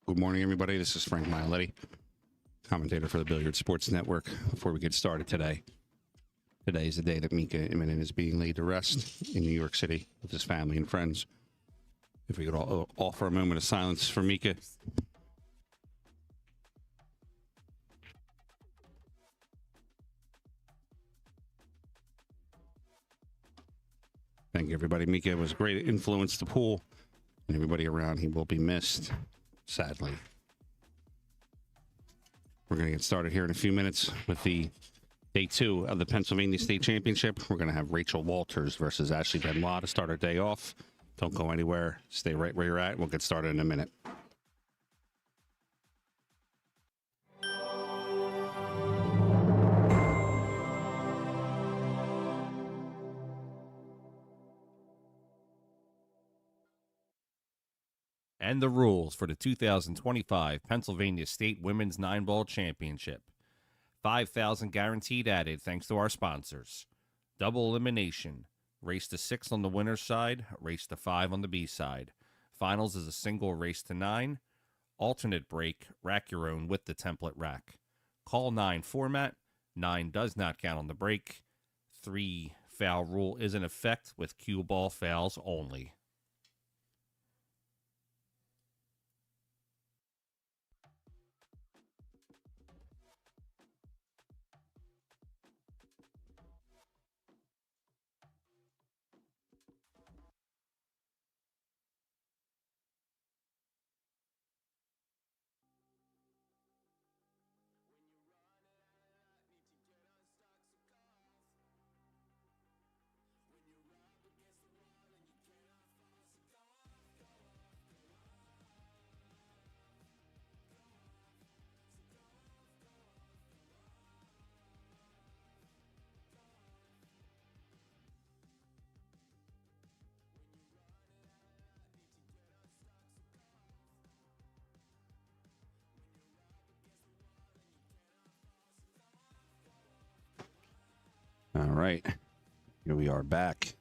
Good morning, everybody. This is Frank Miletti, commentator for the Billiard Sports Network. Before we get started today is the day that Mika Immonen is being laid to rest in New York City with his family and friends. If we could all offer a moment of silence for Mika. Thank you, everybody. Mika was a great influence to the pool and everybody around. He will be missed, sadly. We're going to get started here in a few minutes with the day 2 of the Pennsylvania State Championship. We're going to have Rachel Walters versus Ashley Benoit to start our day off. Don't go anywhere. Stay right where you're at. We'll get started in a minute. And the rules for the 2025 Pennsylvania State Women's 9-Ball Championship. 5,000 guaranteed added thanks to our sponsors. Double elimination. Race to 6 on the winner's side, race to 5 on the B-side. Finals is a single race to 9. Alternate break, rack your own with the template rack. Call 9 format. 9 does not count on the break. 3 foul rule is in effect with cue ball fouls only. All right, here we are back.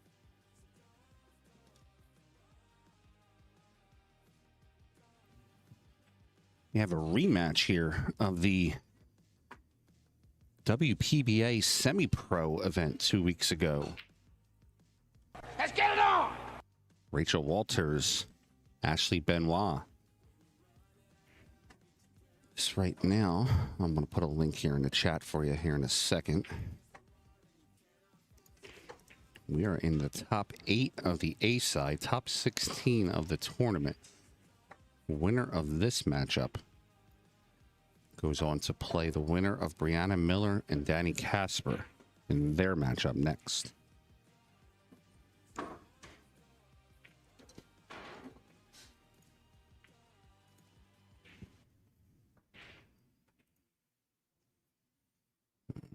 We have a rematch here of the WPBA semi-pro event 2 weeks ago. Let's get it on! Rachel Walters, Ashley Benoit. This right now, I'm going to put a link here in the chat for you here in a second. We are in the top 8 of the A side, top 16 of the tournament. Winner of this matchup goes on to play the winner of Brianna Miller and Danny Casper in their matchup next.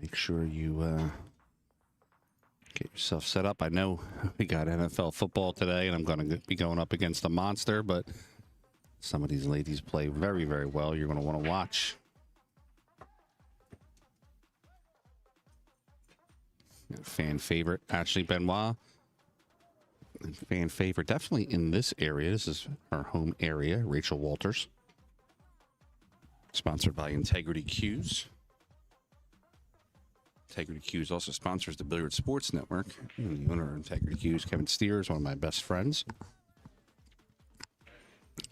Make sure you get yourself set up. I know we got NFL football today, and I'm going to be going up against a monster, but some of these ladies play very, very well. You're going to want to watch. Fan favorite, Ashley Benoit. And fan favorite, definitely in this area. This is her home area, Rachel Walters. Sponsored by Integrity Cues. Integrity Cues also sponsors the Billiard Sports Network. And the owner of Integrity Cues, Kevin Steer, is one of my best friends.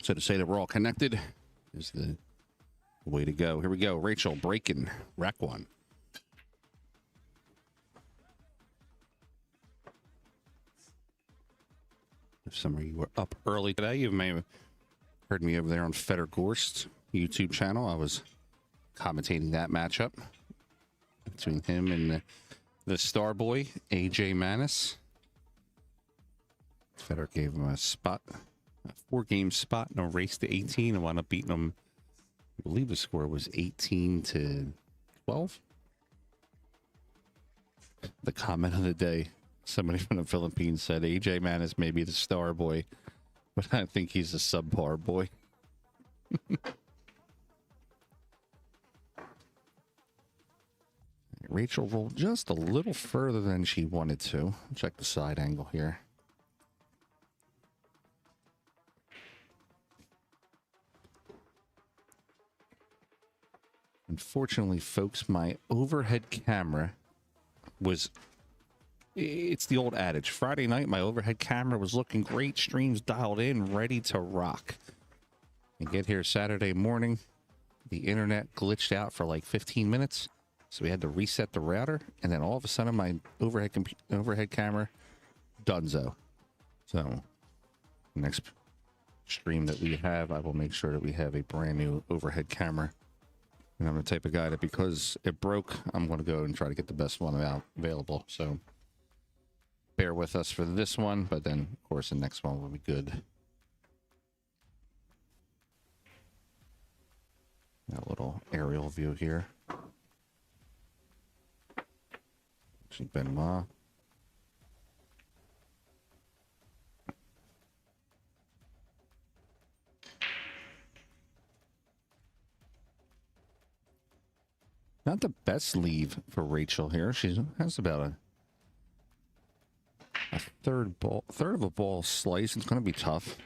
So to say that we're all connected is the way to go. Here we go. Rachel breaking rack 1. If some of you were up early today, you may have heard me over there on Feder Gorst's YouTube channel. I was commentating that matchup between him and the star boy, AJ Manis. Feder gave him a spot, a 4-game spot in a race to 18, and wound up beating him. I believe the score was 18-12. The comment of the day, somebody from the Philippines said, AJ Manis may be the star boy, but I think he's a subpar boy. Rachel rolled just a little further than she wanted to. Check the side angle here. Unfortunately, folks, my overhead camera was... It's the old adage. Friday night, my overhead camera was looking great. Streams dialed in, ready to rock. And get here Saturday morning, the internet glitched out for like 15 minutes. So we had to reset the router. And then all of a sudden, my overhead camera, donezo. So next stream that we have, I will make sure that we have a brand new overhead camera. And I'm the type of guy that because it broke, I'm going to go and try to get the best one available. So bear with us for this one, but then of course the next one will be good. That little aerial view here. Benoit. Not the best leave for Rachel here. She has about a third of a ball slice. It's going to be tough.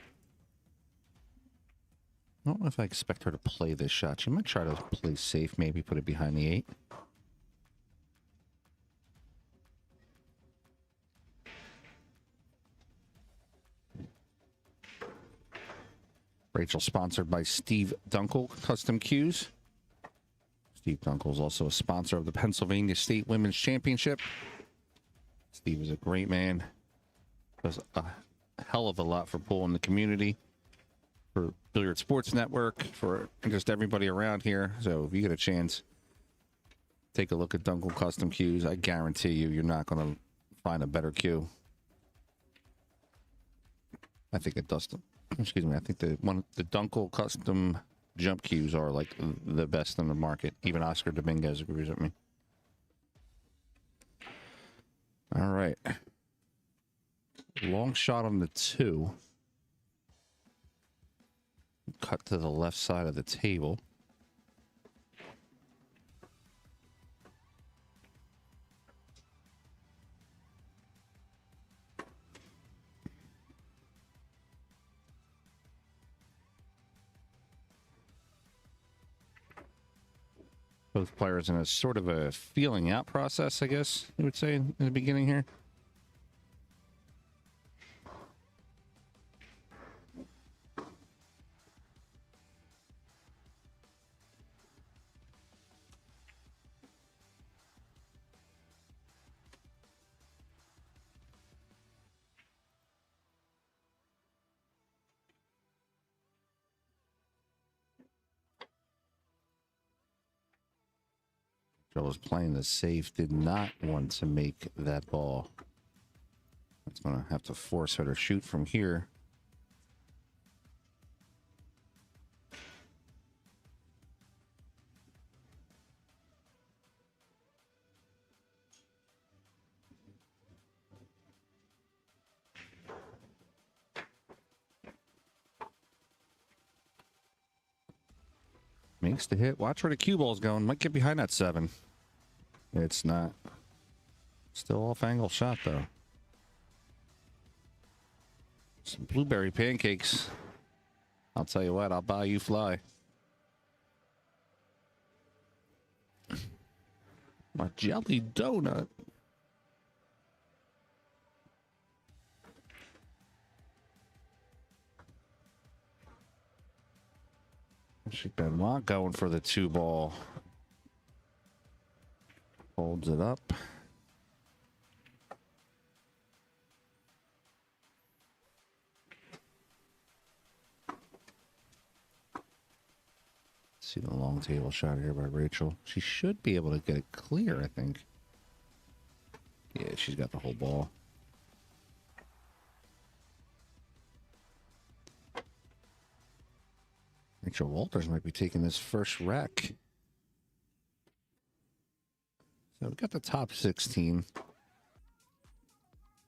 I don't know if I expect her to play this shot. She might try to play safe, maybe put it behind the 8. Rachel sponsored by Steve Dunkel Custom Cues. Steve Dunkel is also a sponsor of the Pennsylvania State Women's Championship. Steve is a great man. Does a hell of a lot for pool in the community, for Billiard Sports Network, for just everybody around here. So if you get a chance, take a look at Dunkel Custom Cues. I guarantee you, you're not going to find a better cue. I think it does. Excuse me. I think the Dunkel Custom jump cues are like the best in the market. Even Oscar Dominguez agrees with me. All right. Long shot on the 2. Cut to the left side of the table. Both players in a sort of a feeling out process, I guess you would say in the beginning here. Joe was playing the safe, did not want to make that ball. That's going to have to force her to shoot from here. Makes the hit. Watch where the cue ball's going. Might get behind that 7. It's not. Still off-angle shot, though. Some blueberry pancakes. I'll tell you what, I'll buy you fly. My jelly donut. Benoit going for the 2 ball. Holds it up. See the long table shot here by Rachel. She should be able to get it clear, I think. Yeah, she's got the whole ball. Rachel Walters might be taking this first wreck. So we've got the top 16. Let's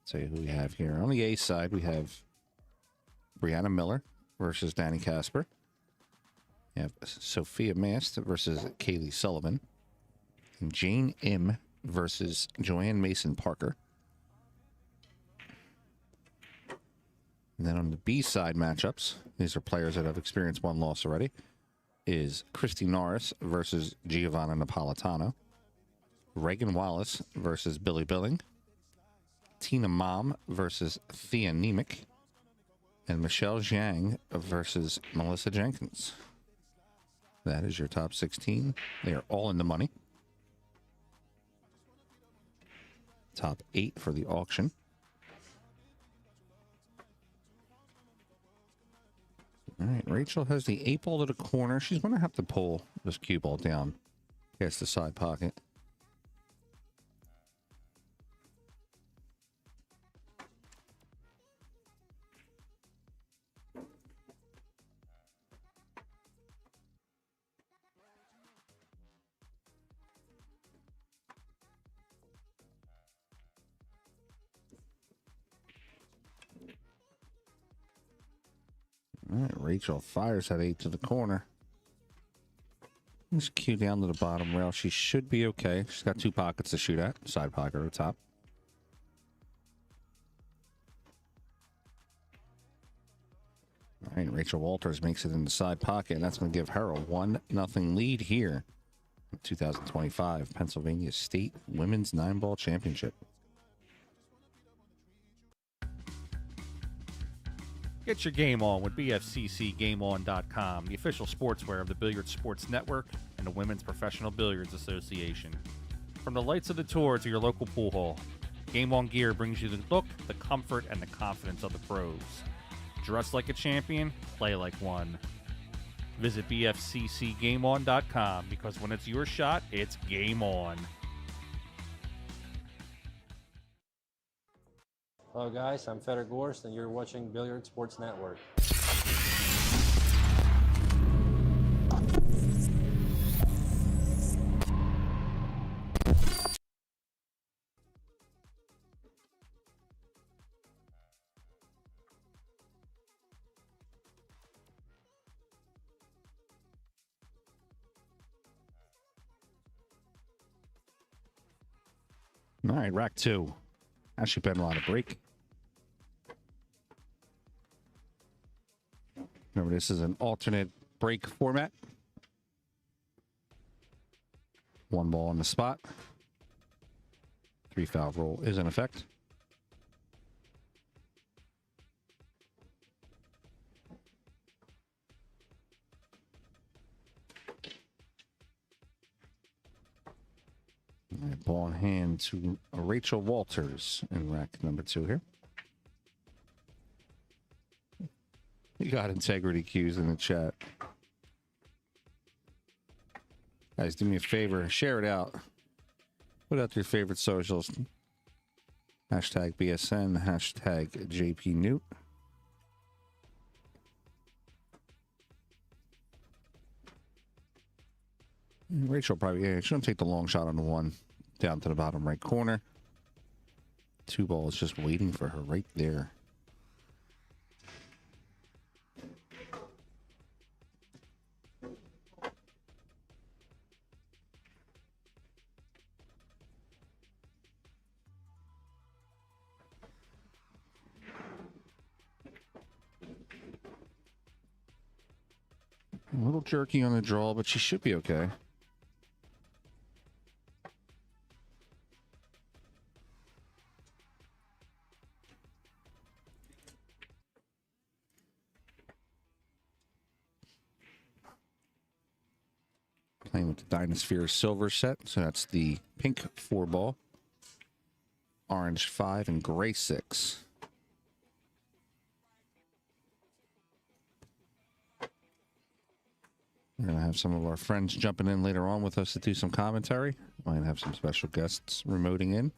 see who we have here. On the A side, we have Brianna Miller versus Danny Casper. We have Sophia Mast versus Kaylee Sullivan. And Jane M versus Joanne Mason Parker. And then on the B side matchups, these are players that have experienced 1 loss already. is Christy Norris versus Giovanna Napolitano. Reagan Wallace versus Billy Billing. Tina Mom versus Thea Nemec. And Michelle Zhang versus Melissa Jenkins. That is your top 16. They are all in the money. Top 8 for the auction. All right, Rachel has the 8-ball to the corner. She's going to have to pull this cue ball down past the side pocket. All right, Rachel fires that 8 to the corner. Just cue down to the bottom rail. She should be okay. She's got 2 pockets to shoot at. Side pocket or the top. All right, Rachel Walters makes it in the side pocket, and that's going to give her a 1-0 lead here in 2025 Pennsylvania State Women's 9-Ball Championship. Get your game on with bfccgameon.com, the official sportswear of the Billiards Sports Network and the Women's Professional Billiards Association. From the lights of the tour to your local pool hall, Game On gear brings you the look, the comfort, and the confidence of the pros. Dress like a champion, play like one. Visit bfccgameon.com because when it's your shot, it's game on. Hello guys, I'm Feder Gorst and you're watching Billiard Sports Network. All right, rack 2. Actually been a lot of break. Remember, this is an alternate break format. 1 ball on the spot. 3 foul rule is in effect. All right, ball in hand to Rachel Walters in rack number 2 here. You got integrity cues in the chat. Guys, do me a favor. Share it out. Put out your favorite socials. Hashtag BSN. Hashtag JPNewt. Rachel probably, yeah, she's going to take the long shot on the 1 down to the bottom right corner. 2 balls just waiting for her right there. A little jerky on the draw, but she should be okay. Playing with the Dynasphere Silver set, so that's the pink 4 ball, orange 5, and gray 6. We're going to have some of our friends jumping in later on with us to do some commentary. Might have some special guests remoting in.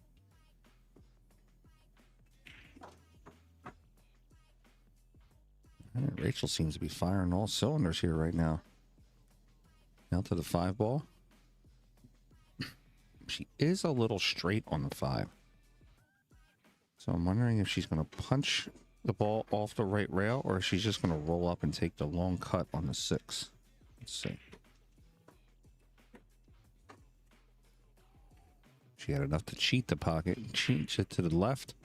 All right, Rachel seems to be firing all cylinders here right now. Now to the 5 ball. She is a little straight on the 5. So I'm wondering if she's going to punch the ball off the right rail or if she's just going to roll up and take the long cut on the 6. Let's see. She had enough to cheat the pocket. Cheats it to the left.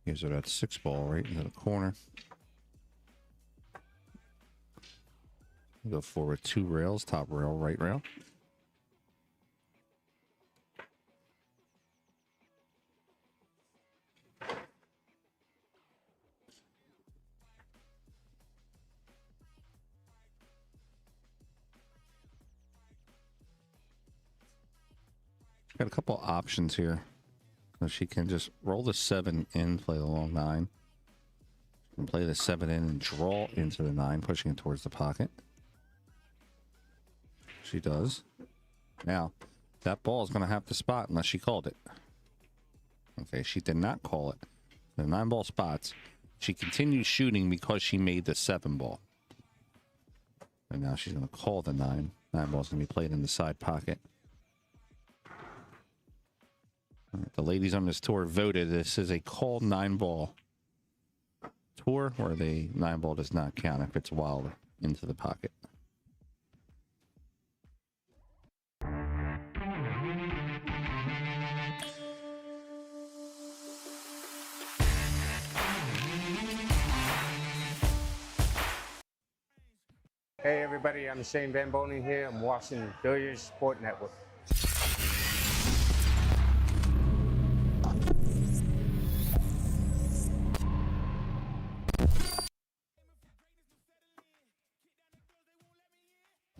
Gives her that 6 ball right into the corner. Go forward 2 rails, top rail, right rail. Got a couple options here. So she can just roll the 7 in, play the long 9. She can play the 7 in and draw into the 9, pushing it towards the pocket. She does. Now, that ball is going to have to spot unless she called it. Okay, she did not call it. The 9 ball spots. She continues shooting because she made the 7 ball. And now she's going to call the 9. 9 ball is going to be played in the side pocket. All right, the ladies on this tour voted this is a called 9 ball tour where the 9 ball does not count if it's wild into the pocket. Hey everybody, I'm Shane Van Boning here. I'm watching Billiards Sport Network.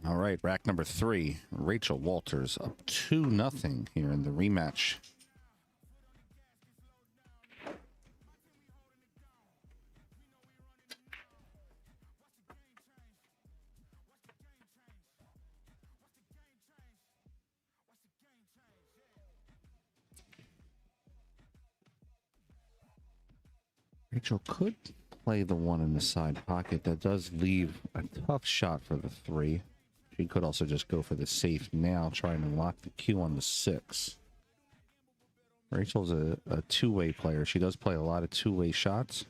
All right, rack number 3. Rachel Walters up 2-0 here in the rematch. Rachel could play the 1 in the side pocket. That does leave a tough shot for the 3. She could also just go for the safe now, trying to lock the cue on the 6. Rachel's a two-way player. She does play a lot of two-way shots.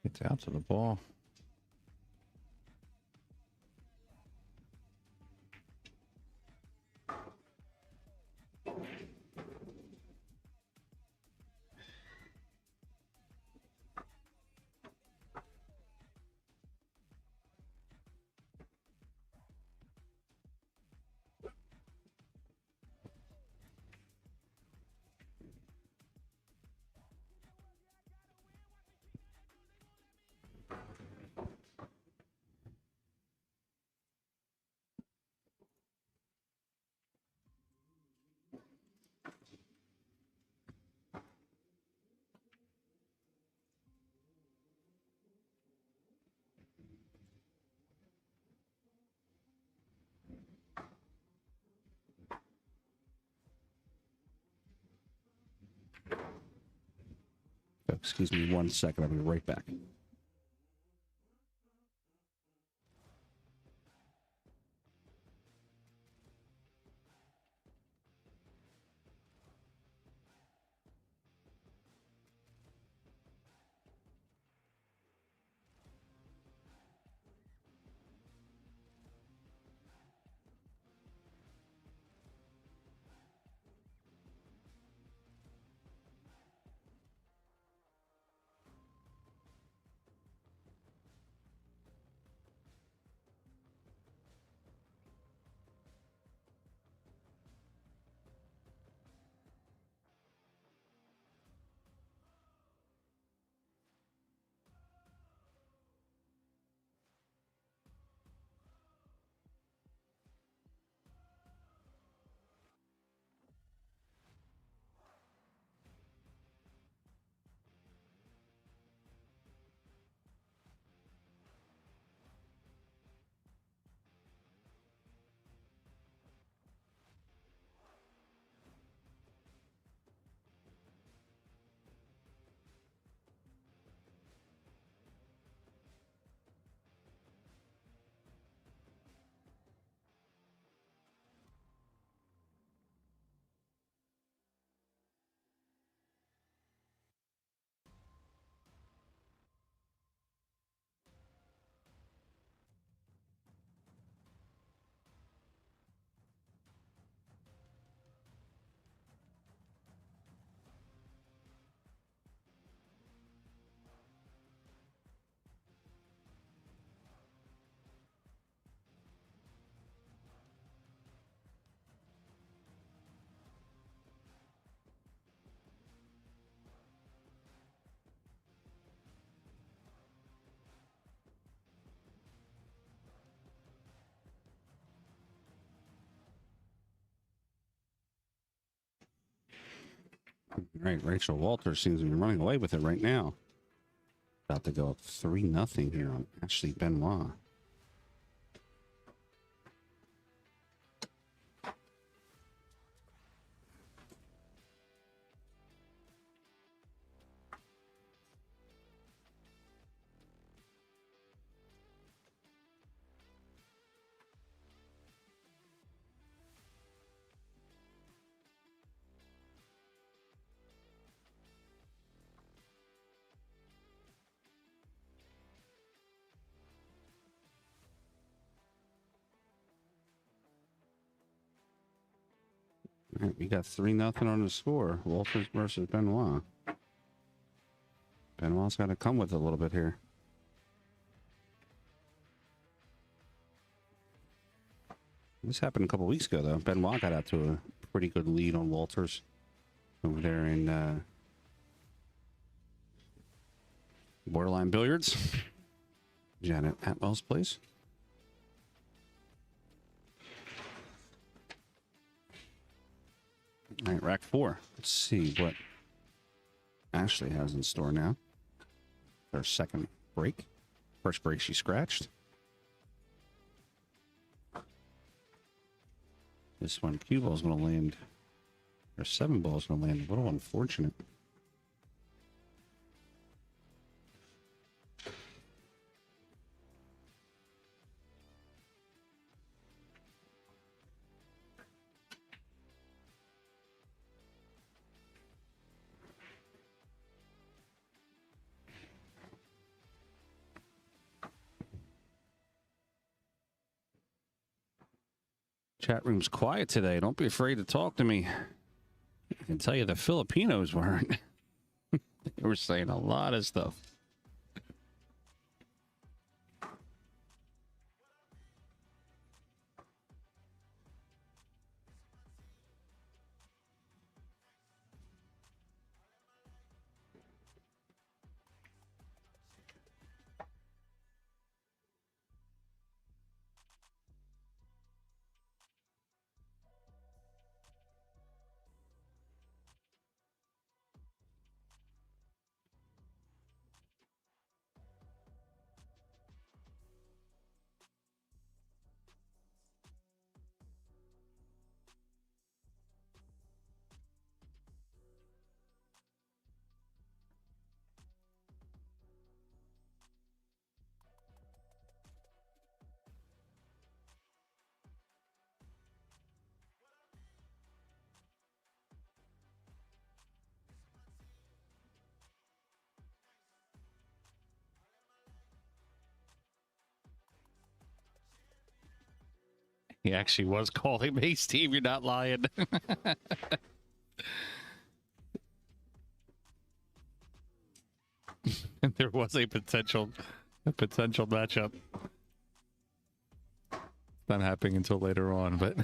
Gets out to the ball. Excuse me 1 second. I'll be right back. All right, Rachel Walters seems to be running away with it right now. About to go up 3-0 here on Ashley Benoit. All right, we got 3-0 on the score. Walters versus Benoit. Benoit's got to come with it a little bit here. This happened a couple weeks ago, though. Benoit got out to a pretty good lead on Walters over there in Borderline Billiards. Janet Atwell's place. All right, rack 4. Let's see what Ashley has in store now. Her second break. First break she scratched. This one, cue ball is going to land, or 7 ball is going to land. A little unfortunate. Chat room's quiet today. Don't be afraid to talk to me. I can tell you the Filipinos weren't. They were saying a lot of stuff. He actually was calling me, Steve. You're not lying. There was a potential matchup. It's not happening until later on, but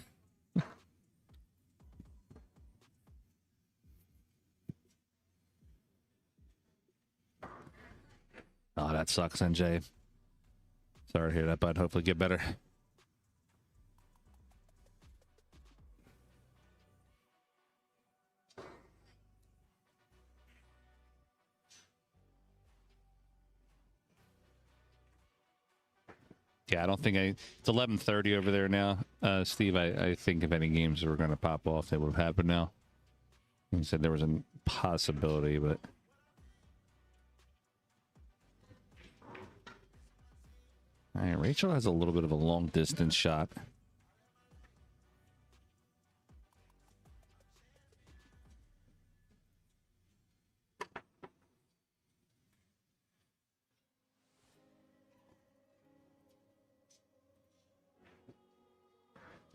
oh, that sucks, NJ. Sorry to hear that, bud. Hopefully get better. Yeah, I don't think it's 11:30 over there now. Steve, I think if any games were going to pop off, they would have happened now. He said there was a possibility, but all right, Rachel has a little bit of a long distance shot.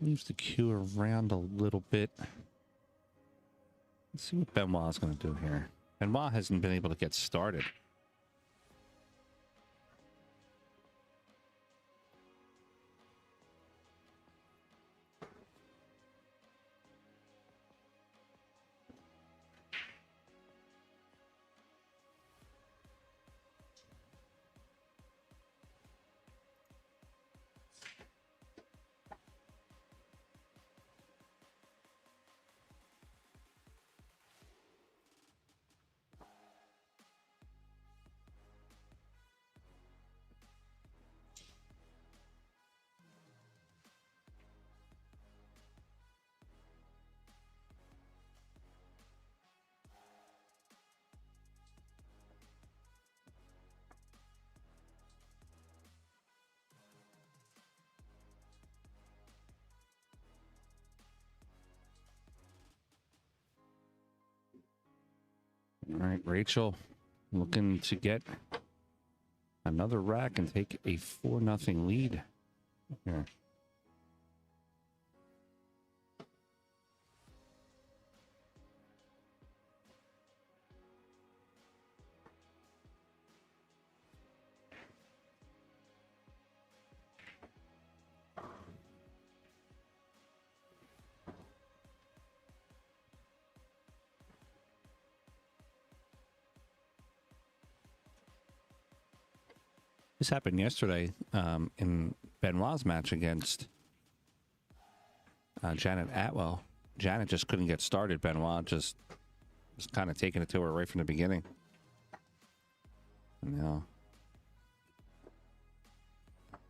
Moves the cue around a little bit. Let's see what Benoit's going to do here. Benoit hasn't been able to get started. All right, Rachel looking to get another rack and take a 4-0 lead here. This happened yesterday in Benoit's match against Janet Atwell. Janet just couldn't get started. Benoit just was kind of taking it to her right from the beginning. And now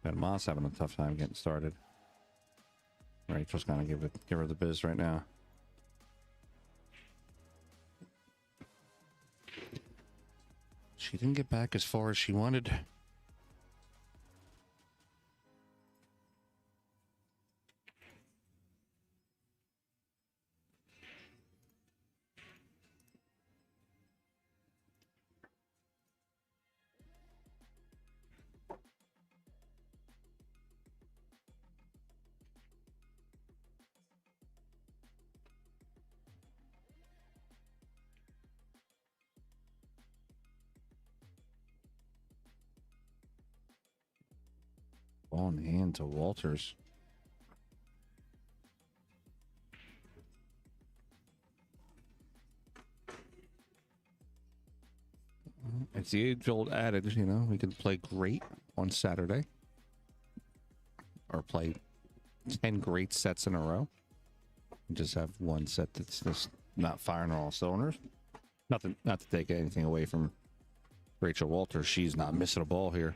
Benoit's having a tough time getting started. Rachel's gonna give her the biz right now. She didn't get back as far as she wanted. Ball in hand to Walters. It's the age-old adage, you know, we can play great on Saturday or play 10 great sets in a row. Just have one set that's just not firing on all cylinders. Not to take anything away from Rachel Walters. She's not missing a ball here.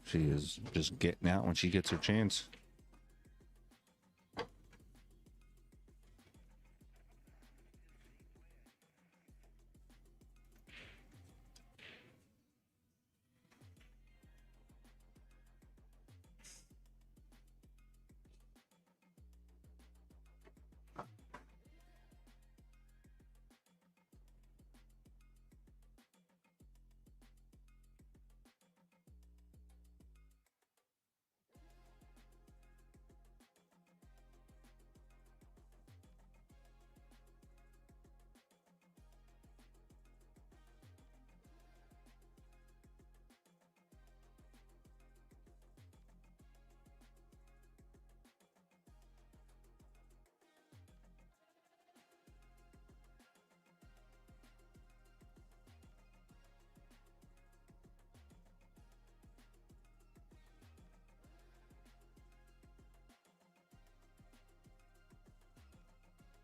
She is just getting out when she gets her chance.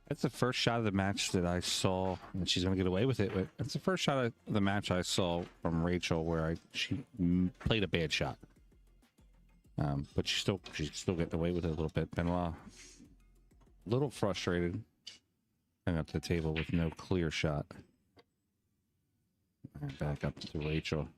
That's the first shot of the match that I saw, and she's going to get away with it. But that's the first shot of the match I saw from Rachel where she played a bad shot. But she's still getting away with it a little bit. Benoit, a little frustrated, coming up to the table with no clear shot. And back up to Rachel.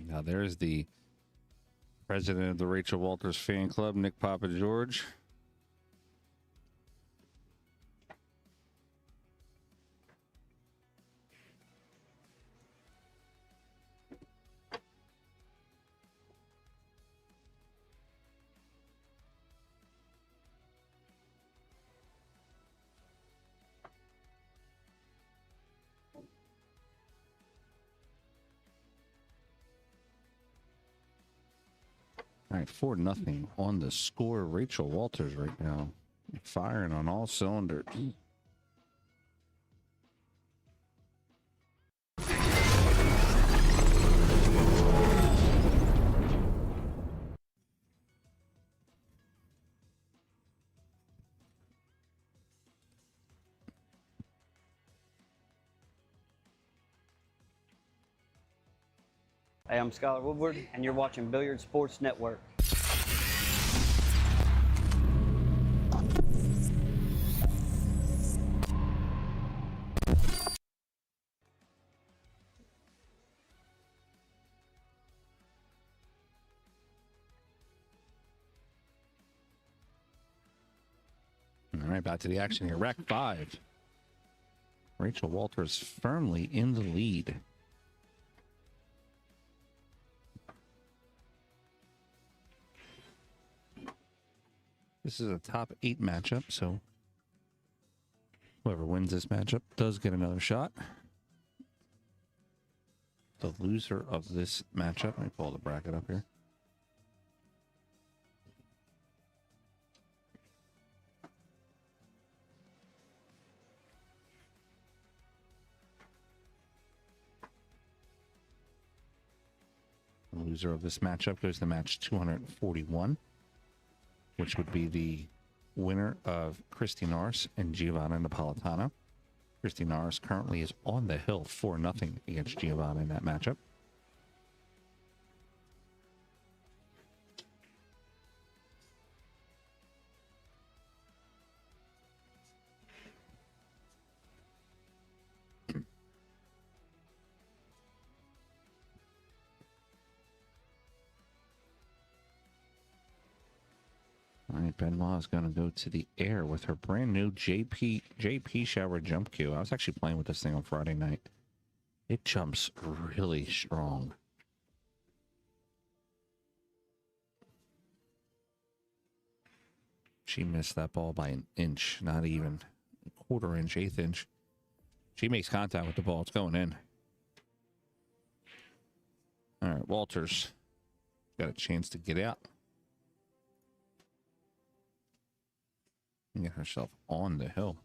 Now there's the president of the Rachel Walters fan club, Nick Papa George. All right, 4-0 on the score. Rachel Walters right now firing on all cylinders. Hey, I'm Skylar Woodward, and you're watching Billiard Sports Network. All right, back to the action here. Rack 5. Rachel Walters firmly in the lead. This is a top 8 matchup, so whoever wins this matchup does get another shot. The loser of this matchup, let me pull the bracket up here. The loser of this matchup goes to match 241, which would be the winner of Christy Norris and Giovanna Napolitano. Christy Norris currently is on the hill 4-0 against Giovanna in that matchup. All right, Benoit is going to go to the air with her brand new JP shower jump cue. I was actually playing with this thing on Friday night. It jumps really strong. She missed that ball by an inch, not even a quarter inch, eighth inch. She makes contact with the ball. It's going in. All right, Walters got a chance to get out. And get herself on the hill.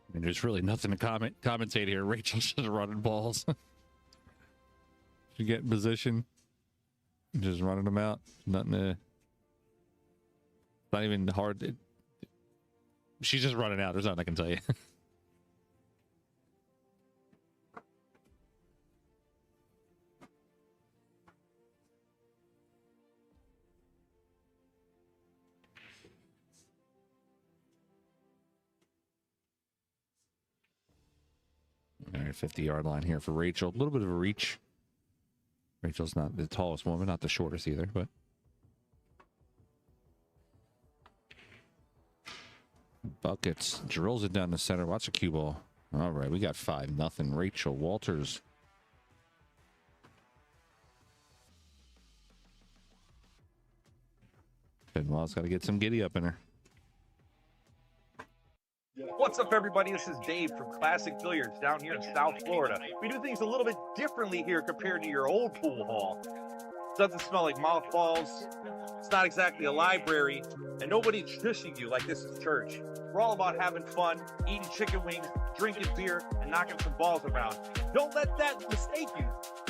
I mean, there's really nothing to commentate here. Rachel's just running balls. She get in position, just running them out. Nothing to. Not even hard. She's just running out. There's nothing I can tell you. All right, 50-yard line here for Rachel. A little bit of a reach. Rachel's not the tallest woman, not the shortest either, but buckets. Drills it down the center. Watch the cue ball. All right, we got 5-0. Rachel Walters. Benoit's got to get some giddy up in her. What's up, everybody? This is Dave from Classic Billiards down here in South Florida. We do things a little bit differently here compared to your old pool hall. It doesn't smell like mothballs. It's not exactly a library, and nobody's shushing you like this is church. We're all about having fun, eating chicken wings, drinking beer, and knocking some balls around. Don't let that mistake you.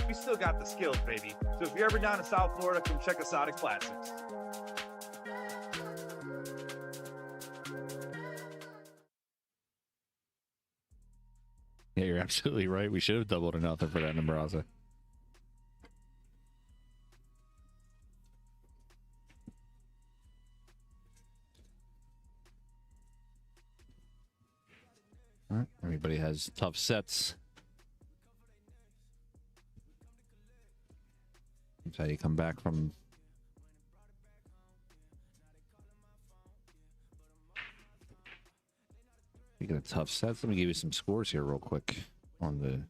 We still got the skills, baby. So if you're ever down in South Florida, come check us out at Classics. Yeah, you're absolutely right. We should have doubled or nothing for that Nebraska. All right. Everybody has tough sets. That's how you come back from. You get a tough set. Let me give you some scores here real quick on the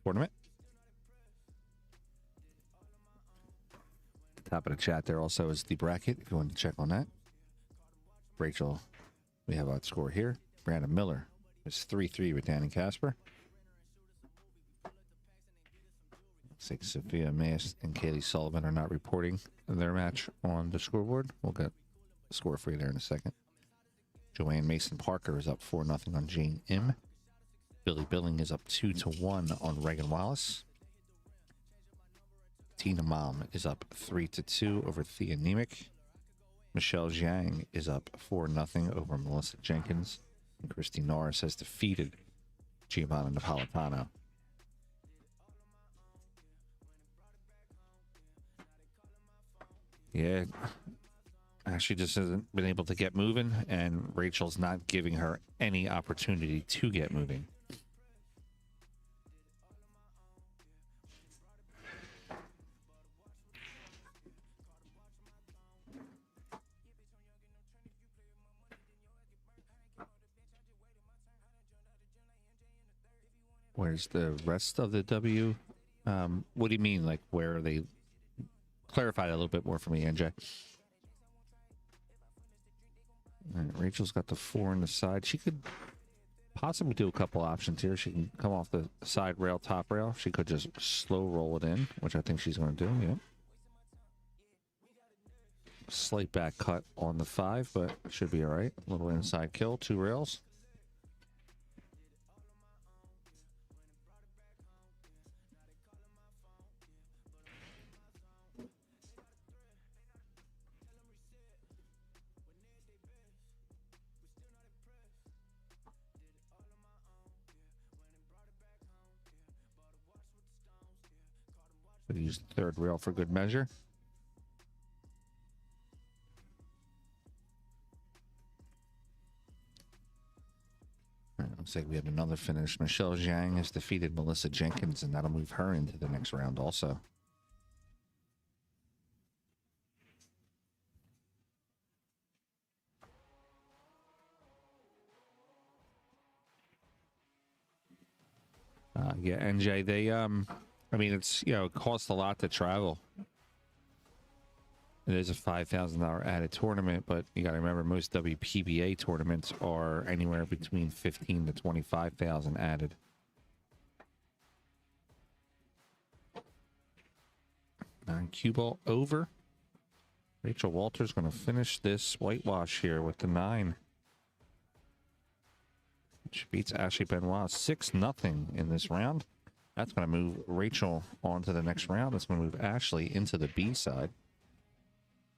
tournament. At the top of the chat there also is the bracket if you want to check on that. Rachel, we have our score here. Brandon Miller is 3-3 with Danny Casper. Looks like Sophia Mass and Kaylee Sullivan are not reporting their match on the scoreboard. We'll get the score for you there in a second. Joanne Mason Parker is up 4-0 on Jane M. Billy Billing is up 2-1 on Reagan Wallace. Tina Mom is up 3-2 over Thea Nemec. Michelle Zhang is up 4-0 over Melissa Jenkins. And Christy Norris has defeated Giovanna Napolitano. Yeah, Ashley just hasn't been able to get moving, and Rachel's not giving her any opportunity to get moving. Where's the rest of the W? What do you mean? Like, where are they? Clarify that a little bit more for me, NJ. All right, Rachel's got the 4 on the side. She could possibly do a couple options here. She can come off the side rail, top rail. She could just slow roll it in, which I think she's going to do. Yeah. Slight back cut on the 5, but should be all right. A little inside kill, 2 rails. Use the 3rd rail for good measure. All right, looks like we have another finish. Michelle Zhang has defeated Melissa Jenkins, and that'll move her into the next round also. Yeah, NJ, they I mean, it's, you know, it costs a lot to travel. It is a $5,000 added tournament, but you got to remember most WPBA tournaments are anywhere between $15,000 to $25,000 added. Cue ball over. Rachel Walters going to finish this whitewash here with the 9. She beats Ashley Benoit 6-0 in this round. That's going to move Rachel on to the next round. That's going to move Ashley into the B side.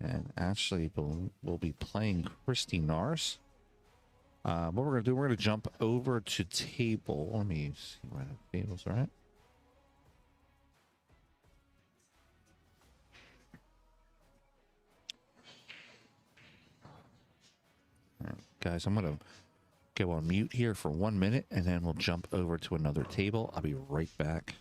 And Ashley will be playing Christy Norris. What we're going to do, we're going to jump over to table. Let me see where the table's are at. All right, guys, I'm going to go on mute here for 1 minute, and then we'll jump over to another table. I'll be right back.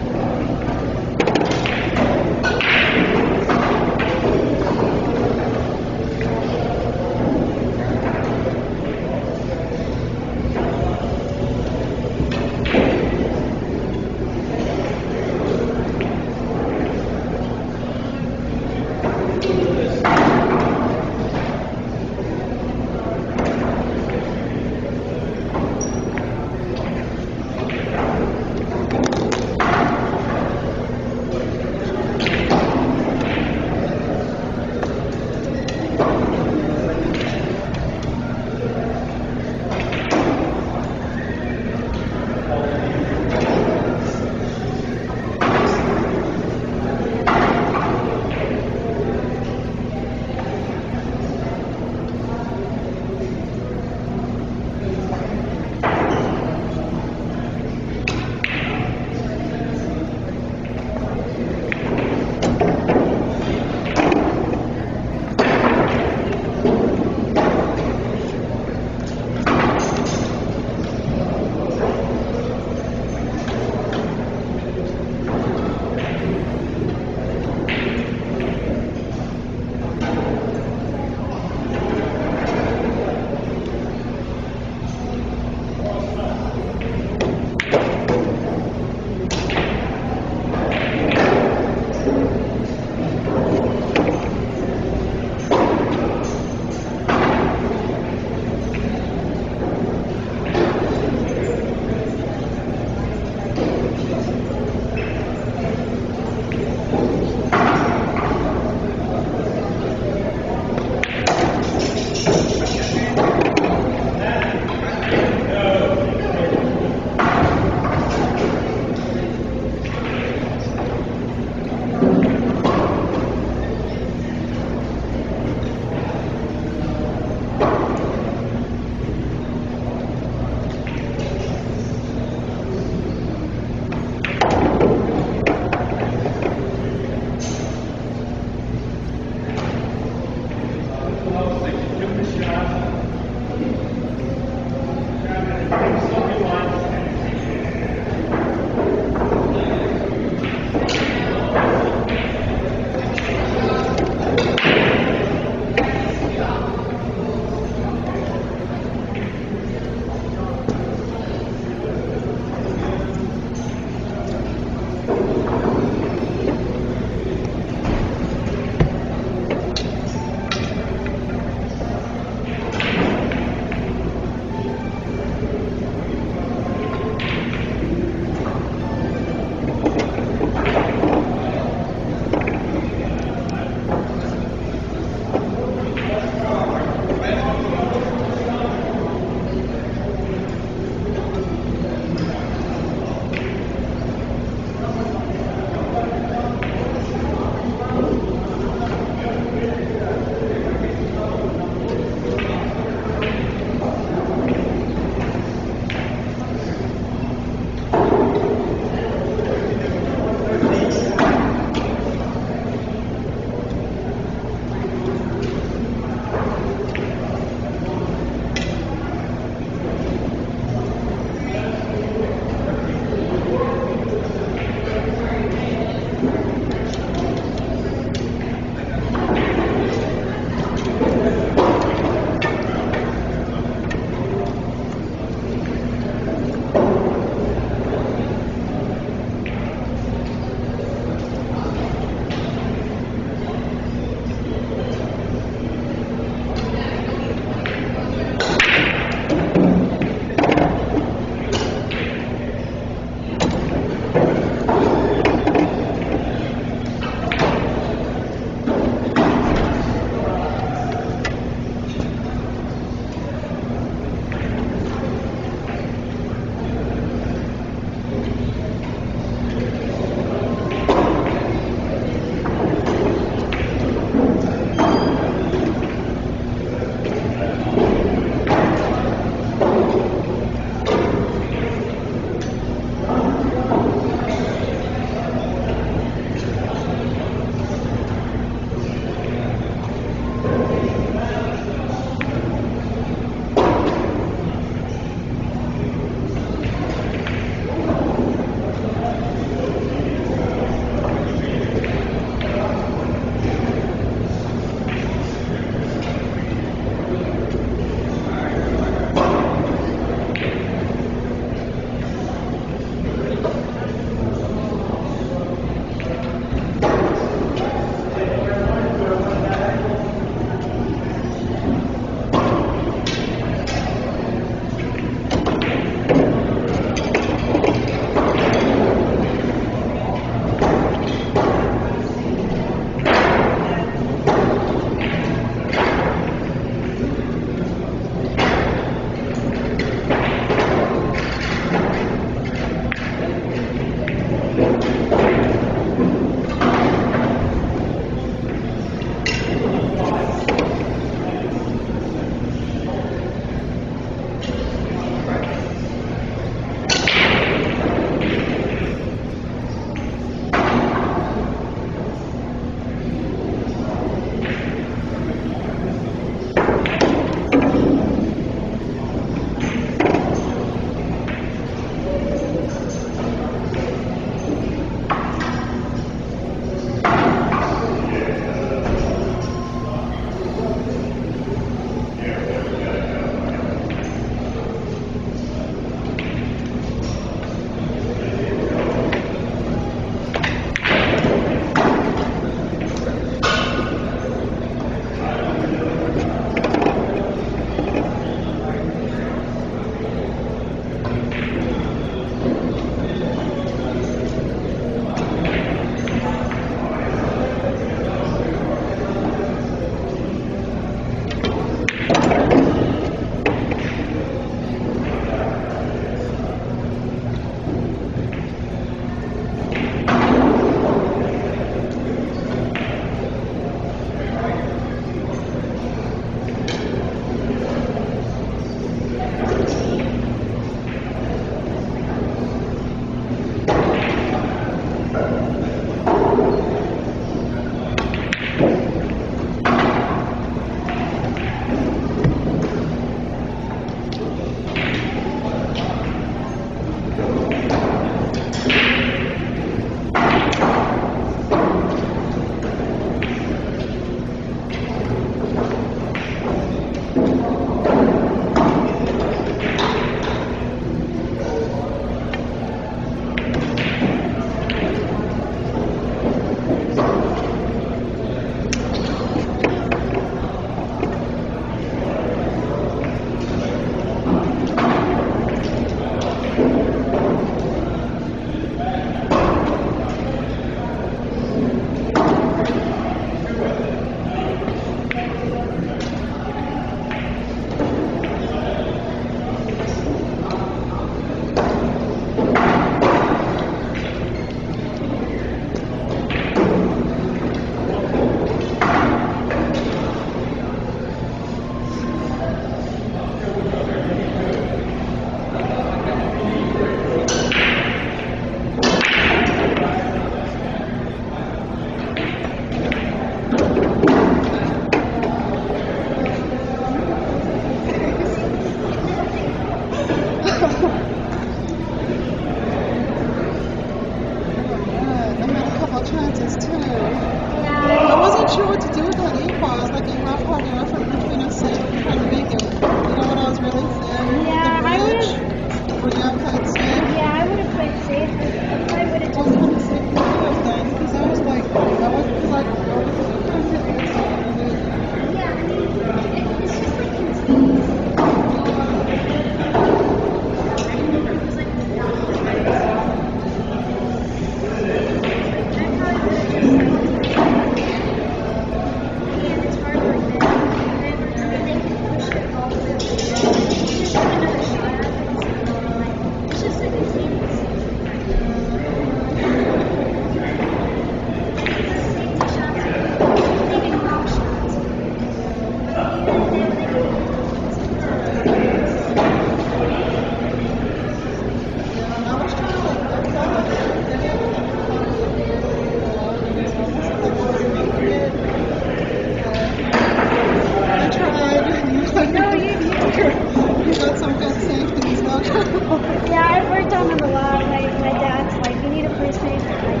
I've done them a lot. My dad's like, you need to play safe. I'm like,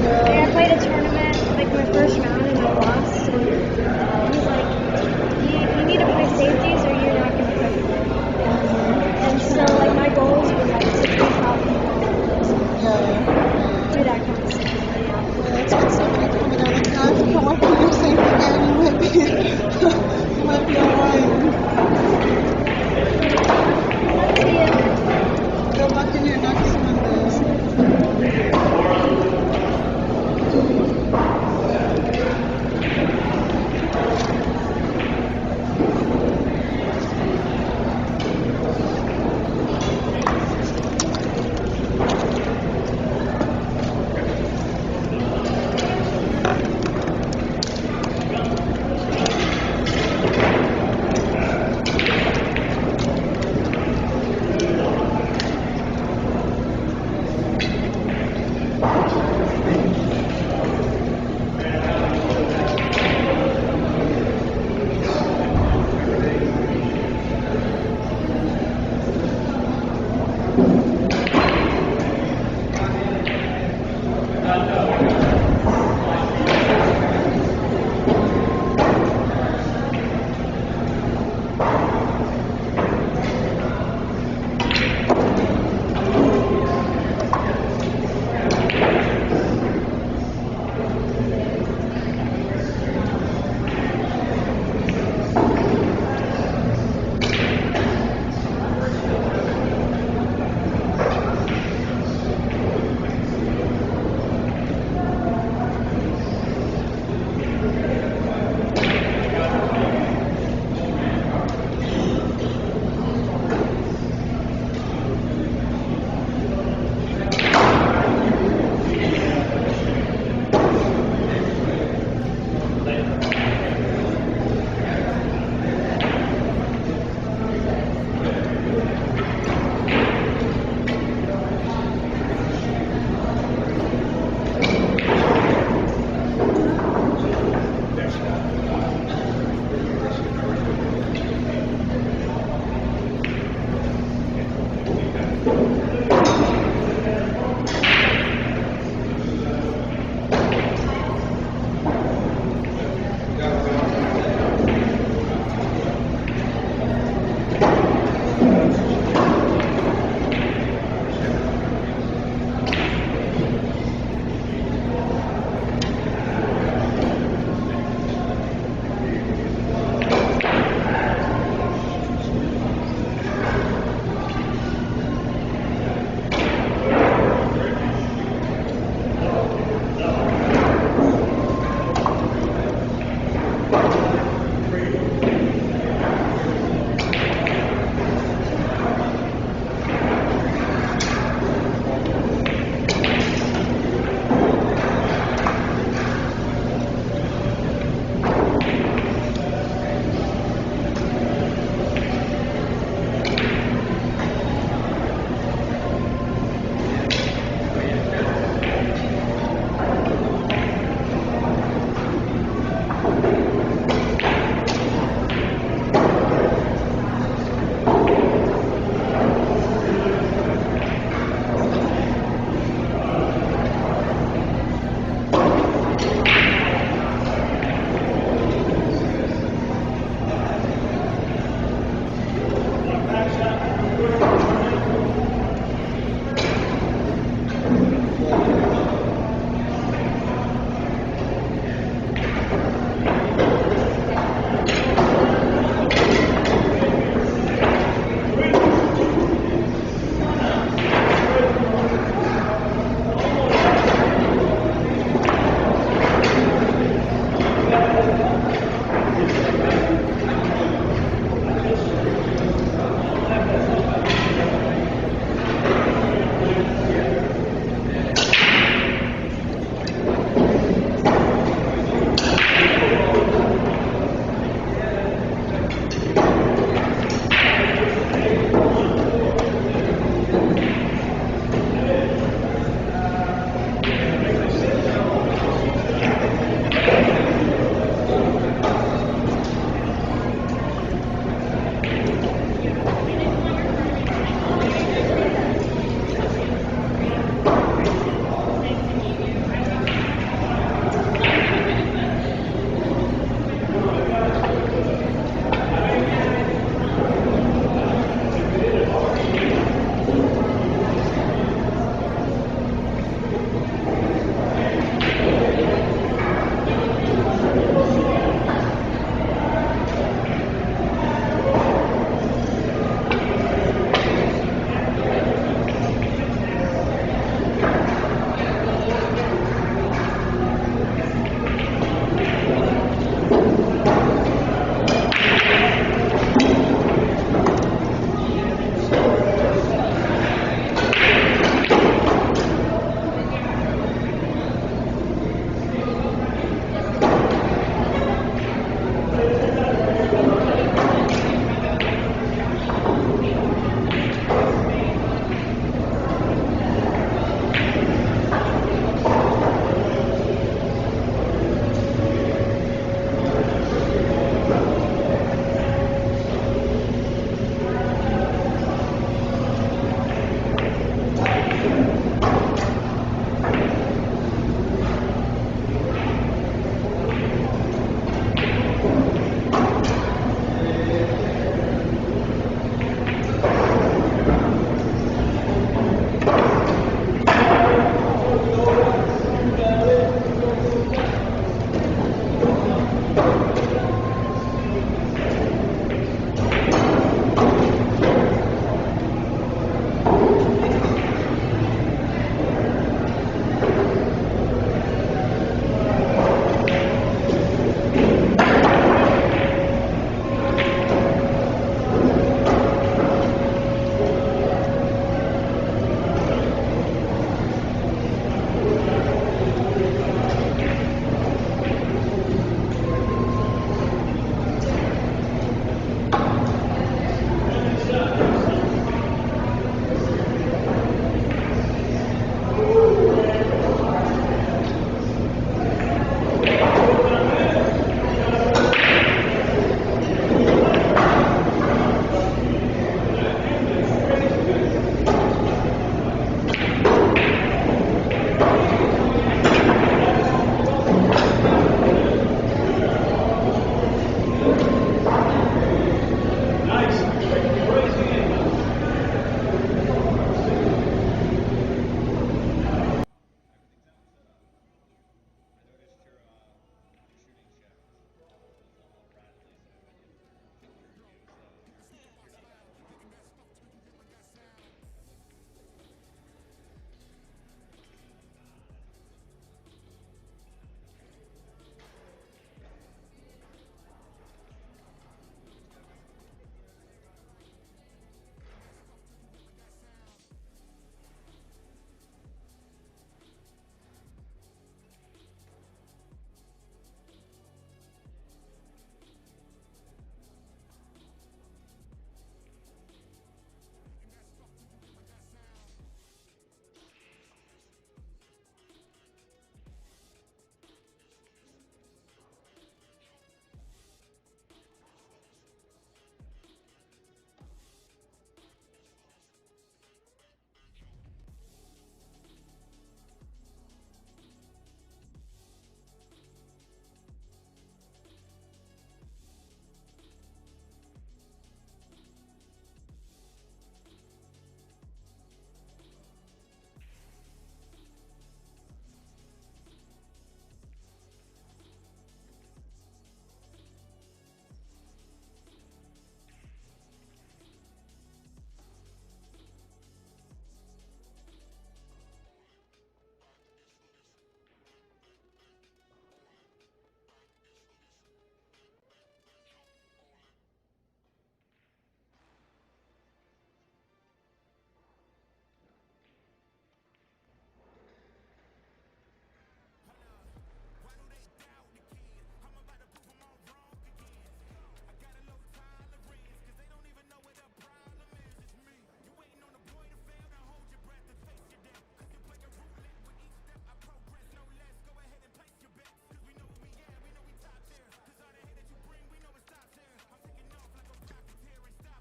okay. I played a tournament, like my first round, and I lost. So he's like, you need to play safeties or you're not going to play. And so, like, my goals were like 60 top. Do that kind of stuff. Well, that's what Sophia told me. Like, now if you come up with your safe again, you might be alright. Good luck in your next Mondays.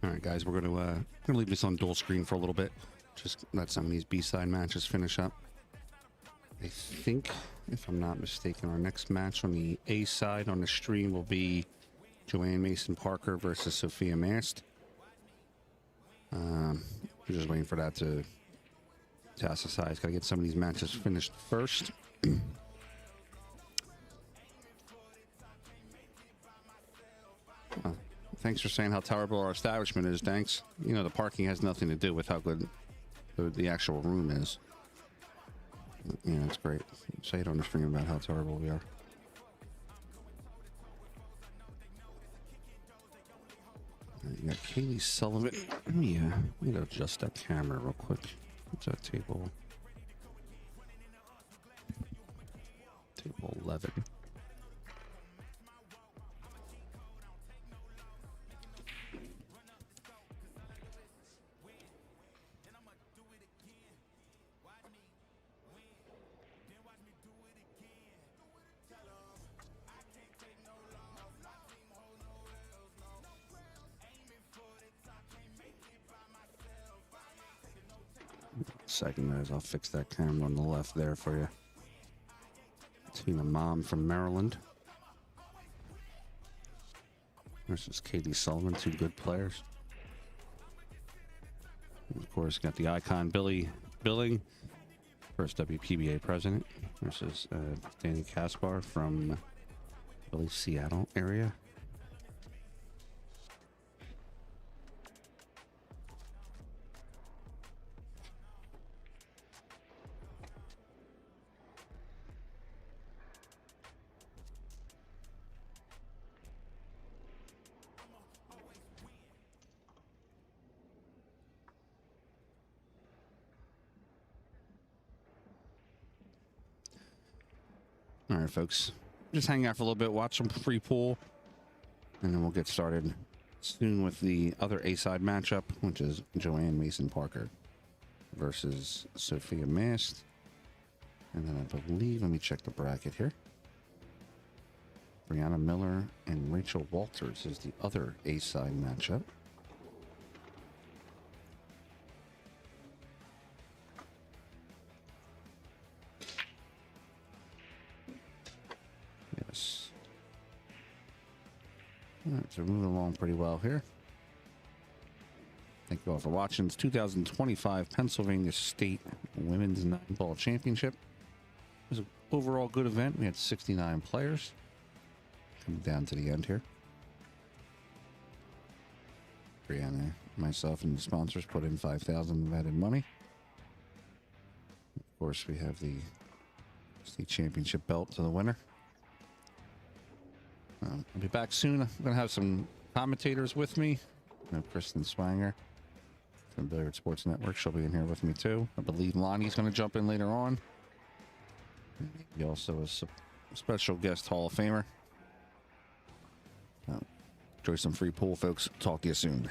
All right, guys, we're gonna leave this on dual screen for a little bit. Just let some of these B-side matches finish up. I think, if I'm not mistaken, our next match on the A side on the stream will be Joanne Mason Parker versus Sophia Mast. We're just waiting for that to pass aside. Got to get some of these matches finished first. Thanks for saying how terrible our establishment is. Thanks. You know, the parking has nothing to do with how good the actual room is. Yeah, it's great. Say it on the stream about how terrible we are. You got Kaylee Sullivan. Let me adjust that camera real quick. What's that table? Table 11. Second, guys, I'll fix that camera on the left there for you. Tina Mom from Maryland. This is Katie Sullivan, two good players. And of course, got the icon Billing, first WPBA president, versus Danny Kaspar from Philly, Seattle area. All right, folks, just hang out for a little bit, watch some free pool, and then we'll get started soon with the other A-side matchup, which is Joanne Mason Parker versus Sophia Mast. And then I believe, let me check the bracket here. Brianna Miller and Rachel Walters is the other A-side matchup. Yes. All right, so moving along pretty well here. Thank you all for watching. It's 2025 Pennsylvania State Women's Nineball Championship. It was an overall good event. We had 69 players. Coming down to the end here. Brianna, myself, and the sponsors put in $5,000 of added money. Of course, we have the state championship belt to the winner. I'll be back soon. I'm going to have some commentators with me. You know, Kristen Swanger from Billiard Sports Network. She'll be in here with me too. I believe Lonnie's going to jump in later on. He also is a special guest Hall of Famer. Enjoy some free pool, folks. Talk to you soon.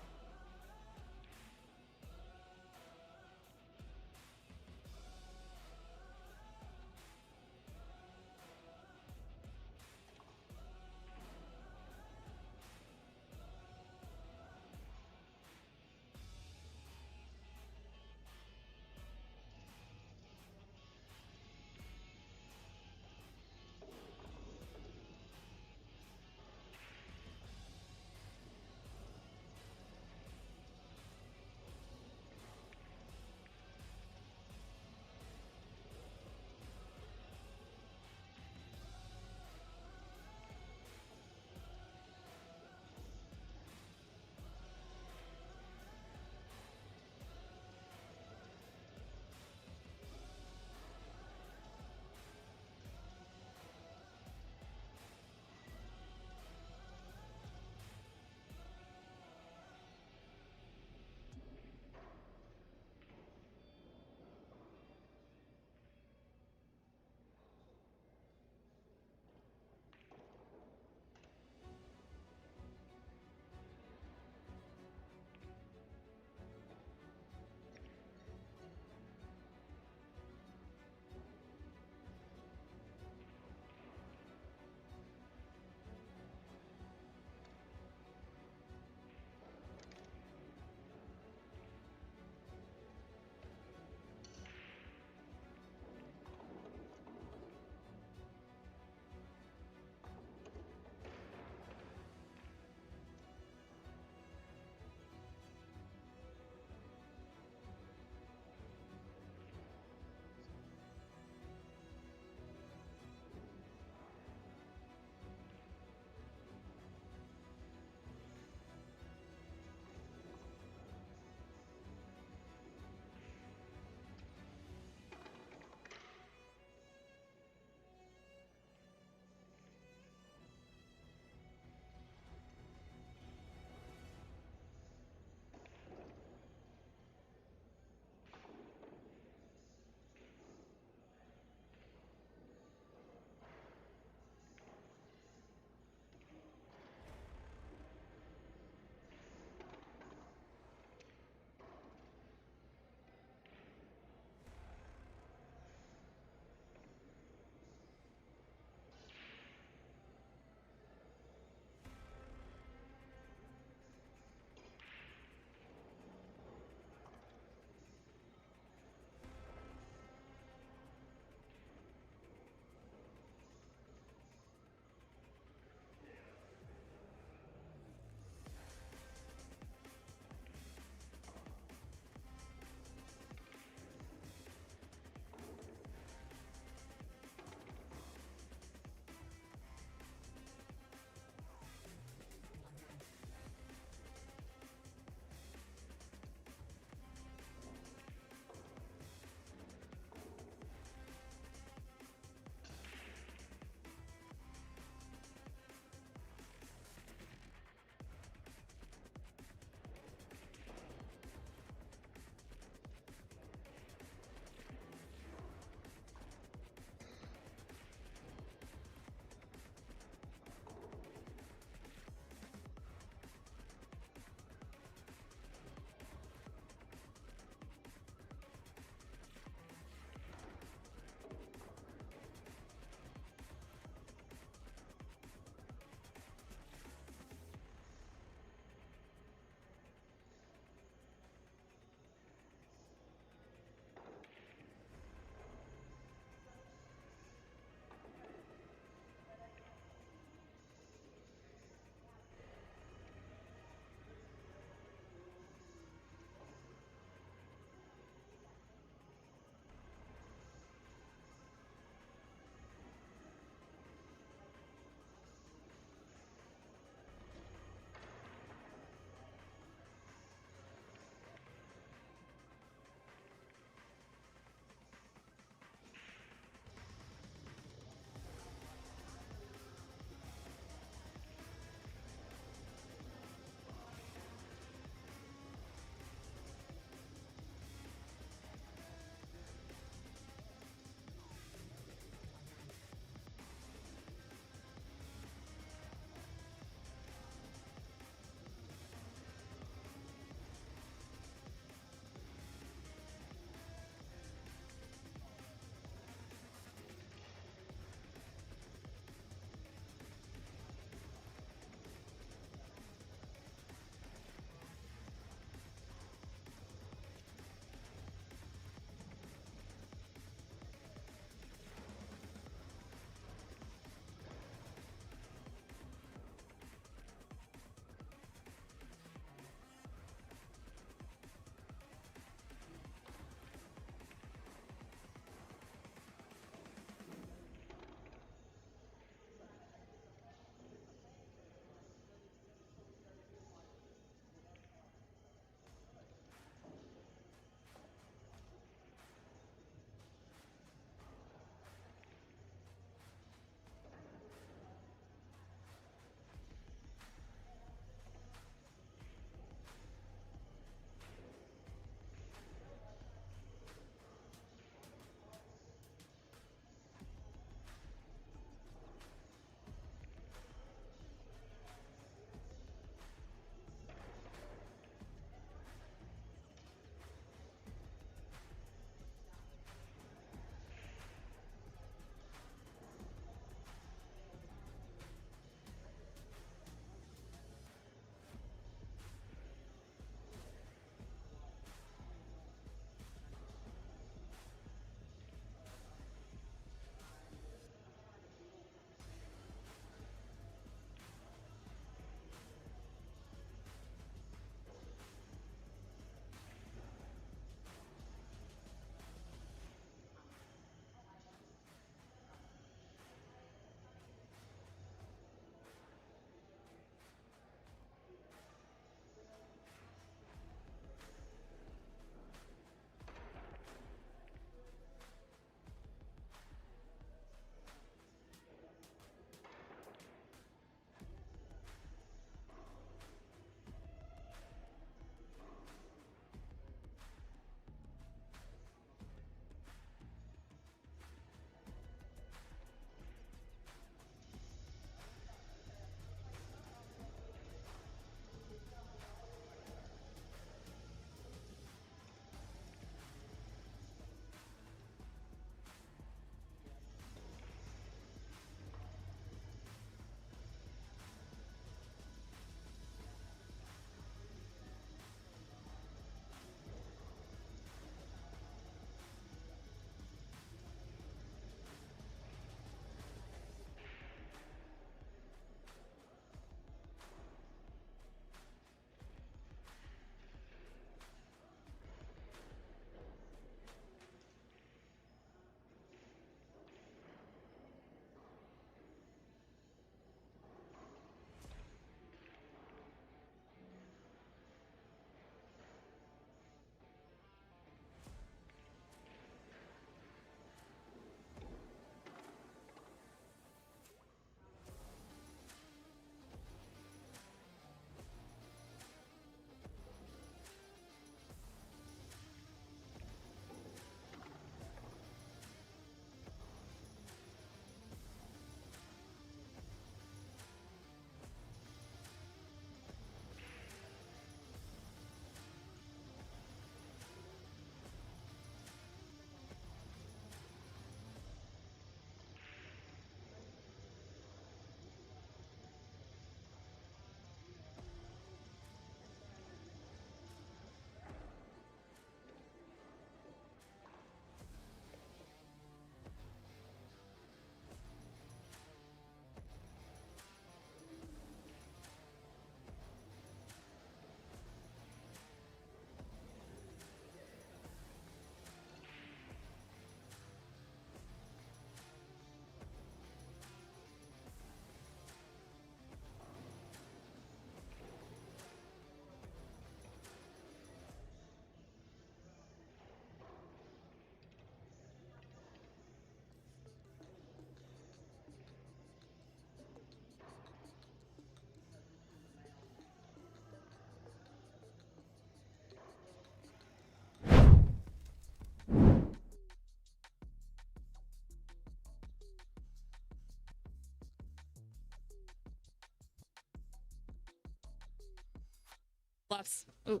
Bluffs. Oh,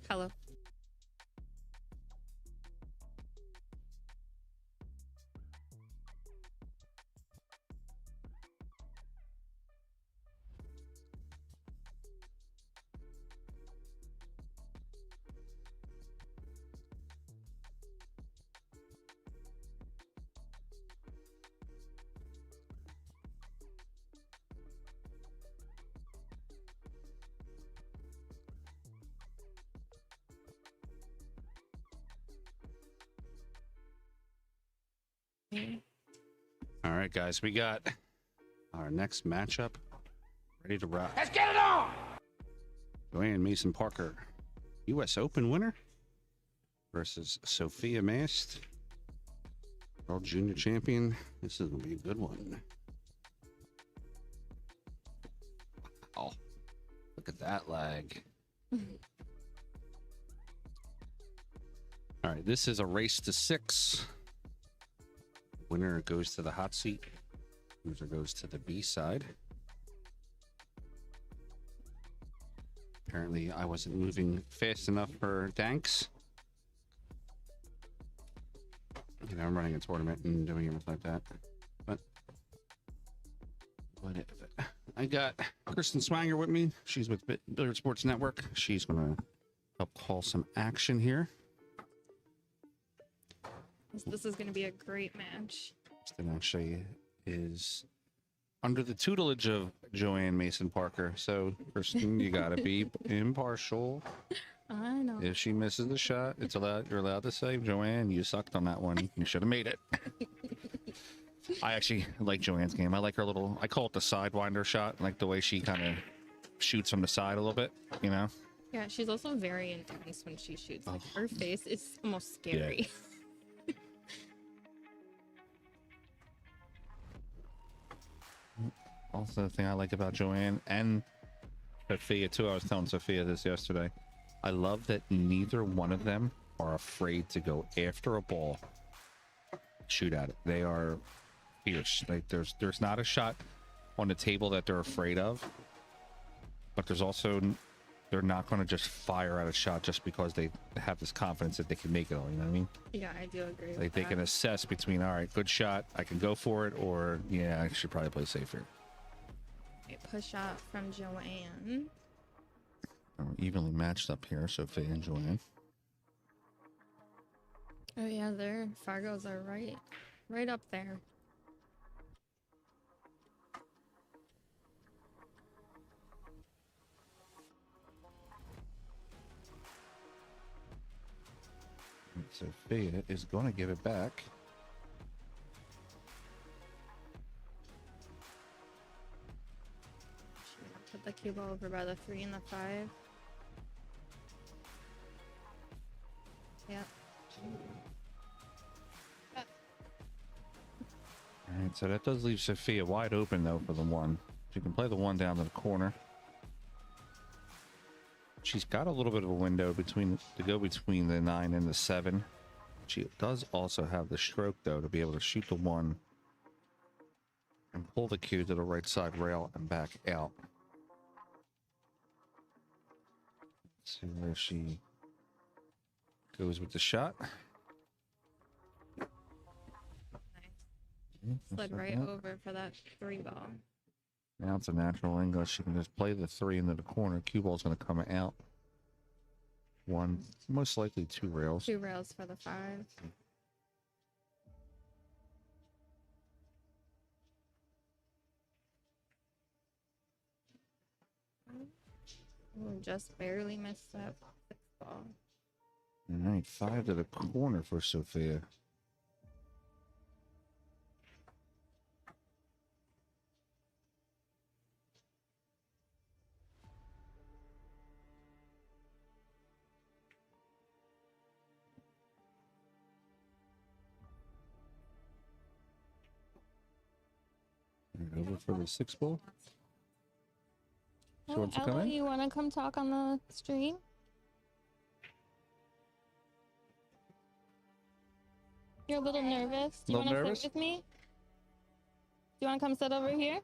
hello. All right, guys, we got our next matchup ready to rock. Let's get it on! Joanne Mason Parker, U.S. Open winner, versus Sophia Mast, World Junior Champion. This is going to be a good one. Wow. Look at that lag. All right, this is a race to 6. Winner goes to the hot seat. Loser goes to the B side. Apparently, I wasn't moving fast enough for Danks. You know, I'm running a tournament and doing it like that. But whatever. I got Kristen Swanger with me. She's with Billiard Sports Network. She's going to help call some action here. This is going to be a great match. Kristen actually is under the tutelage of Joanne Mason Parker. So, Kristen, you got to be impartial. I know. If she misses the shot, it's allowed. You're allowed to say, Joanne, you sucked on that one. You should have made it. I actually like Joanne's game. I like her little, I call it the sidewinder shot. I like the way she kind of shoots from the side a little bit, you know? Yeah, she's also very intense when she shoots. Like, her face is almost scary. Yeah. Also, the thing I like about Joanne and Sophia too, I was telling Sophia this yesterday, I love that neither one of them are afraid to go after a ball, shoot at it. They are fierce. Like there's not a shot on the table that they're afraid of, but there's also, they're not going to just fire at a shot just because they have this confidence that they can make it all. You know what I mean? Yeah, I do agree with Like they that. can assess between, all right, good shot, I can go for it, or yeah, I should probably play safer. A push shot from Joanne. Evenly matched up here, Sophia and Joanne. Oh yeah, their Fargos are right up there. Sophia is going to give it back. Put the cue ball over by the 3 and the 5. Yep. All right, so that does leave Sophia wide open though for the 1. She can play the 1 down to the corner. She's got a little bit of a window between to go between the 9 and the 7. She does also have the stroke though to be able to shoot the 1 and pull the cue to the right side rail and back out. Let's see where she goes with the shot. Slid right over for that 3 ball. Now it's a natural English. She can just play the 3 into the corner. Cue ball's going to come out. 1, most likely 2 rails. 2 rails for the 5. Ooh, just barely missed that 6 ball. All right, 5 to the corner for Sophia. Over for the 6 ball. She wants to come Ella, in. you want to come talk on the stream? You're a little nervous. Do you want to sit with me? Do you want to come sit over here?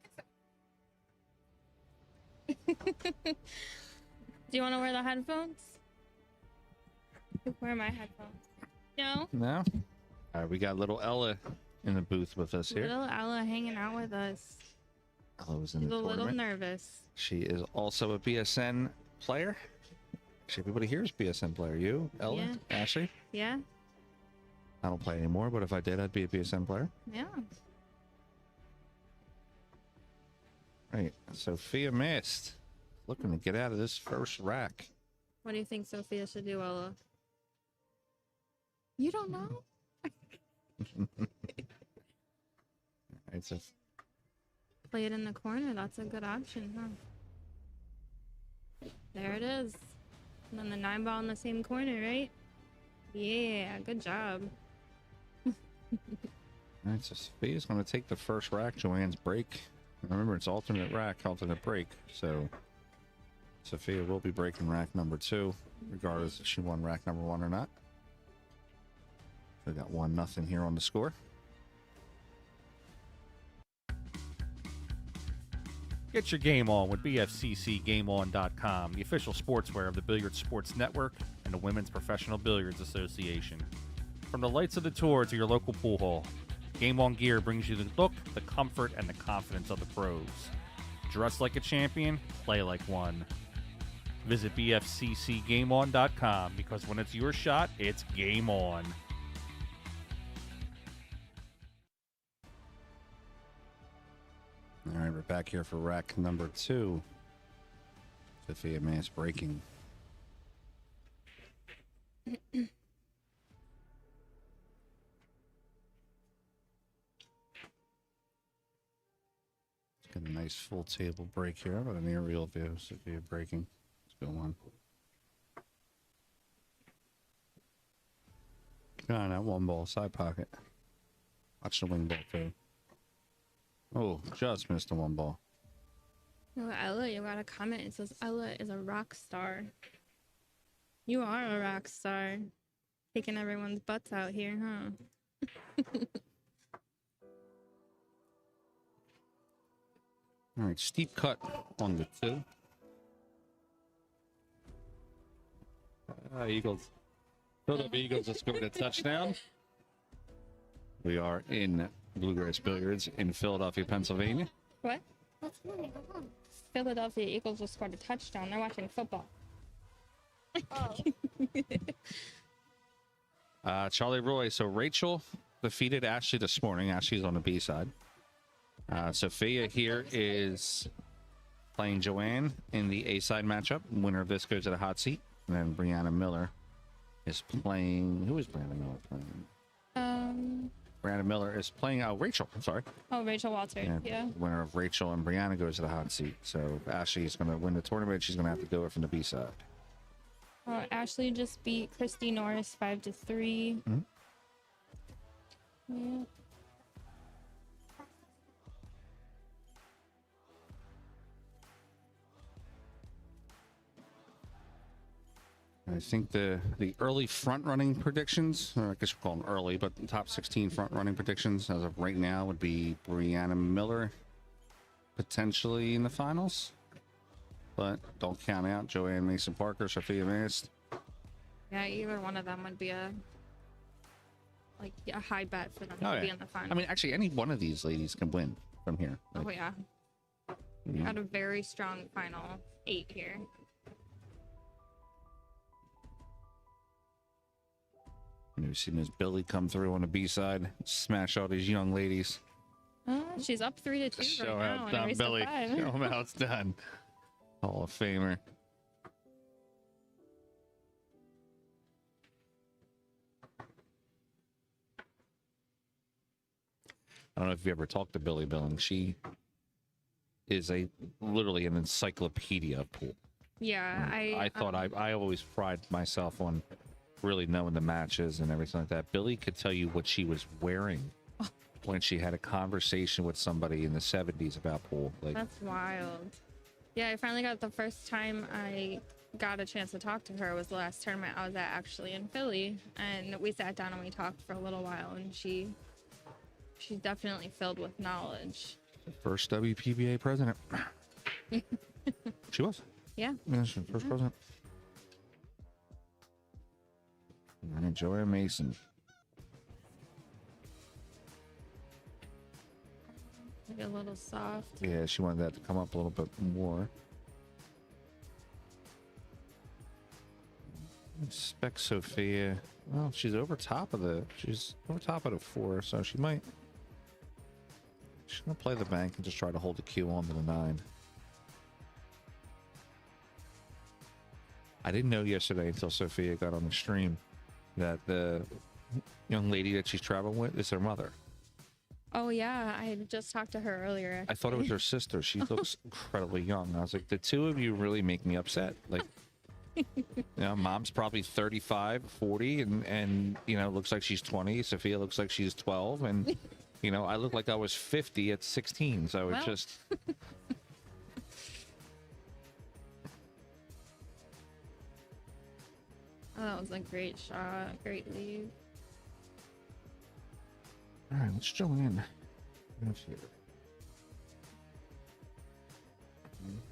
Do you want to wear the headphones? Where are my headphones? No? No? All right, we got little Ella in the booth with us here. Little Ella hanging out with us. Ella was in She's the a little tournament. nervous. She is also a BSN player. Actually, everybody here is BSN player. You, Ella, Yeah. Ashley? Yeah? I don't play anymore, but if I did, I'd be a BSN player. Yeah. Right, Sophia missed. Looking to get out of this first rack. What do you think Sophia should do, Ella? You don't know? It's a Play it in the corner. That's a good option, huh? There it is. And then the 9-ball in the same corner, right? Yeah, good job. Alright, so Sophia's going to take the first rack. Joanne's break. Remember, it's alternate rack, alternate break. So Sophia will be breaking rack number 2, regardless if she won rack number 1 or not. We got 1-0 here on the score. Get your game on with BFCCGameOn.com, the official sportswear of the Billiards Sports Network and the Women's Professional Billiards Association. From the lights of the tour to your local pool hall, Game On gear brings you the look, the comfort, and the confidence of the pros. Dress like a champion, play like one. Visit BFCCGameOn.com because when it's your shot, it's game on. All right, we're back here for rack number 2. Sophia Mass breaking. Got a nice full table break here, but an aerial view. Sophia breaking. Let's go on. Come on, that 1-ball side pocket. Watch the wing ball too. Oh, just missed the 1-ball. No, Ella, you got a comment. It says Ella is a rock star. You are a rock star. Taking everyone's butts out here, huh? All right, steep cut on the 2. Eagles. Philadelphia Eagles have scored a touchdown. We are in Bluegrass Billiards in Philadelphia, Pennsylvania. What? Philadelphia Eagles just scored a touchdown. They're watching football. Charlie Roy. So Rachel defeated Ashley this morning. Ashley's on the B side. Sophia here is playing Joanne in the A side matchup. Winner of this goes to the hot seat. And then Brianna Miller is playing. Who is Brianna Miller playing? Brianna Miller is playing Rachel. I'm sorry. Oh, Rachel Walter. Yeah. Winner of Rachel and Brianna goes to the hot seat. So Ashley's going to win the tournament. She's going to have to go from the B side. Ashley just beat Christy Norris 5-3. Mm-hmm. Yeah. I think the early front running predictions, or I guess we'll call them early, but the top 16 front running predictions as of right now would be Brianna Miller potentially in the finals, but don't count out Joanne Mason Parker, Sophia Mast. Yeah, either one of them would be a high bet for them to be in the final. I mean, actually, any one of these ladies can win from here. Oh yeah. We had a very strong final 8 here. We've seen Miss Billy come through on the B side, smash all these young ladies. She's up 3-2 Show right how now. it's done, Billy. Show them how it's done. Hall of Famer. I don't know if you ever talked to Billy Billing. She is literally an encyclopedia of pool. Yeah, I always pride myself on really knowing the matches and everything like that. Billy could tell you what she was wearing when she had a conversation with somebody in the 70s about pool. That's wild. Yeah, I finally got the first time I got a chance to talk to her was the last tournament I was at, actually in Philly, and we sat down and we talked for a little while, and she's definitely filled with knowledge. First WPBA president. She was. Yeah. Yeah, she's the first president. right, Joanne Mason. Maybe a little soft. Yeah, she wanted that to come up a little bit more. Expect Sophia. Well, she's over top of the 4, so she's gonna play the bank and just try to hold the cue on to the 9. I didn't know yesterday until Sophia got on the stream that the young lady that she's traveling with is her mother. Oh yeah, I just talked to her earlier. I thought it was her sister. She looks incredibly young. I was like, the two of you really make me upset. Like, you know, mom's probably 35, 40, and you know, looks like she's 20. Sophia looks like she's 12, and you know, I look like I was 50 at 16. So Well. it's just. Oh, that was a great shot. Great lead. All right, let's join in.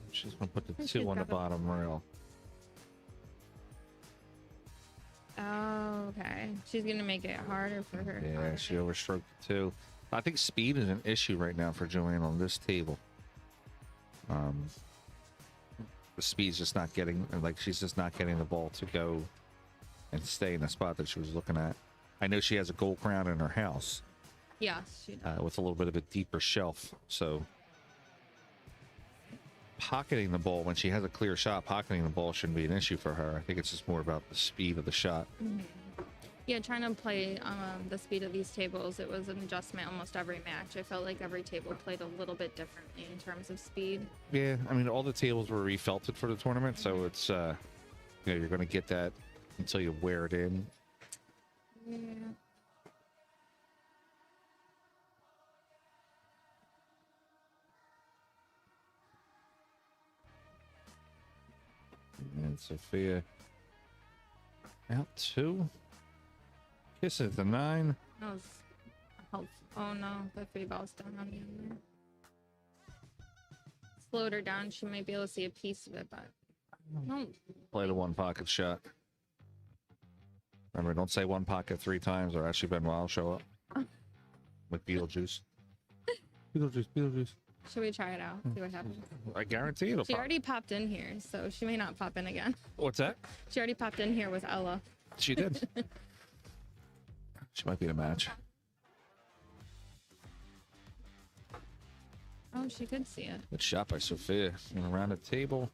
She's gonna put the 2 on the bottom rail. Oh, okay. She's gonna make it harder for her. Yeah, she overstroked the 2. I think speed is an issue right now for Joanne on this table. The speed's just not getting, like, she's just not getting the ball to go and stay in the spot that she was looking at. I know she has a gold crown in her house. Yes, she does. With a little bit of a deeper shelf, so pocketing the ball when she has a clear shot, pocketing the ball shouldn't be an issue for her. I think it's just more about the speed of the shot. Yeah, trying to play the speed of these tables, it was an adjustment almost every match. I felt like every table played a little bit differently in terms of speed. Yeah, I mean, all the tables were refelted for the tournament, so it's you know, you're going to get that until you wear it in. Yeah. And Sophia out 2. Kisses the 9. That was helpful. Oh no, the 3 ball's down on the end. Slowed her down. She might be able to see a piece of it, but no. Play the 1 pocket shot. Remember, don't say 1 pocket 3 times or Ashley Benoit will show up. With Beetlejuice. Beetlejuice. Should we try it out? See what happens. I guarantee it'll She pop. already popped in here, so she may not pop in again. What's that? She already popped in here with Ella. She did. She might be in a match. Oh, she could see it. Good shot by Sophia. And around the table.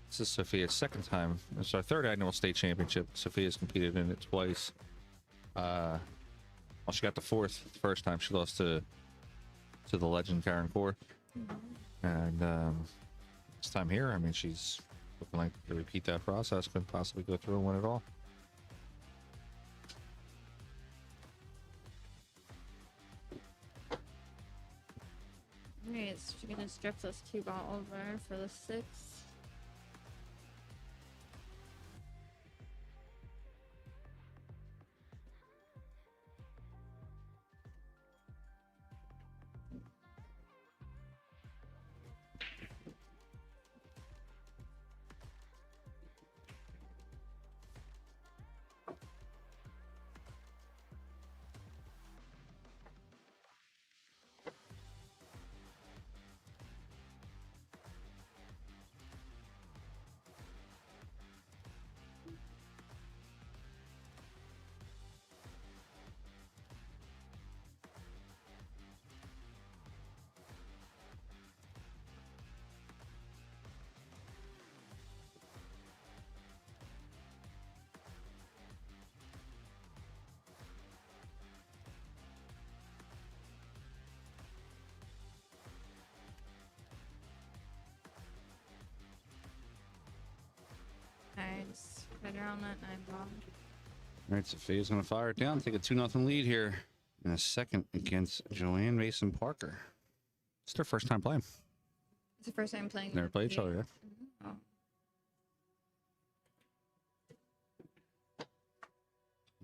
This is Sophia's 2nd time. It's our 3rd annual state championship. Sophia's competed in it twice. Well, she got the 4th the first time. She lost to the legend Karen Core. And this time here, I mean, she's looking like to repeat that process. Couldn't possibly go through and win it all. Alright, so she's gonna strip this 2 ball over for the 6. Nice. Right around that 9 ball. All right, Sophia's going to fire it down. Take a 2-0 lead here in a second against Joanne Mason Parker. It's their first time playing. It's the first time playing. Never played each other, yeah. Oh.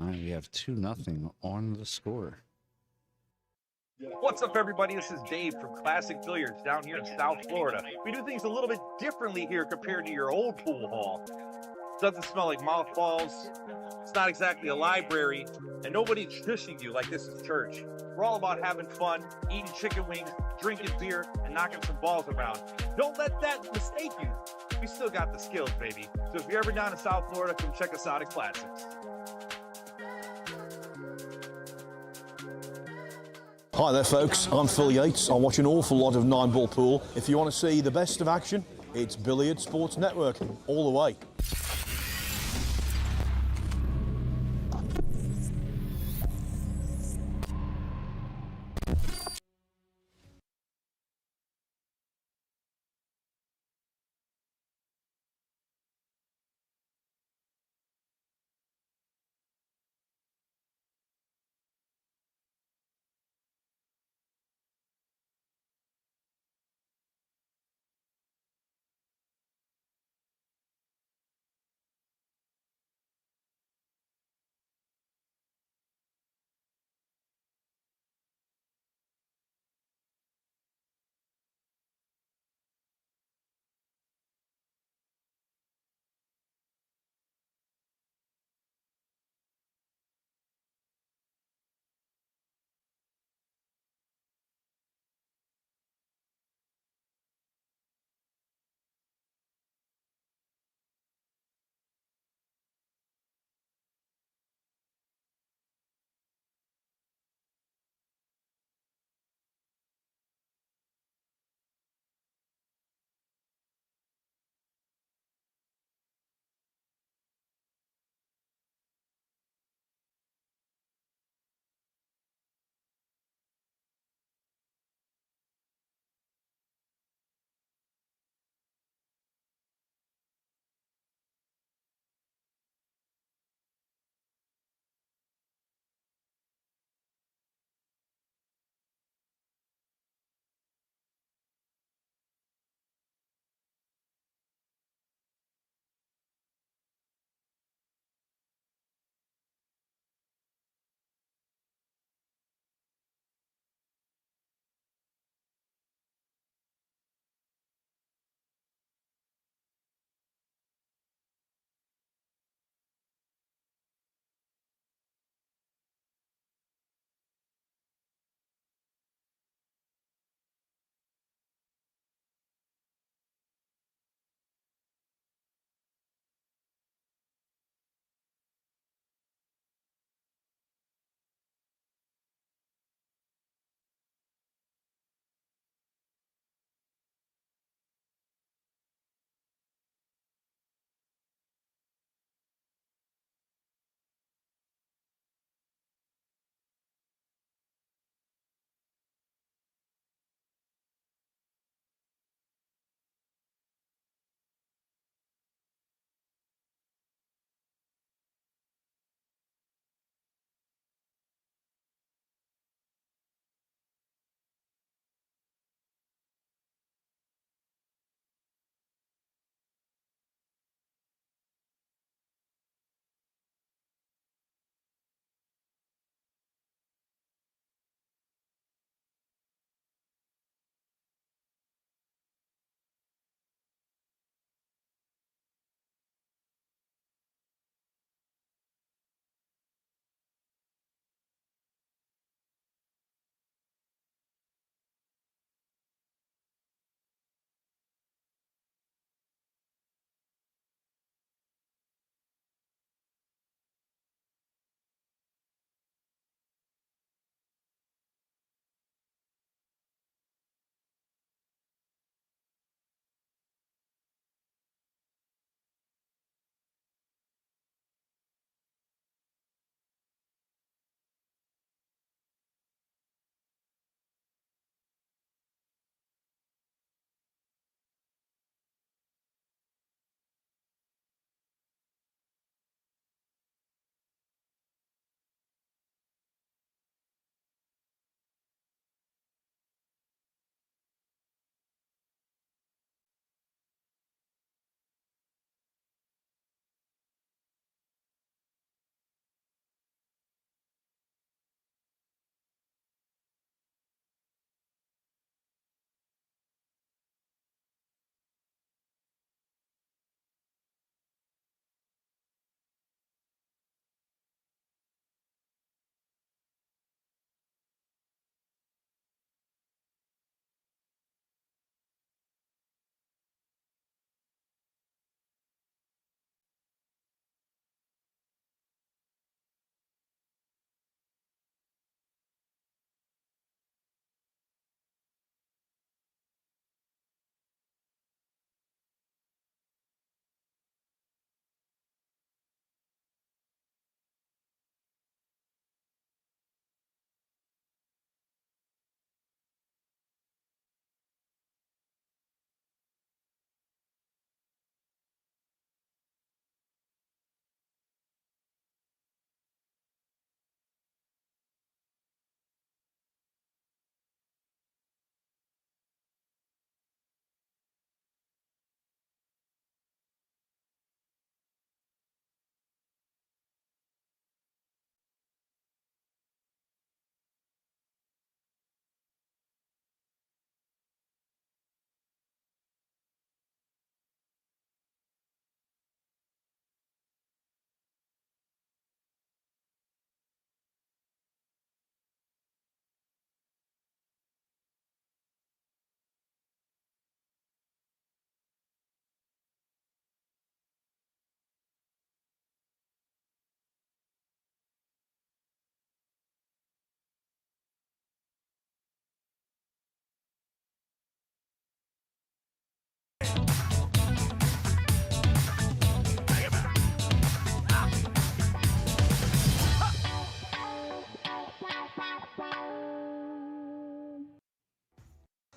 All right, we have 2-0 on the score. What's up, everybody? This is Dave from Classic Billiards down here in South Florida. We do things a little bit differently here compared to your old pool hall. Doesn't smell like mothballs. It's not exactly a library, and nobody's shushing you like this is church. We're all about having fun, eating chicken wings, drinking beer, and knocking some balls around. Don't let that mistake you. We still got the skills, baby. So if you're ever down in South Florida, come check us out at Classics. Hi there folks, I'm Phil Yates. I watch an awful lot of 9-ball pool. If you want to see the best of action, it's Billiard Sports Network, all the way.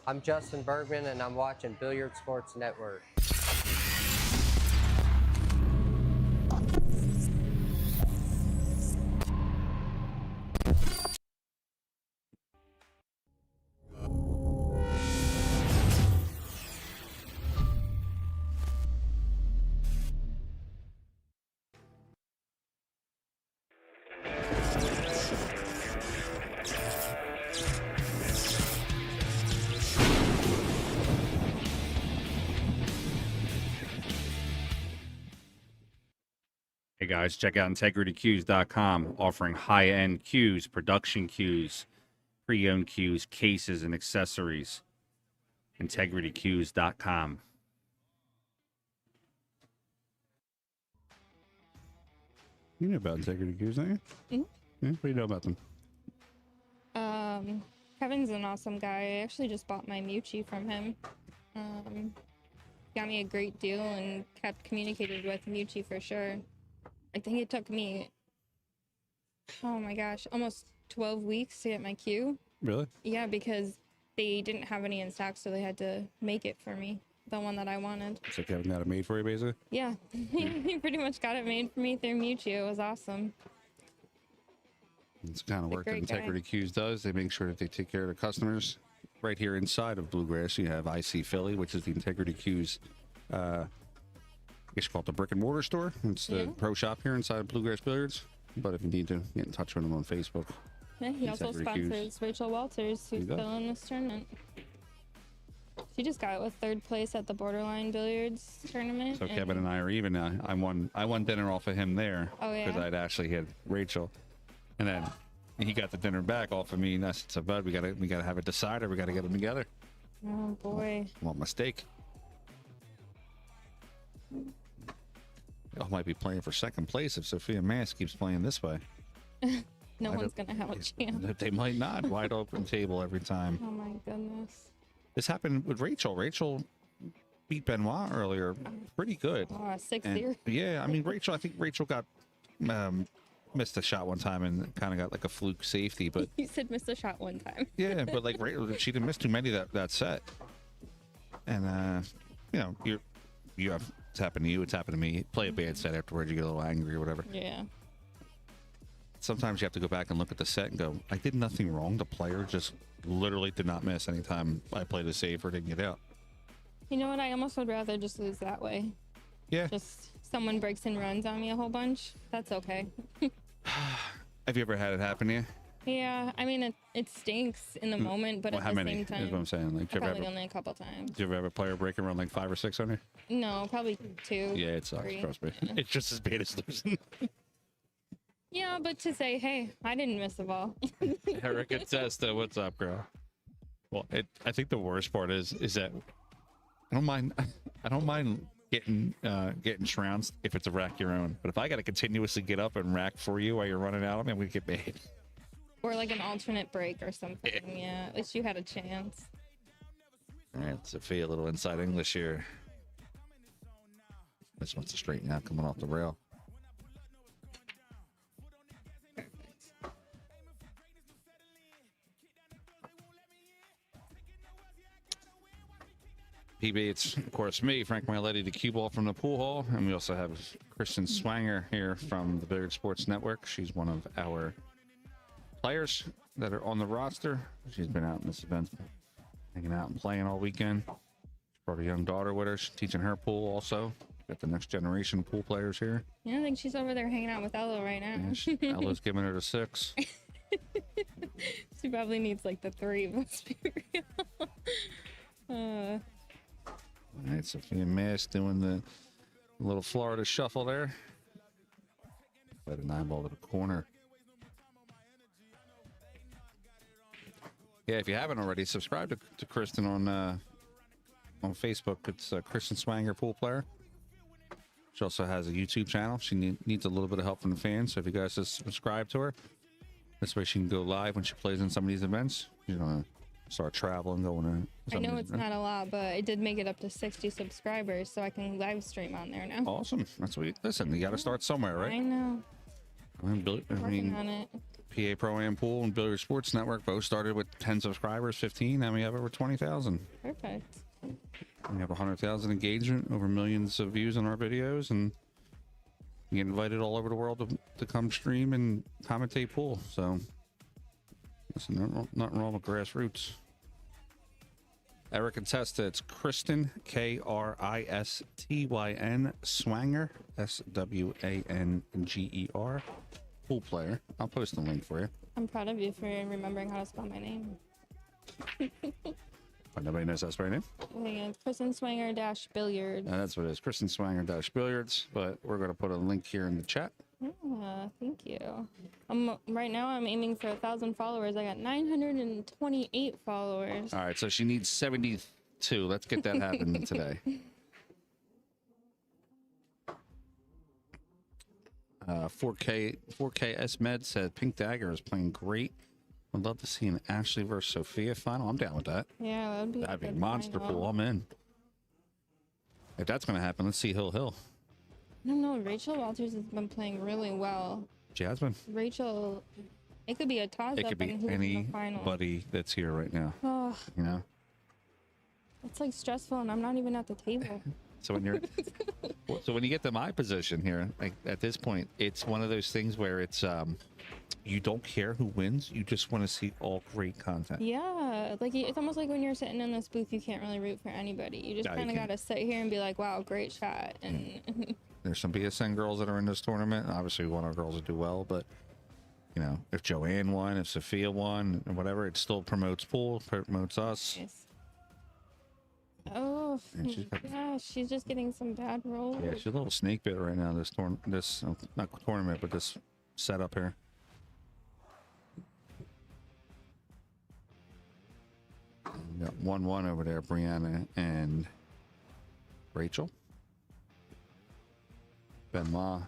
I'm Justin Bergman, and I'm watching Billiard Sports Network. Hey guys, check out integritycues.com, offering high-end cues, production cues, pre-owned cues, cases, and accessories. integritycues.com. You know about Integrity Cues, don't you? Mm-hmm. Yeah, what do you know about them? Kevin's an awesome guy. I actually just bought my Mucci from him. Got me a great deal and kept communicated with Mucci for sure. I think it took me, oh my gosh, almost 12 weeks to get my cue. Really? Yeah, because they didn't have any in stock, so they had to make it for me, the one that I wanted. So Kevin got it made for you, basically? Yeah, he pretty much got it made for me through Mucci. It was awesome. It's the kind of work that great guy. Integrity Cues does. They make sure that they take care of their customers. Right here inside of Bluegrass, you have IC Philly, which is the Integrity Cues, I guess you call it the brick and mortar store. It's the pro shop here inside of Bluegrass Billiards. But if you need to get in touch with them on Facebook. Yeah, he also Integrity sponsors Cues. Rachel Walters, who's still in this tournament. She just got with third place at the Borderline Billiards tournament. So Kevin and I are even now. I won dinner off of him there. Oh, yeah? Because I'd actually had Rachel. And then he got the dinner back off of me. And I said, so bud, we gotta have a decider. We gotta get them together. Oh boy. Want my steak. I might be playing for second place if Sophia Mass keeps playing this way. No one's gonna have a chance. They might not. Wide open table every time. Oh my goodness. This happened with Rachel. Rachel beat Benoit earlier pretty good. Oh, 6-0. Yeah, I mean, Rachel, I think Rachel got missed a shot one time and kind of got like a fluke safety, but You said missed a shot one time. yeah, but like she didn't miss too many that set. And you know, you have it's happened to you, it's happened to me. Play a bad set afterwards, you get a little angry or whatever. Yeah. Sometimes you have to go back and look at the set and go, I did nothing wrong. The player just literally did not miss anytime I played a save or didn't get out. You know what? I almost would rather just lose that way. Yeah. Just someone breaks and runs on me a whole bunch. That's okay. Have you ever had it happen to you? Yeah, I mean, it stinks in the moment, but Well, at how the many same time, is what I'm saying. Like, do you ever probably have only a couple times. do you ever have a player break and run like 5 or 6 on you? No, probably 2. Yeah, it sucks. 3. Trust me. Yeah. It's just as bad as losing. Yeah, but to say, hey, I didn't miss a ball. Erica Testa, what's up, girl? Well, I think the worst part is that I don't mind getting trounced if it's a rack your own. But if I got to continuously get up and rack for you while you're running out, I'm gonna get mad. Or like an alternate break or something. Yeah, at least you had a chance. All right, Sophia, a little inside English here. This wants to straighten out coming off the rail. PB, it's of course me, Frank Miletti, the cue ball from the pool hall, and we also have Kristen Swanger here from the Billiard Sports Network. She's one of our players that are on the roster. She's been out in this event, hanging out and playing all weekend. She brought her young daughter with her. She's teaching her pool also. Got the next generation pool players here. Yeah, I think she's over there hanging out with Ella right now. Yeah, Ella's giving her the 6. She probably needs like the 3. Let's be real. All right, Sophia Mass doing the little Florida shuffle there. Let a 9-ball to the corner. Yeah, if you haven't already, subscribe to Kristen on Facebook. It's Kristen Swanger, pool player. She also has a YouTube channel. She needs a little bit of help from the fans. So if you guys just subscribe to her, this way she can go live when she plays in some of these events. You know, start traveling, going to. I know it's not a lot, but I did make it up to 60 subscribers, so I can live stream on there now. Awesome. That's what listen, you got to start somewhere, right? I know. I Working mean, on it. PA Pro-Am Pool and Billiard Sports Network both started with 10 subscribers, 15, and we have over 20,000. Perfect. We have 100,000 engagement, over millions of views on our videos, and you get invited all over the world to come stream and commentate pool. So, listen, nothing wrong with grassroots. Eric and Testa, it's Kristen, Kristyn, Swanger, Swanger, pool player. I'll post the link for you. I'm proud of you for remembering how to spell my name. Nobody knows how to spell your name? I think it's Kristen Swanger -Billiards. That's what it is, Kristen Swanger -Billiards. But we're going to put a link here in the chat. Thank you. Right now I'm aiming for 1,000 followers. I got 928 followers. All right, so she needs 72. Let's get that happening today. 4K S Med said Pink Dagger is playing great. I'd love to see an Ashley versus Sophia final. I'm down with that. Yeah, that'd be a monster pool. I'm in. If that's going to happen, let's see Hill. No, Rachel Walters has been playing really well. Jasmine. Rachel, it could be a toss-up. It could be anybody that's here right now. Oh, you know? It's like stressful, and I'm not even at the table. So when you're, so when you get to my position here, like at this point, it's one of those things where it's, you don't care who wins. You just want to see all great content. Yeah, like it's almost like when you're sitting in this booth, you can't really root for anybody. You just kind of got to sit here and be like, "Wow, great shot." And there's some BSN girls that are in this tournament. Obviously, we want our girls to do well, but you know, if Joanne won, if Sophia won, or whatever, it still promotes pool, promotes us. Nice. Oh, yeah, she's just getting some bad rolls. Yeah, she's a little snake bit right now. This not tournament, but this setup here. We got 1-1 over there, Brianna and Rachel. Benoit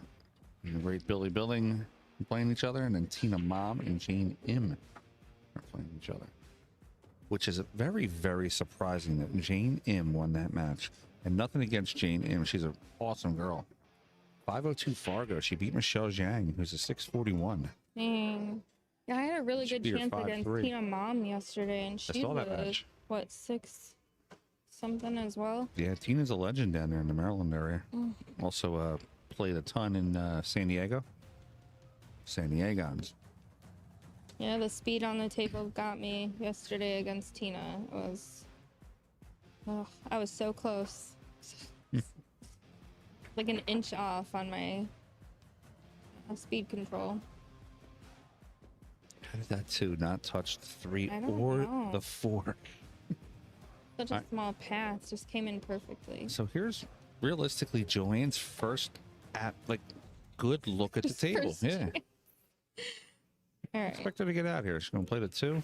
and the great Billy Billing playing each other, and then Tina Mom and Jane Im are playing each other. Which is very, very surprising that Jane Im won that match. And nothing against Jane Im. She's an awesome girl. 502 Fargo. She beat Michelle Zhang, who's a 641. Dang. Yeah, I had a really good chance against Tina Mom yesterday, and she's what, 6-something as well? Yeah, Tina's a legend down there in the Maryland area. Also played a ton in San Diego. San Diegans. Yeah, the speed on the table got me yesterday against Tina. It was, I was so close. Like an inch off on my speed control. How did that 2 not touch the 3 or the 4? Such a small path, just came in perfectly. So here's realistically Joanne's first good look at the table. Yeah. All right. Expect her to get out here. She's going to play the 2.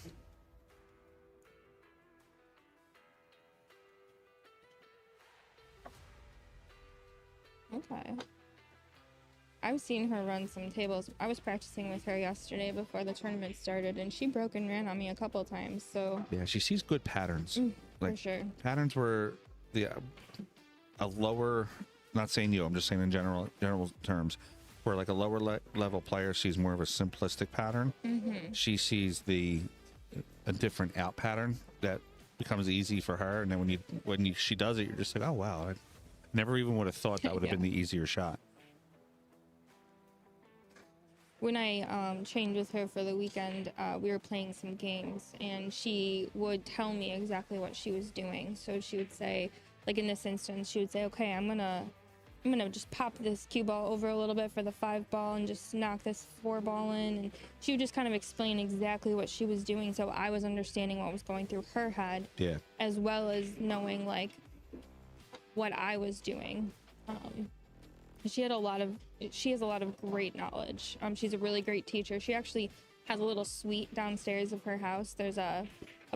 Okay. I've seen her run some tables. I was practicing with her yesterday before the tournament started, and she broke and ran on me a couple times. So yeah, she sees good patterns. For sure. Patterns where a lower, not saying you, I'm just saying in general terms, where like a lower level player sees more of a simplistic pattern. She sees a different out pattern that becomes easy for her, and then when she does it, you're just like, oh wow, I never even would have thought that would have been the easier shot. When I trained with her for the weekend, we were playing some games, and she would tell me exactly what she was doing. So she would say, like in this instance, she would say, okay, I'm gonna just pop this cue ball over a little bit for the 5 ball and just knock this 4 ball in. And she would just kind of explain exactly what she was doing, so I was understanding what was going through her head, as well as knowing like what I was doing. She has a lot of great knowledge. She's a really great teacher. She actually has a little suite downstairs of her house. There's a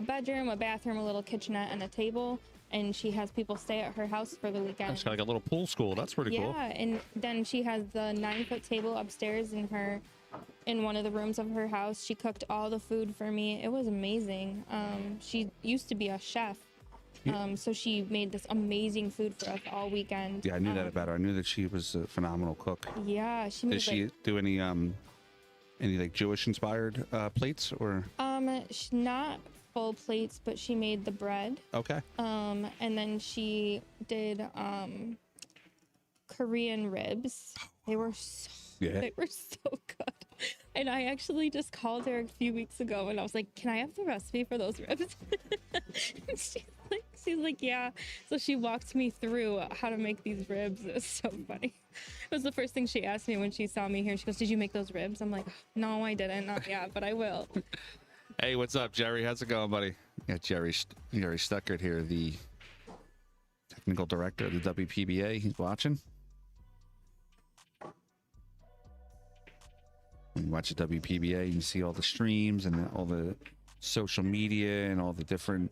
bedroom, a bathroom, a little kitchenette, and a table. And she has people stay at her house for the weekend. It's like a little pool school. That's pretty cool. Yeah, and then she has the 9-foot table upstairs in one of the rooms of her house. She cooked all the food for me. It was amazing. She used to be a chef. So she made this amazing food for us all weekend. Yeah, I knew that about her. I knew that she was a phenomenal cook. Yeah, Did she do any Any like Jewish inspired plates or? Not full plates, but she made the bread. Okay. And then she did Korean ribs. They were so good. And I actually just called her a few weeks ago and I was like, can I have the recipe for those ribs? And she's like, yeah. So she walked me through how to make these ribs. It was so funny. It was the first thing she asked me when she saw me here. She goes, did you make those ribs? I'm like, no, I didn't. Not yet, but I will. Hey, what's up, Jerry? How's it going, buddy? Yeah, Jerry Stuckert here, the technical director of the WPBA. He's watching. When you watch the WPBA, you can see all the streams and all the social media and all the different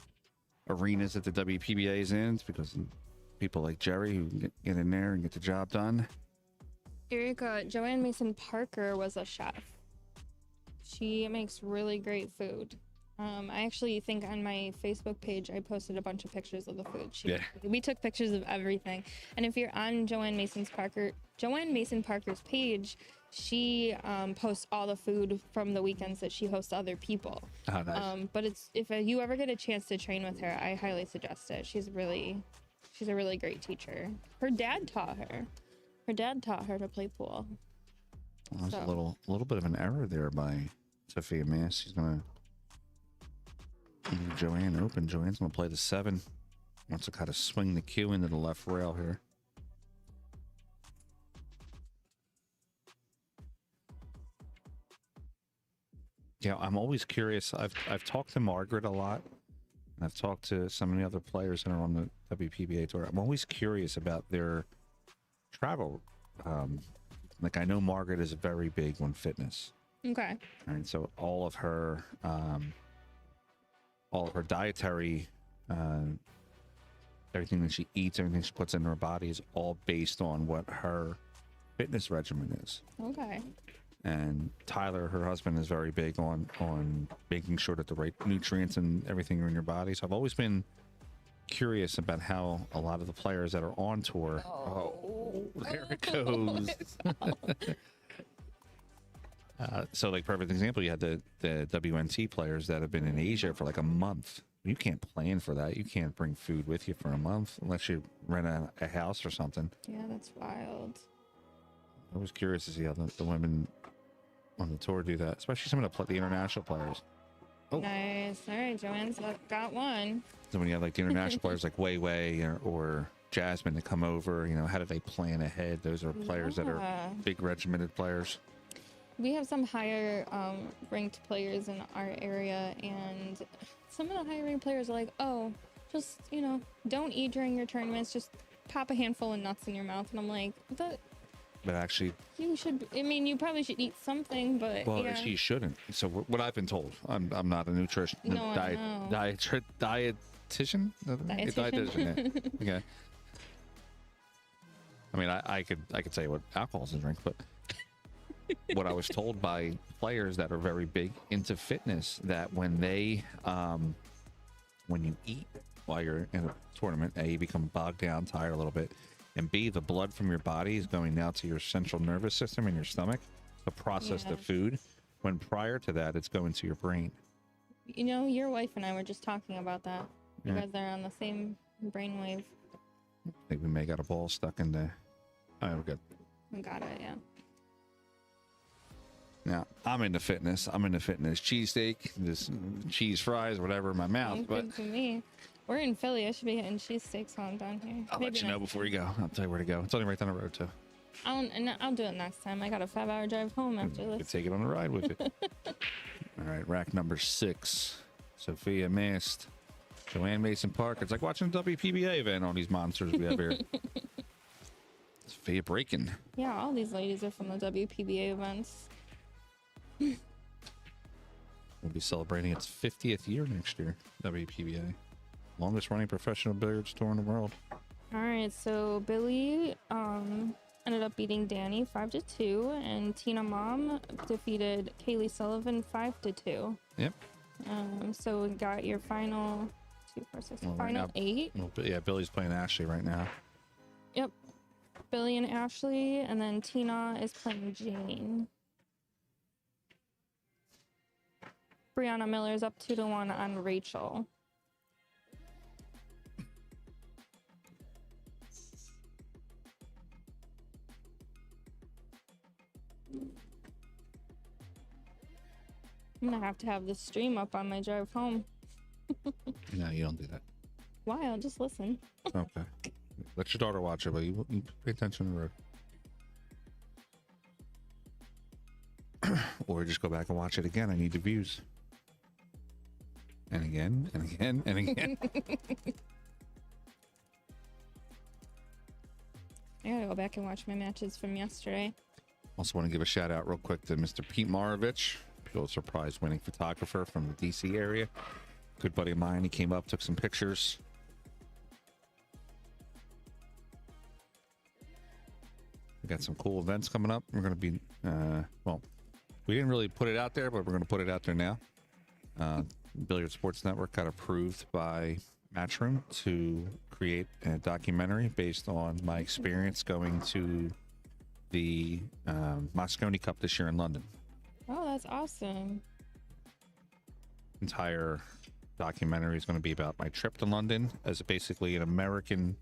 arenas that the WPBA is in. It's because of people like Jerry who can get in there and get the job done. Erika, Joanne Mason Parker was a chef. She makes really great food. I actually think on my Facebook page, I posted a bunch of pictures of the food. We took pictures of everything. And if you're on Joanne Mason Parker's page, she posts all the food from the weekends that she hosts other people. Oh, nice. But if you ever get a chance to train with her, I highly suggest it. She's a really great teacher. Her dad taught her. Her dad taught her to play pool. Well, there's a little bit of an error there by Sophia Mass. She's gonna leave Joanne open. Joanne's gonna play the 7. Wants to kind of swing the cue into the left rail here. Yeah, I'm always curious. I've talked to Margaret a lot. I've talked to some of the other players that are on the WPBA tour. I'm always curious about their travel. Like, I know Margaret is very big on fitness. Okay. All right, so all of her dietary, everything that she eats, everything she puts in her body is all based on what her fitness regimen is. Okay. And Tyler, her husband, is very big on making sure that the right nutrients and everything are in your body. So I've always been curious about how a lot of the players that are on tour. There it goes. So, like, perfect example, you had the WNT players that have been in Asia for like a month. You can't plan for that. You can't bring food with you for a month unless you rent a house or something. Yeah, that's wild. I was curious to see how the women on the tour do that, especially some of the international players. Oh. Nice. All right, Joanne's got one. So when you have like the international players like Wei Wei or Jasmine that come over, you know, how do they plan ahead? Those are players that are big regimented players. We have some higher ranked players in our area, and some of the higher ranked players are like, oh, just, you know, don't eat during your tournaments, just pop a handful of nuts in your mouth. And I'm like, but actually, you should. I mean, you probably should eat something, but well, yeah. She shouldn't. So what I've been told, I'm not a nutrition dietitian. Dietitian. Yeah. Okay. I mean, I could say what alcohol's in drink, but what I was told by players that are very big into fitness, that when they when you eat while you're in a tournament, A, you become bogged down, tired a little bit. And B, the blood from your body is going now to your central nervous system in your stomach to process the food, when prior to that, it's going to your brain. You know, your wife and I were just talking about that. You guys are on the same brainwave. I think we may got a ball stuck in there. All right, we're good. We got it, yeah. Now, I'm into fitness. Cheesesteak, this cheese fries, whatever in my mouth. Good to me. We're in Philly. I should be hitting cheesesteaks while I'm down here. I'll let you know before you go. I'll tell you where to go. It's only right down the road, too. I'll do it next time. I got a 5-hour drive home after this. You could take it on a ride with you. All right, rack number 6. Sophia missed. Joanne Mason Parker. It's like watching a WPBA event on these monsters we have here. Sophia breaking. Yeah, all these ladies are from the WPBA events. We'll be celebrating its 50th year next year, WPBA. Longest running professional billiards tour in the world. All right, so Billy ended up beating Danny 5-2, and Tina Mom defeated Kaylee Sullivan 5-2. Yep. So we got your final 2, 4, 6, well, final right now, 8. Well, yeah, Billy's playing Ashley right now. Yep. Billy and Ashley, and then Tina is playing Jane. Brianna Miller's up 2-1 on Rachel. I'm gonna have to have this stream up on my drive home. No, you don't do that. Why? I'll just listen. Okay. Let your daughter watch it, but you pay attention to the road. Or just go back and watch it again. I need the views. And again, and again, and again. I gotta go back and watch my matches from yesterday. Also want to give a shout out real quick to Mr. Pete Maravich, Pulitzer Prize winning photographer from the DC area. Good buddy of mine. He came up, took some pictures. We got some cool events coming up. We're going to be, well, we didn't really put it out there, but we're going to put it out there now. Billiard Sports Network got approved by Matchroom to create a documentary based on my experience going to the Moscone Cup this year in London. Oh, that's awesome. Entire documentary is going to be about my trip to London as basically an American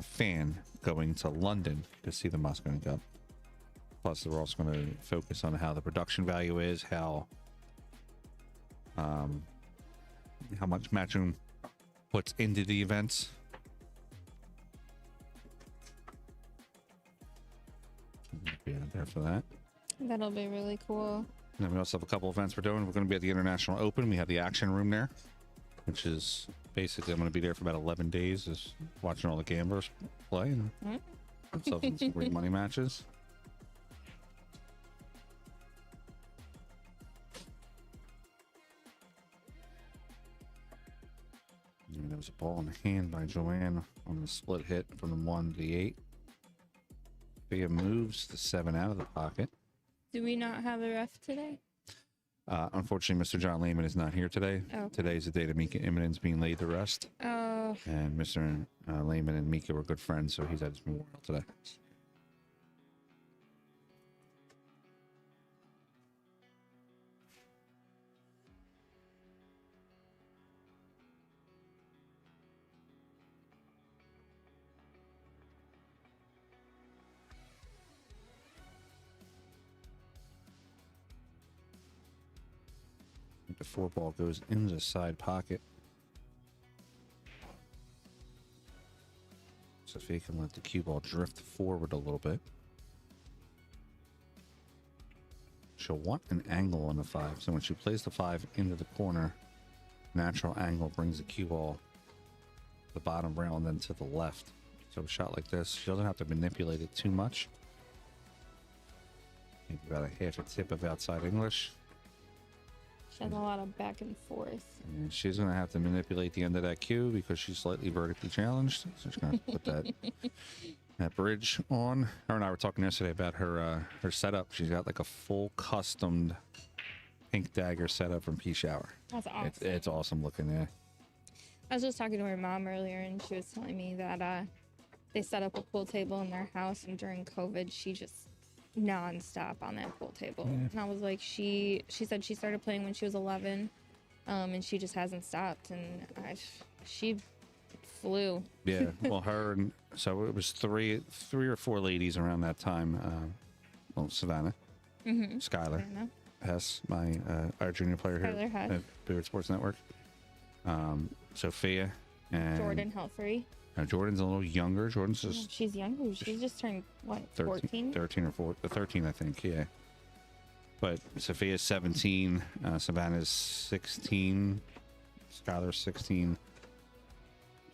fan going to London to see the Moscone Cup. Plus, we're also going to focus on how the production value is, how much Matchroom puts into the events. Be out there for that. That'll be really cool. And then we also have a couple events we're doing. We're going to be at the International Open. We have the action room there, which is basically I'm going to be there for about 11 days, just watching all the gamblers play and themselves in some great money matches. And there was a ball in the hand by Joanne on the split hit from the 1 to the 8. Sophia moves the 7 out of the pocket. Do we not have a ref today? Unfortunately, Mr. John Lehman is not here today. Oh. Today's the day that Mika Immonen's being laid to rest. Oh. And Mr. Lehman and Mika were good friends, so he's at his memorial today. The 4 ball goes in the side pocket. Sophia can let the cue ball drift forward a little bit. She'll want an angle on the 5. So when she plays the 5 into the corner, natural angle brings the cue ball to the bottom rail and then to the left. So a shot like this, she doesn't have to manipulate it too much. Maybe about a half a tip of outside English. She has a lot of back and forth. And she's going to have to manipulate the end of that cue because she's slightly vertically challenged. So she's going to put that bridge on. Her and I were talking yesterday about her setup. She's got like a full customed pink dagger setup from Pea Shower. That's awesome. It's awesome looking, yeah. I was just talking to her mom earlier, and she was telling me that they set up a pool table in their house, and during COVID, she just non-stop on that pool table. Yeah. And I was like, she said she started playing when she was 11, and she just hasn't stopped, and she flew. Yeah, well, her and so it was three or four ladies around that time. Well, Savannah, Skylar Hess, our junior player here at Billiard Sports Network, Sophia, and Jordan Helfrey. Jordan's a little younger. Jordan's just... She's younger. She's just turned, what, 14? 13 or 13, I think, yeah. But Sophia's 17, Savannah's 16, Skylar's 16.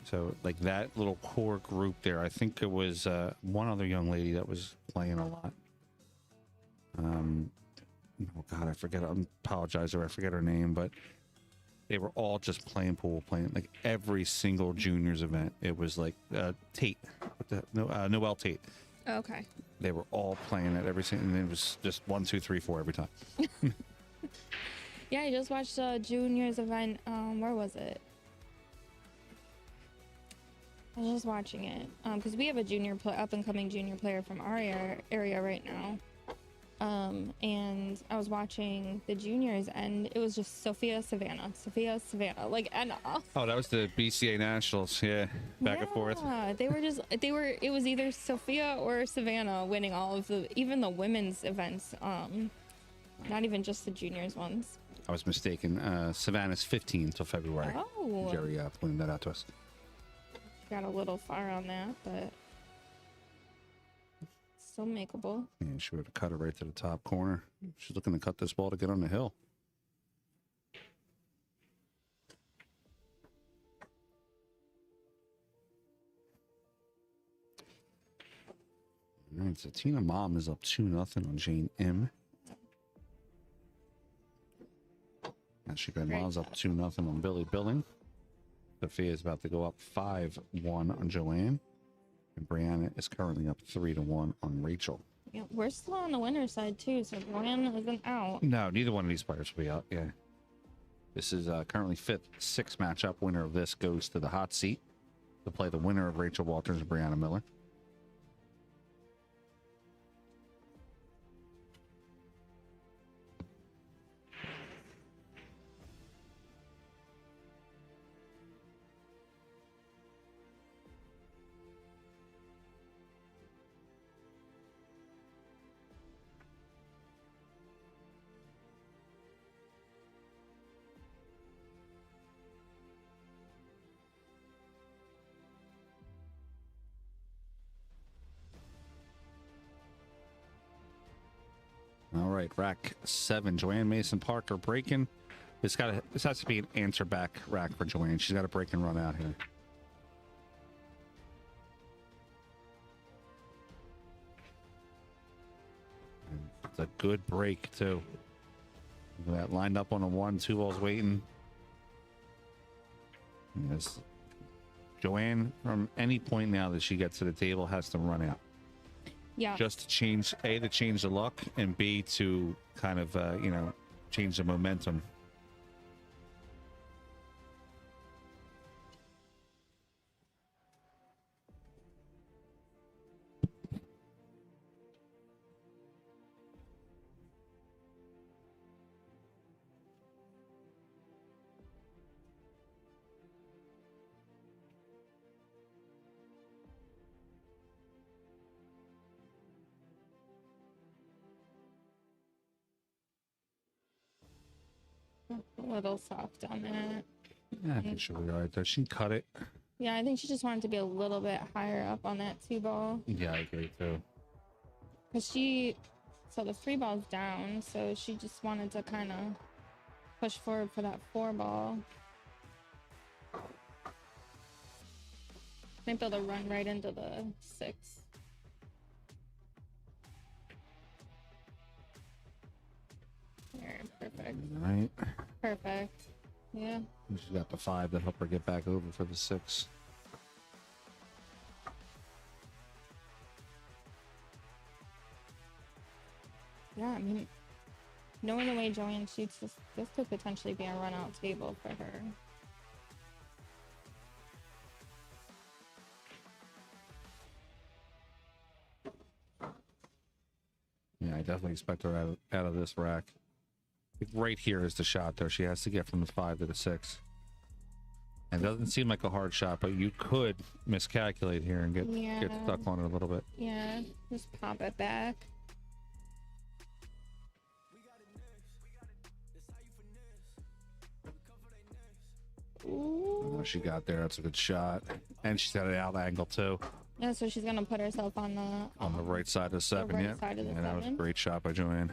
So, like, that little core group there, I think it was one other young lady that was playing a lot. Oh, God, I forget. I apologize if I forget her name, but... They were all just playing pool, playing like every single juniors event. It was like Tate, Noelle Tate. Okay. They were all playing at every single, and it was just 1, 2, 3, 4 every time. Yeah, I just watched a juniors event. Where was it? I was just watching it because we have a up and coming junior player from our area right now. And I was watching the juniors, and it was just Sophia, Savannah, like, and Oh, that was the BCA Nationals. Yeah, back and forth. yeah, it was either Sophia or Savannah winning all of even the women's events, not even just the juniors ones. I was mistaken. Savannah's 15 till February. Oh, Jerry pointed that out to us. got a little far on that, but still makeable. Yeah, she would have cut it right to the top corner. She's looking to cut this ball to get on the hill. All right, so Tina Mom is up 2-0 on Jane M. Ashley Benoit's up 2-0 on Billy Billing. Sophia is about to go up 5-1 on Joanne. And Brianna is currently up 3-1 on Rachel. Yeah, we're still on the winner's side too, so Brianna isn't out. No, neither one of these players will be out. Yeah. This is currently 5th-6 matchup. Winner of this goes to the hot seat to play the winner of Rachel Walters and Brianna Miller. All right, rack 7. Joanne Mason Parker breaking. This has to be an answer back rack for Joanne. She's got to break and run out here. And it's a good break too. Look at that, lined up on a 1, 2 balls waiting. Yes. Joanne, from any point now that she gets to the table, has to run out. Yeah. Just to change, A, to change the luck, and B, to kind of, change the momentum. A little soft on that. Yeah, I think she'll be all right there. She cut it. Yeah, I think she just wanted to be a little bit higher up on that 2 ball. Yeah, I agree too. Because so the 3 ball's down, so she just wanted to kind of push forward for that 4 ball. Might be able to run right into the 6. There, perfect. All right. Perfect. Yeah. She's got the 5 to help her get back over for the 6. Yeah, I mean, knowing the way Joanne shoots, this could potentially be a run-out table for her. Yeah, I definitely expect her out of this rack. Right here is the shot, though. She has to get from the 5 to the 6. And it doesn't seem like a hard shot, but you could miscalculate here and get stuck on it a little bit. Yeah, just pop it back. Ooh. Oh, she got there. That's a good shot. And she's got an out angle, too. Yeah, so she's going to put herself on the right side of the 7, right yeah. side of the That was a 7. great shot by Joanne.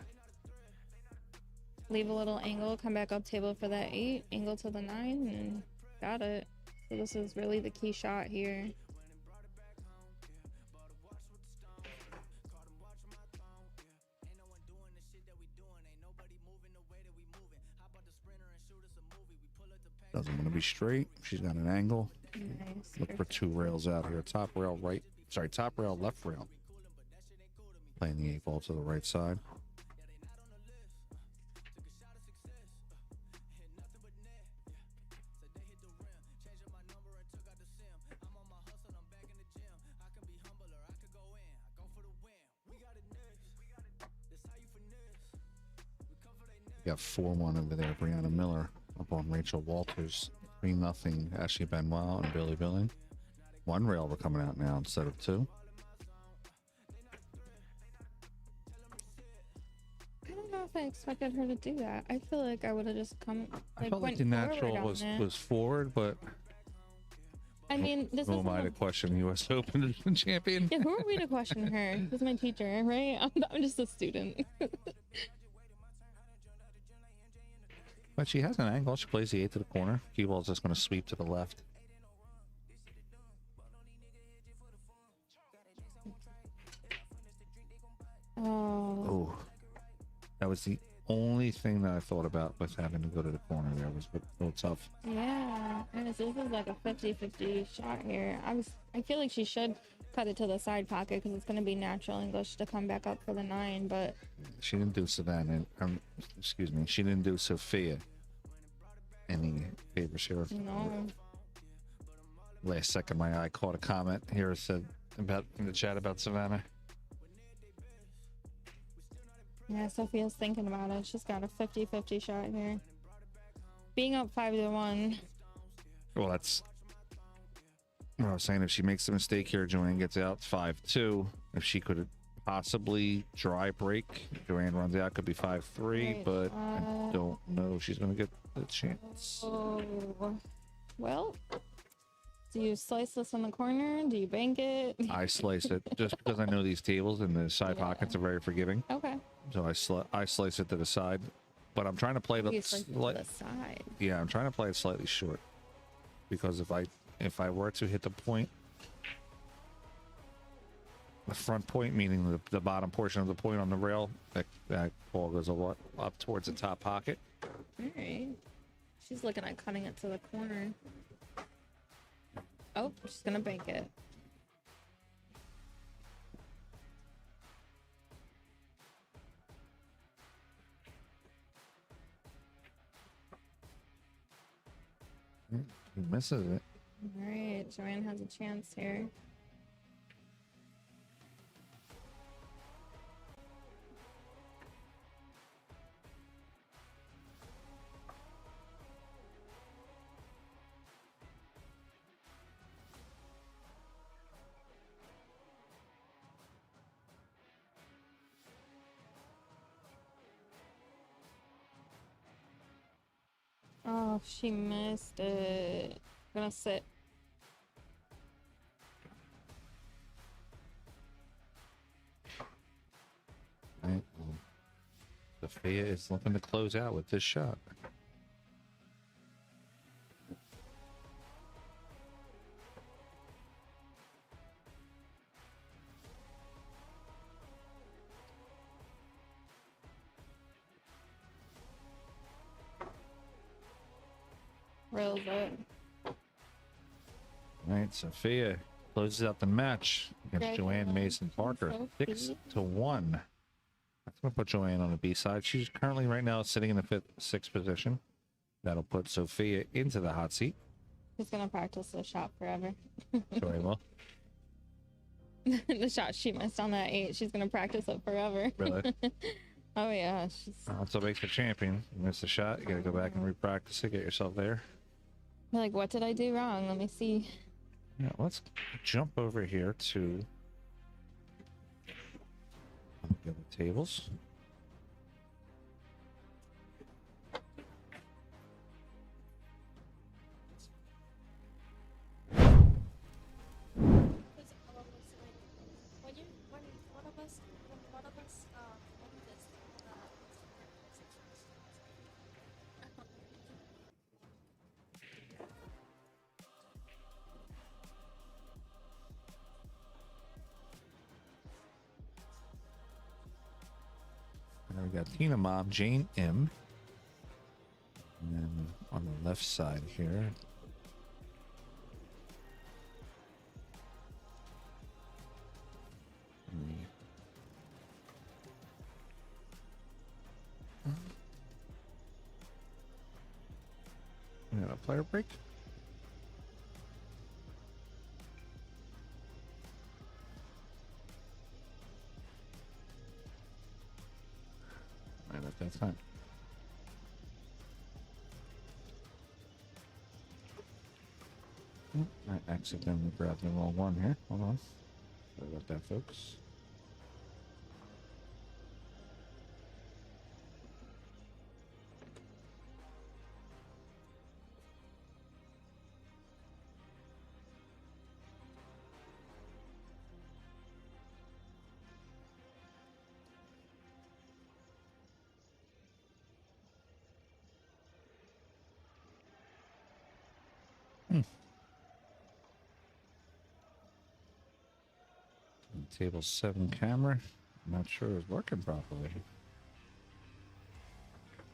Leave a little angle, come back up table for that 8, angle to the 9, and got it. So this is really the key shot here. Doesn't want to be straight. She's got an angle. Nice. Look for 2 rails out here. Top rail right. Sorry, top rail, left rail. Playing the 8 ball to the right side. got 4-1 over there. Brianna Miller up on Rachel Walters. 3-0 Ashley Benoit and Billy Billing. 1 rail we're coming out now instead of 2. I don't know if I expected her to do that. I feel like I would have just come. I felt like went the natural forward on it. was forward, but I mean, this who is am I to question U.S. Open champion? Yeah, who are we to question her? This is my teacher, right? I'm just a student. But she has an angle. She plays the 8 to the corner. Cue ball's just going to sweep to the left. Oh. That was the only thing that I thought about with having to go to the corner there. Was a little tough. Yeah, and this is like a 50-50 shot here. I feel like she should cut it to the side pocket because it's going to be natural English to come back up for the 9, but She didn't do Savannah. Excuse me. She didn't do Sophia any favors here. no. Last second, my eye caught a comment here said about in the chat about Savannah. Yeah, Sophia's thinking about it. She's got a 50-50 shot here. Being up 5-1. Well, that's what I was saying. If she makes a mistake here, Joanne gets out 5-2. If she could possibly dry break, Joanne runs out, could be 5-3, Right, but I don't know if she's going to get the chance. Oh, well, do you slice this in the corner? Do you bank it? I slice it just because I know these tables and the side pockets are very forgiving. Okay. So I slice it to the side, but I'm trying to play You slice it to the side. Yeah, I'm trying to play it slightly short because if I were to hit the point, the front point, meaning the bottom portion of the point on the rail, that ball goes a lot up towards the top pocket. All right. She's looking at cutting it to the corner. Oh, she's gonna bank it. He misses it. All right, Joanne has a chance here. Oh, she missed it. I'm gonna sit. Right. Well, Sophia is looking to close out with this shot. Real good. Right, Sophia closes out the match against Joanne Mason Parker, 6-1. That's gonna put Joanne on the B side. She's currently right now sitting in the 6th position. That'll put Sophia into the hot seat. She's gonna practice the shot forever. Joanne will. The shot she missed on that 8, she's gonna practice it forever. Really? Oh yeah, she's. That's what makes a champion. You miss a shot, you gotta go back and repractice it, get yourself there. Like, what did I do wrong? Let me see. Yeah, let's jump over here to the other tables. We got Tina Mom, Jane M. And then on the left side here. We got a player break. Right at that time. I accidentally grabbed the wrong one here. Hold on. Sorry about that, folks. Table 7 camera. I'm not sure it's working properly.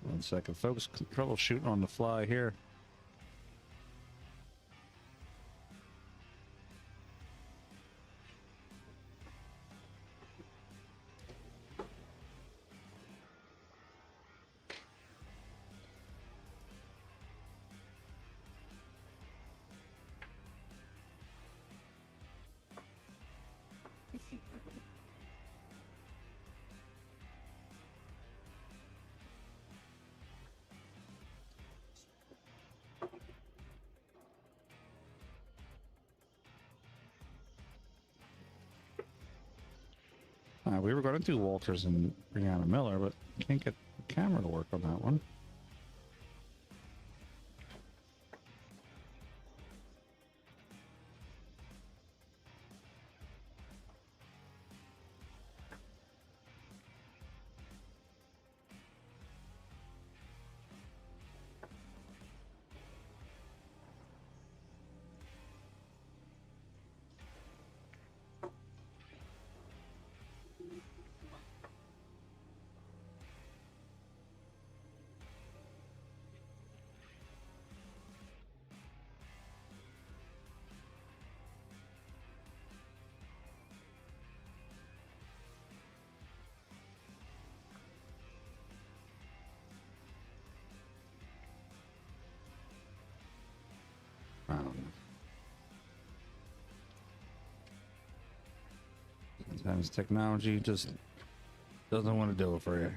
1 second, folks. Troubleshooting on the fly here. We were going to do Walters and Brianna Miller, but can't get the camera to work on that one. Sometimes technology just doesn't want to do it for you.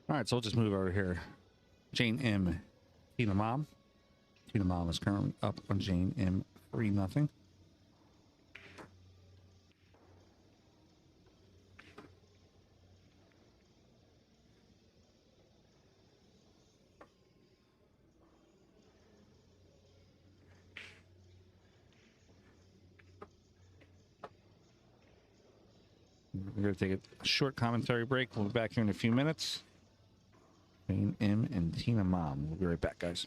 All right, so we'll just move over here. Jane M. Tina Mom. Tina Mom is currently up on Jane M. 3-0. We're going to take a short commentary break. We'll be back here in a few minutes. Jane M. and Tina Mom. We'll be right back, guys.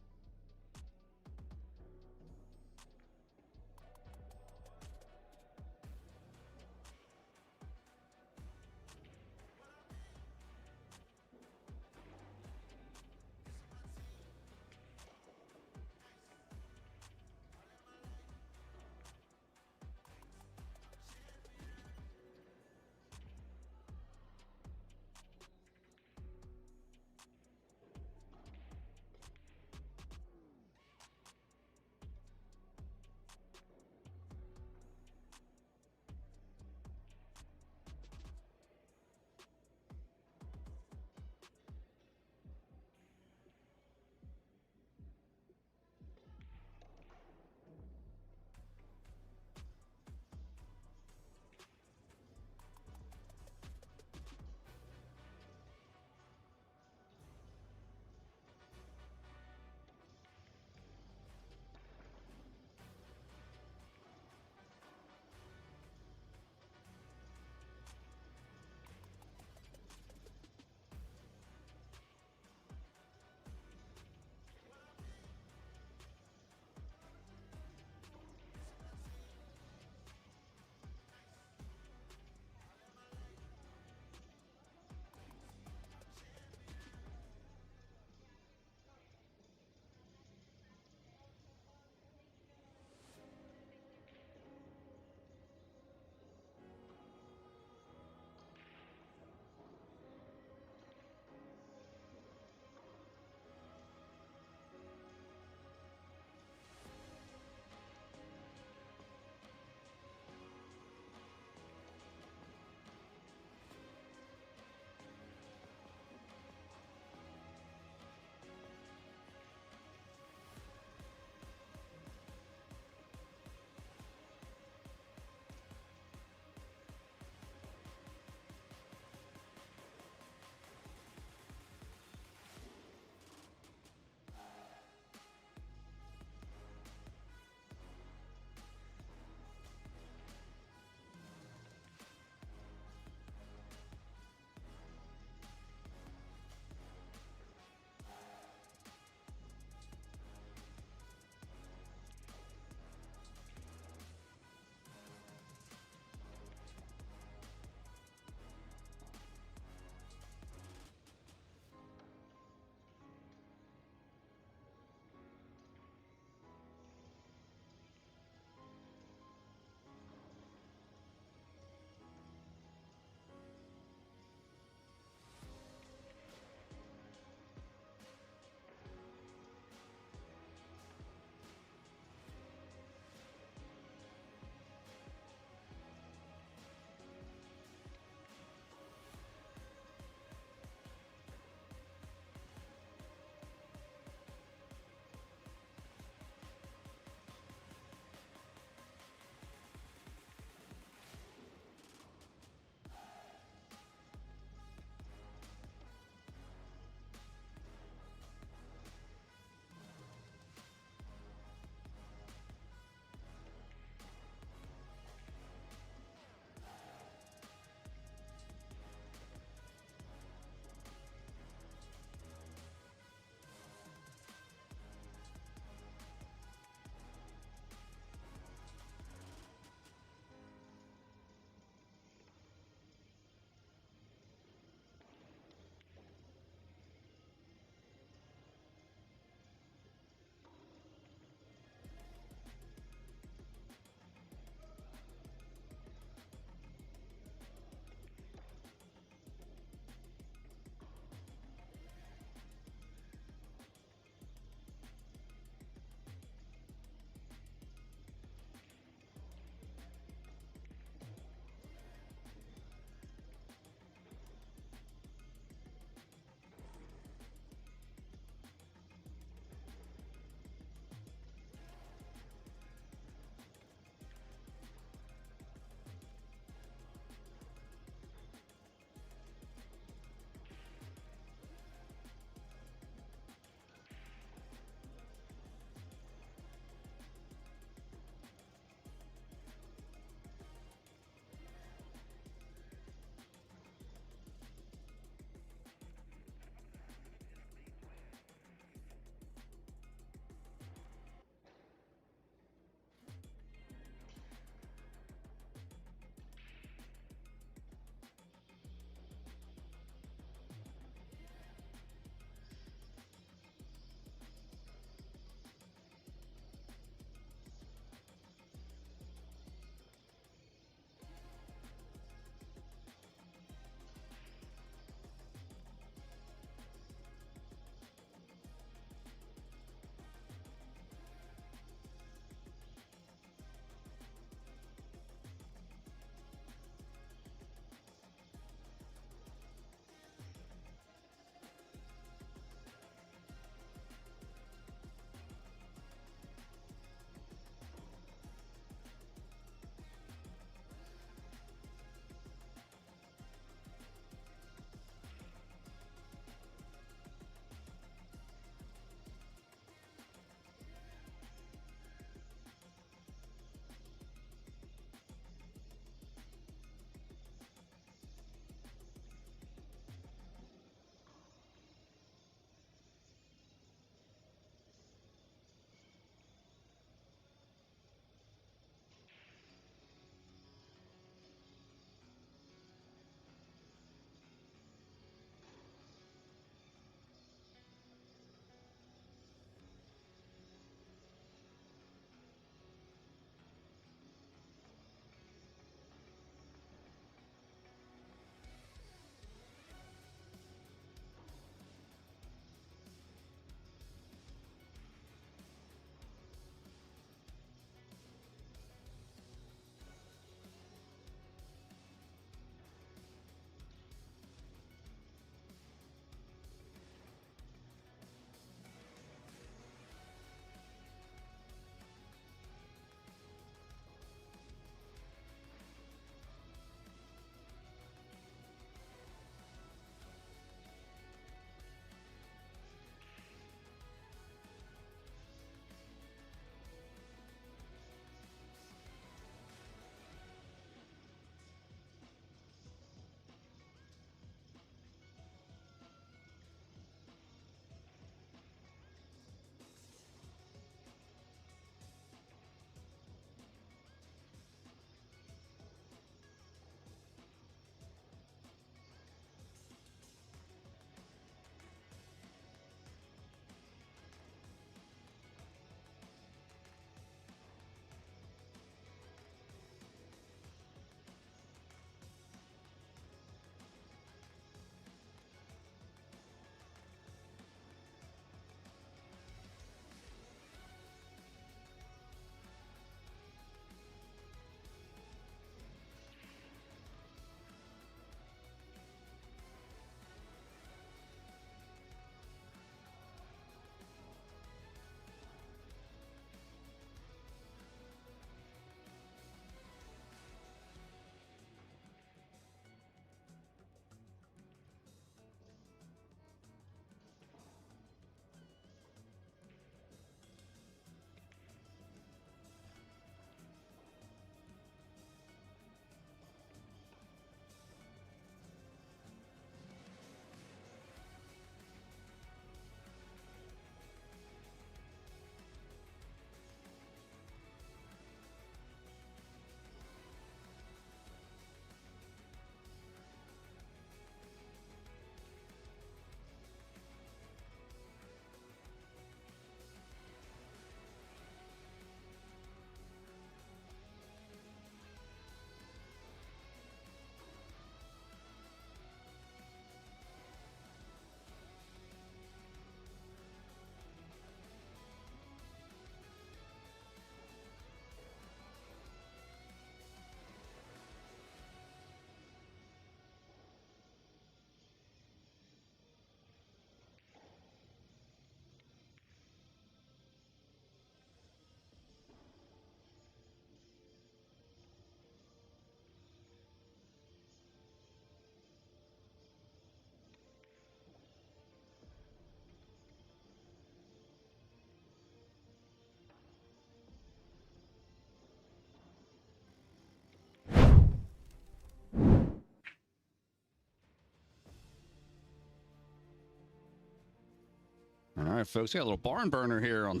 All right, folks, we got a little barn burner here on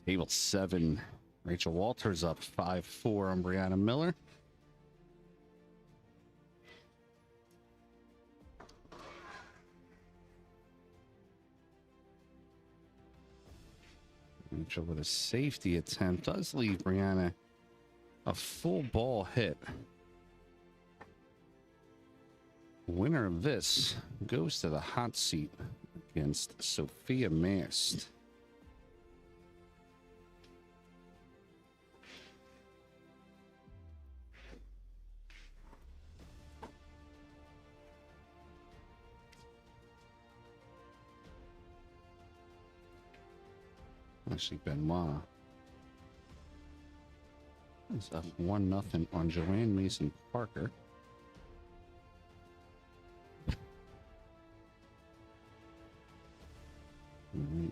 table 7. Rachel Walters up 5-4 on Brianna Miller. Rachel with a safety attempt does leave Brianna a full ball hit. Winner of this goes to the hot seat against Sophia Mast. Actually, Benoit is up 1-0 on Joanne Mason Parker.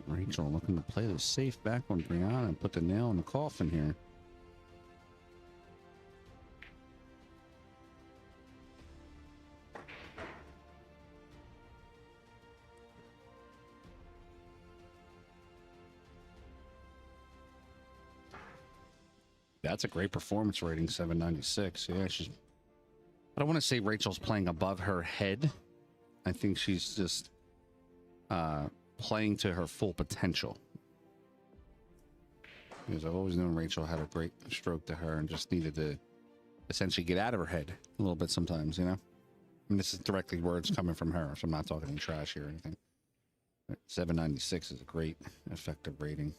Rachel looking to play the safe back on Brianna and put the nail in the coffin here. That's a great performance rating, 796. Yeah, she's... I don't want to say Rachel's playing above her head. I think she's just playing to her full potential. Because I've always known Rachel had a great stroke to her and just needed to essentially get out of her head a little bit sometimes, you know? And this is directly words coming from her, so I'm not talking any trash here or anything. But 796 is a great effective rating.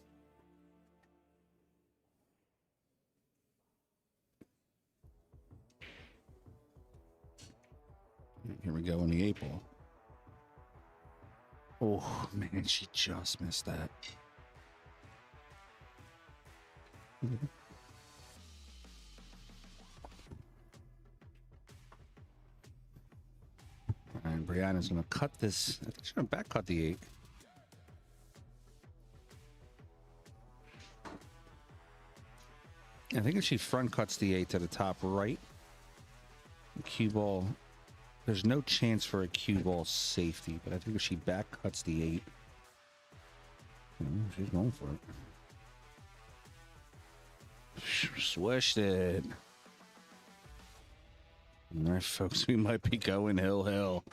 Here we go in the 8-ball. Oh, man, she just missed that. And Brianna's going to cut this. I think she's going to back cut the 8. I think if she front cuts the 8 to the top right, the cue ball... There's no chance for a cue ball safety, but I think if she back cuts the 8, she's going for it. Swished it. All right, folks, we might be going hill.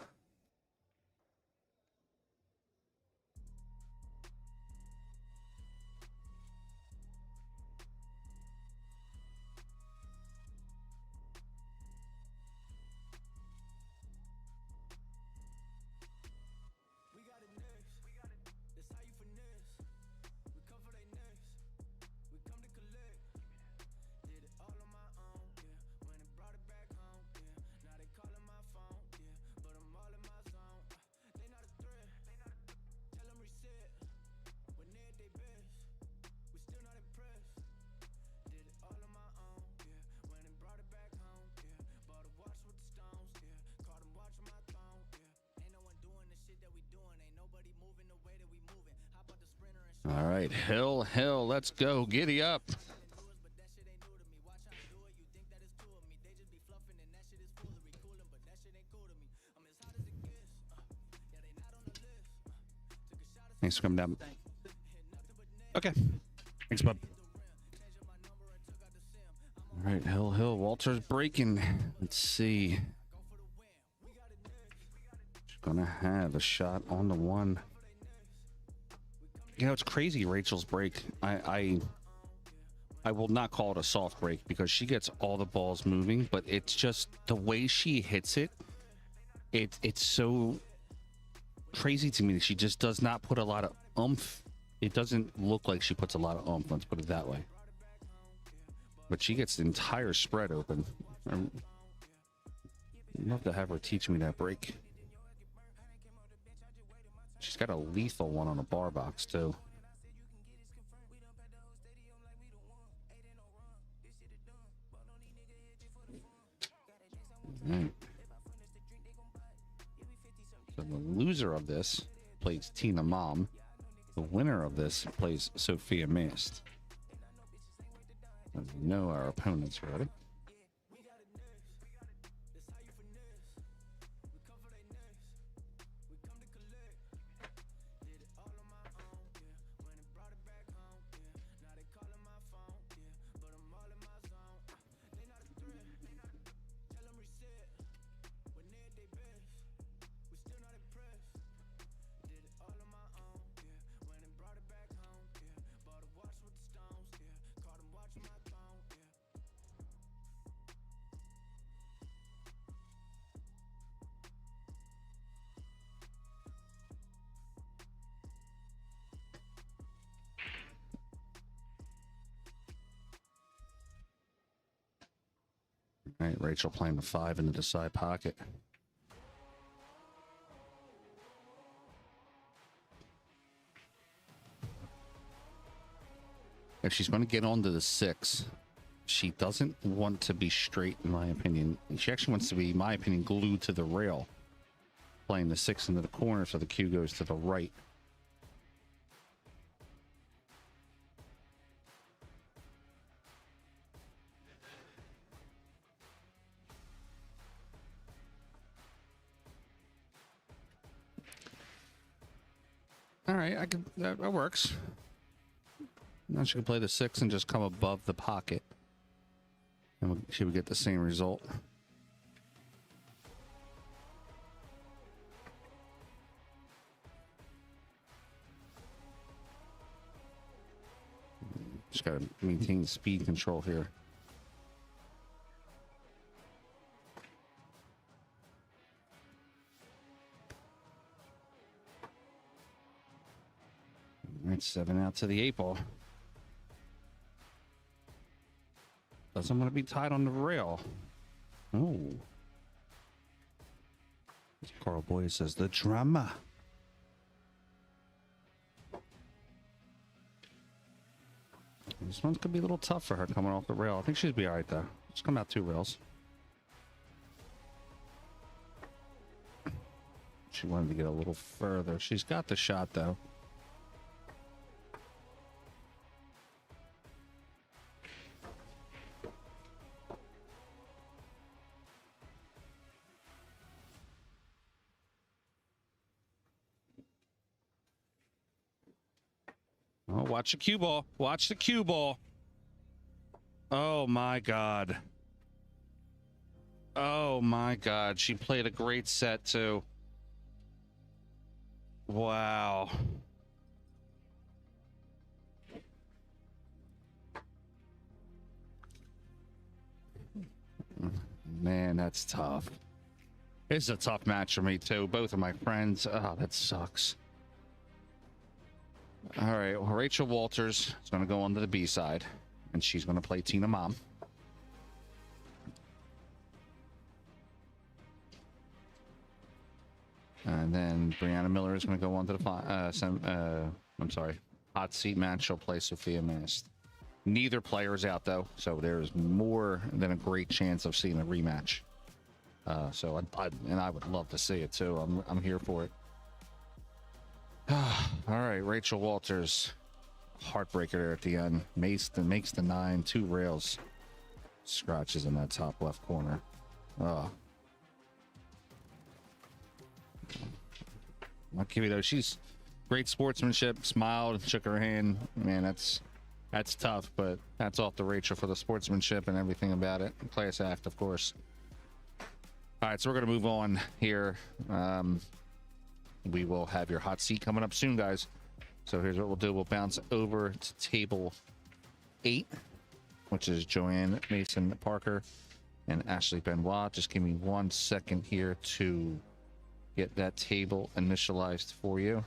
All right, hill, let's go. Giddy up. Thanks for coming down. Okay. Thanks, bud. All right, hill. Walter's breaking. Let's see. She's gonna have a shot on the 1. You know, it's crazy, Rachel's break. I will not call it a soft break because she gets all the balls moving, but it's just the way she hits it. It's so crazy to me that she just does not put a lot of oomph. It doesn't look like she puts a lot of oomph, let's put it that way. But she gets the entire spread open. I'd love to have her teach me that break. She's got a lethal one on a bar box, too. Right. So the loser of this plays Tina Mom. The winner of this plays Sophia Mast. We know our opponents already. All right, Rachel playing the 5 into the side pocket. If she's going to get onto the 6, she doesn't want to be straight, in my opinion. She actually wants to be, in my opinion, glued to the rail. Playing the 6 into the corner so the cue goes to the right. All right, I can, that works. Now she can play the 6 and just come above the pocket. And she would get the same result. Just got to maintain speed control here. All right, 7 out to the 8 ball. Doesn't want to be tied on the rail. Oh. Carl Boyd says the drama. This one's gonna be a little tough for her coming off the rail. I think she'd be all right though. Just come out 2 rails. She wanted to get a little further. She's got the shot though. Oh, watch the cue ball. Watch the cue ball. Oh, my God. Oh, my God. She played a great set, too. Wow. Man, that's tough. It's a tough match for me, too. Both of my friends. Oh, that sucks. All right, well, Rachel Walters is going to go on to the B side, and she's going to play Tina Mom. And then Brianna Miller is going to go on to the hot seat match. She'll play Sophia Mast. Neither player is out, though, so there's more than a great chance of seeing a rematch. So I would love to see it, too. I'm here for it. All right, Rachel Walters, heartbreaker there at the end. Makes the 9, 2 rails, scratches in that top left corner. Oh, Lucky though, she's great sportsmanship. Smiled, shook her hand. Man, that's tough, but that's off to Rachel for the sportsmanship and everything about it. Class act, of course. All right, so we're gonna move on here. We will have your hot seat coming up soon, guys. So here's what we'll do. We'll bounce over to table 8, which is Joanne Mason Parker and Ashley Benoit. Just give me 1 second here to get that table initialized for you.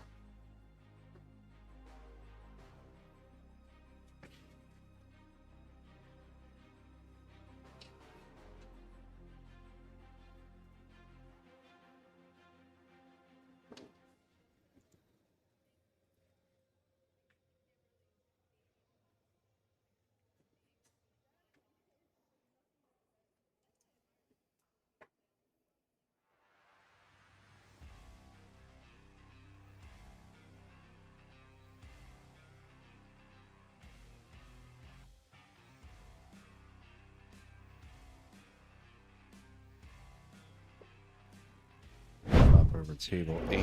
Over table 8.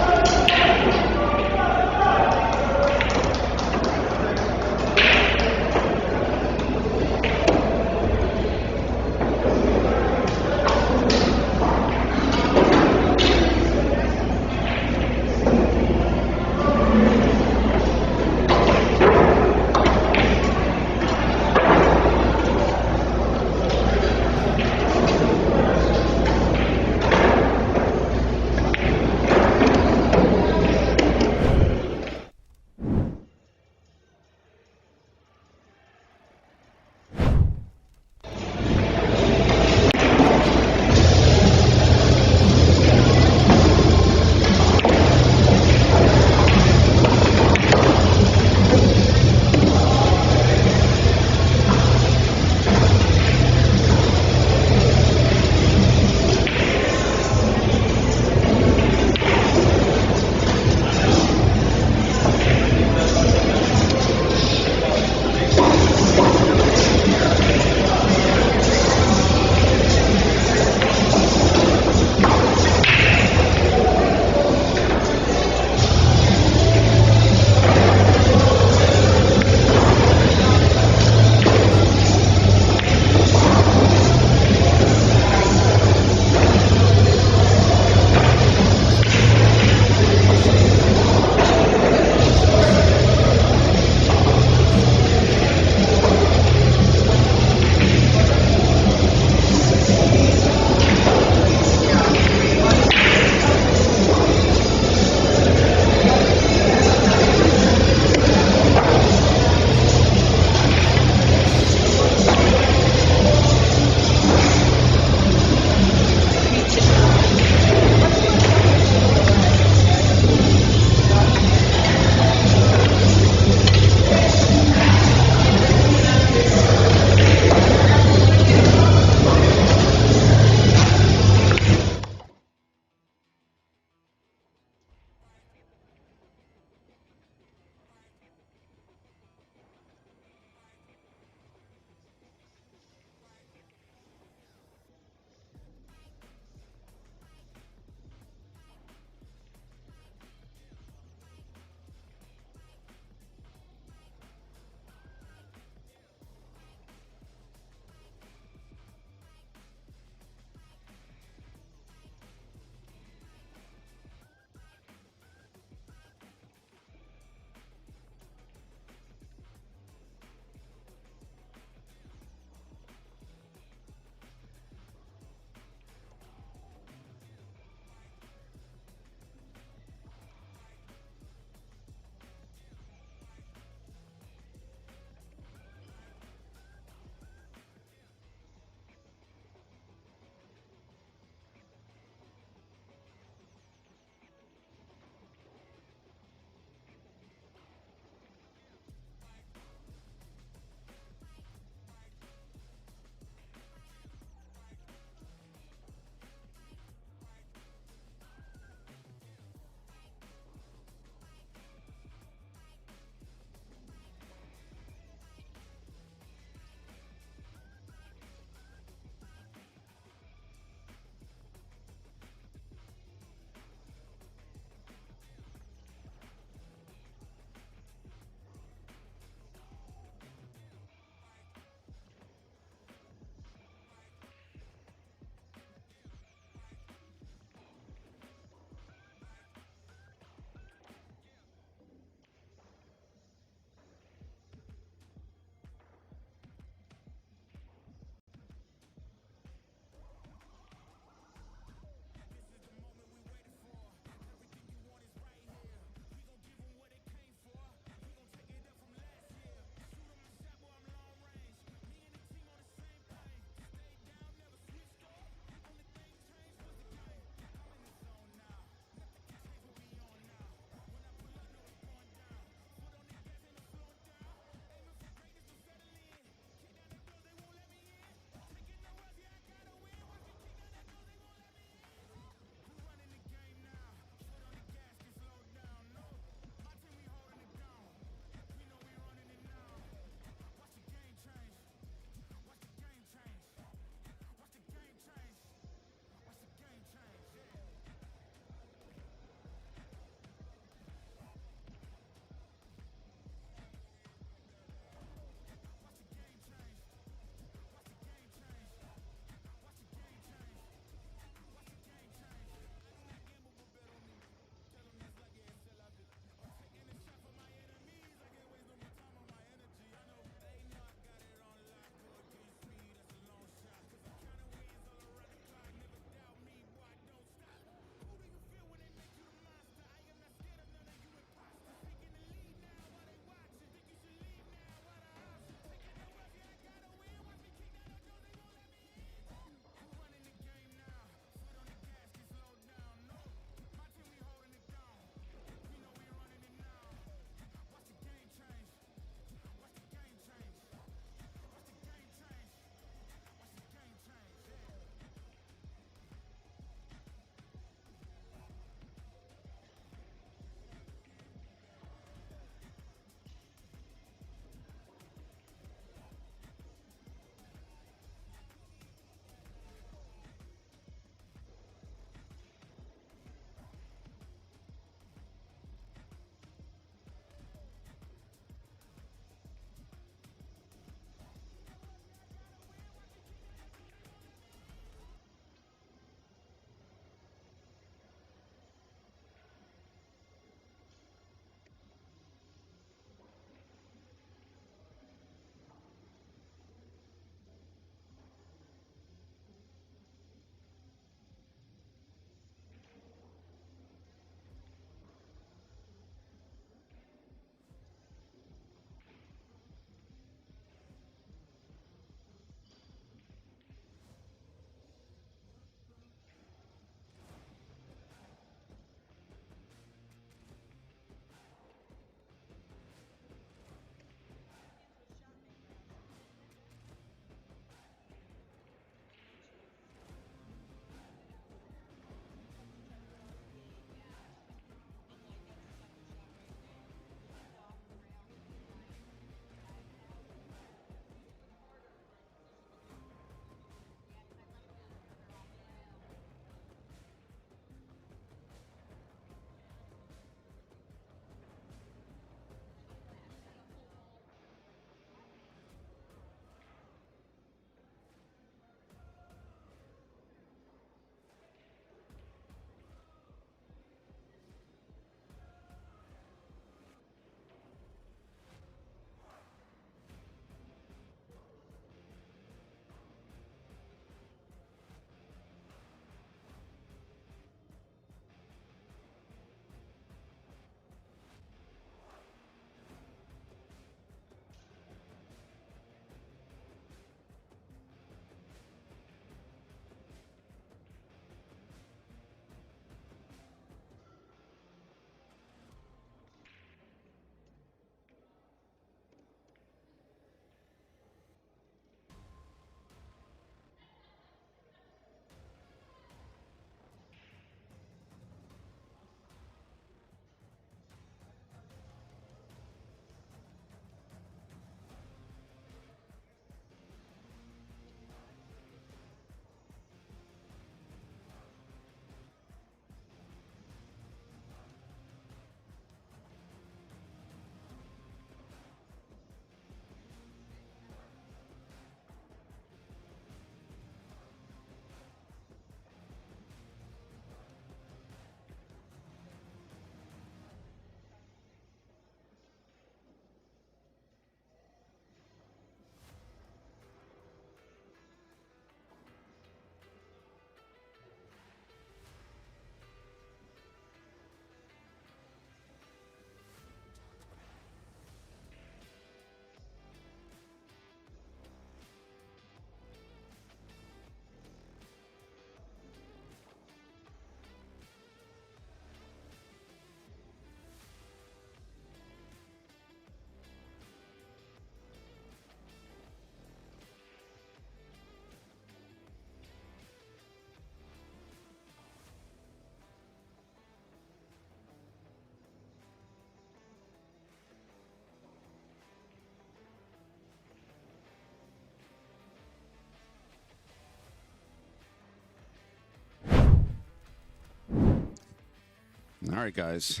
right, guys.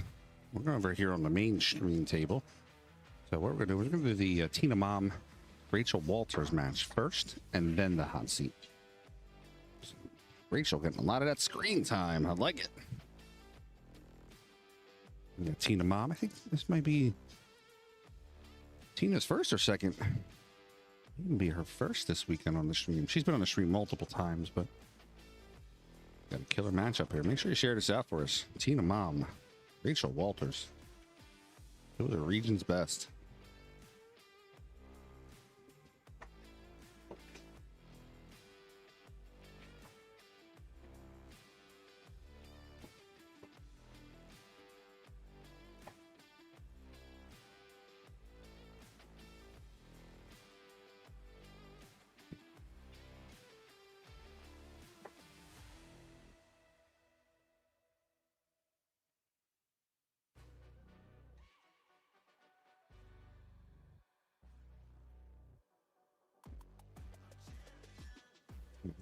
We're going over here on the main screen table. So what we're going to do the Tina Mom Rachel Walters match first, and then the hot seat. So Rachel getting a lot of that screen time. I like it. We got Tina Mom. I think this might be Tina's first or second. It can be her first this weekend on the stream. She's been on the stream multiple times, but got a killer matchup here. Make sure you share this out for us. Tina Mom, Rachel Walters. Those are region's best.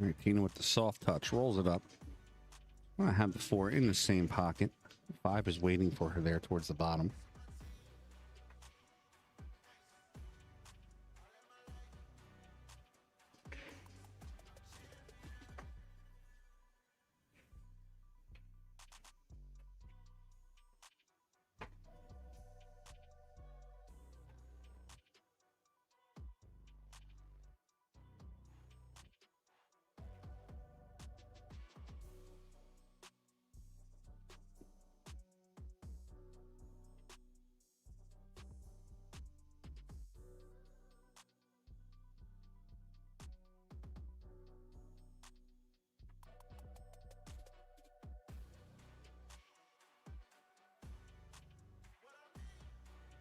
All right, Tina with the soft touch, rolls it up. I have the 4 in the same pocket. 5 is waiting for her there towards the bottom.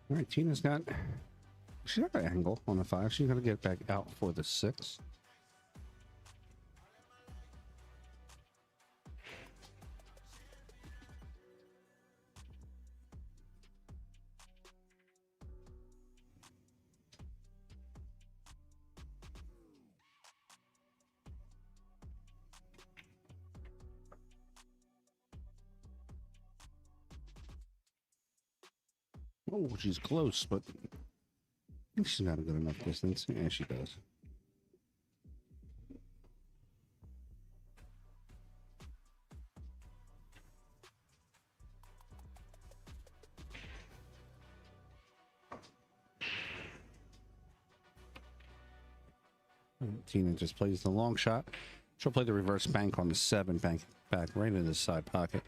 All right, Tina's got, she's got an angle on the 5. She's going to get back out for the 6. Oh, she's close, but I think she's not a good enough distance. Yeah, she does. Tina just plays the long shot. She'll play the reverse bank on the 7, bank back right into the side pocket.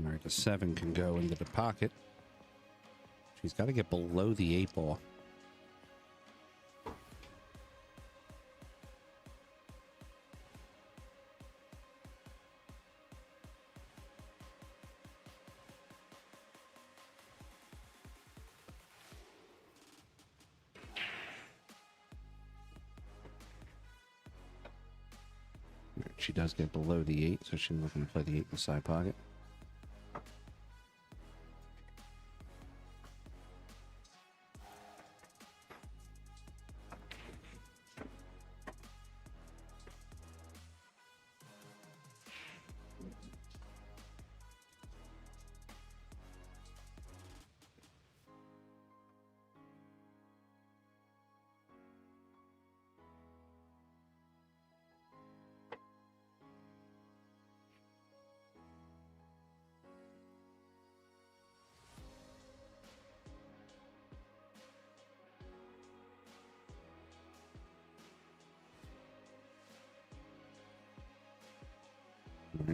All right, the 7 can go into the pocket. She's got to get below the 8 ball. She does get below the 8, so she's looking to play the 8 in the side pocket.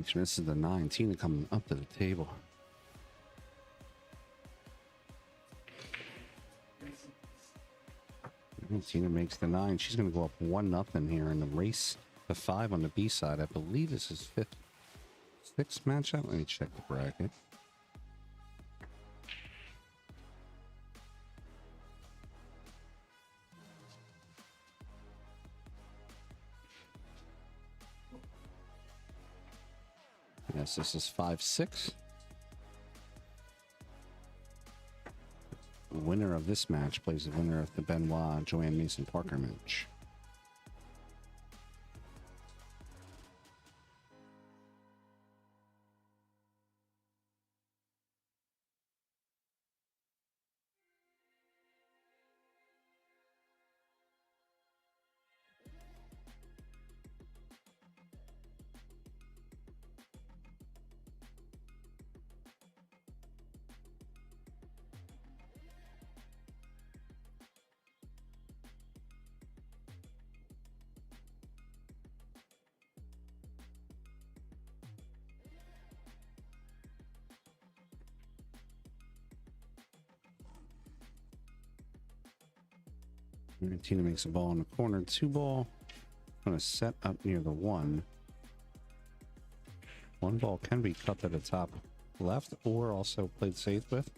Mention this is the 9. Tina coming up to the table. Tina makes the 9. She's going to go up 1-0 here in the race. The 5 on the B side. I believe this is 5th, 6th matchup. Let me check the bracket. Yes, this is 5-6. The winner of this match plays the winner of the Benoit Joanne Mason Parker match. Tina makes a ball in the corner, 2 ball. Going to set up near the 1. 1 ball can be cut to the top left or also played safe with.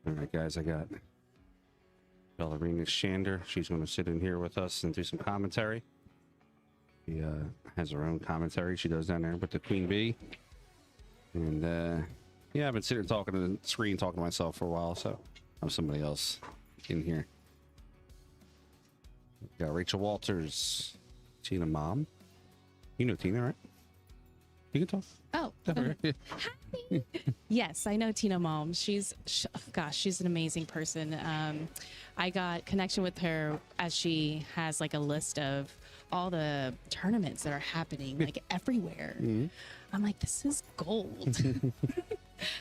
All right, guys, I got Ballerina Shander. She's going to sit in here with us and do some commentary. She has her own commentary she does down there with the Queen Bee. And yeah, I've been sitting talking to the screen, talking to myself for a while, so I'm somebody else in here. Got Rachel Walters, Tina Mom. You know Tina, right? You can talk. Oh, hi. Yes, I know Tina Mom. Gosh, she's an amazing person. I got connection with her as she has like a list of all the tournaments that are happening like everywhere. Mm-hmm. I'm like, this is gold.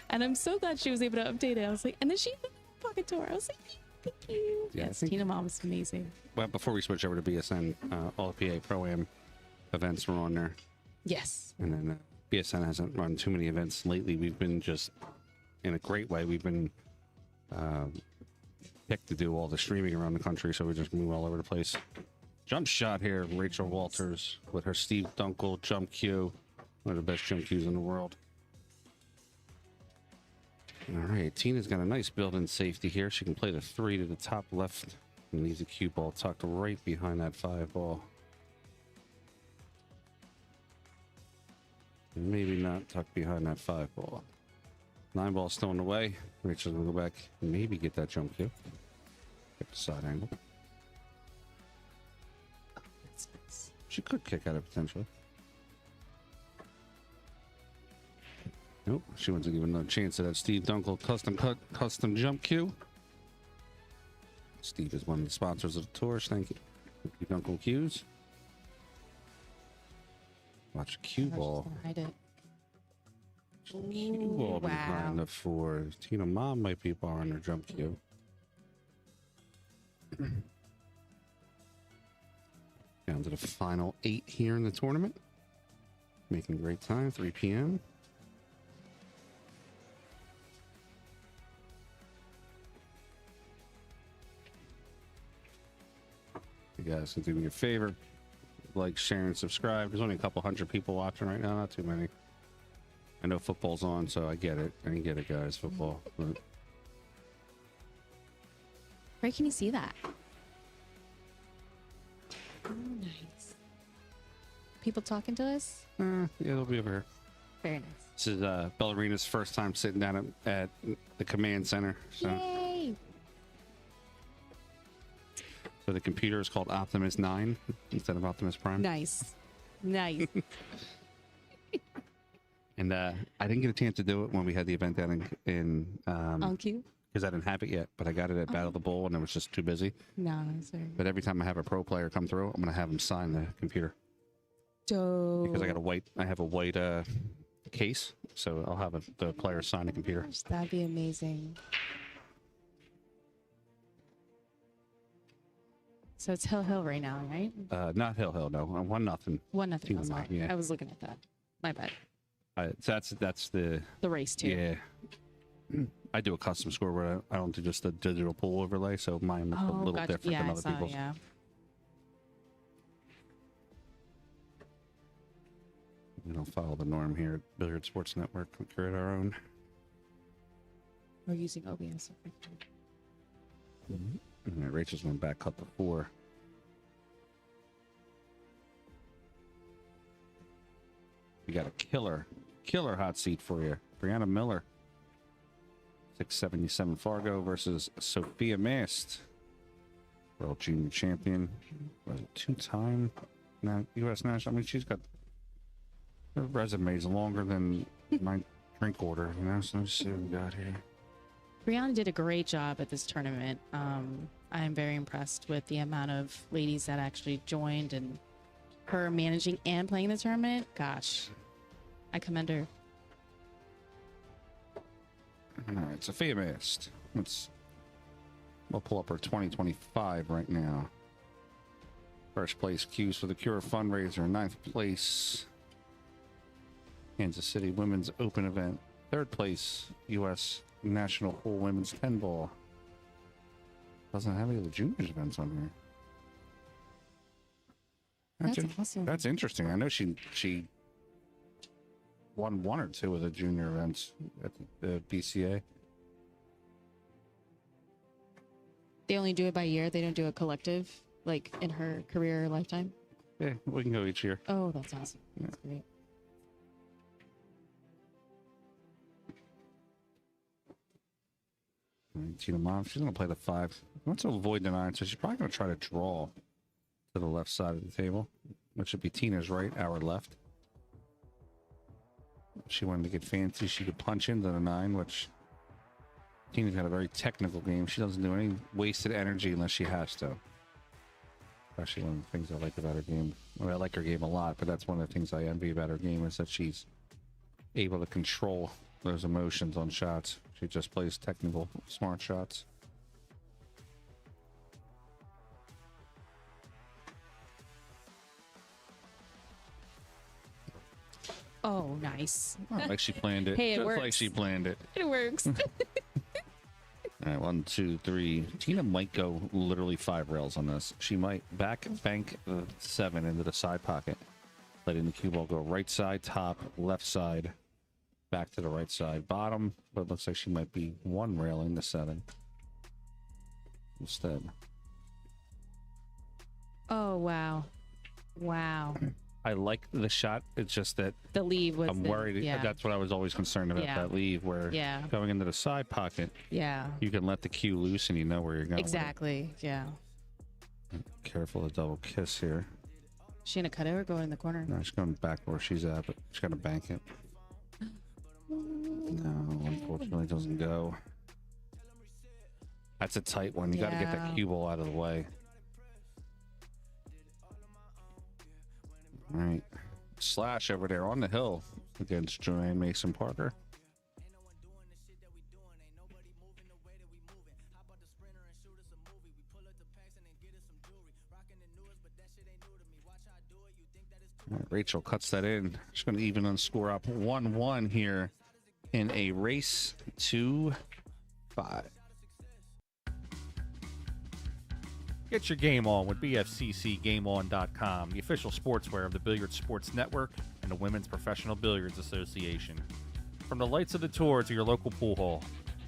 And I'm so glad she was able to update it. I was like, and then she pocket tour. I was like, thank you. Yeah, yes, Tina Mom is amazing. Well, before we switch over to BSN, all the PA Pro-Am events were on there. Yes. And then BSN hasn't run too many events lately. We've been just, in a great way, we've been picked to do all the streaming around the country, so we just move all over the place. Jump shot here, Rachel Walters with her Steve Dunkel jump cue. One of the best jump cues in the world. All right, Tina's got a nice built-in safety here. She can play the 3 to the top left and leaves the cue ball tucked right behind that 5 ball. Maybe not tucked behind that 5 ball. 9 ball still in the way. Rachel's gonna go back and maybe get that jump cue. Get the side angle. She could kick at it potentially. Nope, she wasn't even a chance at that Steve Dunkel custom cut, custom jump cue. Steve is one of the sponsors of the tours. Thank you. Steve Dunkel cues. Watch cue ball. Hide it. Cue ball behind the four. Tina Mom might be borrowing her jump cue. Down to the final 8 here in the tournament. Making great time, 3 p.m. You guys can do me a favor. Like, share, and subscribe. There's only a couple hundred people watching right now, not too many. I know football's on, so I get it. I get it, guys, football. But Where can you see that? Oh, nice. People talking to us? yeah, they'll be over here. Very nice. This is Ballerina's first time sitting down at the command center. So. Yay! So the computer is called Optimus 9 instead of Optimus Prime. Nice. Nice. And I didn't get a chance to do it when we had the event down in On cue? because I didn't have it yet, but I got it at Battle of the Bull and it was just too busy. No, sorry. But every time I have a pro player come through, I'm gonna have him sign the computer. Dope. Because I have a white case, so I'll have the player sign the computer. Gosh, that'd be amazing. So it's Hill right now, right? Not Hill, no. 1-0. 1-0. Oh, sorry. Yeah. I was looking at that. My bad. So that's the race too. Yeah. I do a custom score where I don't do just a digital pool overlay, so mine looks a little gotcha. different than other people's. Yeah. We don't follow the norm here at Billiard Sports Network. We create our own. We're using OBS. All right, Rachel's going back cut the 4. We got a killer hot seat for you. Brianna Miller. 677 Fargo versus Sophia Mast. World Junior Champion. Was it 2-time U.S. National? I mean, she's got... Her resume's longer than my drink order, you know? So let's see what we got here. Brianna did a great job at this tournament. I'm very impressed with the amount of ladies that actually joined and her managing and playing the tournament. Gosh, I commend her. All right, Sophia Mast. We'll pull up her 2025 right now. First place cues for the Cure fundraiser. 9th place, Kansas City Women's Open event. 3rd place, U.S. National Pool Women's Tenball. Doesn't have any of the juniors events on here. That's awesome. That's interesting. I know she won 1 or 2 of the junior events at the BCA. They only do it by year. They don't do a collective, like in her career or lifetime. Yeah, we can go each year. Oh, that's awesome. That's great. Tina Mom, she's going to play the 5. She wants to avoid the 9, so she's probably going to try to draw to the left side of the table, which would be Tina's right, our left. If she wanted to get fancy, she could punch into the 9, which Tina's got a very technical game. She doesn't do any wasted energy unless she has to. Actually, one of the things I like about her game, well, I like her game a lot, but that's one of the things I envy about her game is that she's able to control those emotions on shots. She just plays technical, smart shots. Oh, nice. Oh, like she planned it. Hey, it just works. like she planned it. It works. All right, 1, 2, 3. Tina might go literally 5 rails on this. She might bank the 7 into the side pocket, letting the cue ball go right side, top, left side, back to the right side, bottom. But it looks like she might be 1 railing the 7 instead. Oh, wow. Wow. I like the shot. It's just that The leave was. I'm worried. Yeah. That's what I was always concerned about, Yeah. that leave where going into the side pocket, Yeah. you can let the cue loose and you know where you're going. Exactly. Yeah. Careful of the double kiss here. She gonna cut it or go in the corner? No, she's going back where she's at, but she's got to bank it. No, unfortunately, it doesn't go. That's a tight one. You got to get that cue ball out of the way. All right. Slash over there on the hill against Joanne Mason Parker. All right, Rachel cuts that in. She's going to even on score up 1-1 here in a race to 5. Get your game on with bfccgameon.com, the official sportswear of the Billiards Sports Network and the Women's Professional Billiards Association. From the lights of the tour to your local pool hall,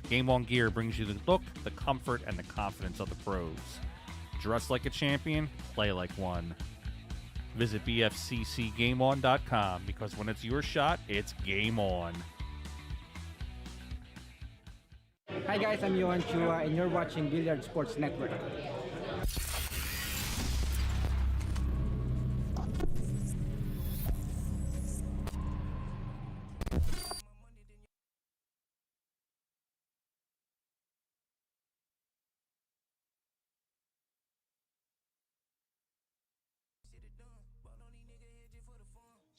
Game On gear brings you the look, the comfort, and the confidence of the pros. Dress like a champion, play like one. Visit bfccgameon.com because when it's your shot, it's game on. Hi guys, I'm Johan Chua and you're watching Billiard Sports Network.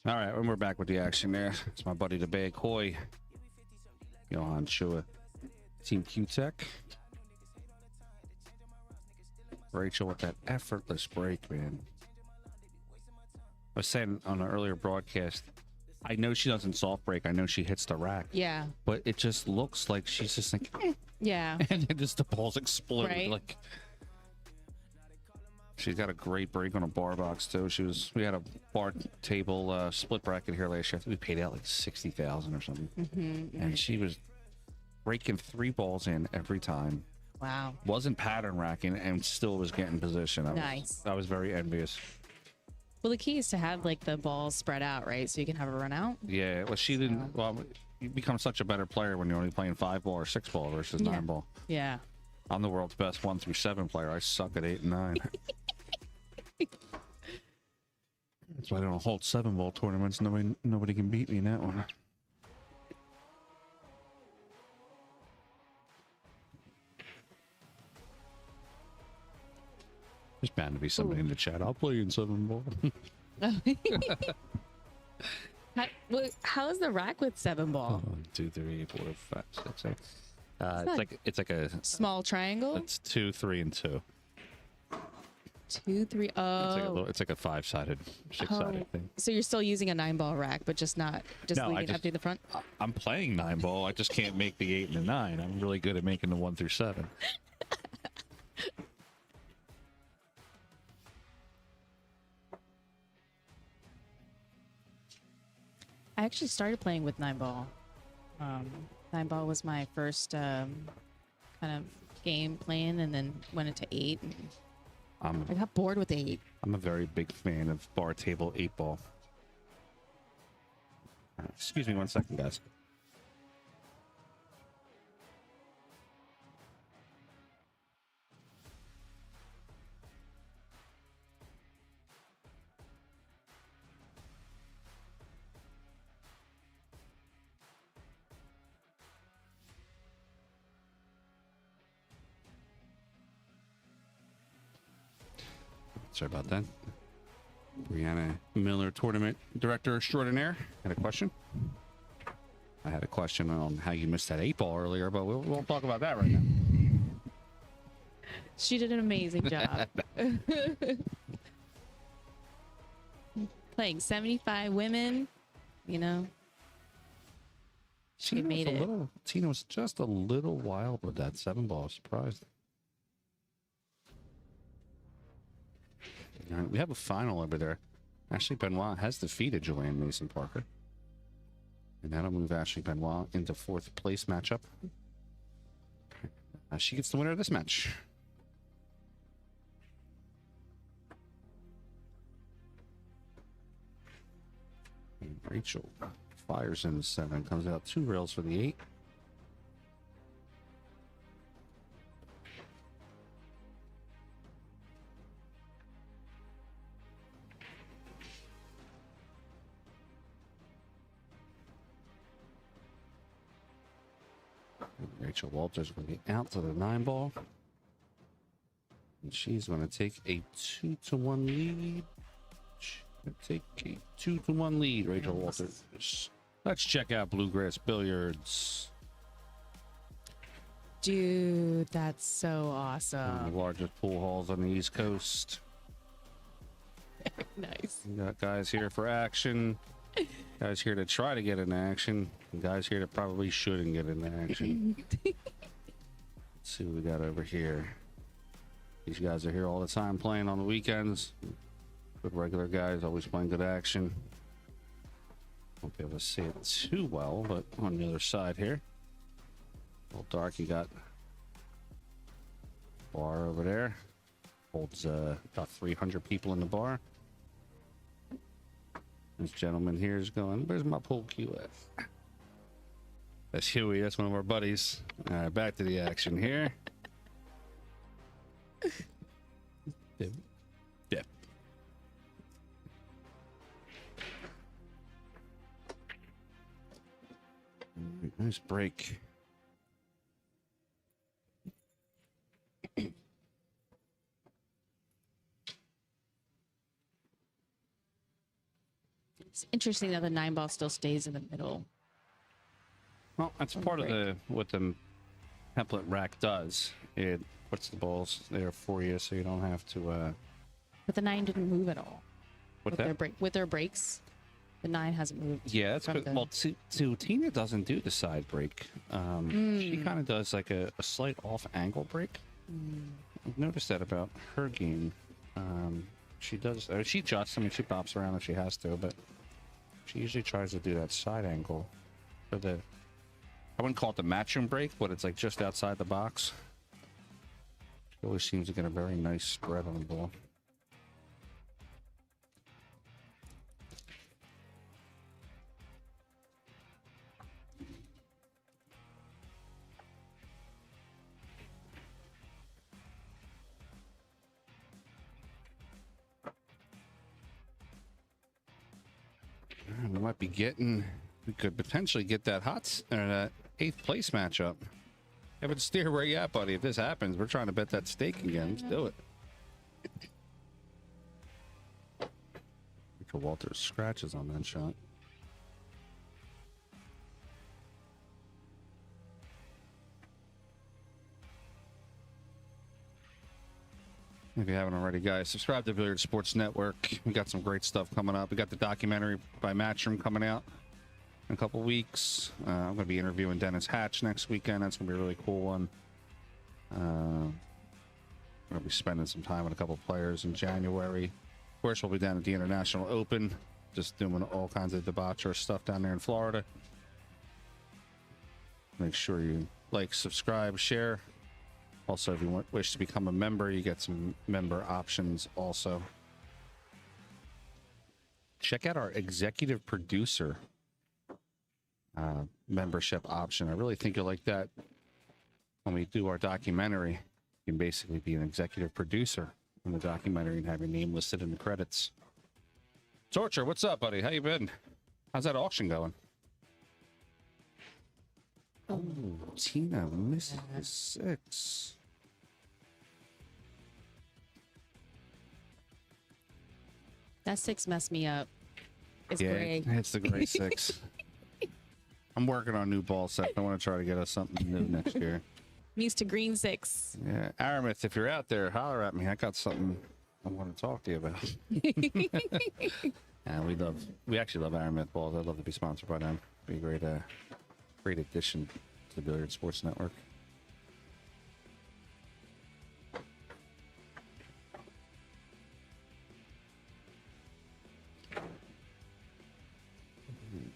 All right, and we're back with the action there. It's my buddy, the Bad Koi, Johan Chua, Team Q-Tech. Rachel with that effortless break, man. I was saying on an earlier broadcast, I know she doesn't soft break. I know she hits the rack. Yeah. But it just looks like she's just like, yeah. And then just the balls explode. Right. Like, she's got a great break on a bar box too. We had a bar table split bracket here last year. I think we paid out like 60,000 or something. And she was raking 3 balls in every time. Wow. Wasn't pattern racking and still was getting position. Nice. I was very envious. Well, the key is to have like the balls spread out, right? So you can have a run out. Yeah. Well, she didn't. Well, you become such a better player when you're only playing 5-ball or 6-ball versus 9-ball. Yeah. I'm the world's best 1 through 7 player. I suck at 8 and 9. That's why I don't hold 7-ball tournaments. Nobody can beat me in that one. There's bound to be somebody in the chat. I'll play in 7-ball. How's the rack with 7-ball? 1, 2, 3, 4, 5, 6, 8. It's like a small triangle. It's 2, 3, and 2. 2, 3. Oh. It's like a 5-sided, 6-sided thing. So you're still using a 9-ball rack, but just leaving it up to the front. I'm playing 9-ball. I just can't make the 8 and the 9. I'm really good at making the 1 through 7. I actually started playing with 9-ball. 9-ball was my first kind of game playing, and then went into 8. And I got bored with 8. I'm a very big fan of bar table 8-ball. Excuse me 1 second, guys. Sorry about that. Brianna Miller, tournament director extraordinaire, had a question. I had a question on how you missed that 8-ball earlier, but we'll talk about that right now. She did an amazing job. Playing 75 women, she made it. Tina was just a little wild with that 7-ball. Surprised. All right, we have a final over there. Ashley Benoit has defeated Joanne Mason Parker. And that'll move Ashley Benoit into 4th place matchup. She gets the winner of this match. And Rachel fires in the 7, comes out 2 rails for the 8. Rachel Walters going to be out to the 9-ball. And she's going to take a 2-1 lead. She's going to take a 2-1 lead, Rachel Walters. Let's check out Bluegrass Billiards. Dude, that's so awesome. One of the largest pool halls on the East Coast. Nice. We got guys here for action. Guys here to try to get in action. And guys here that probably shouldn't get in action. Let's see what we got over here. These guys are here all the time playing on the weekends. Good regular guys, always playing good action. Won't be able to see it too well, but on the other side here. A little dark, you got bar over there. Holds about 300 people in the bar. This gentleman here is going, where's my pool cue at? That's Huey, that's one of our buddies. All right, back to the action here. Yep. Yep. Nice break. It's interesting that the 9-ball still stays in the middle. Well, that's part of what the template rack does. It puts the balls there for you, so you don't have to. But the 9 didn't move at all. With Their breaks, the 9 hasn't moved. Yeah, that's good. Well, Tina doesn't do the side break. She kind of does like a slight off angle break. I've noticed that about her game. She does. She adjusts. I mean, she pops around if she has to, but she usually tries to do that side angle for the. I wouldn't call it the matchroom break, but it's like just outside the box. She always seems to get a very nice spread on the ball. We might be getting. We could potentially get that that 8th place matchup. Yeah, but steer where you at, buddy. If this happens, we're trying to bet that stake again. Let's do it. Rachel Walters scratches on that shot. If you haven't already, guys, subscribe to Billiard Sports Network. We got some great stuff coming up. We got the documentary by Matchroom coming out in a couple weeks. I'm going to be interviewing Dennis Hatch next weekend. That's going to be a really cool one. I'm going to be spending some time with a couple players in January. Of course, we'll be down at the International Open, just doing all kinds of debaucherous stuff down there in Florida. Make sure you like, subscribe, share. Also, if you wish to become a member, you get some member options also. Check out our executive producer membership option. I really think you'll like that. When we do our documentary, you can basically be an executive producer in the documentary and have your name listed in the credits. Torture, what's up, buddy? How you been? How's that auction going? Oh, Tina misses 6. That 6 messed me up. It's gray. It's the gray 6. I'm working on a new ball set. I want to try to get us something new next year. I'm used to green 6. Yeah, Aramis, if you're out there, holler at me. I got something I want to talk to you about. We actually love Aramis balls. I'd love to be sponsored by them. Be a great addition to the Billiard Sports Network.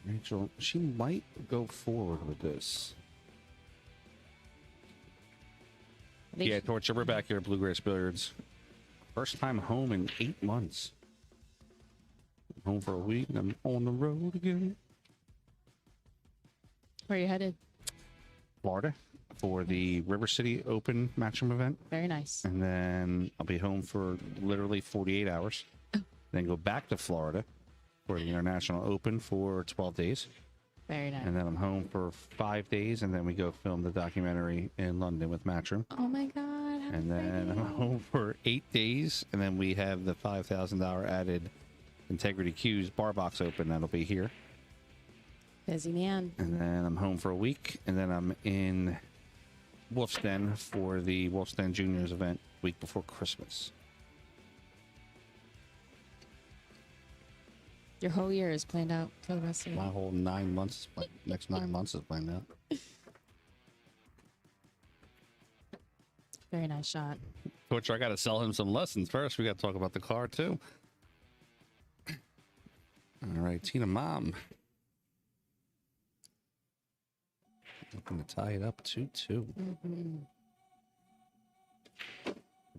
Rachel, she might go forward with this. Yeah, Torture, we're back here at Bluegrass Billiards. First time home in 8 months. I'm home for a week and I'm on the road again. Where are you headed? Florida for the River City Open Matchroom event. Very nice. And then I'll be home for literally 48 hours. Then go back to Florida for the International Open for 12 days. Very nice. And then I'm home for 5 days, and then we go film the documentary in London with Matchroom. Oh my God. Happy And then Friday. I'm home for 8 days, and then we have the $5,000 added Integrity Q's bar box open. That'll be here. Busy man. And then I'm home for a week, and then I'm in Wolf's Den for the Wolf's Den Juniors event week before Christmas. Your whole year is planned out for the rest of My it. whole 9 months, next 9 months is planned out. Very nice shot. Which I got to sell him some lessons first. We got to talk about the car too. All right, Tina Mom. Looking to tie it up 2-2.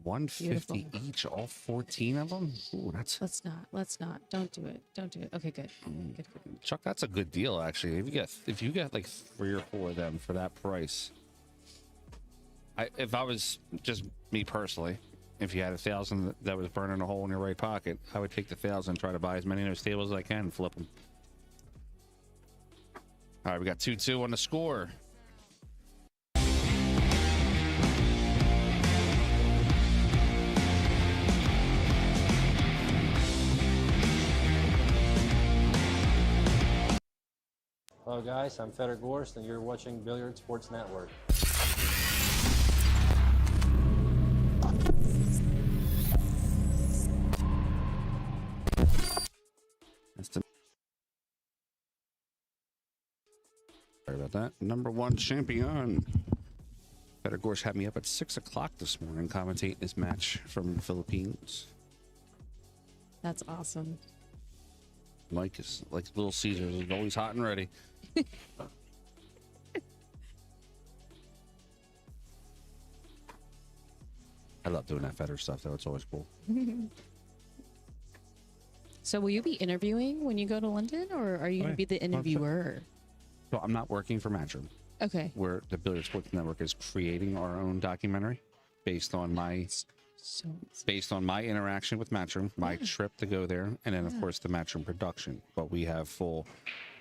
150 Beautiful. each, all 14 of them. Ooh, that's Let's not. Don't do it. Don't do it. Okay, good. Good. Chuck. That's a good deal, actually. If you get like 3 or 4 of them for that price. If I was just me personally, if you had 1,000 that was burning a hole in your right pocket, I would take the 1,000 and try to buy as many of those tables as I can and flip them. All right, we got 2-2 on the score. Hello guys, I'm Feder Gorst and you're watching Billiard Sports Network. Sorry about that. Number 1 champion. Feder Gorst had me up at 6 o'clock this morning commentating this match from the Philippines. That's awesome. Mike is like Little Caesar, is always hot and ready. I love doing that Feder stuff, though. It's always cool. So will you be interviewing when you go to London, or are you going to be the interviewer? So I'm not working for Matchroom. Okay. Where the Billiard Sports Network is creating our own documentary based on my interaction with Matchroom, my trip to go there, and then of course the Matchroom production. But we have full.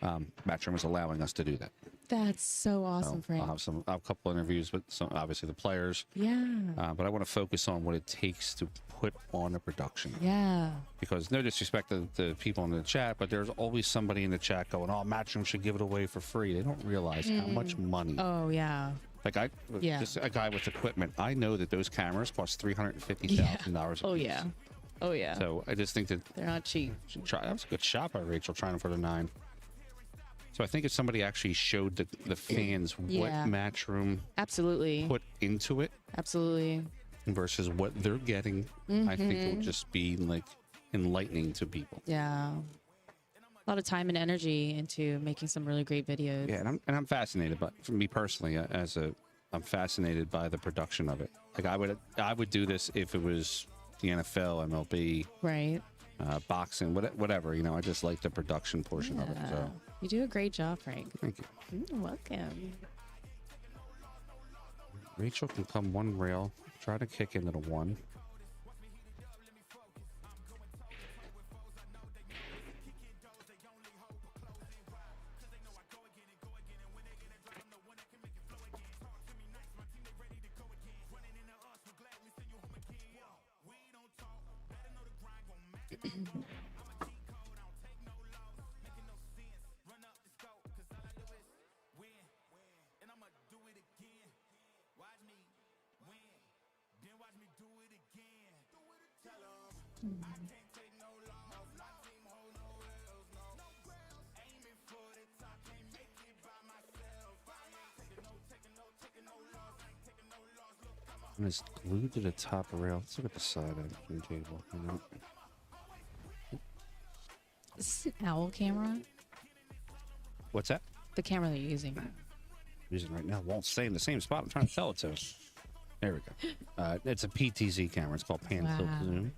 Matchroom is allowing us to do that. That's so awesome, Frank. I'll have a couple interviews with some, obviously the players. Yeah. But I want to focus on what it takes to put on a production. Yeah. Because no disrespect to the people in the chat, but there's always somebody in the chat going, "Oh, Matchroom should give it away for free." They don't realize how much money. Oh yeah. Like just a guy with equipment. I know that those cameras cost $350,000. Oh yeah. Oh yeah. So I just think that they're not cheap. That was a good shot by Rachel trying for the 9. So I think if somebody actually showed the fans what Matchroom absolutely put into it, absolutely, versus what they're getting, I think it would just be like enlightening to people. Yeah. A lot of time and energy into making some really great videos. Yeah, and I'm fascinated, but for me personally, I'm fascinated by the production of it. Like I would do this if it was the NFL, MLB, right, boxing, whatever. You know, I just like the production portion of it. So you do a great job, Frank. Thank you. You're welcome. Rachel can come one rail, try to kick into the 1. And it's glued to the top rail. Let's look at the side of the table. You know? Is this an owl camera? What's that? The camera that you're using. Using right now won't stay in the same spot. I'm trying to tell it to. There we go. It's a PTZ camera. It's called pan tilt zoom.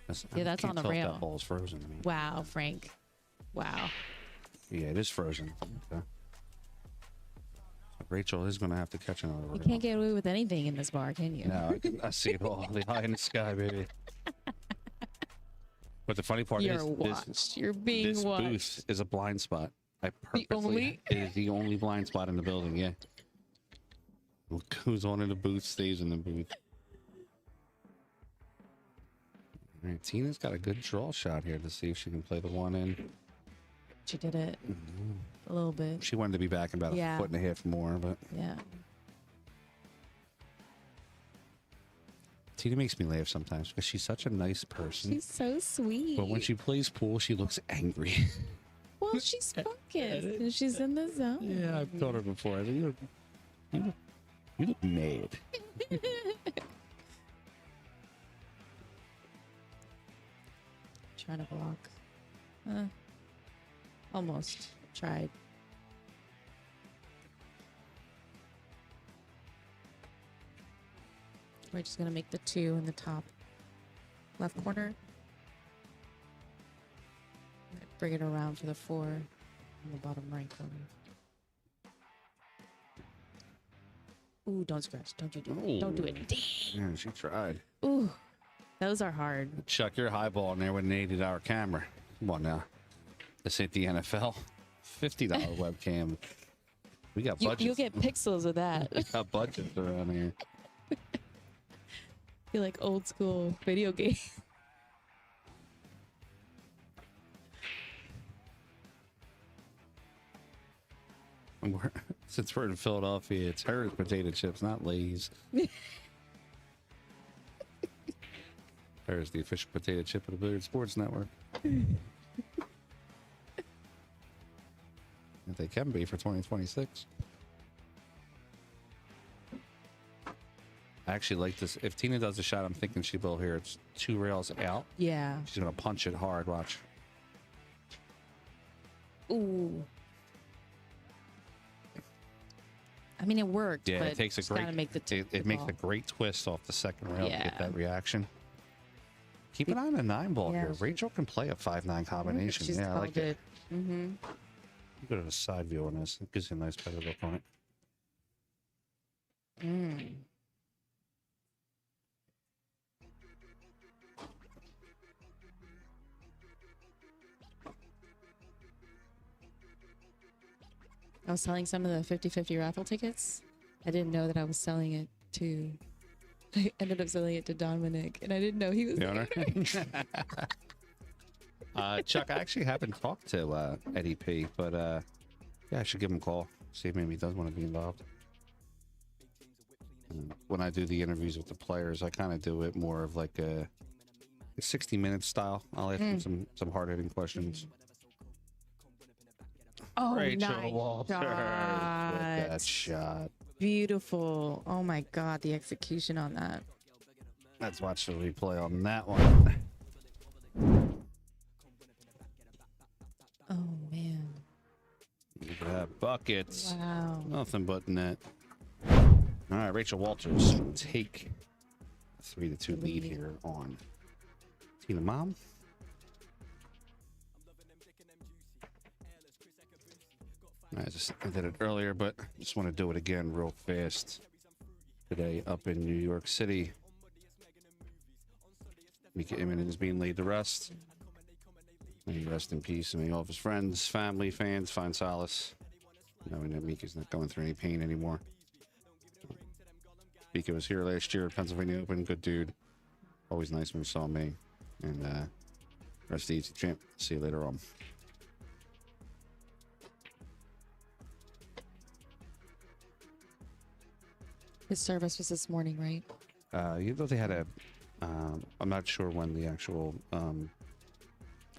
That's on the rail. That ball is frozen. I mean. Wow, Frank. Wow. Yeah, it is frozen. Okay. So Rachel is going to have to catch another rail. You can't get away with anything in this bar, can you? No, I see it all. The eye in the sky, baby. But the funny part You're is watched. You're being this watched. booth is a blind spot. I purposely. It is the only blind spot in the building. Yeah. What goes on in the booth stays in the booth. All right, Tina's got a good draw shot here to see if she can play the one in. She did it a little bit. She wanted to be back in about a foot and a half more, but yeah. Tina makes me laugh sometimes because she's such a nice person. She's so sweet. But when she plays pool, she looks angry. Well, she's focused and she's in the zone. Yeah, I've told her before. I said, you look mad. Trying to block. Almost tried. We're just gonna make the 2 in the top left corner. Bring it around for the 4 in the bottom right corner. Ooh, don't scratch. Don't you do it. Don't do it. Damn. Yeah, she tried. Ooh, those are hard. Chuck your high ball in there with an $80 camera. Come on now. This ain't the NFL. $50 webcam. We got budgets. You'll get pixels with that. We got budgets around here. Feel like old school video game. Since we're in Philadelphia, it's Harris potato chips, not Lay's. Harris, the official potato chip of the Billiard Sports Network. If they can be for 2026. I actually like this. If Tina does a shot, I'm thinking she will here. It's 2 rails out. Yeah. She's going to punch it hard. Watch. Ooh. I mean, it worked. Yeah, but it takes a great. Make the it makes a great twist off the second rail to Yeah. get that reaction. Keep an eye on the 9-ball Yeah. here. Rachel can play a 5-9 combination. She's Yeah, I like called it. Mm-hmm. Go to the side view on this. It gives you a nice better look on it. Mm. I was selling some of the 50-50 raffle tickets. I didn't know that I was selling it to... I ended up selling it to Dominic, and I didn't know he was The owner? Chuck, I actually haven't talked to Eddie P, but yeah, I should give him a call. See if maybe he does want to be involved. When I do the interviews with the players, I kind of do it more of like a 60-minute style. I'll ask him some hard-hitting questions. Oh, Rachel nice Walters with that shot. Beautiful. Oh my God, the execution on that. Let's watch the replay on that one. Oh man. Look at that. Buckets. Wow. Nothing but net. All right, Rachel Walters take a 3-2 lead here on Tina Mom. I did it earlier, but just want to do it again real fast. Today up in New York City, Mika Immonen is being laid to rest. May he rest in peace, and may all of his friends, family, fans find solace, knowing that Mika's not going through any pain anymore. Mika was here last year at Pennsylvania Open. Good dude. Always nice when he saw me. And rest easy, champ. See you later on. His service was this morning, right? You know, they had a, I'm not sure when the actual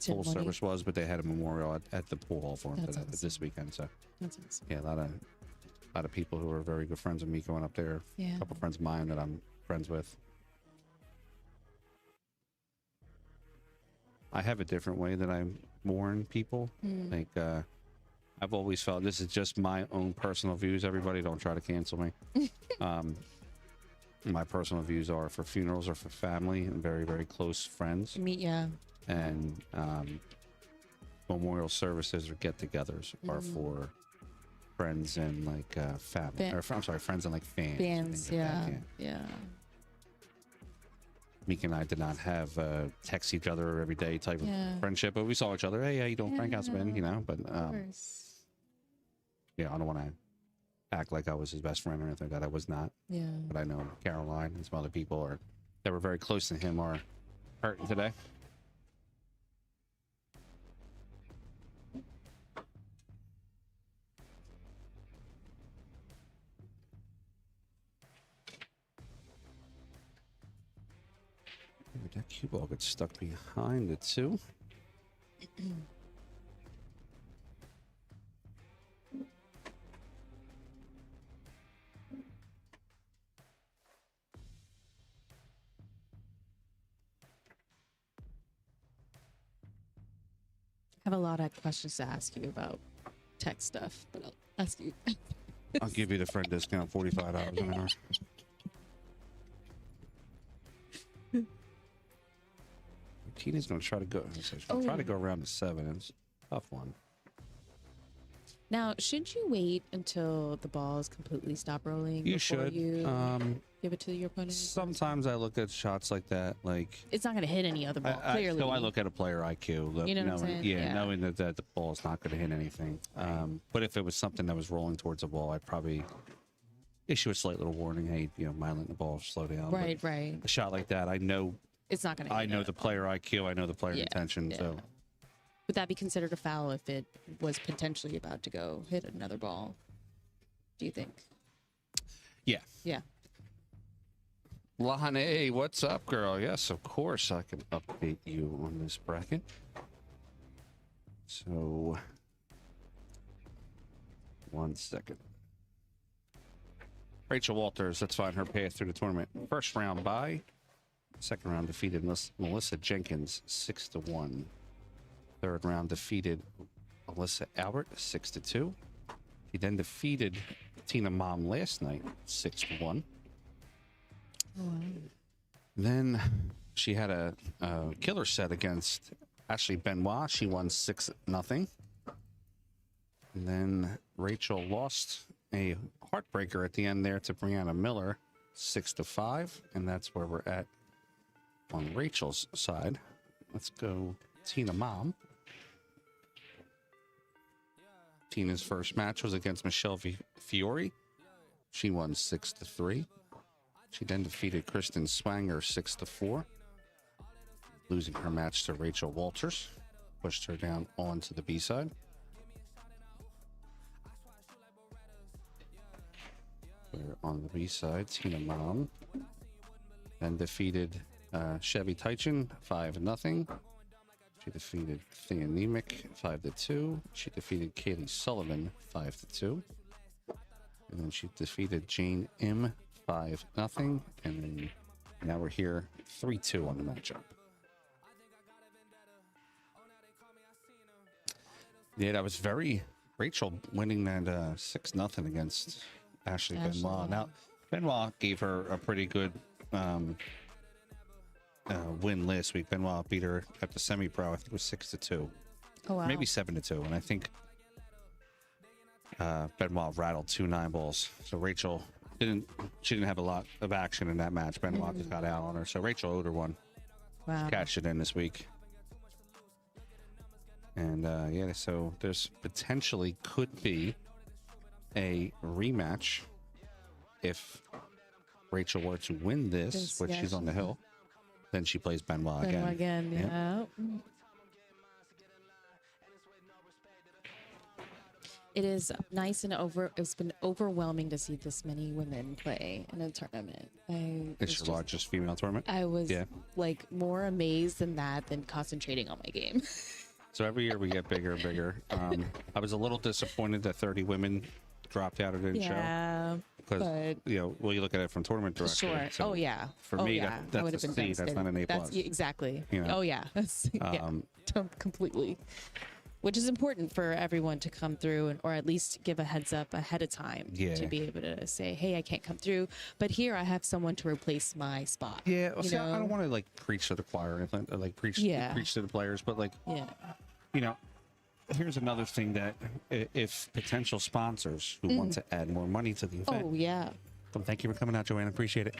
full service was, but they had a memorial at the pool hall for him this weekend. So that's awesome. Yeah, a lot of people who are very good friends of me going up there. Yeah. A couple friends of mine that I'm friends with. I have a different way that I mourn people. Like, I've always felt, this is just my own personal views. Everybody don't try to cancel me. My personal views are for funerals or for family and very, very close friends. Yeah. And memorial services or get-togethers are for friends and like family. Or, I'm sorry, friends and like fans. Fans, yeah. Yeah. Meek and I did not have text each other every day type of friendship, but we saw each other. Hey, how you doing? Frank, how's it been? You know, but Yeah, I don't want to act like I was his best friend or anything like that. I was not. Yeah. But I know Caroline and some other people that were very close to him are hurting today. That cue ball gets stuck behind it too. I have a lot of questions to ask you about tech stuff, but I'll ask you. I'll give you the friend discount, $45 an hour. Tina's going to try to go. Try to go around to 7. It's a tough one. Now, should you wait until the balls completely stop rolling? You should. You give it to your opponent? Sometimes I look at shots like that, like it's not going to hit any other ball. Clearly, so I look at a player IQ. You know what I'm saying? Yeah, knowing that the ball is not going to hit anything. But if it was something that was rolling towards the ball, I'd probably issue a slight little warning. Hey, might let the ball slow down. Right, but right. A shot like that, I know it's not going to. I know the player IQ. I know the player intention. Yeah. So. Would that be considered a foul if it was potentially about to go hit another ball? Do you think? Yeah. Yeah. Lahane, what's up, girl? Yes, of course I can update you on this bracket. So, 1 second. Rachel Walters, let's find her path through the tournament. First round bye. Second round defeated Melissa Jenkins 6-1. Third round defeated Alyssa Albert 6-2. He then defeated Tina Mom last night 6-1. Oh, wow. Then she had a killer set against Ashley Benoit. She won 6-0. And then Rachel lost a heartbreaker at the end there to Brianna Miller 6-5. And that's where we're at on Rachel's side. Let's go Tina Mom. Tina's first match was against Michelle Fiore. She won 6-3. She then defeated Kristen Swanger 6-4, losing her match to Rachel Walters. Pushed her down onto the B-side. We're on the B-side, Tina Mom. Then defeated Chevy Tychin 5-0. She defeated Thea Nemec 5-2. She defeated Kaylee Sullivan 5-2. And then she defeated Jane M 5-0. And then now we're here 3-2 on the matchup. Yeah, that was very Rachel winning that 6-0 against Ashley Benoit. Now, Benoit gave her a pretty good win last week. Benoit beat her at the semi-pro. I think it was 6-2. Oh, wow. Maybe 7-2. And I think Benoit rattled 2 9-balls. So Rachel didn't have a lot of action in that match. Benoit just got out on her. So Rachel owed her one. Wow. Cashed it in this week. And yeah, so there's potentially could be a rematch if Rachel were to win this, which she's on the hill. Then she plays Benoit again. Yeah. It is nice and it's been overwhelming to see this many women play in a tournament. It's your largest female tournament? I was like more amazed than concentrating on my game. So every year we get bigger and bigger. I was a little disappointed that 30 women dropped out or didn't show. Because, you look at it from tournament direction. Sure. So For me, that's a C. That's not an A+. Exactly. Oh, yeah. Completely. Which is important for everyone to come through or at least give a heads up ahead of time to be able to say, hey, I can't come through, but here I have someone to replace my spot. Yeah. I don't want to preach to the choir or anything, preach to the players, but here's another thing that if potential sponsors who want to add more money to the event. Oh, yeah. Thank you for coming out, Joanne. Appreciate it.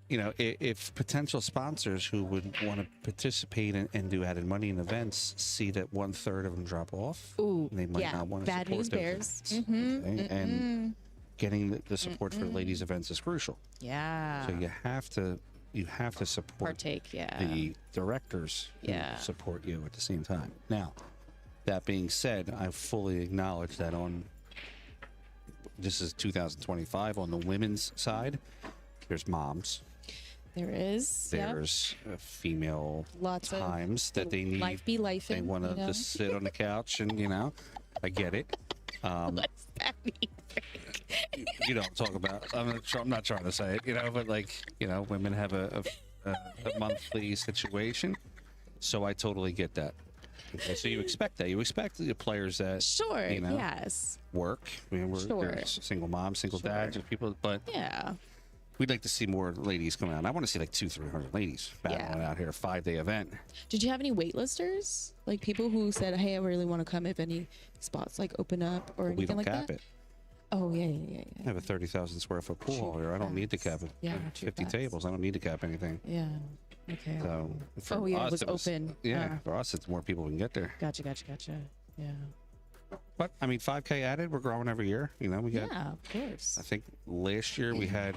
you know, if potential sponsors who would want to participate and do added money in events see that 1/3 of them drop off, Ooh, they might yeah. not want to Bad support news those bears. events. Okay? And getting the support for ladies events is crucial. Yeah. So you have to support Partake, yeah. the directors who Yeah. support you at the same time. Now, that being said, I fully acknowledge that this is 2025 on the women's side. There's moms. There is. There's female Lots of times that they need. life be life. They want to just sit on the couch and I get it. What's that mean? You don't talk about. I'm not trying to say it, but women have a monthly situation, so I totally get that. Okay, so you expect that. You expect the players that Yes. work. I mean, there's single moms, single dads, there's people, but yeah, we'd like to see more ladies come out. I want to see like 200-300 ladies battling out here, a 5-day event. Did you have any waitlisters? Like people who said, "Hey, I really want to come," if any spots like open up or anything We don't like cap that? it. Oh yeah. I have a 30,000 square foot pool hall here. I don't need to cap it. Yeah, 50 tables. I don't need to cap anything. Yeah. Okay. So for it us, was open. Yeah, for us, it's more people we can get there. Gotcha. Yeah. But I mean, 5K added. We're growing every year. We got. Yeah, of course. I think last year we had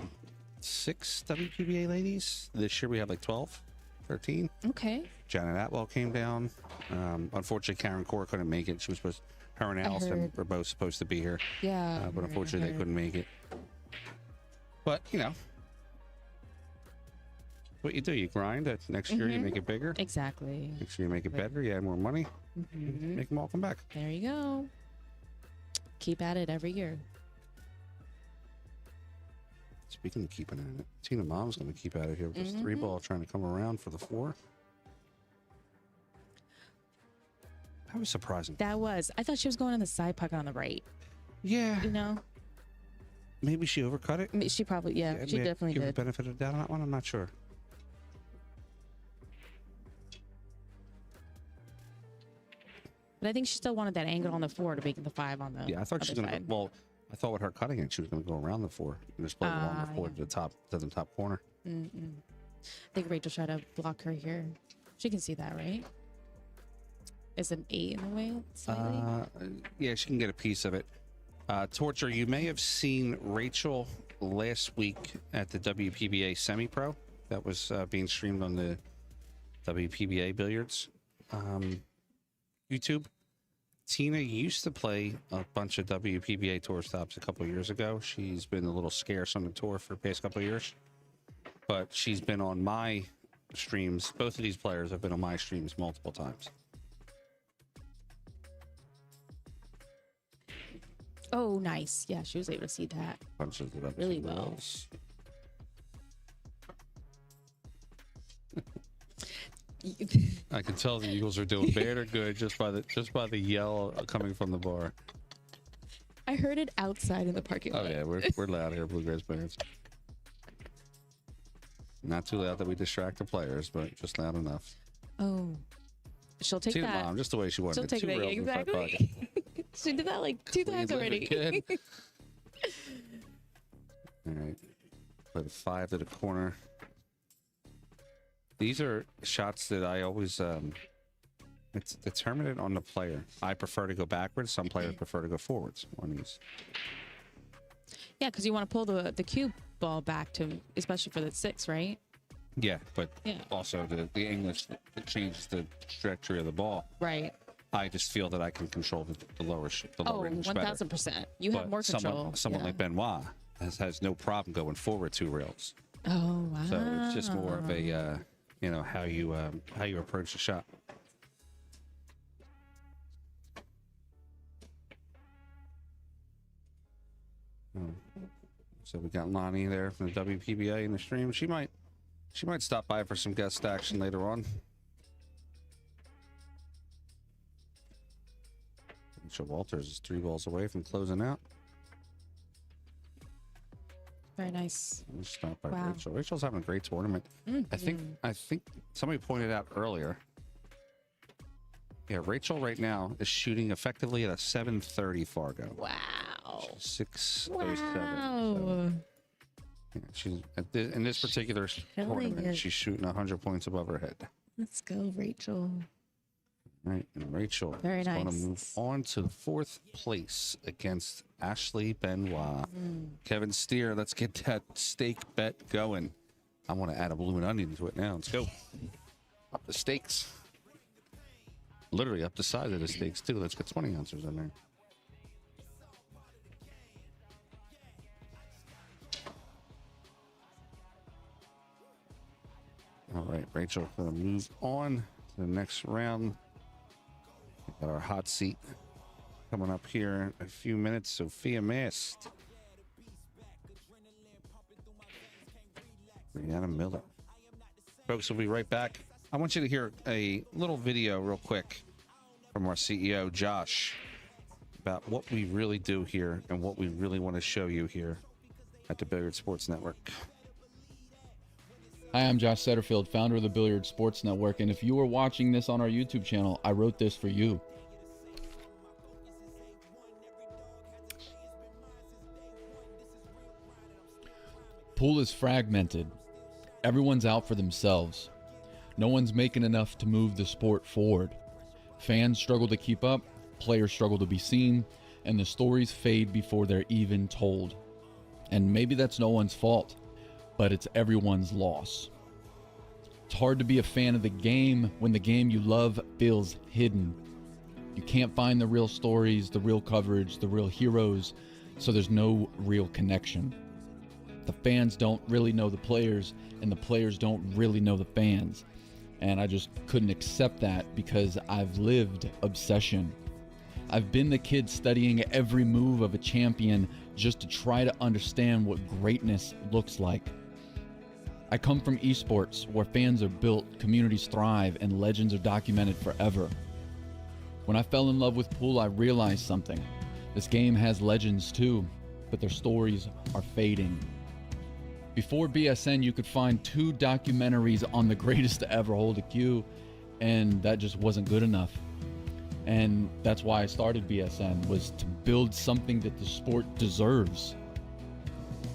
6 WPBA ladies. This year we have like 12, 13. Okay. Janet Atwell came down. Unfortunately, Karen Core couldn't make it. She was supposed. Her and Allison were both supposed to be here. Yeah. But unfortunately, they couldn't make it. But what you do, you grind it. Next year you make it bigger. Exactly. Next year you make it better. You add more money. Make them all come back. There you go. Keep at it every year. Speaking of keeping at it, Tina Mom's going to keep at it here with this 3-ball trying to come around for the 4. That was surprising. That was. I thought she was going on the side pocket on the right. Yeah. Maybe she overcut it. She probably, she definitely give did. the benefit of the doubt on that one. I'm not sure. But I think she still wanted that angle on the 4 to make it the 5 on the. Yeah, I thought she was going to. Well, I thought with her cutting it, she was going to go around the 4 and just play along the 4 to the top corner. I think Rachel tried to block her here. She can see that, right? Is an 8 in the way? Slightly? Yeah, she can get a piece of it. Torture, you may have seen Rachel last week at the WPBA Semi-Pro. That was being streamed on the WPBA Billiards YouTube. Tina used to play a bunch of WPBA tour stops a couple of years ago. She's been a little scarce on the tour for the past couple of years. But she's been on my streams. Both of these players have been on my streams multiple times. Oh, nice. Yeah, she was able to see that Punches it up really to the well. rails. I can tell the Eagles are doing bad or good just by the yell coming from the bar. I heard it outside in the parking lot. Oh yeah, we're loud here, Bluegrass Bands. Not too loud that we distract the players, but just loud enough. Oh, she'll take Tina that. Mom, just the way she wanted. She'll take Two that. rails in the front pocket. Exactly. She did that like 2 times Leave it, already. kid. All right, play the 5 to the corner. These are shots that I always it's determined on the player. I prefer to go backwards. Some players prefer to go forwards on these. Yeah, because you want to pull the cue ball back to, especially for the 6, right? Yeah, but also the English changes the trajectory of the ball. Right. I just feel that I can control the lower English better. 1000%. You have more control. Someone like Benoit has no problem going forward 2 rails. Oh wow. So it's just more of a how you approach the shot. So we got Lonnie there from the WPBA in the stream. She might stop by for some guest action later on. Rachel Walters is 3 balls away from closing out. Very nice. Stop by Wow. Rachel. Rachel's having a great tournament. I think somebody pointed out earlier. Yeah, Rachel right now is shooting effectively at a 730 Fargo. Wow. 607. Wow. Yeah, she's in this particular tournament, she's shooting 100 points above her head. Let's go, Rachel. Right, and Rachel Very is nice. going to move on to the 4th place against Ashley Benoit. Kevin Steer, let's get that stake bet going. I want to add a bloomin' onion to it now. Let's go. Up the stakes. Literally up the size of the stakes, too. Let's get 20 ounces in there. All right, Rachel, going to move on to the next round. Got our hot seat coming up here in a few minutes. Sophia missed. Brianna Miller. Folks, we'll be right back. I want you to hear a little video real quick from our CEO, Josh, about what we really do here and what we really want to show you here at the Billiard Sports Network. Hi, I'm Josh Setterfield, founder of the Billiard Sports Network, and if you are watching this on our YouTube channel, I wrote this for you. Pool is fragmented. Everyone's out for themselves. No one's making enough to move the sport forward. Fans struggle to keep up, players struggle to be seen, and the stories fade before they're even told. And maybe that's no one's fault, but it's everyone's loss. It's hard to be a fan of the game when the game you love feels hidden. You can't find the real stories, the real coverage, the real heroes, so there's no real connection. The fans don't really know the players, and the players don't really know the fans. And I just couldn't accept that because I've lived obsession. I've been the kid studying every move of a champion just to try to understand what greatness looks like. I come from esports where fans are built, communities thrive, and legends are documented forever. When I fell in love with pool, I realized something. This game has legends too, but their stories are fading. Before BSN, you could find 2 documentaries on the greatest to ever hold a cue, and that just wasn't good enough. And that's why I started BSN, was to build something that the sport deserves.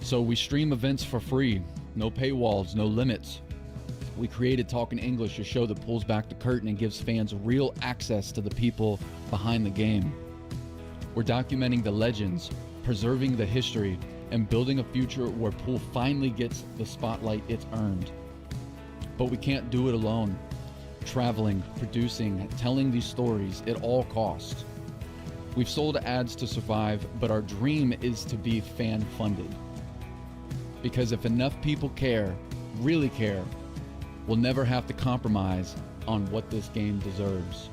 So we stream events for free, no paywalls, no limits. We created Talking English, a show that pulls back the curtain and gives fans real access to the people behind the game. We're documenting the legends, preserving the history, and building a future where pool finally gets the spotlight it's earned. But we can't do it alone. Traveling, producing, telling these stories, it all costs. We've sold ads to survive, but our dream is to be fan-funded. Because if enough people care, really care, we'll never have to compromise on what this game deserves.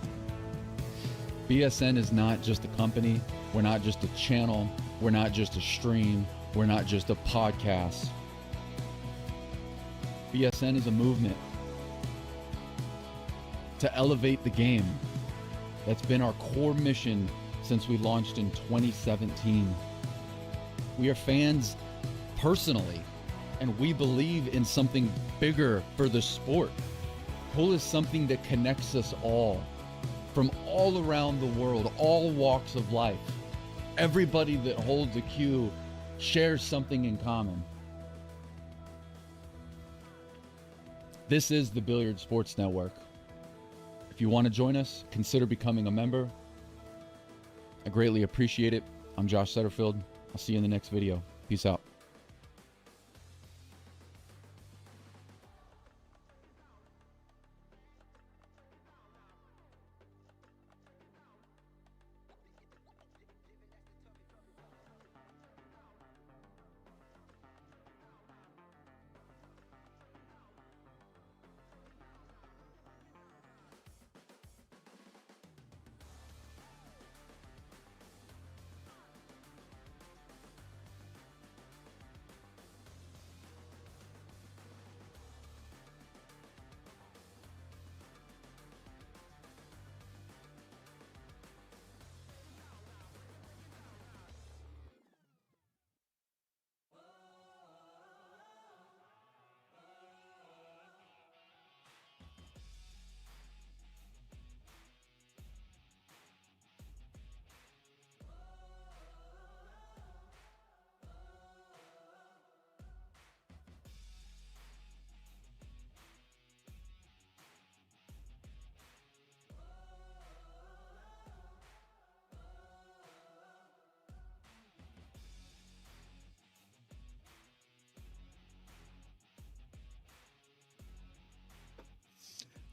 BSN is not just a company, we're not just a channel, we're not just a stream, we're not just a podcast. BSN is a movement to elevate the game. That's been our core mission since we launched in 2017. We are fans personally, and we believe in something bigger for the sport. Pool is something that connects us all, from all around the world, all walks of life. Everybody that holds a cue shares something in common. This is the Billiard Sports Network. If you want to join us, consider becoming a member. I greatly appreciate it. I'm Josh Setterfield. I'll see you in the next video. Peace out.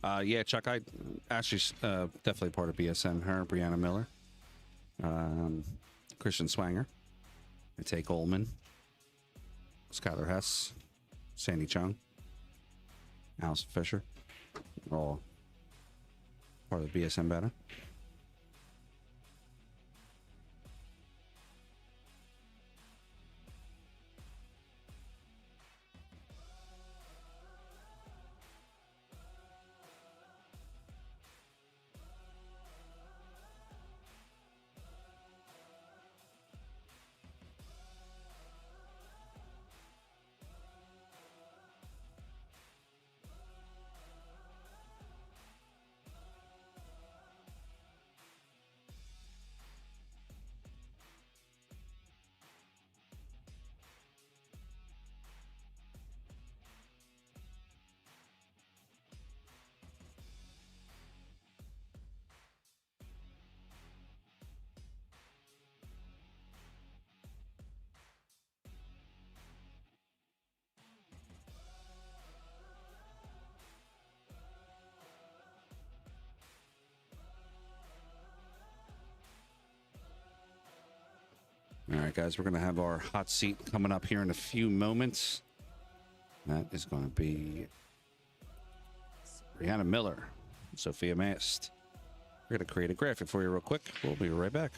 Yeah, Chuck, Ashley's definitely part of BSN. Her, Brianna Miller, Christian Swanger, I take Ullman, Skylar Hess, Sandy Chung, Allison Fisher, all part of the BSN beta. All right, guys, we're going to have our hot seat coming up here in a few moments. That is going to be Brianna Miller, Sophia Mast. We're going to create a graphic for you real quick. We'll be right back.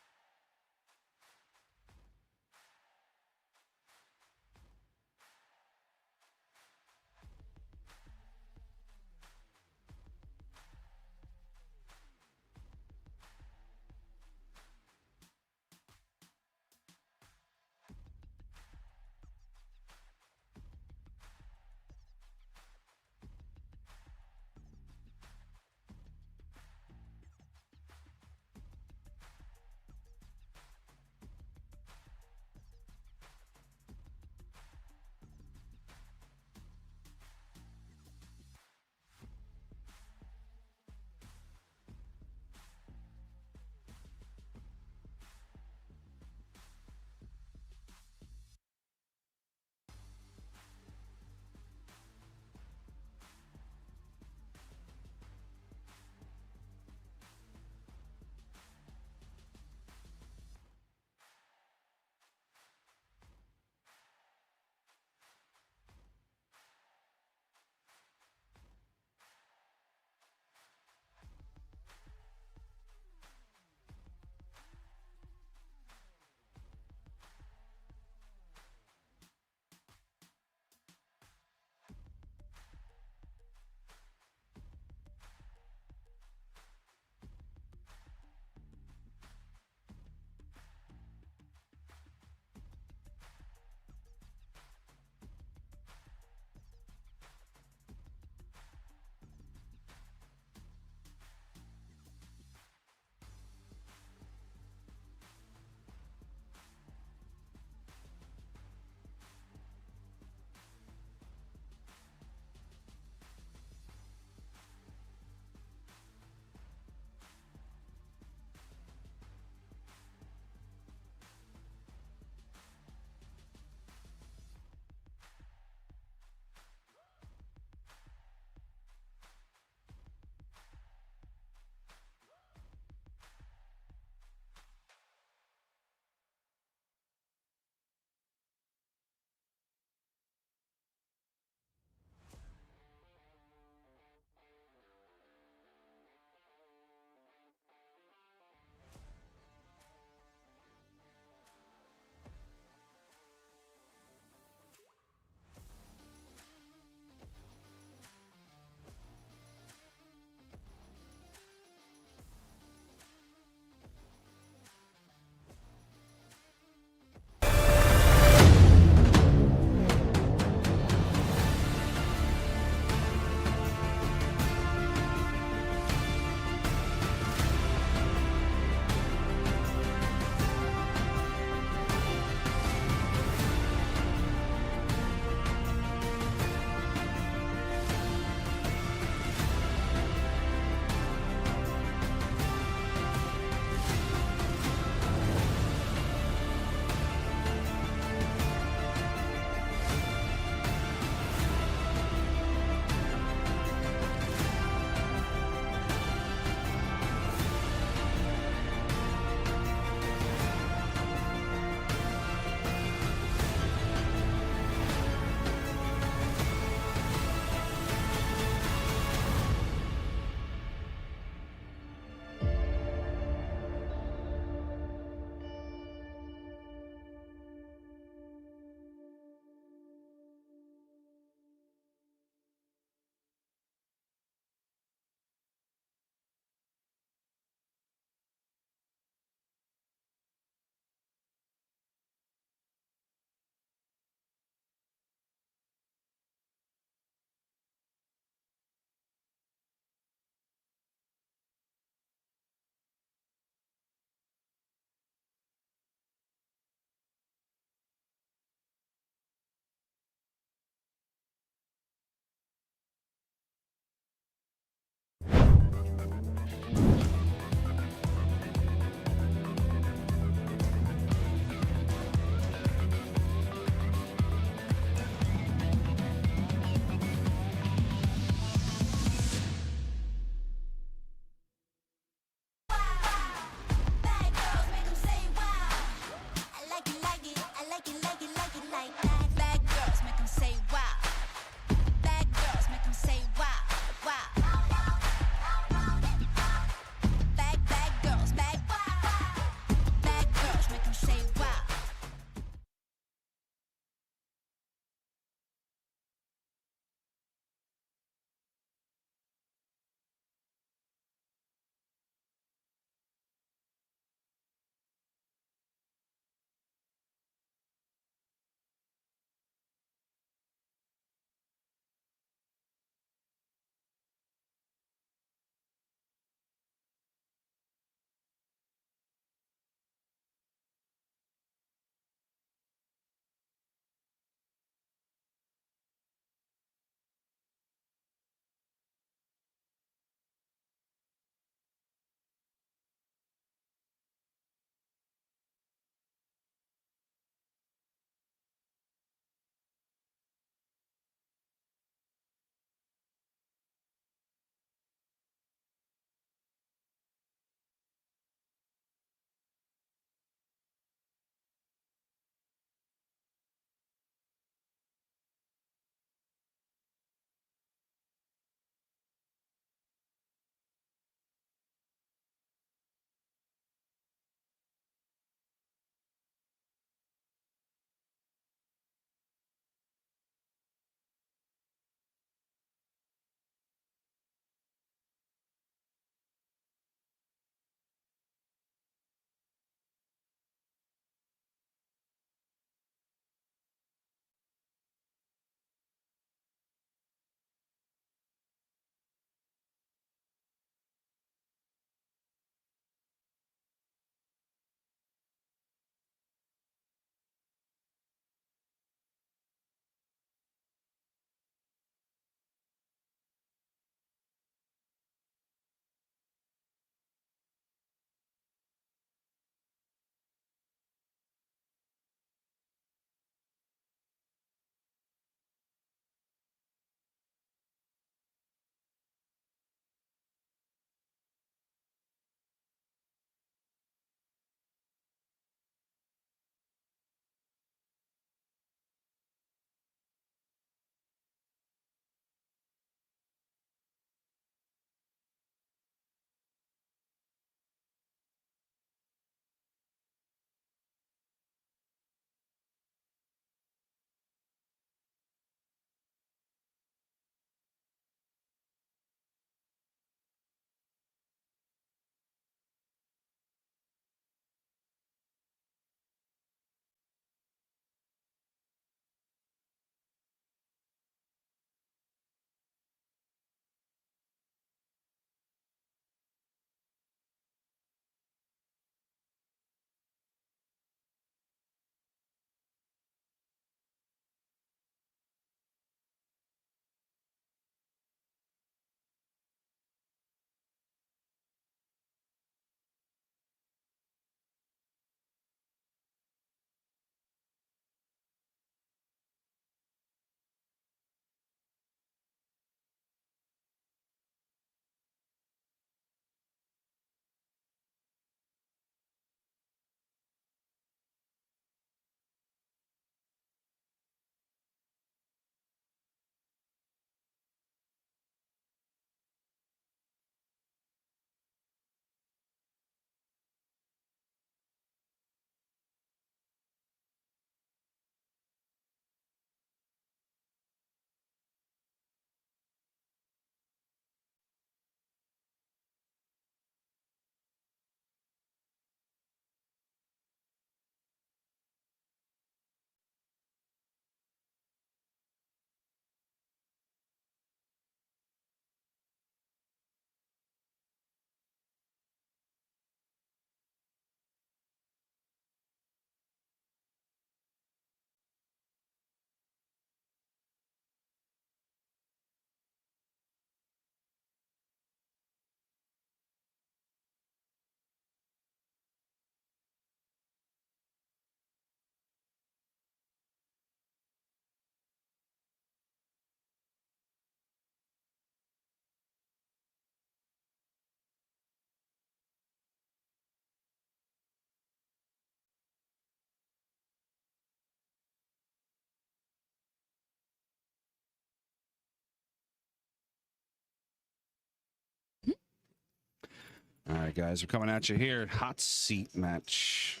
All right, guys, we're coming at you here. Hot seat match.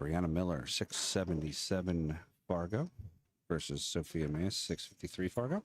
Brianna Miller, 677 Fargo versus Sophia Mayes, 653 Fargo.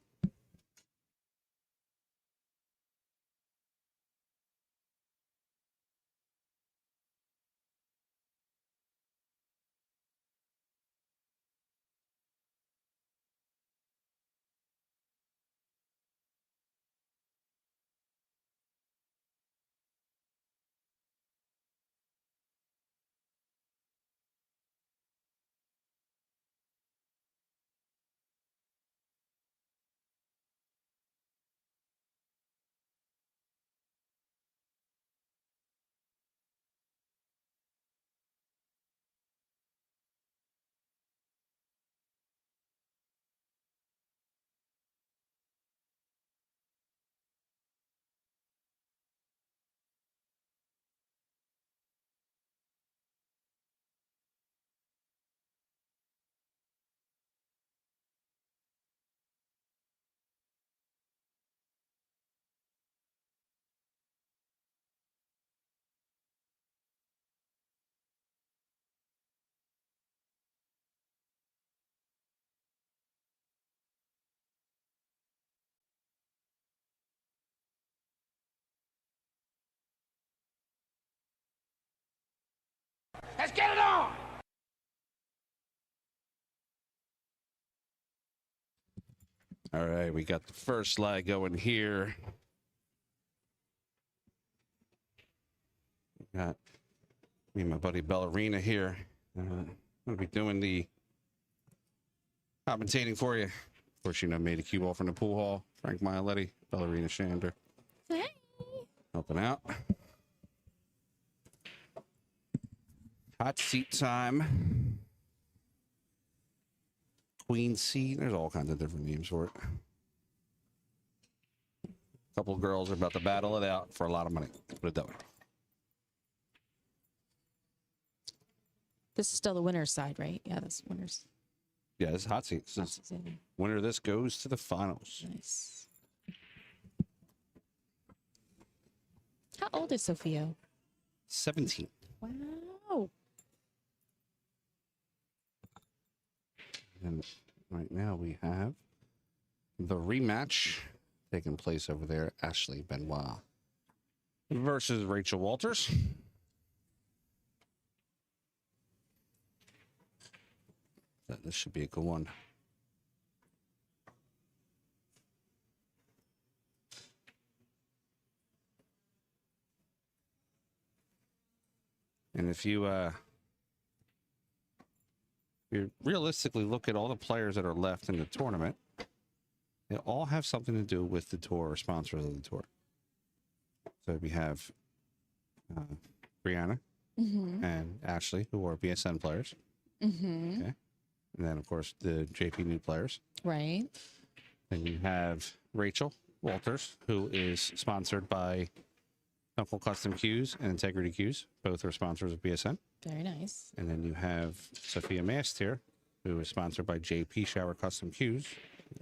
Let's get it on! All right, we got the first leg going here. We got me and my buddy Ballerina here. I'm going to be doing the commentating for you. Of course, you know, made a cue ball from the pool hall. Frank Mialetti, Ballerina Shander. Hey. Helping out. Hot seat time. Queen seat. There's all kinds of different names for it. A couple of girls are about to battle it out for a lot of money. Let's put it that way. This is still the winner's side, right? Yeah, that's winners. Yeah, this is hot seat. Winner of this goes to the finals. Nice. How old is Sophia? 17. Wow. And right now we have the rematch taking place over there. Ashley Benoit versus Rachel Walters. This should be a good one. And if you realistically look at all the players that are left in the tournament, they all have something to do with the tour or sponsors of the tour. So we have Brianna and Ashley, who are BSN players. Okay. And then, of course, the JP New players. Right. Then you have Rachel Walters, who is sponsored by Uncle Custom Cues and Integrity Cues. Both are sponsors of BSN. Very nice. And then you have Sophia Mast here, who is sponsored by JP Shower Custom Cues,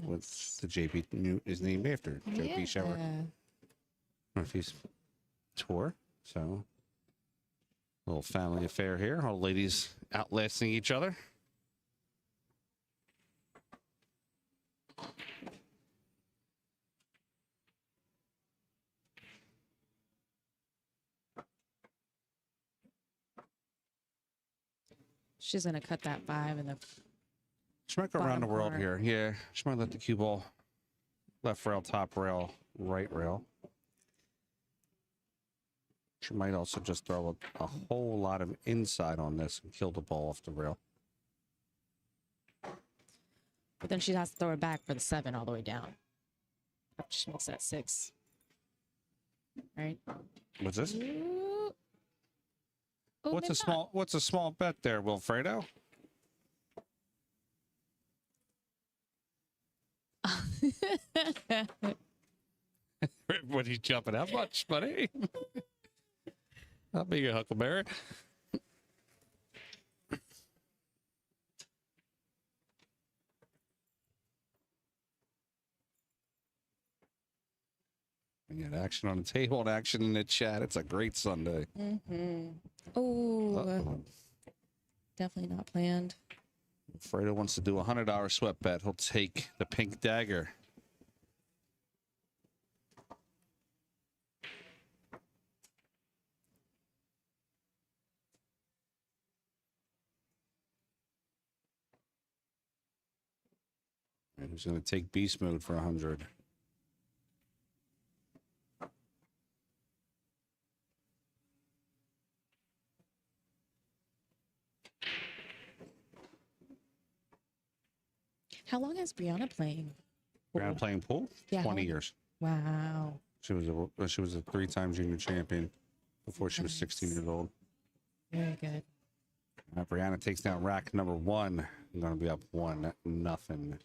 with the JP New is named after JP Shower Murphy's tour. So, a little family affair here. All ladies outlasting each other. She's gonna cut that 5 in the. She might go around the world here. Yeah, she might let the cue ball left rail, top rail, right rail. She might also just throw a whole lot of inside on this and kill the ball off the rail. But then she has to throw it back for the 7 all the way down. After she makes that 6. Right? What's this? Ooh. Oh, What's a small bet there, Wilfredo? Everybody's jumping. How much, buddy? I'll be your Huckleberry. We got action on the table and action in the chat. It's a great Sunday. Oh, definitely not planned. Fredo wants to do a $100 sweat bet. He'll take the pink dagger. All right, who's going to take beast mode for 100? How long has Brianna playing? Brianna playing pool? Yeah, 20 years. Wow. She was a 3-time junior champion before she was 16 years old. Very good. Brianna takes down rack number 1. I'm going to be up 1-0.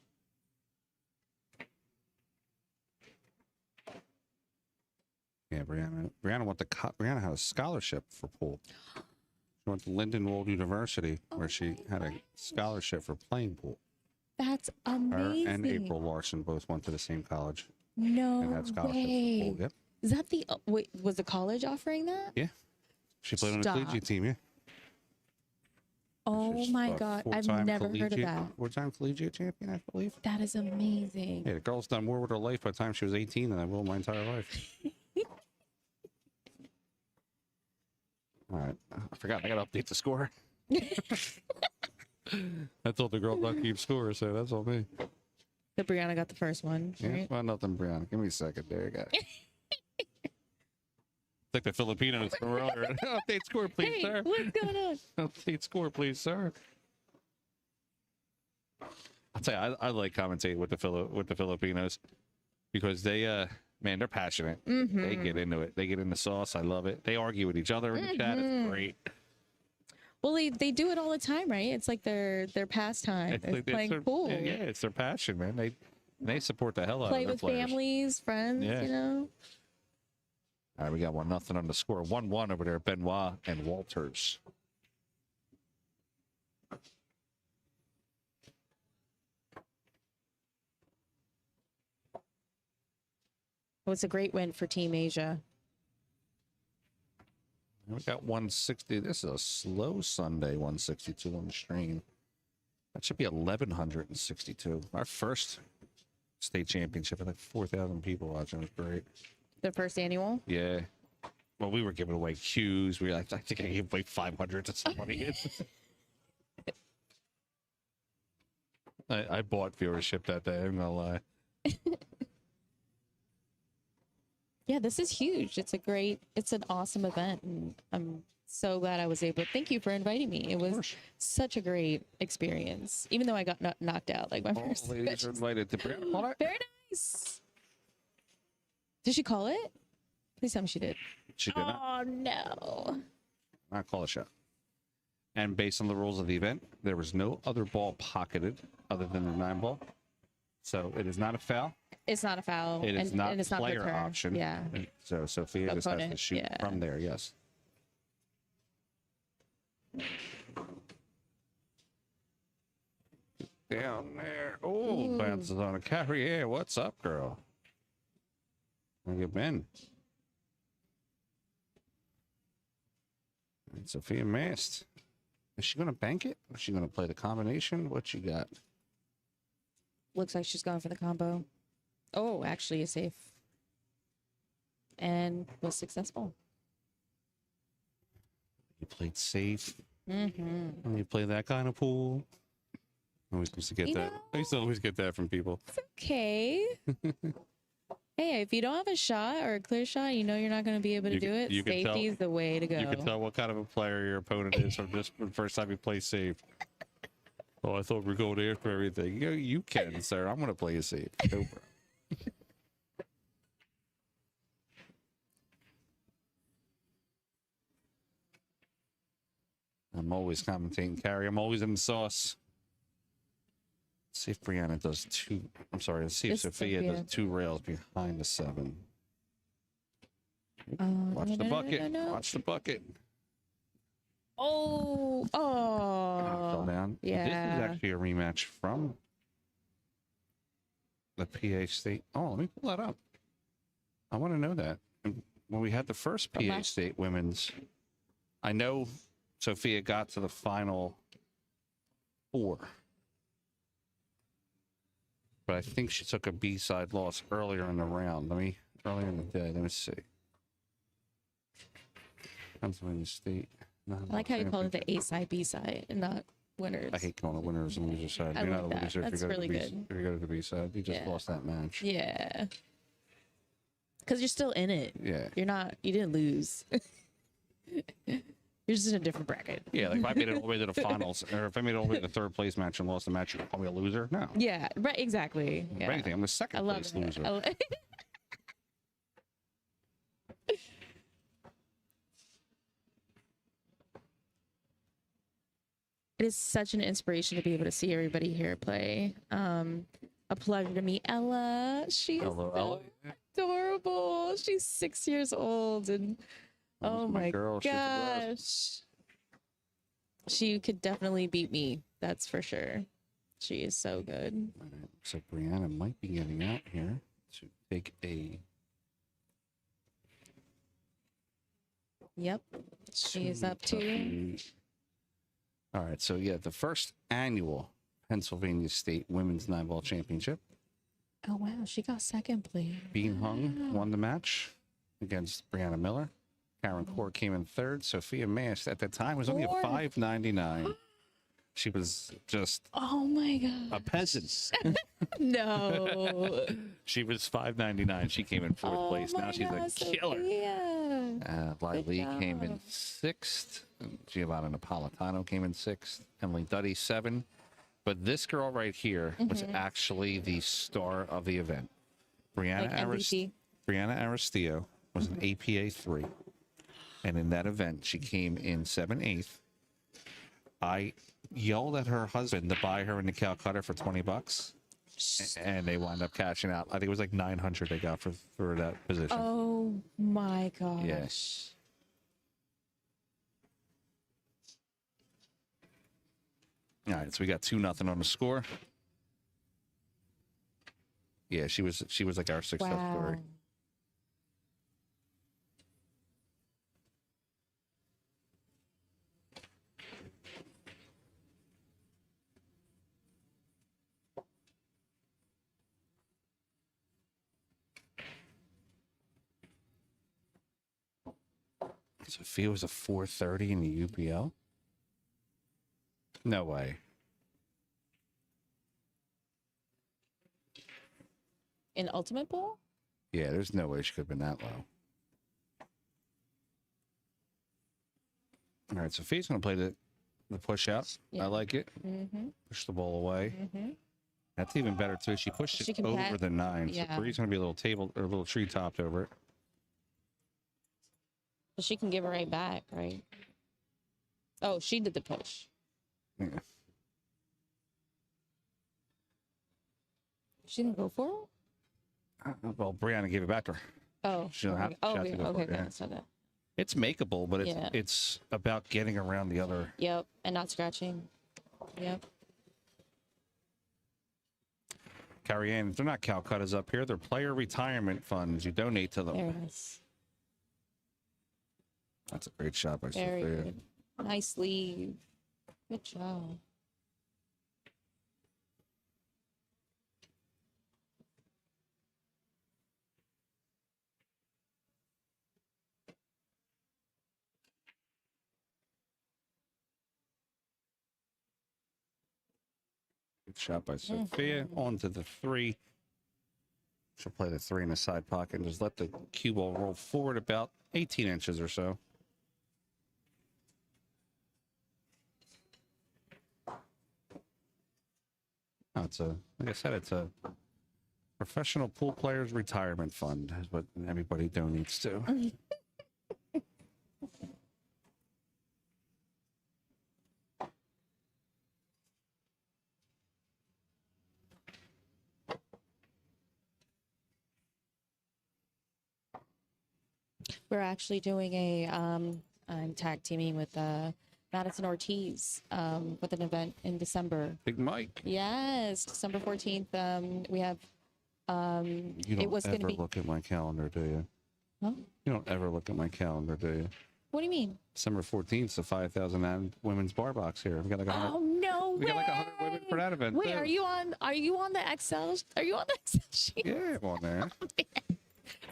Yeah, Brianna had a scholarship for pool. She went to Lindenwold University, where she had a scholarship for playing pool. That's Her amazing. and April Larson both went to the same college. No and had scholarships way. for pool. Yep. Is that the wait? Was the college offering that? Yeah. She played on the collegiate team. Yeah. Oh She's my a God! I've four-time never heard of that. 4-time collegiate champion, I believe. That is amazing. Yeah, the girl's done more with her life by the time she was 18 than I will my entire life. All right. I forgot. I got to update the score. I told the girl not keep score, so that's all me. So Brianna got the first one. Yeah, Right? well, nothing, Brianna. Give me a second. There you go. It's like the Filipinos from earlier. Update score, please, Hey, sir. what's going on? Update score, please, sir. I'll tell you, I like commentating with the Filipinos because they man, they're passionate. They get into it. They get in the sauce. I love it. They argue with each other in the chat. It's great. Well, they do it all the time, right? It's like their pastime. It's playing their, pool. Yeah, it's their passion, man. They support the hell out Play of their with players. families, friends, Yeah. you know. All right, we got 1-0 on the score. 1-1 over there, Benoit and Walters. Well, it's a great win for Team Asia. We got 160. This is a slow Sunday, 162 on the stream. That should be 1,162. Our first state championship. Had like 4,000 people watching. It was great. The first annual? Yeah. Well, we were giving away cues. I think I gave away 500 to somebody. I bought viewership that day. I'm gonna lie. Yeah, this is huge. It's an awesome event. And I'm so glad I was able to. Thank you for inviting me. It was such a great experience, even though I got knocked out like my first. Ladies are invited to Brianna. Very nice. Did she call it? Please tell me she did. She did not. Oh, no. Not call a shot. And based on the rules of the event, there was no other ball pocketed other than the 9-ball. So it is not a foul. It's not a foul. It is and not it's not player with her. option. Yeah. So Sophia just has to Opponent, shoot yeah. from there, yes. Down there. Oh, bounces on a carry. Yeah, what's up, girl? Where you been? And Sophia missed. Is she going to bank it? Is she going to play the combination? What she got? Looks like she's going for the combo. Oh, actually a safe. And was successful. You played safe. Mm-hmm. When you play that kind of pool. I always used to get You that. I used to always get that from people. Okay. Hey, if you don't have a shot or a clear shot, you know you're not going to be able to do it. you can tell- Safety is the way to go. You can tell what kind of a player your opponent is from just the first time you play safe. Oh, I thought we were going after everything. You can, sir. I'm going to play you safe. No problem. I'm always commentating, Carrie. I'm always in the sauce. Let's see if Brianna does two. I'm sorry. Let's see if It's Sophia does Sophia. 2 rails behind the 7. Watch no, the no, no, bucket. no, no. Watch the bucket. Oh, Fell down. yeah. This is actually a rematch from the PA State. Oh, let me pull that up. I want to know that. When we had the first PA State women's, I know Sophia got to the final 4. But I think she took a B-side loss earlier in the round. Earlier in the day. Let me see. Pennsylvania State. I like how you call it the A-side, B-side, and not winners. I hate calling it winners and loser side. I You're love not a that. loser That's if you go really to good. If you go to the B-side. You just lost that match. Yeah. Because you're still in it. Yeah. You didn't lose. You're just in a different bracket. Yeah, like if I made it all the way to the finals, or if I made it all the way to the third place match and lost the match, you're probably a loser. No. Yeah, right, exactly. If Yeah. anything, I'm the second place loser. It is such an inspiration to be able to see everybody here play. A pleasure to meet Ella. She is so adorable. She's 6 years old, and oh my girl. She's the gosh, she could definitely beat me. That's for sure. She is so good. All right, so Brianna might be getting out here to take a. Yep, she is up too. All right, so yeah, the first annual Pennsylvania State Women's 9-Ball Championship. Oh wow, she got second place. Bean Hung won the match against Brianna Miller. Karen Court came in third. Sophia Mast at the time was only a $5.99. She was just Oh my god, a peasant. no. She was $5.99. She came in fourth place. Now she's a killer. Lily came in 6th. Giovanna Napolitano came in 6th. Emily Duddy 7th. But this girl right here was actually the star of the event. Brianna Aristillo was an APA 3. And in that event, she came in 7/8. I yelled at her husband to buy her in the Calcutta for $20. And they wound up cashing out. I think it was like $900 they got for that position. Oh my gosh. Yes. All right, so we got 2-0 on the score. Yeah, she was like our success story. Sophia was a 430 in the UPL. No way. In Ultimate Bowl? Yeah, there's no way she could have been that low. All right, Sophia's going to play the push out. Yeah. I like it. Push the ball away. That's even better, too. She pushed it over the 9. Yeah. So 3's going to be a little table or a little tree topped over it. But she can give it right back, right? Oh, she did the push. Yeah. She didn't go for it? Well, Brianna gave it back to her. Oh. She don't have, oh, she has to go for it, yeah. I saw that. It's makeable, but Yeah. it's about getting around the other. Yep, and not scratching. Yep. Carrie Ann, they're not Calcuttas up here. They're player retirement funds. You donate to them. There it is. That's a great shot by Very Sophia. good. Nice leave. Good job. Good shot by Sophia. On to the 3. She'll play the 3 in the side pocket and just let the cue ball roll forward about 18 inches or so. Oh, like I said, it's a professional pool players retirement fund is what everybody donates to. We're actually doing I'm tag teaming with Madison Ortiz with an event in December. Big Mike. Yes, December 14th. We have You don't it was going to ever be. look at my calendar, do you? Huh? You don't ever look at my calendar, do you? What do you mean? December 14th, the 5,000 and women's bar box here. We got like 100. Oh no We way! got like 100 women for that event. Wait, too. are you on the Excel? Are you on the Excel sheet? Yeah, I'm on there.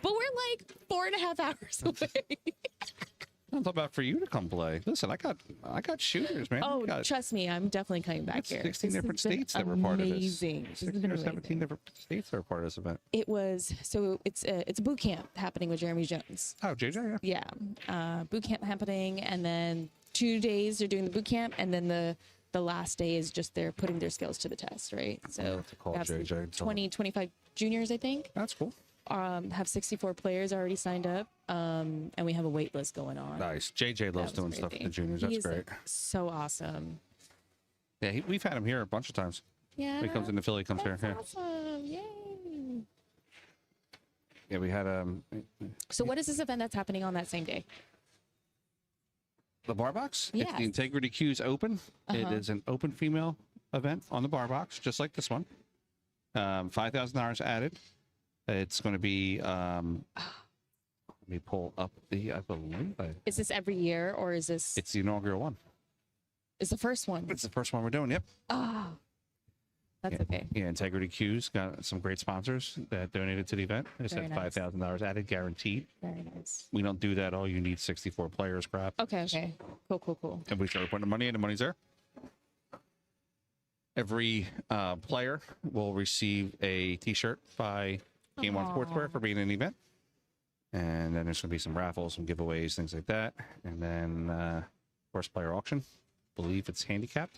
But we're like 4.5 hours away. I'm talking about for you to come play. Listen, I got shooters, man. Oh, got trust me, I'm definitely coming back here. 16 This different has been states that were part of this. amazing. This has 16 been or amazing. 17 different states that were part of this event. It was so it's a boot camp happening with Jeremy Jones. Oh, JJ, yeah. Yeah, boot camp happening, and then 2 days they're doing the boot camp, and then the last day is just they're putting their skills to the test, right? So to call we have some JJ. 25 juniors, I think. That's cool. Have 64 players already signed up, and we have a wait list going on. Nice. JJ loves doing stuff with the juniors. That's He's great. so awesome. Yeah, we've had him here a bunch of times. Yeah. When he comes into Philly, he comes here. Yeah. Awesome. Yay. Yeah, we had So what is this event that's happening on that same day? the bar box. Yes. It's the Integrity Q's Open. It is an open female event on the bar box, just like this one. $5,000 added. It's going to be. Let me pull up the. I believe. Is this every year or is this? It's the inaugural one. It's the first one. It's the first one we're doing. Yep. Oh, that's okay. Yeah, Integrity Q's got some great sponsors that donated to the event. They said Very nice. $5,000 added, guaranteed. Very nice. We don't do that. All you need 64 players crap. Okay. Cool. And we started putting the money in. The money's there. Every player will receive a T-shirt by Game One Sportswear for being in the event. And then there's going to be some raffles, some giveaways, things like that. And then first player auction. Believe it's handicapped.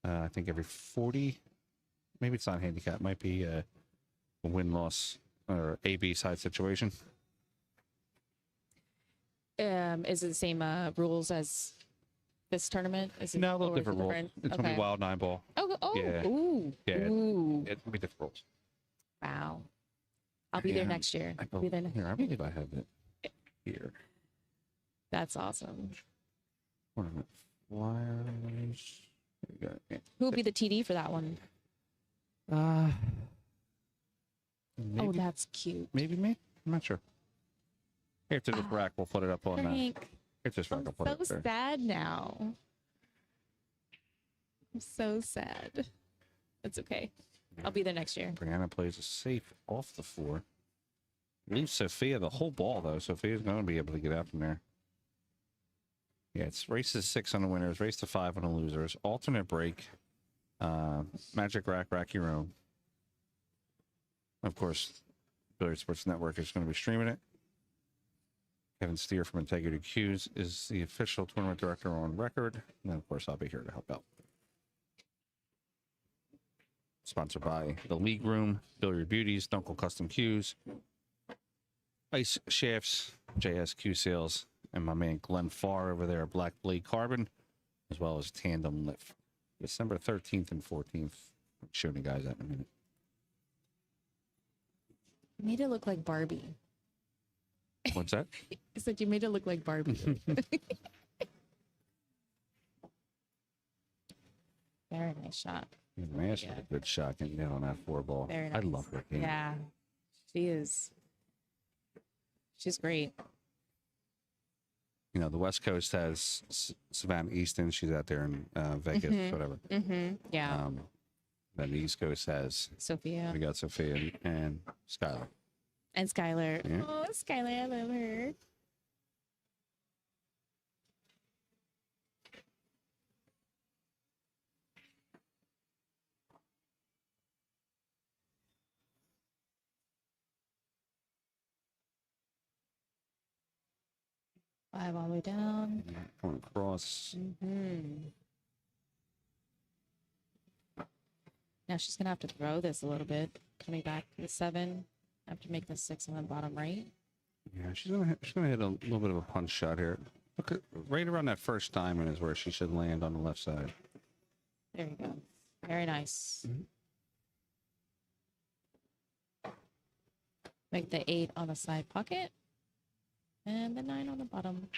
I think every 40, maybe it's not handicap. Might be a win-loss or A B-side situation. Is it the same rules as this tournament? Is it No, a little or is it different rules. different? It's going to be wild nineball. Oh, Yeah. Ooh. Yeah, Ooh. it'll be different rules. Wow. I'll be there next year. I'll be there next Here, I believe I have it here. That's awesome. Tournament flyers. There you go. Who will be the TD for that one? Maybe, Oh, that's cute. maybe me. I'm not sure. Here to this rack, we'll put it up on that. Frank, Here to this rack, I'll put it up so there. sad now. I'm so sad. It's okay. I'll be there next year. Brianna plays a safe off the floor. Leaves Sophia the whole ball, though. Sophia's going to be able to get out from there. Yeah, it's race to 6 on the winners, race to 5 on the losers, alternate break, magic rack, rack your own. Of course, Billiard Sports Network is going to be streaming it. Kevin Steer from Integrity Q's is the official tournament director on record. And then, of course, I'll be here to help out. Sponsored by The League Room, Billiard Beauties, Dunkel Custom Cues, Ice Shafts, JSQ Sales, and my man Glenn Farr over there, Black Blade Carbon, as well as Tandem Lift. December 13th and 14th. I'll show you guys that in a minute. You made it look like Barbie. What's that? I said you made it look like Barbie. Very nice shot. Mash with a good shot getting down on that 4-ball. Very I nice. love her game. Yeah, she is. She's great. You know, the West Coast has Savannah Easton. She's out there in Vegas, whatever. Yeah. Then the East Coast has Sophia. We got Sophia and Skylar. And Skylar. Yeah. Oh, Skylar, I love her. Five all the way down. Going across. Now she's gonna have to throw this a little bit. Coming back to the 7. I have to make the 6 on the bottom right. Yeah, she's gonna hit a little bit of a punch shot here. Look at right around that first diamond is where she should land on the left side. There you go. Very nice. Make the 8 on the side pocket. And the 9 on the bottom.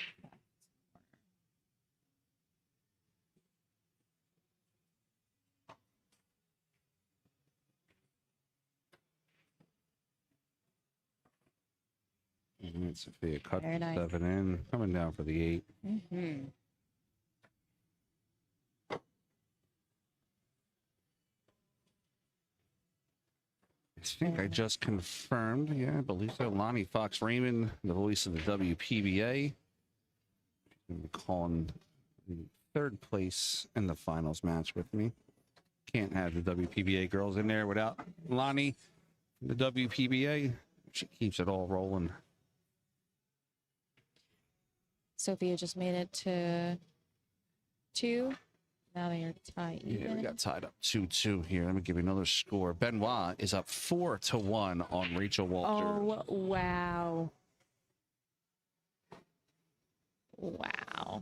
right, Sophia cut Very nice. 7 in, coming down for the 8. Mm-hmm. I think I just confirmed. Yeah, I believe so. Lonnie Fox Raymond, the voice of the WPBA. She's going to be calling the 3rd place in the finals match with me. Can't have the WPBA girls in there without Lonnie, the WPBA. She keeps it all rolling. Sophia just made it to 2. Now they are tied. Yeah, we got tied up 2-2 here. Let me give you another score. Benoit is up 4-1 on Rachel Walter. Oh, wow. Wow.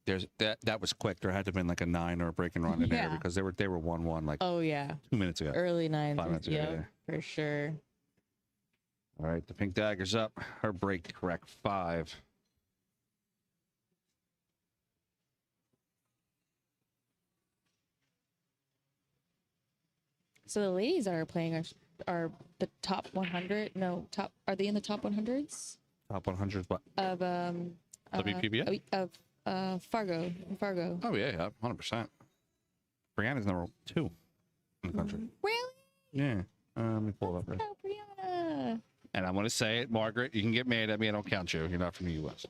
There's that was quick. There had to have been like a 9 or a break and run in there because they were 1-1 like Oh, yeah. 2 minutes ago. Early 9s. 5 minutes ago. Yeah, Yeah. for sure. All right, the pink dagger's up. Her break correct 5. So the ladies are playing are the top 100. No, top. Are they in the top 100s Top 100 what? of WPBA? Of Fargo? Fargo. Oh yeah, 100%. Brianna's number 2 in the country. Really? Yeah. Let me pull it up. Right. Oh, Brianna. And I want to say it, Margaret. You can get mad at me. I don't count you. You're not from the U.S.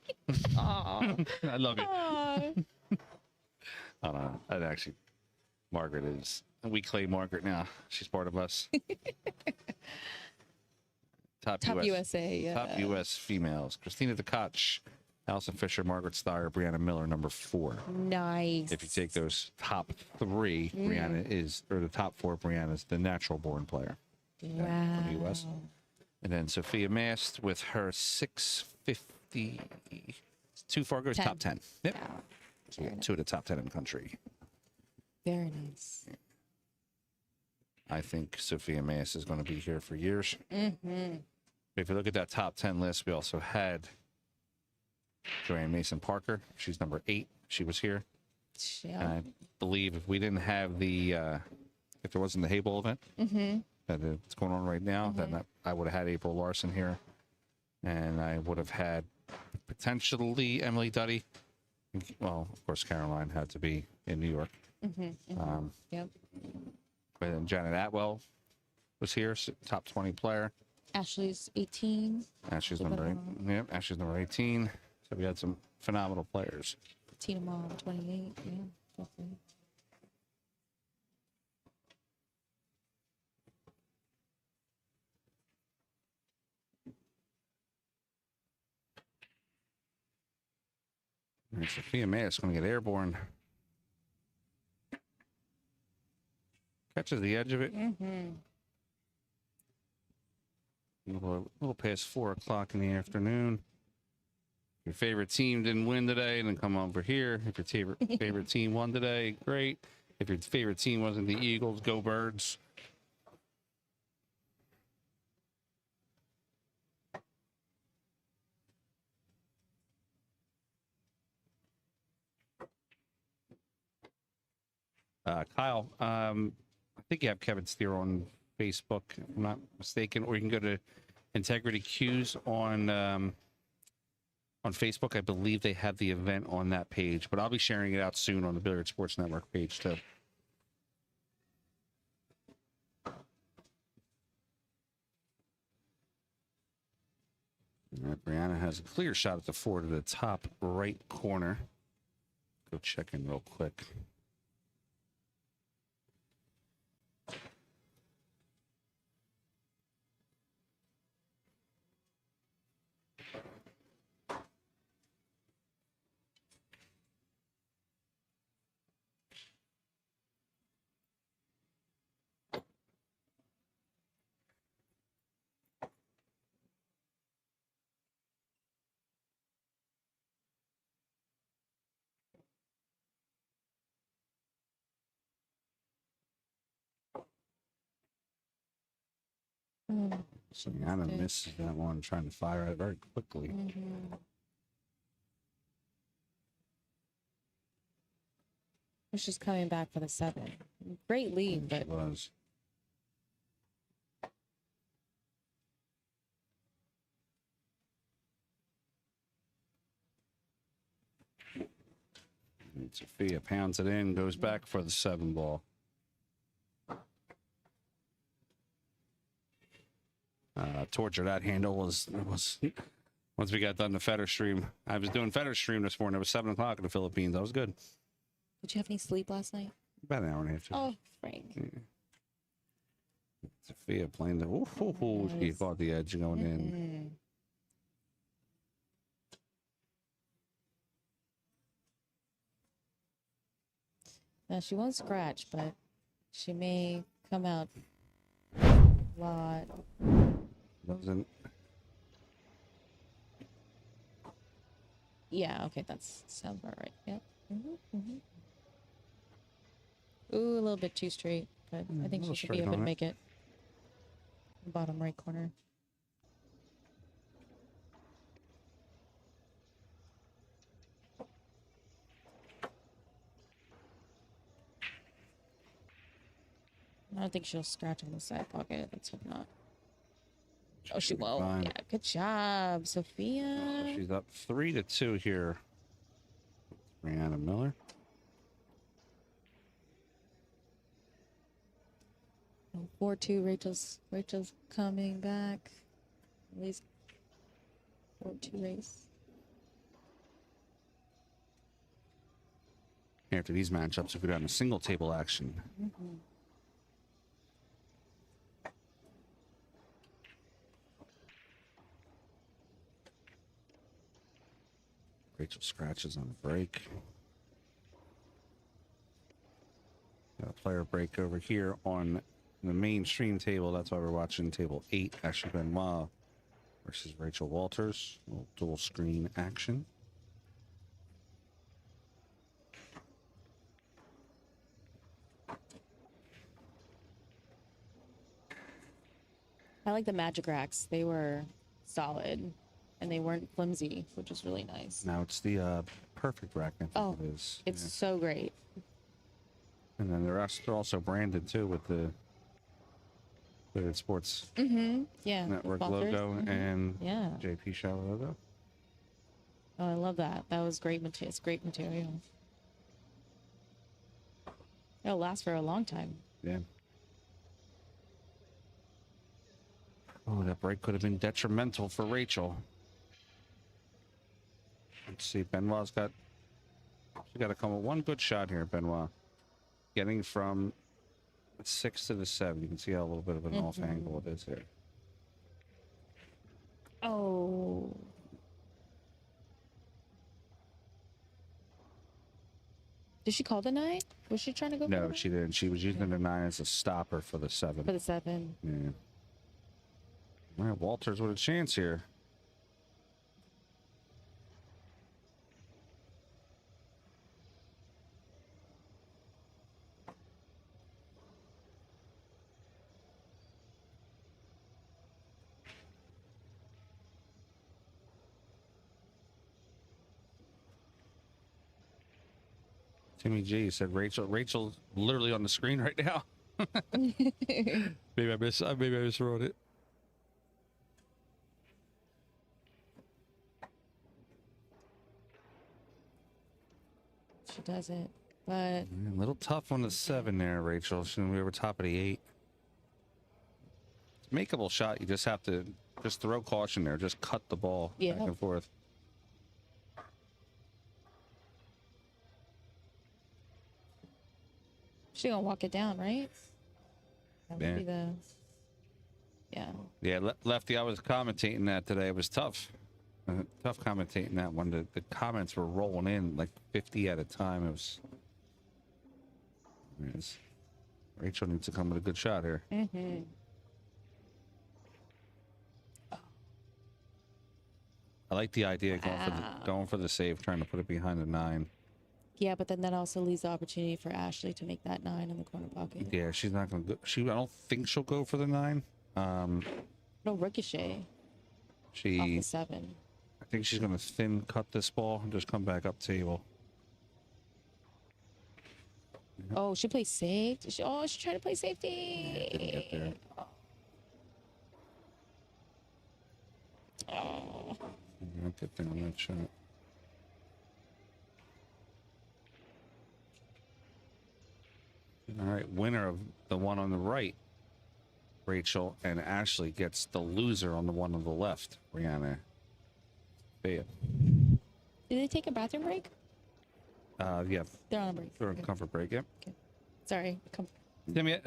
Aw. I love you. Aw. I don't know. I'd actually, Margaret is. We claim Margaret now. She's part of us. Top USA. Yeah. Top U.S. females: Christina DeKotch, Allison Fisher, Margaret Steyer, Brianna Miller, number 4. Nice. If you take those top 3, Brianna is, or the top 4, Brianna's the natural born player. Wow. From the U.S. And then Sophia Mast with her 650. 2 Fargo's 10. top 10. Yep. Wow. So we got 2 of the top 10 in the country. Very nice. I think Sophia Mast is going to be here for years. Mm-hmm. If you look at that top 10 list, we also had Joanne Mason Parker. She's number 8. She was here. Yeah. And I believe if we didn't have the, if there wasn't the Hay Bowl event that's going on right now, then I would have had April Larson here. And I would have had potentially Emily Duddy. Well, of course, Caroline had to be in New York. Yep. But then Janet Atwell was here, top 20 player. Ashley's 18. Ashley's number 8. Yep, Ashley's number 18. So we had some phenomenal players. Tina Mom, 28. Yeah, definitely. All right, Sophia May is going to get airborne. Catches the edge of it. A little past 4 o'clock in the afternoon. Your favorite team didn't win today, then come over here. If your favorite team won today, great. If your favorite team wasn't the Eagles, go Birds. Kyle, I think you have Kevin Steer on Facebook, if I'm not mistaken, or you can go to Integrity Cues on Facebook. I believe they have the event on that page, but I'll be sharing it out soon on the Billiard Sports Network page too. All right, Brianna has a clear shot at the 4 to the top right corner. Go check in real quick. So Anna misses that one, trying to fire it very quickly. It's just coming back for the 7. Great lead, but It was. And Sophia pounds it in, goes back for the 7 ball. Torture that handle was once we got done the Feder stream. I was doing Feder stream this morning. It was 7 o'clock in the Philippines. I was good. Did you have any sleep last night? About an hour and a half. Oh, Frank. Yeah. Sophia playing the. Ooh, she caught the edge going in. Now she won't scratch, but she may come out a lot. Doesn't. Yeah, okay, that sounds about right. Yep. Ooh, a little bit too straight, but I think she should be able to make it. Bottom right corner. I don't think she'll scratch on the side pocket. Let's hope not. Oh, she won't. Fine. Yeah, good job, Sophia. So she's up 3-2 here. Brianna Miller. 4-2. Rachel's coming back. At least 4-2 race. After these matchups, if we go down to single table action. Rachel scratches on the break. Got a player break over here on the main stream table. That's why we're watching table 8, Ashley Benoit versus Rachel Walters. A little dual screen action. I like the magic racks. They were solid. And they weren't flimsy, which was really nice. Now it's the perfect rack. I think it is. It's so great. And then they're also branded too with the Billiard Sports Network logo and JP Shower logo. Oh, I love that. That was great material. It's great material. It'll last for a long time. Yeah. Oh, that break could have been detrimental for Rachel. Let's see, Benoit's got to come with one good shot here, Benoit. Getting from the 6 to the 7. You can see how a little bit of an off angle it is here. Oh. Did she call the 9? Was she trying to go? No, she didn't. She was using the 9 as a stopper for the 7. For the 7. Yeah. All right, Walters with a chance here. Timmy G said Rachel's literally on the screen right now. maybe I miswrote it. She doesn't, but a little tough on the 7 there, Rachel. Shouldn't we over top of the 8? It's a makeable shot. You just have to throw caution there. Just cut the ball back and forth. She gonna walk it down, right? That would be the Lefty. I was commentating that today. It was tough. Tough commentating that one. The comments were rolling in like 50 at a time. It was. Rachel needs to come with a good shot here. I like the idea of going for the save, trying to put it behind the 9. Yeah, but then that also leaves the opportunity for Ashley to make that 9 in the corner pocket. Yeah, she's not going to go. I don't think she'll go for the 9. No, ricochet. Off the 7. I think she's going to thin cut this ball and just come back up table. Oh, she plays safe. She's trying to play safety. Didn't get there. Oh. Not get there on that shot. All right, winner of the one on the right, Rachel, and Ashley gets the loser on the one on the left, Brianna. Did they take a bathroom break? Yeah. They're on a break. They're on a comfort break, yeah. Okay. Sorry. Timmy,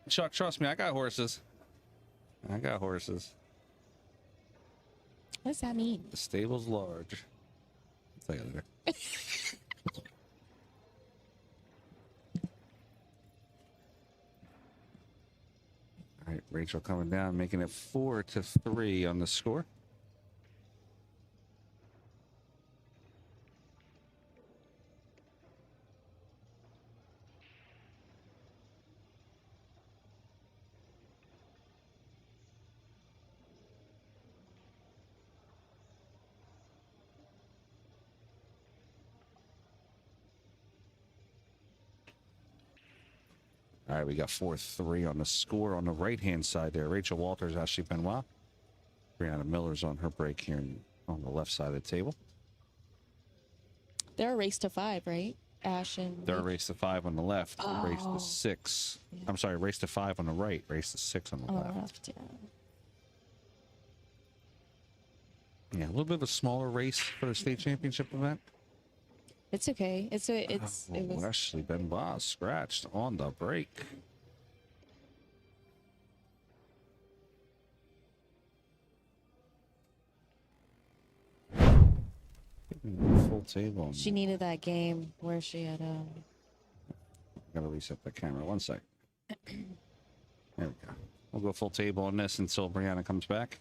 Chuck, trust me, I got horses. I got horses. What does that mean? The stable's large. I'll tell you later. All right, Rachel coming down, making it 4-3 on the score. All right, we got 4-3 on the score on the right-hand side there. Rachel Walters, Ashley Benoit. Brianna Miller's on her break here on the left side of the table. They're a race to 5, right? Ash and... They're a race to 5 on the left, race Oh. to 6. Yeah. I'm sorry, race to 5 on the right, race to 6 on the left. Yeah. Yeah, a little bit of a smaller race for the state championship event. It's okay. It was... Ashley Benoit scratched on the break. Full table. She needed that game where she had Gotta reset the camera. 1 sec. There we go. We'll go full table on this until Brianna comes back.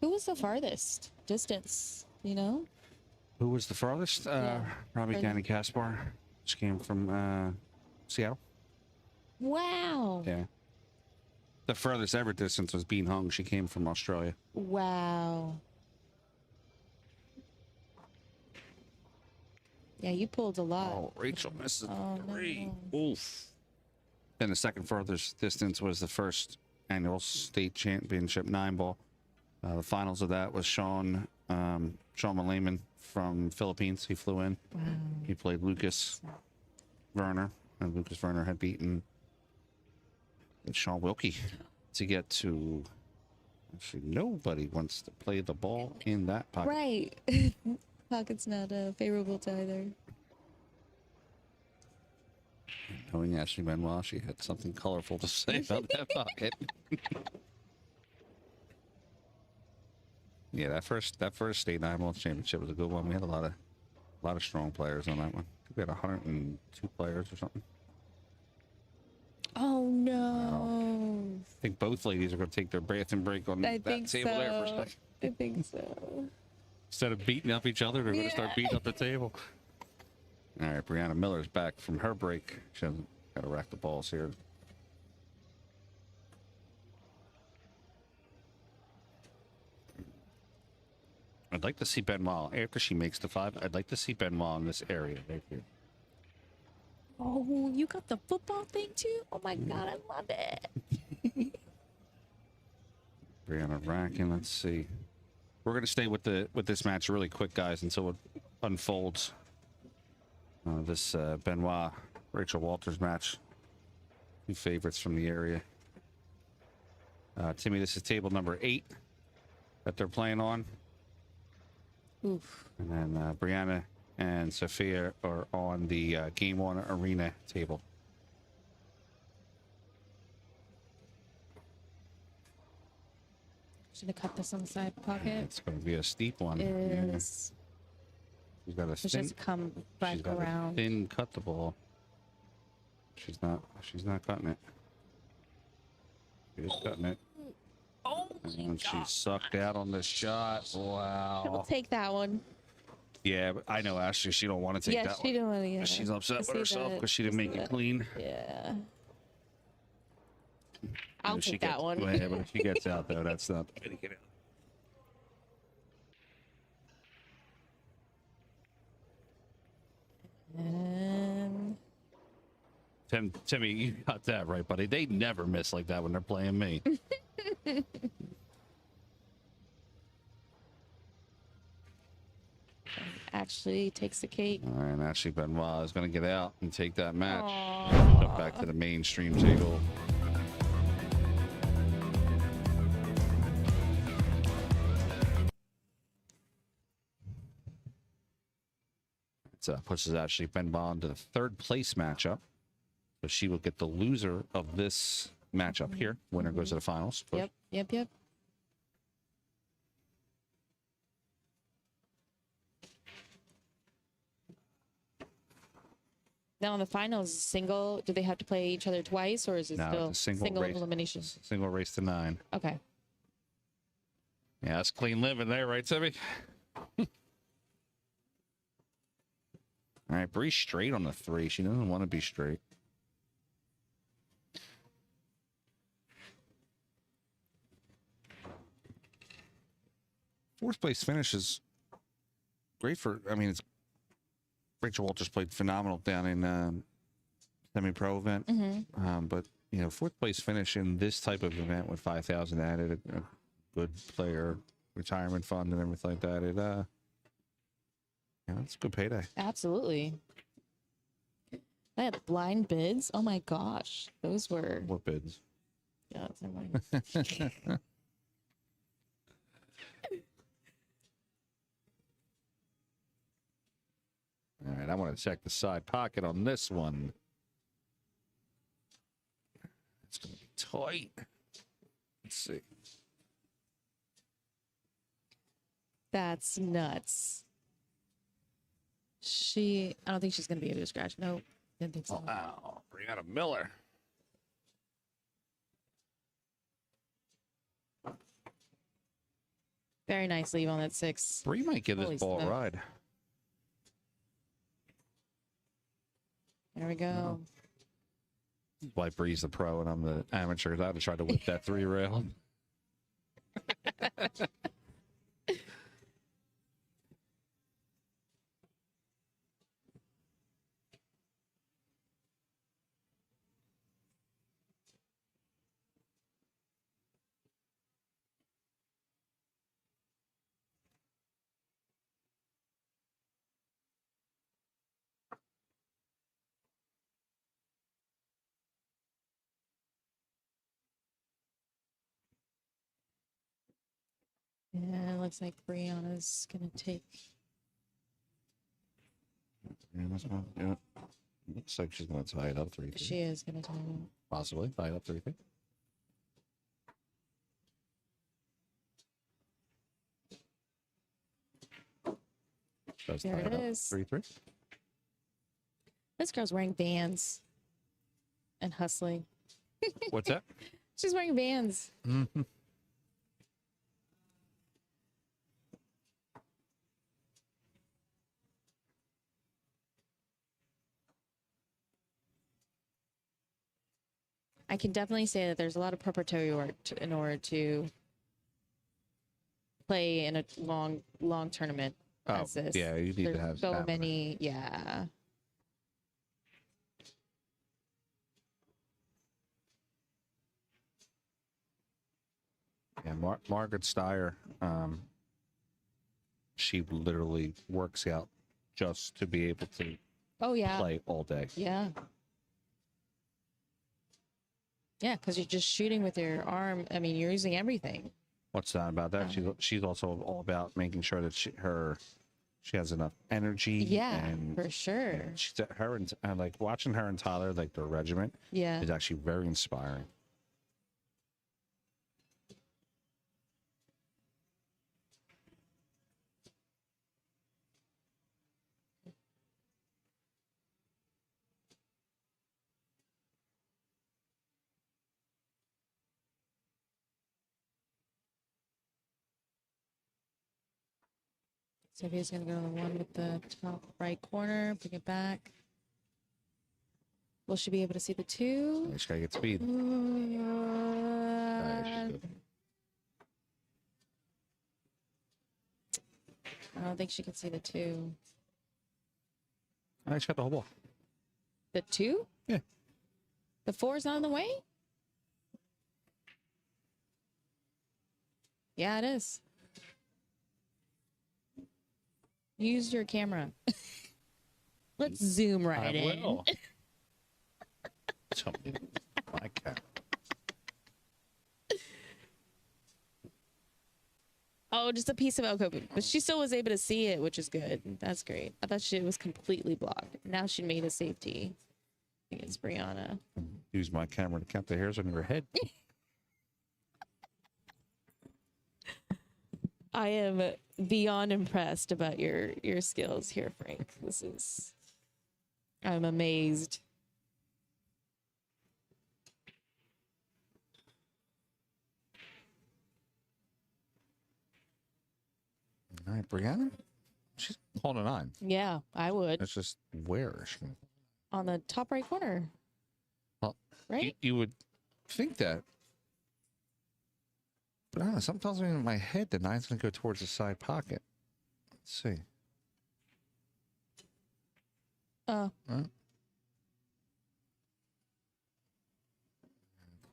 Who was the farthest distance, you know? Who was the farthest? Robbie Ganny Kaspar. She came from Seattle. Wow. Yeah. The furthest ever distance was Bean Hung. She came from Australia. Wow. Yeah, you pulled a lot. Oh, Rachel misses three. No. Oof. Then the second furthest distance was the first annual state championship 9-ball. The finals of that was Sean Malaman from Philippines. He flew in. Wow. He played Lucas Werner, and Lucas Werner had beaten Sean Wilkie to get to. Actually, nobody wants to play the ball in that pocket. Right. Pocket's not favorable to either. Knowing Ashley Benoit, she had something colorful to say about that pocket. Yeah, that first state 9-ball championship was a good one. We had a lot of strong players on that one. I think we had 102 players or something. Oh no! Wow. I think both ladies are going to take their bathroom break on that table there for a second. I think so. Instead of beating up each other, they're going to start beating up the table. All right, Brianna Miller's back from her break. She hasn't got to rack the balls here. I'd like to see Benoit after she makes the 5. I'd like to see Benoit in this area right here. Oh, you got the football thing too? Oh my God, I love it. Brianna racking. Let's see. We're gonna stay with this match really quick, guys, until it unfolds. This Benoit Rachel Walters match. Two favorites from the area. Timmy, this is table number 8 that they're playing on. Oof. And then Brianna and Sophia are on the Game 1 arena table. Should have cut this on the side pocket. It's going to be a steep one. It Yeah. is. She's got a Let's thin, just come back she's got around. a thin cut the ball. She's not cutting it. She's cutting it. Oh and she sucked out on the shot. Wow. We'll take that one. Yeah, but I know Ashley. She don't want to take that she one. don't want to. Yeah. She's upset I with see herself that. because she didn't I make see it that. clean. Yeah. I'll If she take that gets- one. Well, yeah, but if she gets out though, that's not the way to get out. And Timmy, you got that right, buddy. They never miss like that when they're playing me. Ashley takes the cake. All right, and Ashley Benoit is going to get out and take that match. Aww. Jump back to the mainstream table. It pushes Ashley Benoit into the third place matchup. So she will get the loser of this matchup here. Winner goes to the finals. Yep. Now in the finals, single, do they have to play each other twice, or is it No, it's a single race, elimination? Single race to 9. Okay. Yeah, that's clean living there, right, Sebby? All right, Bree's straight on the 3. She doesn't want to be straight. Fourth place finish is great for, I mean, it's Rachel Walters played phenomenal down in semi-pro event. But, you know, fourth place finish in this type of event with 5,000 added, a good player retirement fund and everything like that, it, yeah, it's a good payday. Absolutely. I had blind bids. Oh my gosh. Those were. What bids? Yeah, that's annoying. All right, I want to check the side pocket on this one. It's going to be tight. Let's see. That's nuts. I don't think she's going to be able to scratch. Nope. Didn't think so. Wow. Brianna Miller. Very nice leave on that 6. Bree might give this Holy ball a smoke. ride. There we go. Why Bree's the pro and I'm the amateur. I'd have tried to whip that 3 rail. Yeah, it looks like Brianna's going to take. Yeah, that's not, yeah. Looks like she's going to tie it up 3-3. She is going to tie it. Possibly tie it up 3-3. Does There tie it up is. 3-3. This girl's wearing Vans and hustling. What's that? She's wearing Vans. Mm-hmm. I can definitely say that there's a lot of preparatory work in order to play in a long tournament as this. Yeah, you need to have so stamina. many. Yeah. Yeah, Margaret Steyer, she literally works out just to be able to play all day. Yeah. Yeah, because you're just shooting with your arm. I mean, you're using everything. What's that about that? She's also all about making sure that she has enough energy. Yeah, and for sure. and she's her and like watching her and Tyler, like their regiment, Yeah. is actually very inspiring. Sophia's going to go to the one with the top right corner, bring it back. Will she be able to see the 2? She's got to get speed. I don't think she can see the 2. I just got the whole ball. The 2? Yeah. The 4 is not in the way? Yeah, it is. Use your camera. Let's zoom right in. I will. Tell me my cat. Oh, just a piece of alcove. But she still was able to see it, which is good. That's great. I thought she was completely blocked. Now she made a safety. I think it's Brianna. Use my camera to count the hairs on your head. I am beyond impressed about your skills here, Frank. I'm amazed. All right, Brianna. She's holding a 9. Yeah, I would. It's just where is she? On the top right corner. Well, right? You would think that. But I don't know, something tells me in my head the 9's going to go towards the side pocket. Let's see. Oh. Huh?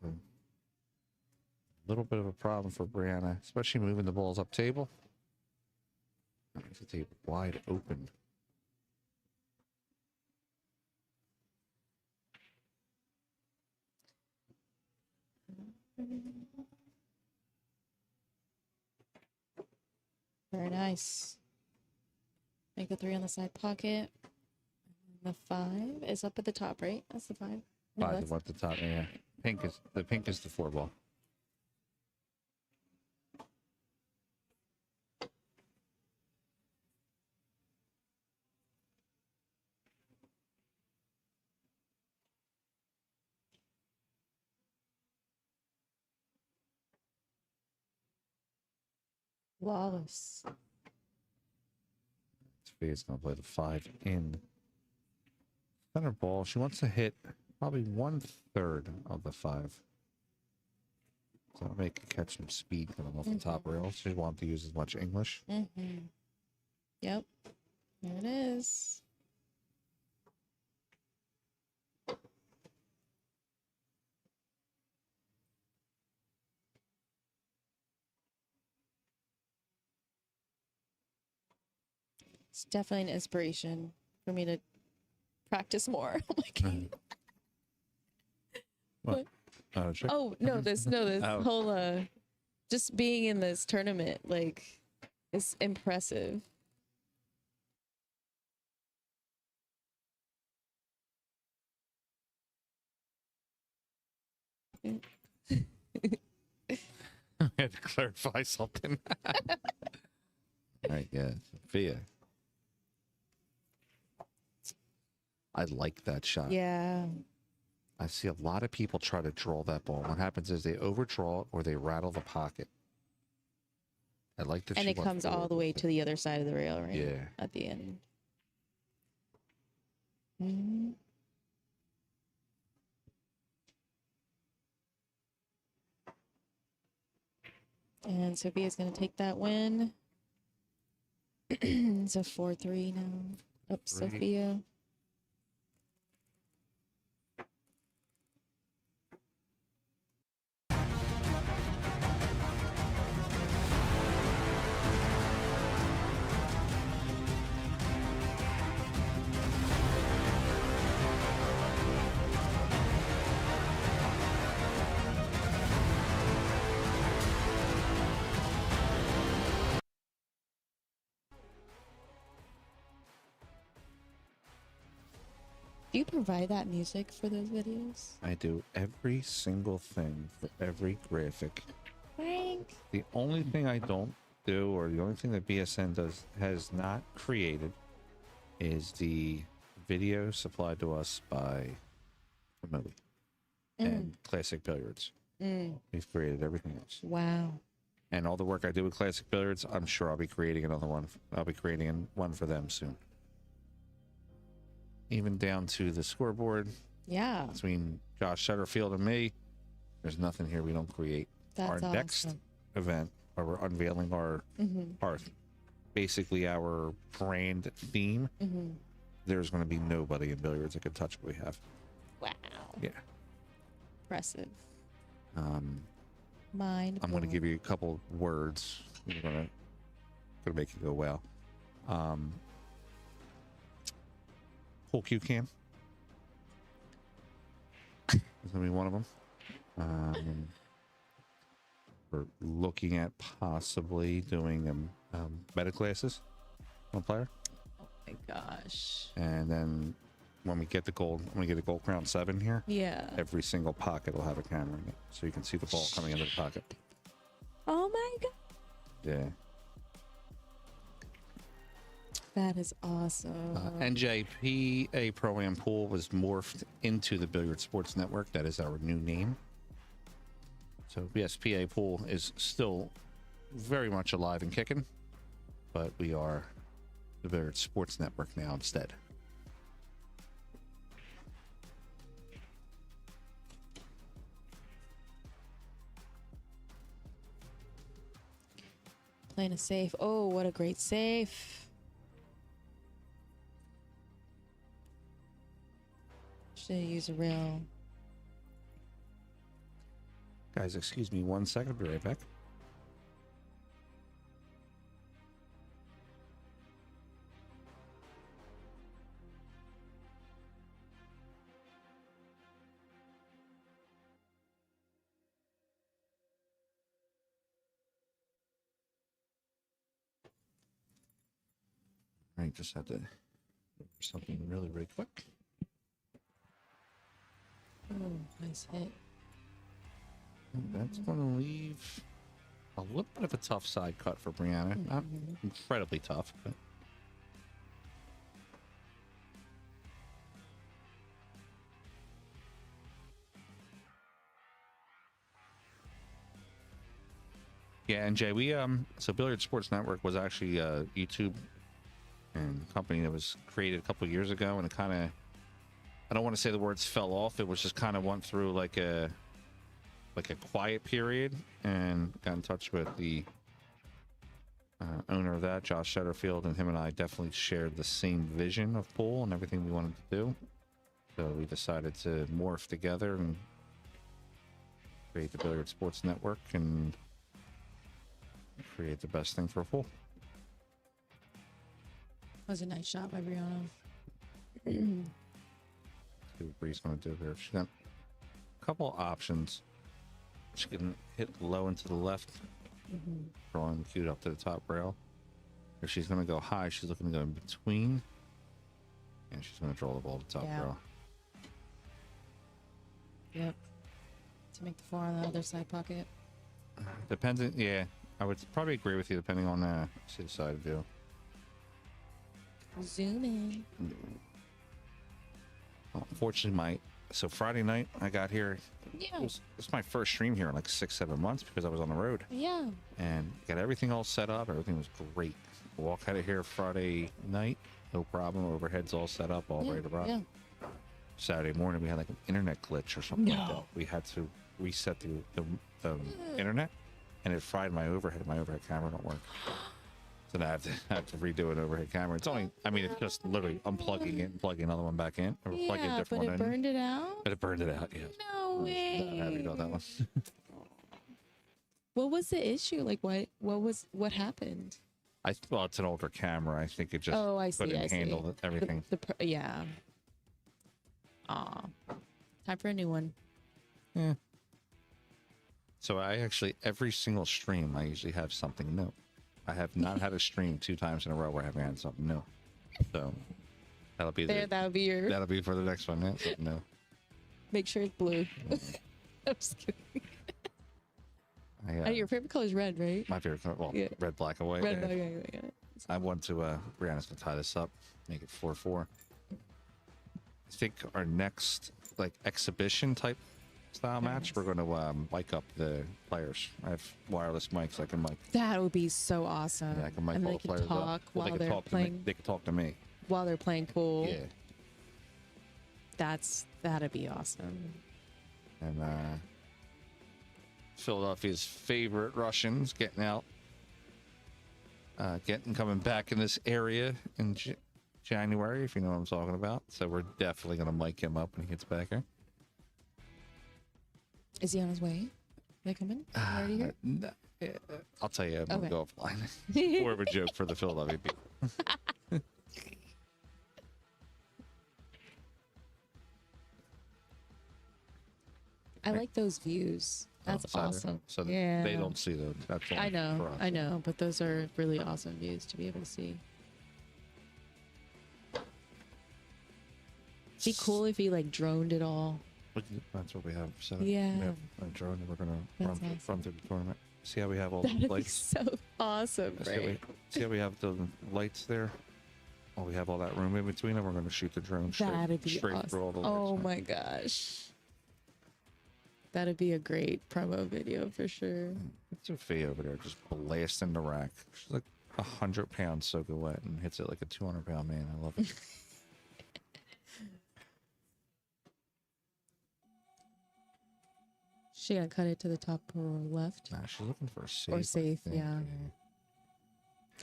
A little bit of a problem for Brianna, especially moving the balls up table. It's a table wide open. Very nice. Make a 3 on the side pocket. The 5 is up at the top, right? That's the 5. No, 5 that's... is at the top, yeah. Pink is the 4 ball. Flawless. Sophia's going to play the 5 in center ball. She wants to hit probably 1/3 of the 5. So I'll make a catch some speed coming off the top rail. She wants to use as much English. Yep. There it is. It's definitely an inspiration for me to practice more. Oh my god. What? Oh no, this Oh. whole just being in this tournament, like, is impressive. I had to clarify something. Right, yeah, Sophia. I like that shot. Yeah. I see a lot of people try to draw that ball. What happens is they overdraw it or they rattle the pocket. I like that. And she it went comes all forward the way with to the other side of the rail, right? Yeah. At the end. Mhm. And Sophia's going to take that win. It's a 4-3 now. Up, Sophia. Do you provide that music for those videos? I do every single thing for every graphic. Frank. The only thing I don't do, or the only thing that BSN has not created, is the video supplied to us by Movie and Classic Billiards. We've created everything else. Wow. And all the work I do with Classic Billiards, I'm sure I'll be creating another one. I'll be creating one for them soon. Even down to the scoreboard. Yeah. Between Josh Shutterfield and me, there's nothing here we don't create. That's our next event, where we're unveiling our basically our brand theme. There's going to be nobody in billiards that can touch what we have. Wow. Yeah. Impressive. I'm going to give you a couple words. We're going to make it go well. Pool Q cam. It's gonna be one of them. We're looking at possibly doing meta classes on player. Oh my gosh. And then when we get the gold, when we get a gold crown 7 here, Yeah. every single pocket will have a camera in it, so you can see the ball coming into the pocket. Oh my god. Yeah. That is awesome. NJPA Pro-Am Pool was morphed into the Billiard Sports Network. That is our new name. So yes, PA Pool is still very much alive and kicking, but we are the Billiard Sports Network now instead. Playing a safe. Oh, what a great safe. Should use a real. Guys, excuse me 1 second. I'll be right back. I just had to do something really quick. Oh, nice hit. That's going to leave a little bit of a tough side cut for Brianna. Not incredibly tough, but. Yeah, and Jay, we so Billiard Sports Network was actually a YouTube and company that was created a couple years ago, and it kind of, I don't want to say the words fell off. It was just kind of went through like a quiet period, and got in touch with the owner of that, Josh Shutterfield, and him and I definitely shared the same vision of pool and everything we wanted to do. So we decided to morph together and create the Billiard Sports Network and create the best thing for a pool. That was a nice shot by Brianna. See what Bree's going to do here. She's got a couple options. She can hit low and to the left, drawing the cue up to the top rail. If she's going to go high, she's looking to go in between, and she's going to draw the ball to the top rail. Yep. To make the 4 on the other side pocket. Depending, yeah, I would probably agree with you. Depending on see the side view. Zoom in. Well, unfortunately, so Friday night I got here. Yeah. It was my first stream here in like 6-7 months because I was on the road. Yeah. And got everything all set up. Everything was great. Walk out of here Friday night, no problem. Overhead's all set up, all ready to rock. Yeah. Saturday morning we had like an internet glitch or something like that. We had to reset the internet, and it fried my overhead. My overhead camera don't work. So now I have to redo an overhead camera. It's only, I mean, it's just literally unplugging it and plugging another one back in. Or plugging a different one in. But it burned it out? But it burned it out, yeah. No way. Not happy about that one. What was the issue? Like, what happened? Well, it's an older camera. I think it just couldn't handle everything. Yeah. Aw. Time for a new one. Yeah. So I actually, every single stream, I usually have something new. I have not had a stream 2 times in a row where I haven't had something new. So that'll be that'll be for the next one. Yeah, something new. Make sure it's blue. I'm just kidding. Your favorite color is red, right? My favorite color, well, red, black, and white. Red, black, and white. I want to, Brianna's gonna tie this up, make it 4-4. I think our next like exhibition type style match, we're going to mic up the players. I have wireless mics. I can mic. That would be so awesome. Yeah, I can mic and all they the players can talk up. Well, while they're playing. They can talk to me while they're playing pool. Yeah. That'd be awesome. And Philadelphia's favorite Russians getting out, coming back in this area in January, if you know what I'm talking about. So we're definitely going to mic him up when he gets back here. Is he on his way? They coming? Already here? I'll tell you, I'm Okay. going to go offline. More of a joke for the Philadelphia people. I like those views. That's So- awesome. So yeah. they don't see those. That's only I know, for us. I know, but those are really awesome views to be able to see. Be cool if you like droned it all. That's what we have set up. Yeah. We have a drone that we're going to run, That's run through the tournament. See how we have all That'd the be lights? so awesome, right? See how we have the lights there? Oh, we have all that room in between, and we're going to shoot the drone straight, That'd be straight awesome. through all the lights. Oh my gosh. That'd be a great promo video for sure. It's Sophia over there just blasting the rack. She's like 100 pounds soaking wet and hits it like a 200-pound man. I love it. She gonna cut it to the top or left? Nah, she's looking for a safe. Or safe, I think. yeah.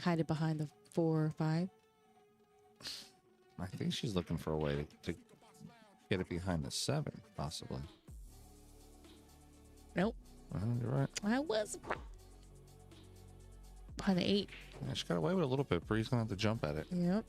Hide it behind the 4 or 5. I think she's looking for a way to get it behind the 7, possibly. Nope. You're right. I was behind the 8. Yeah, she got away with it a little bit. Bree's gonna have to jump at it. Yep.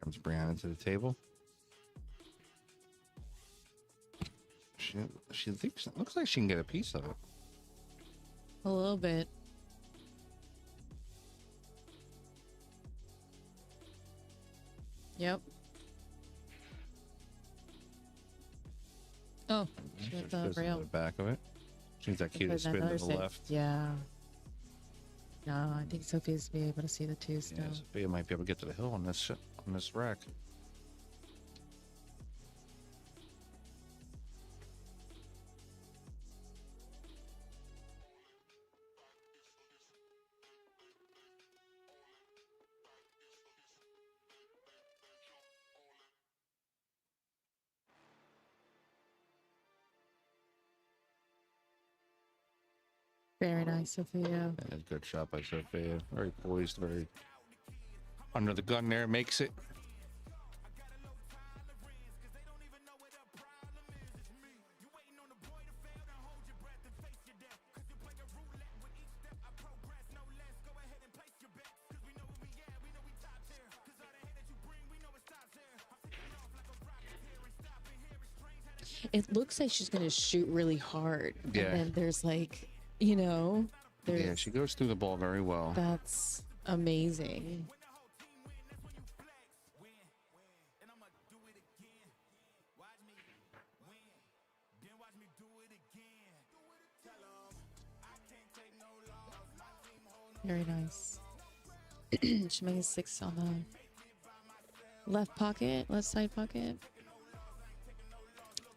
Comes Brianna to the table. She thinks looks like she can get a piece of it. A little bit. Yep. Oh, she hit the rail. The back of it. She's that cue to Put spin to another the six. left. Yeah. No, I think Sophia's be able to see the 2 still. Yeah, Sophia might be able to get to the hill on this rack. Very nice, Sophia. And a good shot by Sophia. Very poised, very under the gun there. Makes it. It looks like she's going to shoot really hard. Yeah. And then there's like, you know, there's, Yeah, she goes through the ball very well. that's amazing. Very nice. She's making 6 on the left pocket, left side pocket.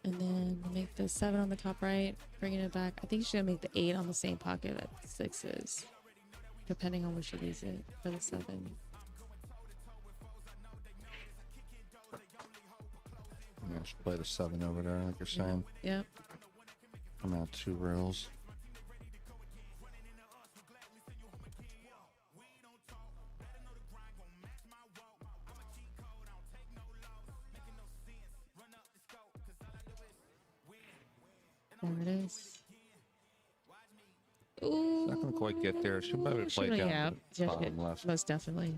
And then make the 7 on the top right, bringing it back. I think she's gonna make the 8 on the same pocket that the 6 is, depending on where she leaves it for the 7. Yeah, she played a 7 over there, like you're saying. Yep. Come out 2 rails. There it is. Ooh. Not gonna quite get there. She'll probably play it down Yeah, to the bottom left. most definitely.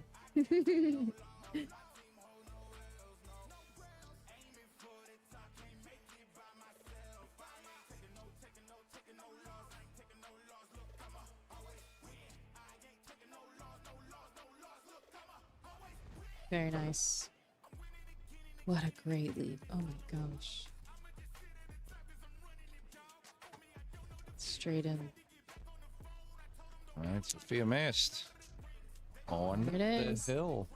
Very nice. What a great lead. Oh my gosh. Straight in. All right, Sophia missed on There it the is. hill.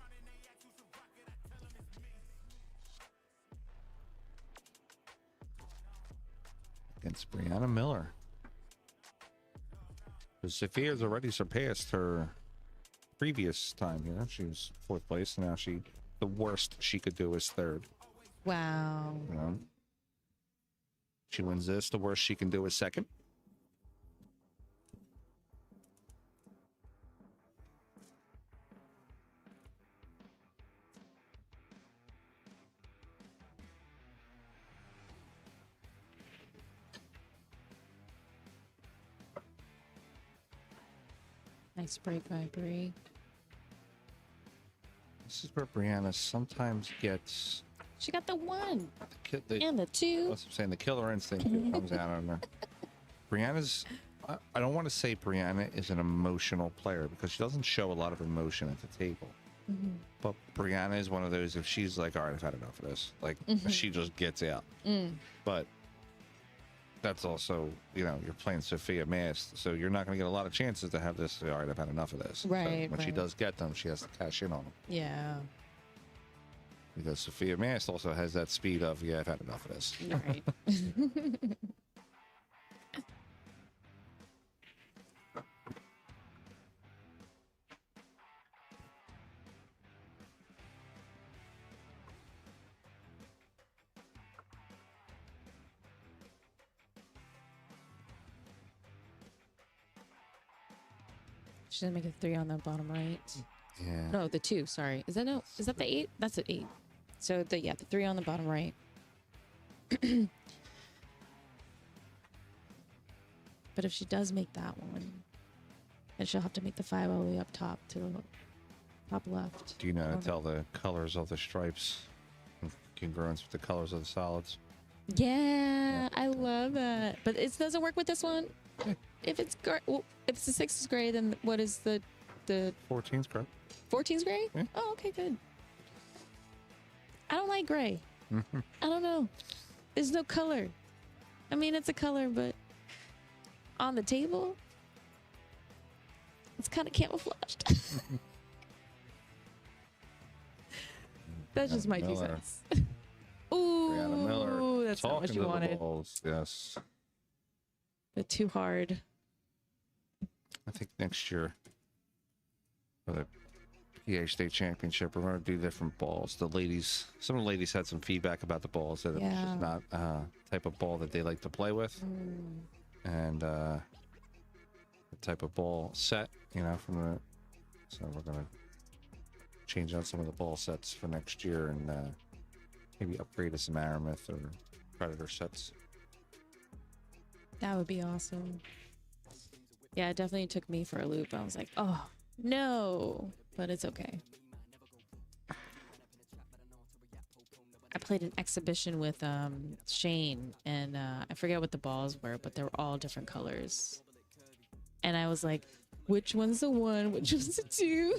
Against Brianna Miller. Sophia's already surpassed her previous time here. She was 4th place, and now the worst she could do is 3rd. Wow. She wins this. The worst she can do is 2nd. Nice break by Bree. This is where Brianna sometimes gets... She got the 1 the and the 2. That's what I'm saying. The killer instinct comes out on her. Brianna's... I don't want to say Brianna is an emotional player because she doesn't show a lot of emotion at the table. Mm-hmm. But Brianna is one of those, if she's like, all right, I've had enough of this. Like, she just gets out. But that's also, you're playing Sophia Mast, so you're not going to get a lot of chances to have this, all right, I've had enough of this. Right, So when she does get them, she has to cash in on them. Yeah. Because Sophia Mast also has that speed of, yeah, I've had enough of this. Right. She didn't make a 3 on the bottom right. Yeah. No, the 2. Sorry. Is that the 8? That's an 8. So the 3 on the bottom right. But if she does make that one, then she'll have to make the 5 all the way up top to the top left. Do you know how to tell the colors of the stripes? Congruence with the colors of the solids? Yeah, I love that. But it doesn't work with this one. If it's gray, well, if the 6 is gray, then what is the 14's gray? 14's gray? Yeah. Oh, okay, good. I don't like gray. I don't know. There's no color. I mean, it's a color, but on the table, it's kind of camouflaged. That's just my 2 cents. Brianna Miller. Ooh, that's not what talking you to the wanted. balls. Yes. But too hard. I think next year for the PA State Championship, we're going to do different balls. Some of the ladies had some feedback about the balls that it's just not type of ball that they like to play with, and the type of ball set, so we're going to change out some of the ball sets for next year and maybe upgrade to some Aramith or Predator sets. That would be awesome. Yeah, it definitely took me for a loop. I was like, oh, no. But it's okay. I played an exhibition with Shane, and I forget what the balls were, but they were all different colors. And I was like, which one's the 1? Which one's the 2?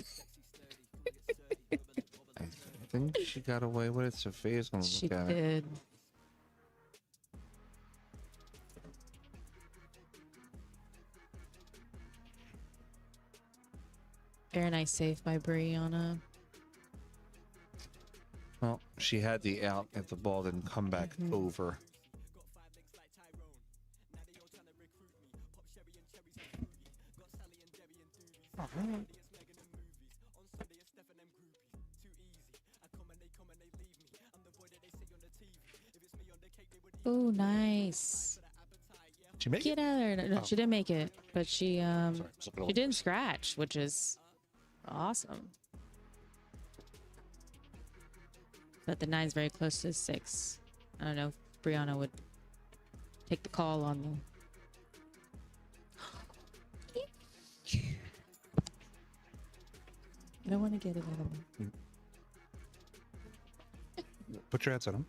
I think she got away with it. Sophia's going to look at it. She did. Very nice save by Brianna. Well, she had the out if the ball didn't come back over. Oh, nice. Did she make Get out of there. No, she didn't make it, but she Sorry, didn't scratch, which is awesome. But the 9's very close to the 6. I don't know if Brianna would take the call on the... I don't want to get it out of me. Put your hands on him.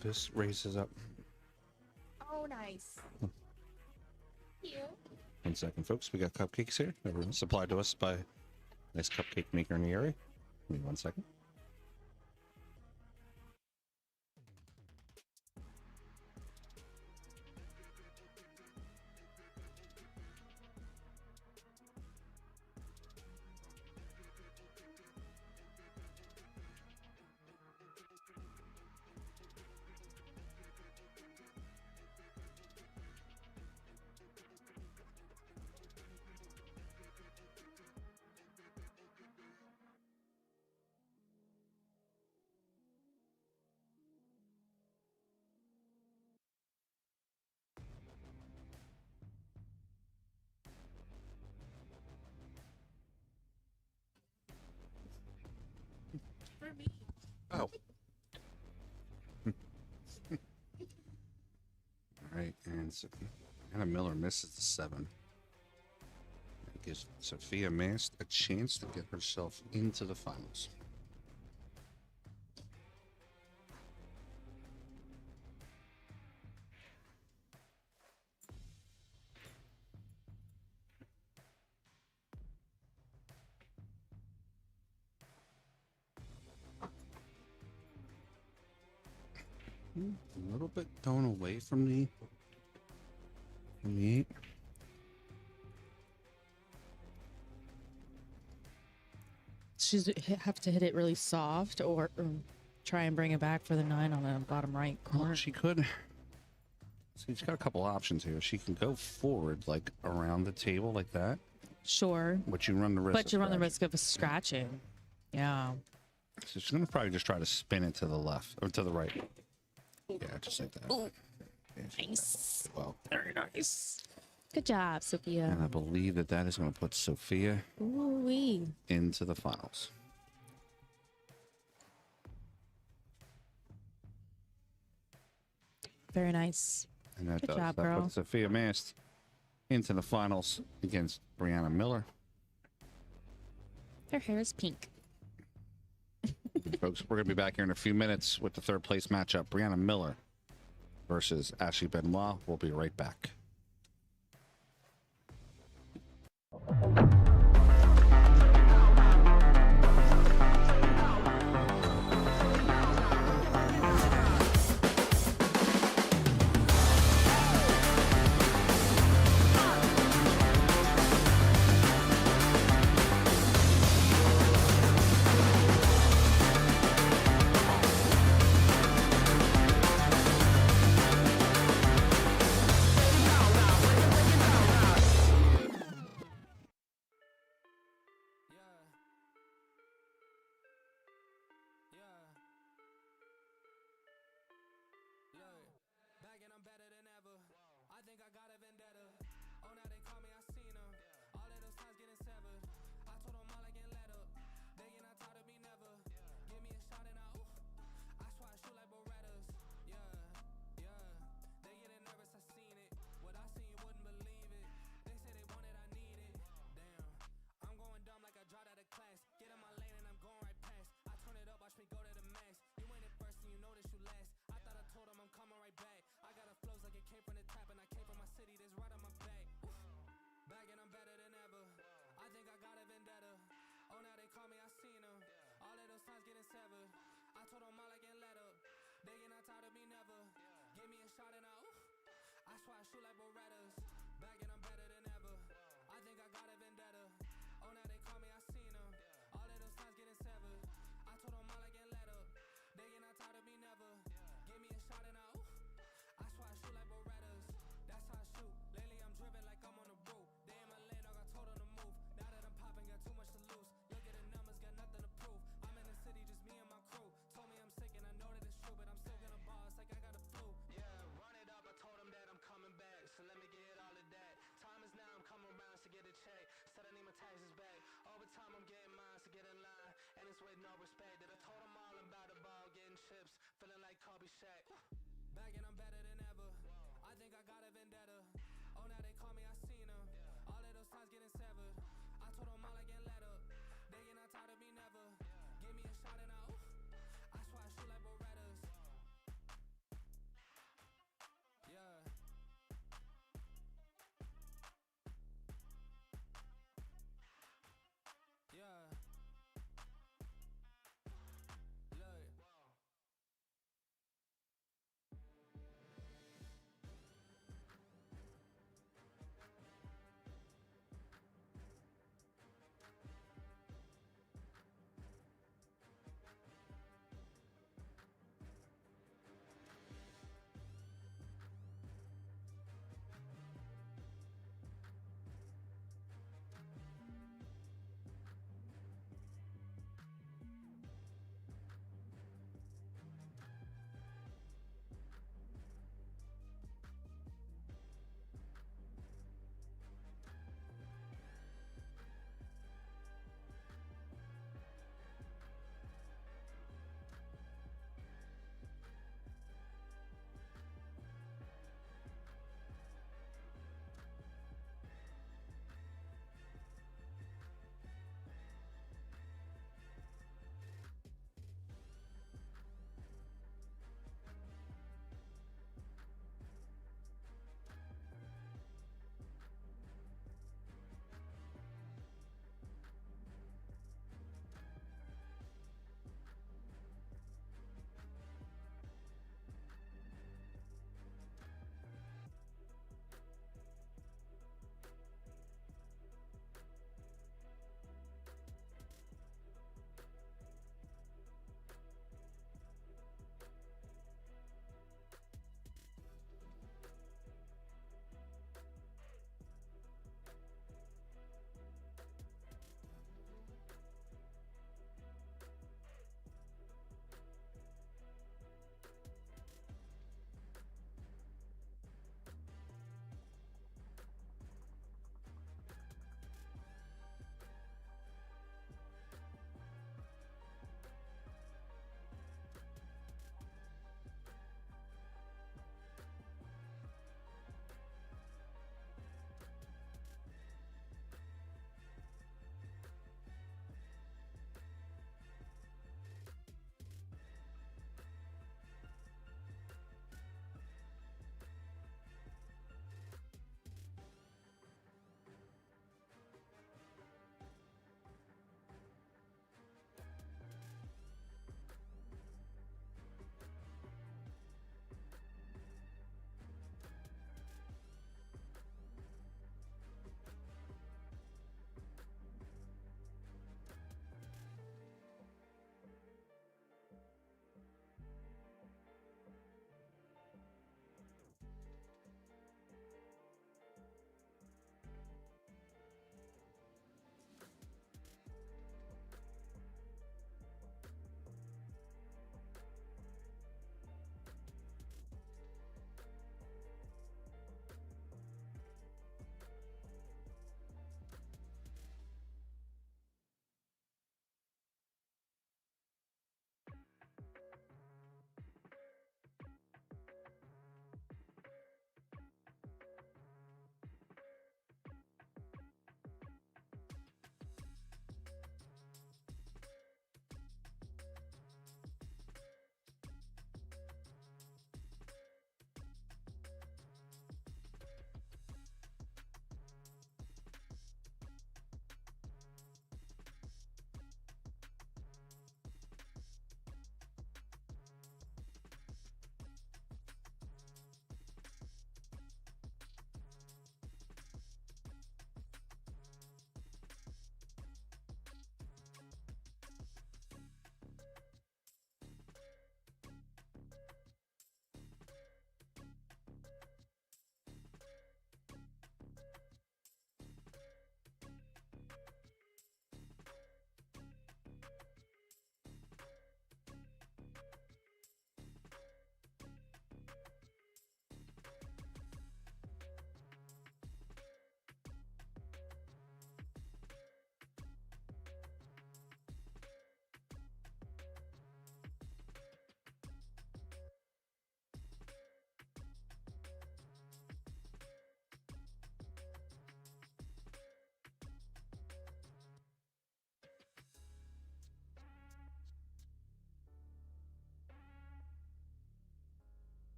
This raises up. Oh, nice. Cute. 1 second, folks. We got cupcakes here. They were supplied to us by a nice cupcake maker in the area. Give me 1 second. And Anna Miller misses the 7. It gives Sophia Mast a chance to get herself into the finals. A little bit thrown away from the 8. She's have to hit it really soft or try and bring it back for the 9 on the bottom right corner. Well, she could. So she's got a couple options here. She can go forward, like around the table, like that. Sure. But you run the risk. But you run the risk of scratching. Yeah. So she's gonna probably just try to spin it to the left or to the right. Yeah, just like that. Ooh. Yeah, Nice. Well, very nice. Good job, Sophia. And I believe that is going to put Sophia Ooh-wee. into the finals. Very nice. And that Good does. job, That girl. puts Sophia Mast into the finals against Brianna Miller. Her hair is pink. Folks, we're going to be back here in a few minutes with the third place matchup. Brianna Miller versus Ashley Benoit. We'll be right back.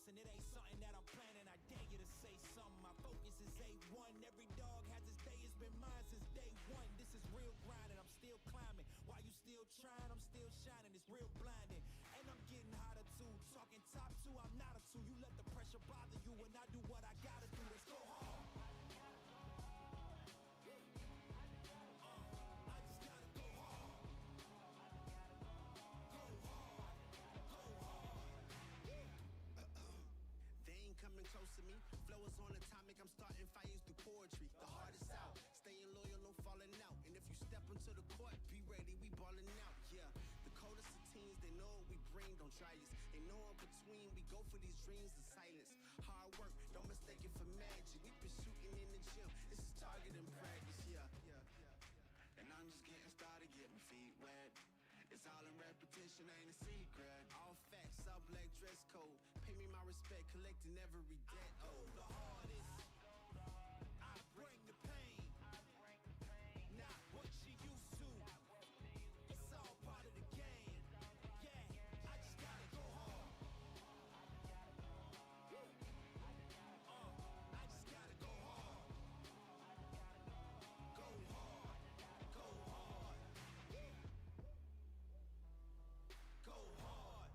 and it ain't something that I'm planning. I dare you to say something. My focus is A1. Every dog has its day. It's been mine since day one. This is real grind and I'm still climbing. While you still trying, I'm still shining. It's real blinding. And I'm getting hotter too. Talking top two, I'm not a two. You let the pressure bother you and I do what I gotta do. Let's go hard. Coming close to me, flow is on atomic. I'm starting fires through poetry. The hardest out, staying loyal, no falling out. And if you step into the court, be ready, we balling out. Yeah, the coldest of teens, they know what we bring. Don't try us. They know in between, we go for these dreams in silence. Hard work, don't mistake it for magic. We been shooting in the gym. This is target in practice. Yeah. And I'm just getting started, getting my feet wet. It's all in repetition, ain't a secret. All facts, all black dress code. Pay me my respect, collecting every debt. Oh, the hardest. I bring the pain. Not what you used to. It's all part of the game. Yeah, I just gotta go hard. I just gotta go hard. Go hard. Go hard. Go hard.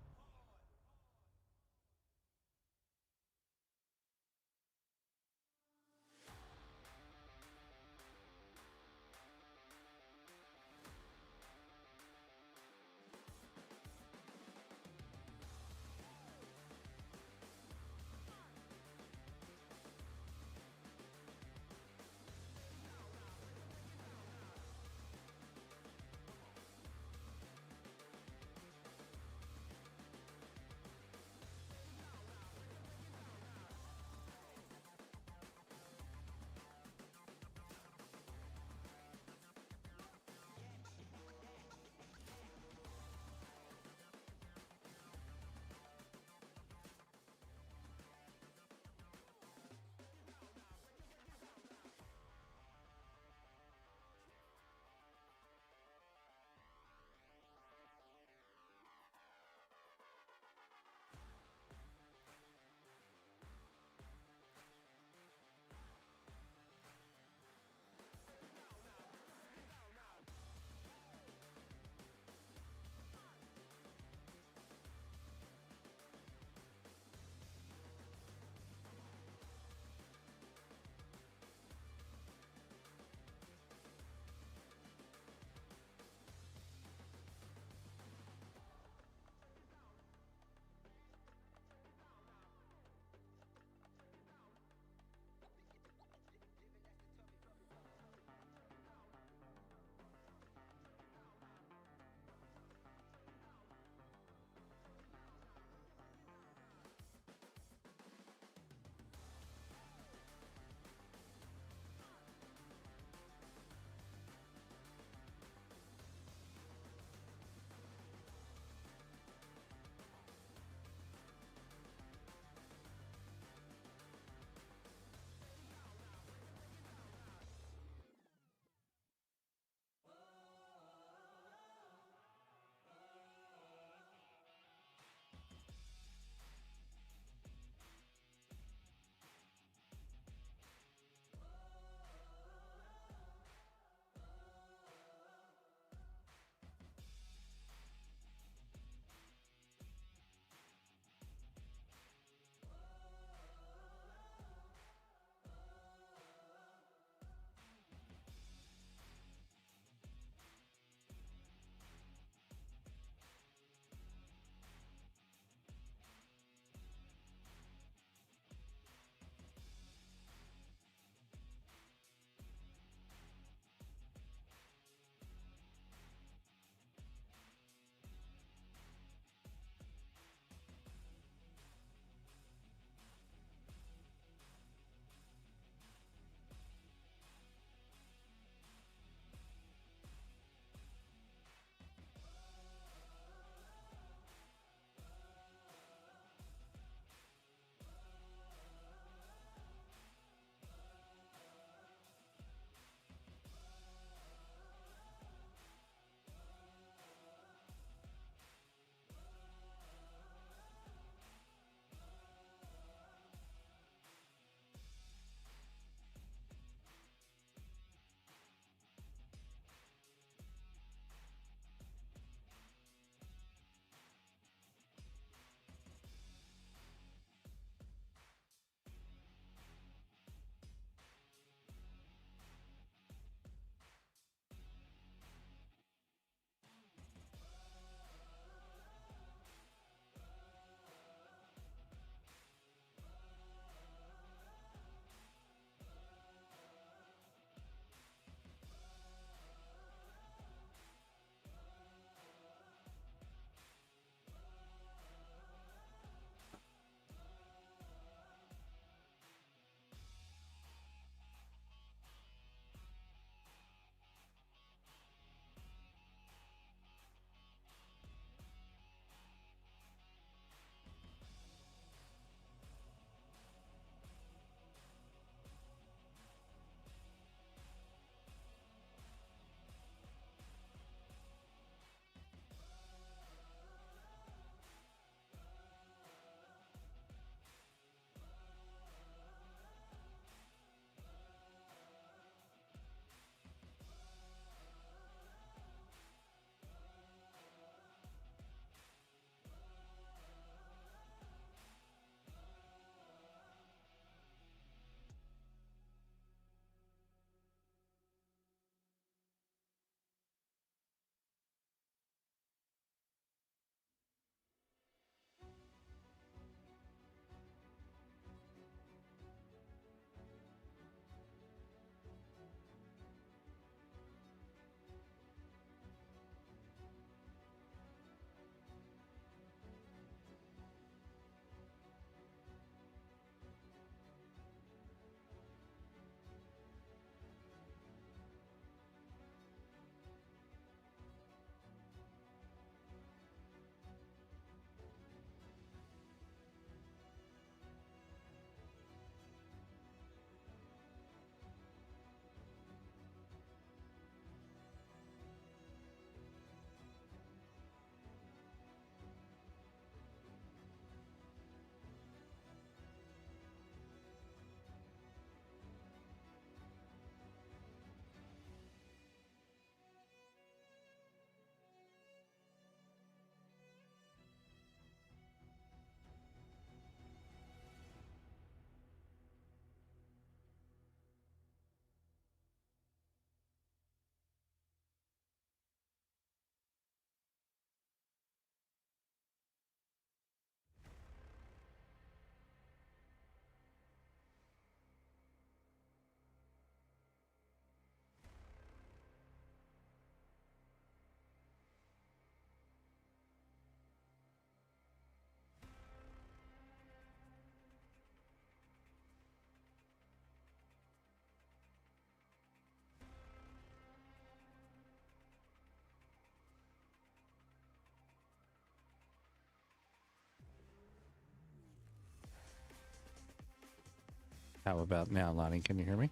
How about now, Lonnie? Can you hear me?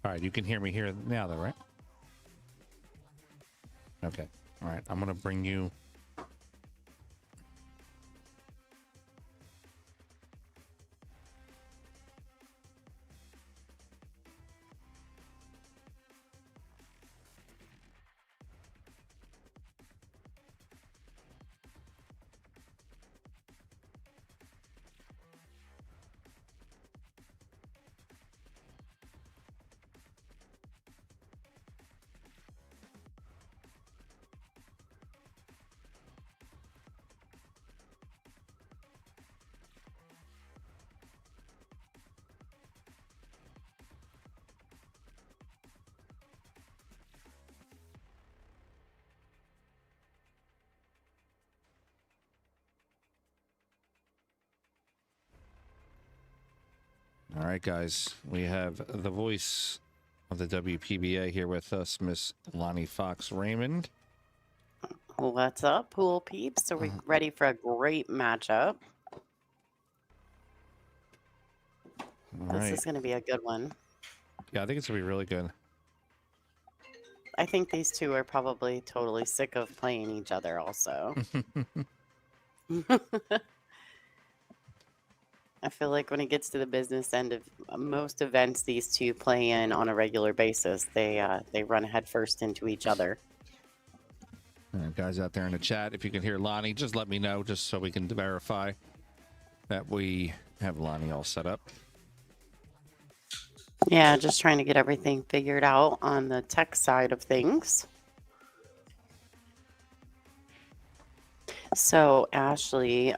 All right, you can hear me here now, though, right? Okay. All right, I'm going to bring you... All right, guys, we have the voice of the WPBA here with us, Miss Lonnie Fox Raymond. What's up, pool peeps? Are we ready for a great matchup? This is going to be a good one. Yeah, I think it's going to be really good. I think these two are probably totally sick of playing each other also. I feel like when it gets to the business end of most events these two play in on a regular basis, they run headfirst into each other. Guys out there in the chat, if you can hear Lonnie, just let me know, just so we can verify that we have Lonnie all set up. Yeah, just trying to get everything figured out on the tech side of things. So Ashley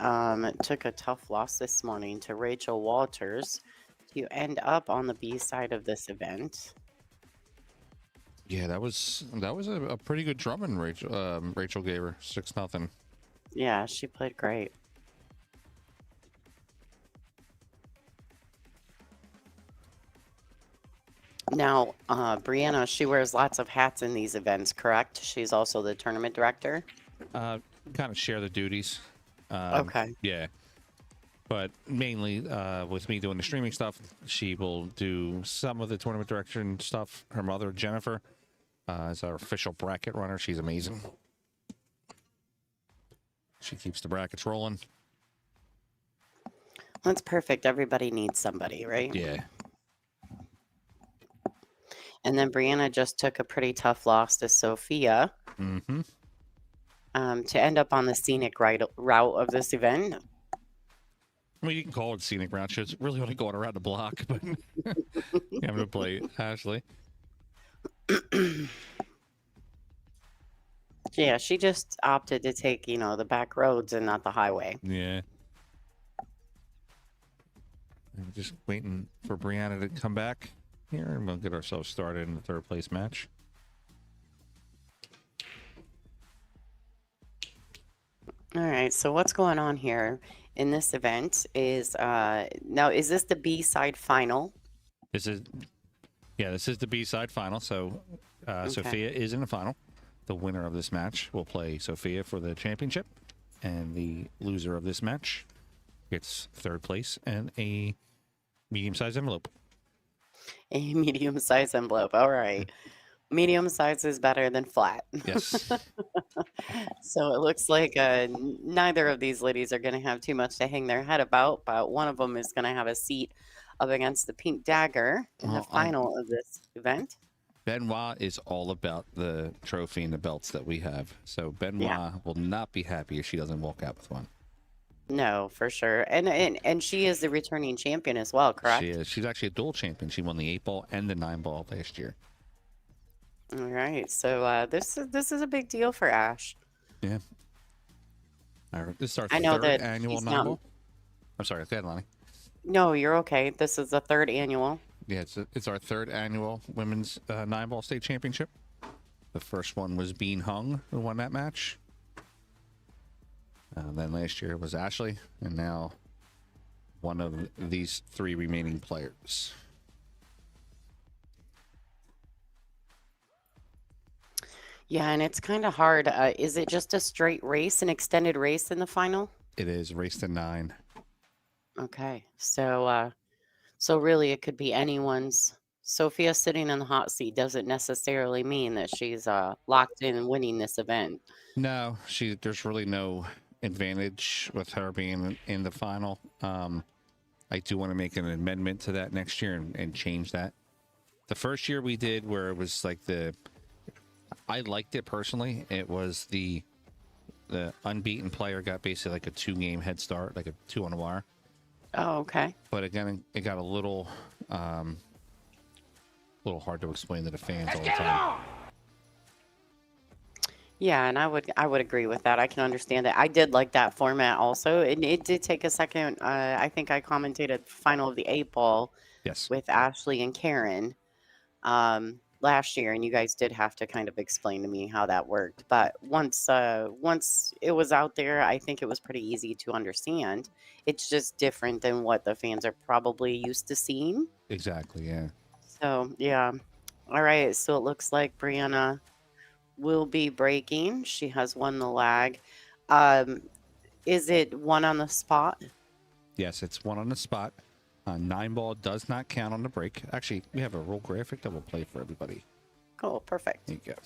took a tough loss this morning to Rachel Walters. You end up on the B side of this event. Yeah, that was a pretty good drumming. Rachel gave her 6-0. Yeah, she played great. Now, Brianna, she wears lots of hats in these events, correct? She's also the tournament director? Kind of share the duties. Okay. Yeah. But mainly with me doing the streaming stuff, she will do some of the tournament direction stuff. Her mother, Jennifer, is our official bracket runner. She's amazing. She keeps the brackets rolling. That's perfect. Everybody needs somebody, right? Yeah. And then Brianna just took a pretty tough loss to Sophia. Mm-hmm. To end up on the scenic route of this event. I mean, you can call it scenic route. It's really only going around the block, but you have to play Ashley. Yeah, she just opted to take, the back roads and not the highway. Yeah. I'm just waiting for Brianna to come back here, and we'll get ourselves started in the third place match. All right, so what's going on here in this event is, now, is this the B-side final? This is the B-side final. So Sophia is in the final. The winner of this match will play Sophia for the championship, and the loser of this match gets third place and a medium-sized envelope. A medium-sized envelope. All right. Medium size is better than flat. Yes. So it looks like neither of these ladies are going to have too much to hang their head about, but one of them is going to have a seat up against the pink dagger in the final of this event. Benoit is all about the trophy and the belts that we have. So Benoit will not be happy if she doesn't walk out with one. No, for sure. And she is the returning champion as well, correct? She is. She's actually a dual champion. She won the 8-ball and the 9-ball last year. All right, so this is a big deal for Ash. Yeah. All right, this is our I know third that annual he's not- 9-ball. I'm sorry, go ahead, Lonnie. No, you're okay. This is the third annual. Yeah, it's our third annual women's 9-ball state championship. The first one was Bean Hung, who won that match. Then last year was Ashley, and now one of these three remaining players. Yeah, and it's kind of hard. Is it just a straight race, an extended race in the final? It is race to 9. Okay, so really it could be anyone's. Sophia sitting in the hot seat doesn't necessarily mean that she's locked in and winning this event. No, there's really no advantage with her being in the final. I do want to make an amendment to that next year and change that. The first year we did where it was like I liked it personally. It was the unbeaten player got basically like a 2-game head start, like a 2 on the wire. Oh, okay. But again, it got a little hard to explain to the fans all the time. Yeah, and I would agree with that. I can understand that. I did like that format also. It did take a second. I think I commented at the final of the 8-ball with Ashley and Karen last year, and you guys did have to kind of explain to me how that worked. But once it was out there, I think it was pretty easy to understand. It's just different than what the fans are probably used to seeing. Exactly, yeah. So, yeah. All right, so it looks like Brianna will be breaking. She has won the lag. Is it 1 on the spot? Yes, it's 1 on the spot. 9-ball does not count on the break. Actually, we have a roll graphic that will play for everybody. Cool, perfect. There you go.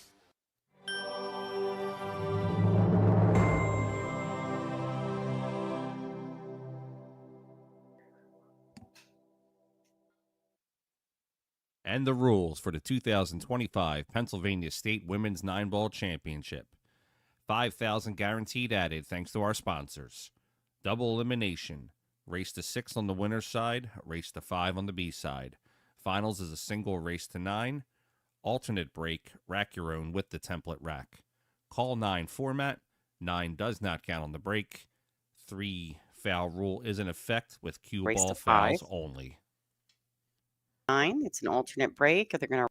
And the rules for the 2025 Pennsylvania State Women's 9-Ball Championship. 5,000 guaranteed added thanks to our sponsors. Double elimination. Race to 6 on the winner's side, race to 5 on the B-side. Finals is a single race to 9. Alternate break, rack your own with the template rack. Call 9 format. 9 does not count on the break. 3 foul rule is in effect with cue Race ball to fouls 5. only. 9. It's an alternate break. They're going to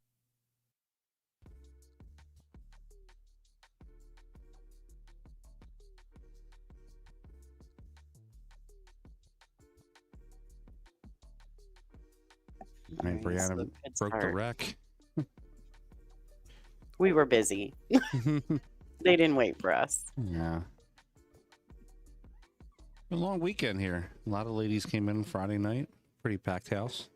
All right, Brianna broke the rack. We were busy. They didn't wait for us. Yeah. A long weekend here. A lot of ladies came in Friday night. Pretty packed house.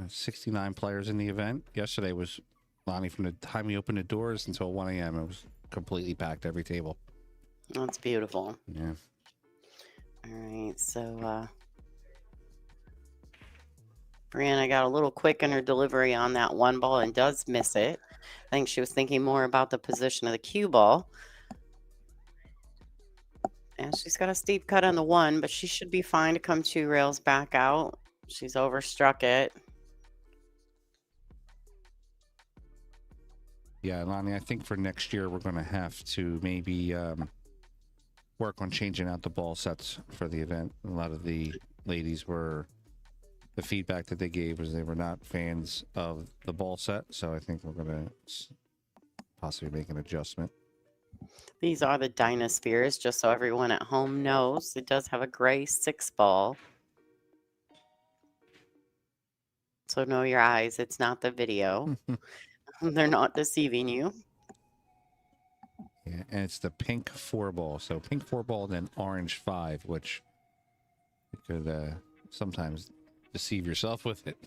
69 players in the event. Yesterday was, Lonnie, from the time we opened the doors until 1 a.m. It was completely packed, every table. That's beautiful. Yeah. All right, so Brianna got a little quick in her delivery on that 1 ball and does miss it. I think she was thinking more about the position of the cue ball. And she's got a steep cut on the 1, but she should be fine to come 2 rails back out. She's overstruck it. Yeah, Lonnie, I think for next year we're going to have to maybe work on changing out the ball sets for the event. A lot of the ladies the feedback that they gave was they were not fans of the ball set, so I think we're going to possibly make an adjustment. These are the Dynaspheres, just so everyone at home knows. It does have a gray 6 ball. So know your eyes. It's not the video. They're not deceiving you. Yeah, and it's the pink 4 ball. So pink 4 ball and then orange 5, which you could sometimes deceive yourself with it.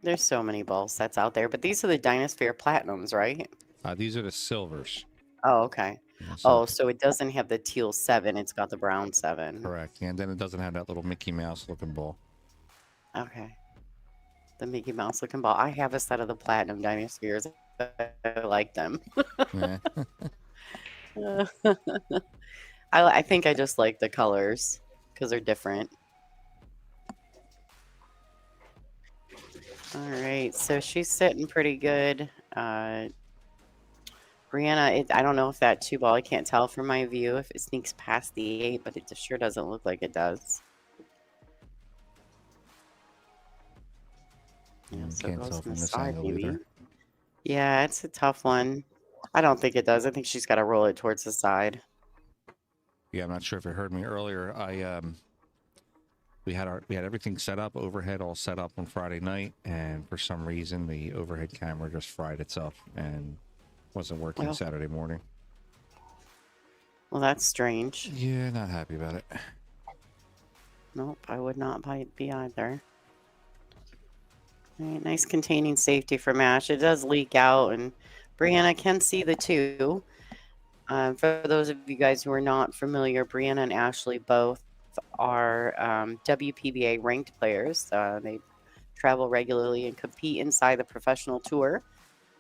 There's so many ball sets out there, but these are the Dynasphere Platinums, right? These are the silvers. Oh, okay. Yeah, so it doesn't have the teal 7. It's got the brown 7. Correct. And then it doesn't have that little Mickey Mouse looking ball. Okay. The Mickey Mouse looking ball. I have a set of the Platinum Dynaspheres. I like them. I think I just like the colors because they're different. All right, so she's sitting pretty good. Brianna, I don't know if that 2 ball, I can't tell from my view if it sneaks past the 8, but it just sure doesn't look like it does. Yeah, so can't it goes tell from from the this side, angle maybe. either. Yeah, it's a tough one. I don't think it does. I think she's got to roll it towards the side. Yeah, I'm not sure if you heard me earlier. we had everything set up, overhead all set up on Friday night, and for some reason the overhead camera just fried itself and wasn't working Oh. Saturday morning. Well, that's strange. Yeah, not happy about it. Nope, I would not be either. All right, nice containing safety for Mash. It does leak out, and Brianna can see the two. For those of you guys who are not familiar, Brianna and Ashley both are WPBA ranked players. They travel regularly and compete inside the professional tour.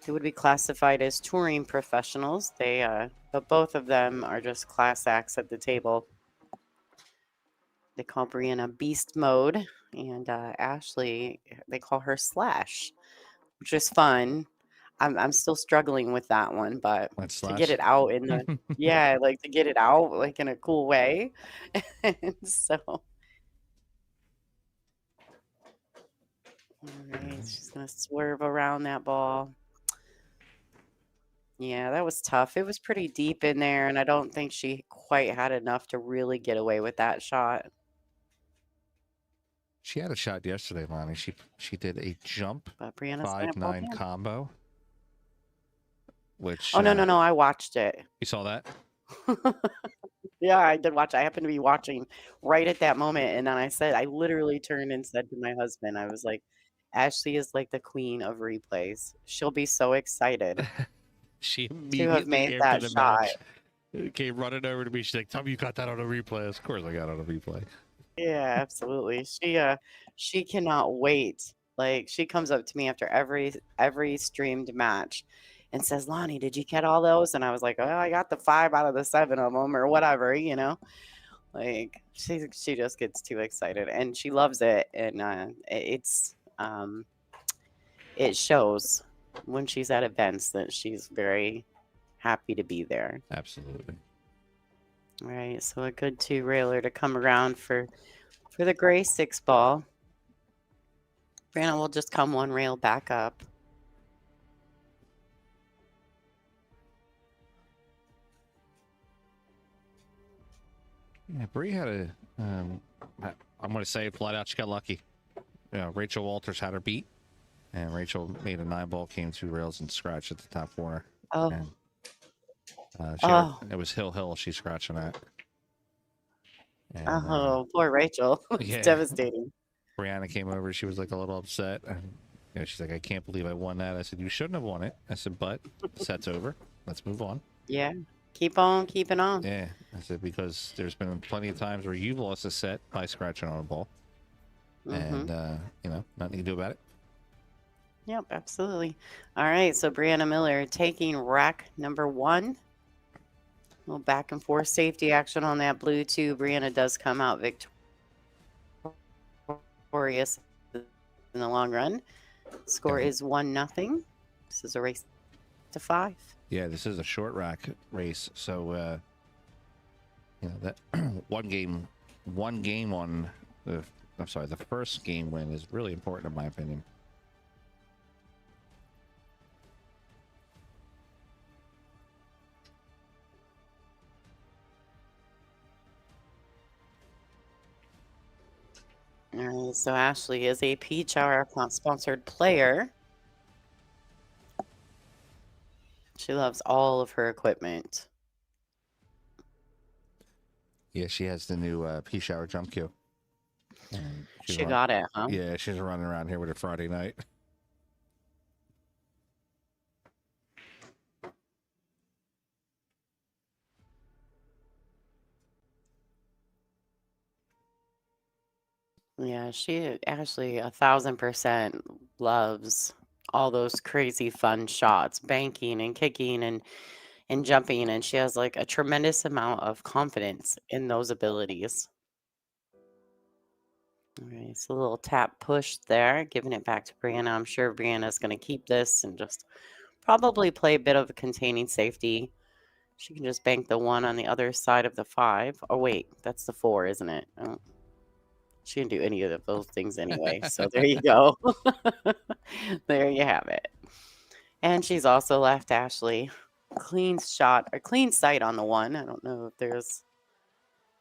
They would be classified as touring professionals. But both of them are just class acts at the table. They call Brianna Beast Mode, and Ashley, they call her Slash, which is fun. I'm still struggling with that one, but That's to Slash? get it out in the yeah, like to get it out like in a cool way. And so, all right, she's gonna swerve around that ball. Yeah, that was tough. It was pretty deep in there, and I don't think she quite had enough to really get away with that shot. She had a shot yesterday, Lonnie. She did a jump But Brianna's gonna pull 5-9 down. combo. Which Oh, no, I watched it. You saw that? Yeah, I did watch. I happened to be watching right at that moment, and then I literally turned and said to my husband, I was like, Ashley is like the queen of replays. She'll be so excited She to have immediately made after that the shot. match came running over to me. She's like, "Tell me you got that on a replay." Of course, I got it on a replay. Yeah, absolutely. She cannot wait. Like she comes up to me after every streamed match and says, "Lonnie, did you get all those?" And I was like, "Oh, I got the 5 out of the 7 of them or whatever, you know." Like she just gets too excited and she loves it, and it shows when she's at events that she's very happy to be there. Absolutely. All right, so a good 2-railer to come around for the gray 6 ball. Brianna will just come 1 rail back up. Yeah, Bree had a. I'm going to say flat out, she got lucky. Rachel Walters had her beat, and Rachel made a 9-ball, came 2 rails and scratched at the top corner. Oh. And, it was Hill She's scratching at. And, Oh, poor Rachel. It's yeah. devastating. Brianna came over. She was like a little upset. And she's like, "I can't believe I won that." I said, "You shouldn't have won it." I said, "But the set's over. Let's move on." Yeah, keep on keeping on. Yeah, I said, because there's been plenty of times where you've lost a set by scratching on a ball, and nothing you can do about it. Yep, absolutely. All right, so Brianna Miller taking rack number 1. A little back and forth safety action on that blue 2. Brianna does come out victorious in the long run. Score is 1-0. This is a race to 5. Yeah, this is a short rack race, so that one game on the first game win is really important in my opinion. All right, so Ashley is a Peach Hour sponsored player. She loves all of her equipment. Yeah, she has the new pea shower jump cue. She got it, huh? Yeah, she's running around here with it Friday night. Yeah, Ashley 1,000% loves all those crazy fun shots, banking and kicking and jumping, and she has like a tremendous amount of confidence in those abilities. All right, so a little tap push there, giving it back to Brianna. I'm sure Brianna's going to keep this and just probably play a bit of a containing safety. She can just bank the 1 on the other side of the 5. Oh, wait, that's the 4, isn't it? Oh. She didn't do any of those things anyway, so there you go. There you have it. And she's also left Ashley clean shot or clean sight on the 1. I don't know if there's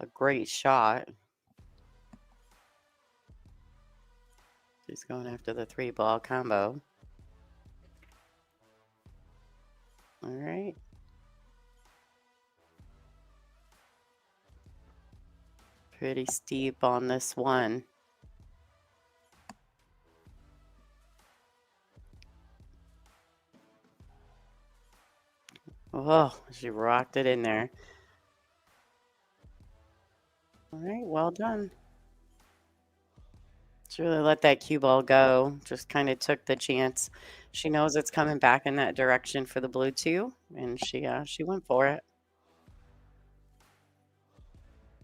a great shot. She's going after the 3-ball combo. All right. Pretty steep on this one. Oh, she rocked it in there. All right, well done. She really let that cue ball go. Just kind of took the chance. She knows it's coming back in that direction for the blue two, and she went for it.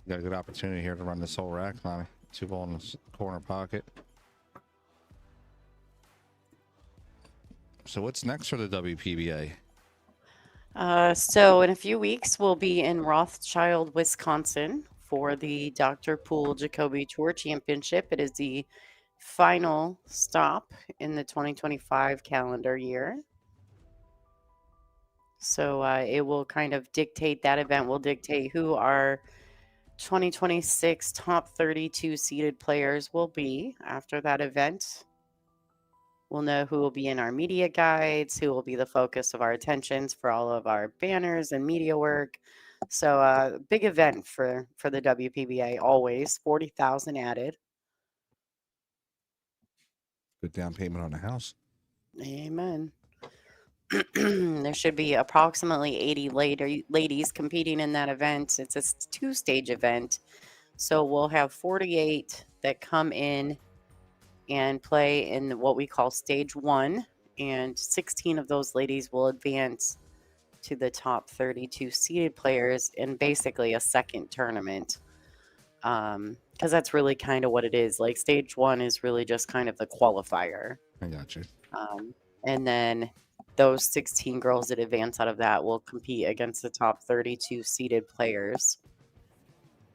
Got a good opportunity here to run this whole rack, Lonnie. 2-ball in the corner pocket. So what's next for the WPBA? So in a few weeks, we'll be in Rothschild, Wisconsin for the Dr. Poole Jacoby Tour Championship. It is the final stop in the 2025 calendar year. So it will kind of dictate, that event will dictate who our 2026 top 32 seeded players will be after that event. We'll know who will be in our media guides, who will be the focus of our attentions for all of our banners and media work. So big event for the WPBA, always. 40,000 added. Good down payment on the house. Amen. There should be approximately 80 ladies competing in that event. It's a 2-stage event. So we'll have 48 that come in and play in what we call stage 1, and 16 of those ladies will advance to the top 32 seeded players in basically a second tournament, because that's really kind of what it is. Like, stage 1 is really just kind of the qualifier. I got you. And then those 16 girls that advance out of that will compete against the top 32 seeded players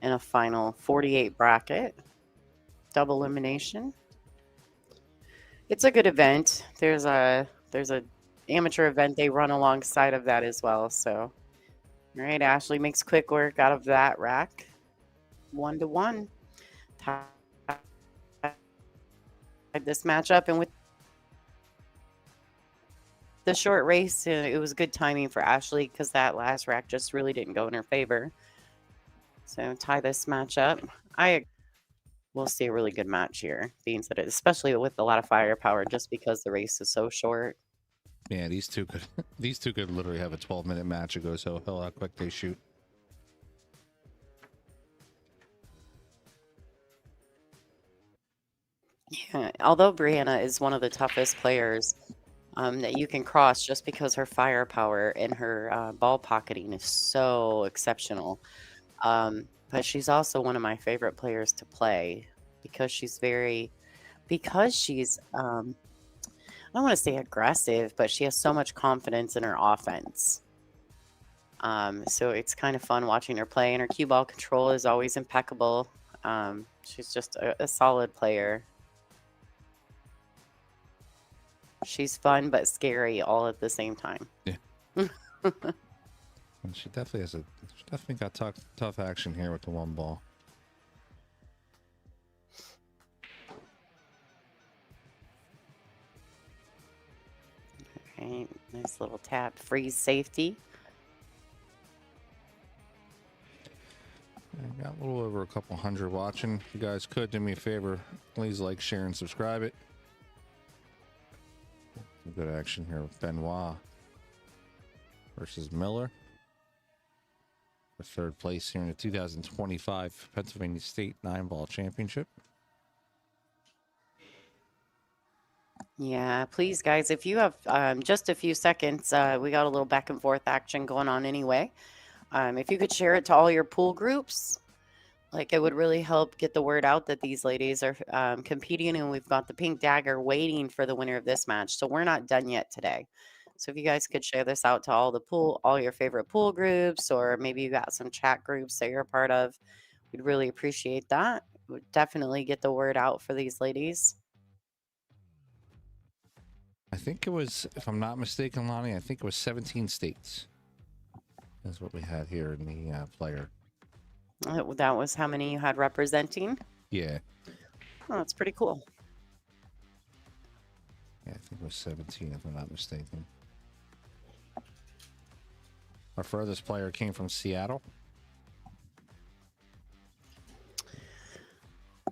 in a final 48 bracket, double elimination. It's a good event. There's a amateur event they run alongside of that as well. So, all right, Ashley makes quick work out of that rack. 1-1. Tied this matchup, and with the short race, it was good timing for Ashley because that last rack just really didn't go in her favor. So tie this matchup. We'll see a really good match here, being said, especially with a lot of firepower, just because the race is so short. Yeah, these two could literally have a 12-minute match. It goes so hell how quick they shoot. Yeah, although Brianna is one of the toughest players that you can cross, just because her firepower and her ball pocketing is so exceptional. But she's also one of my favorite players to play because she's I don't want to say aggressive, but she has so much confidence in her offense. So it's kind of fun watching her play, and her cue ball control is always impeccable. She's just a solid player. She's fun but scary all at the same time. Yeah. She definitely got tough action here with the 1-ball. Okay, nice little tap, freeze safety. I got a little over a couple hundred watching. If you guys could do me a favor, please like, share, and subscribe it. Good action here with Benoit versus Miller for third place here in the 2025 Pennsylvania State 9-ball Championship. Yeah, please, guys, if you have just a few seconds, we got a little back and forth action going on anyway. If you could share it to all your pool groups, like, it would really help get the word out that these ladies are competing, and we've got the Pink Dagger waiting for the winner of this match. So we're not done yet today. So if you guys could share this out to all your favorite pool groups, or maybe you got some chat groups that you're a part of, we'd really appreciate that. It would definitely get the word out for these ladies. I think it was, if I'm not mistaken, Lonnie, I think it was 17 states. That's what we had here in the player. That was how many you had representing? Yeah. Oh, that's pretty cool. think it was 17, if I'm not mistaken. Our furthest player came from Seattle.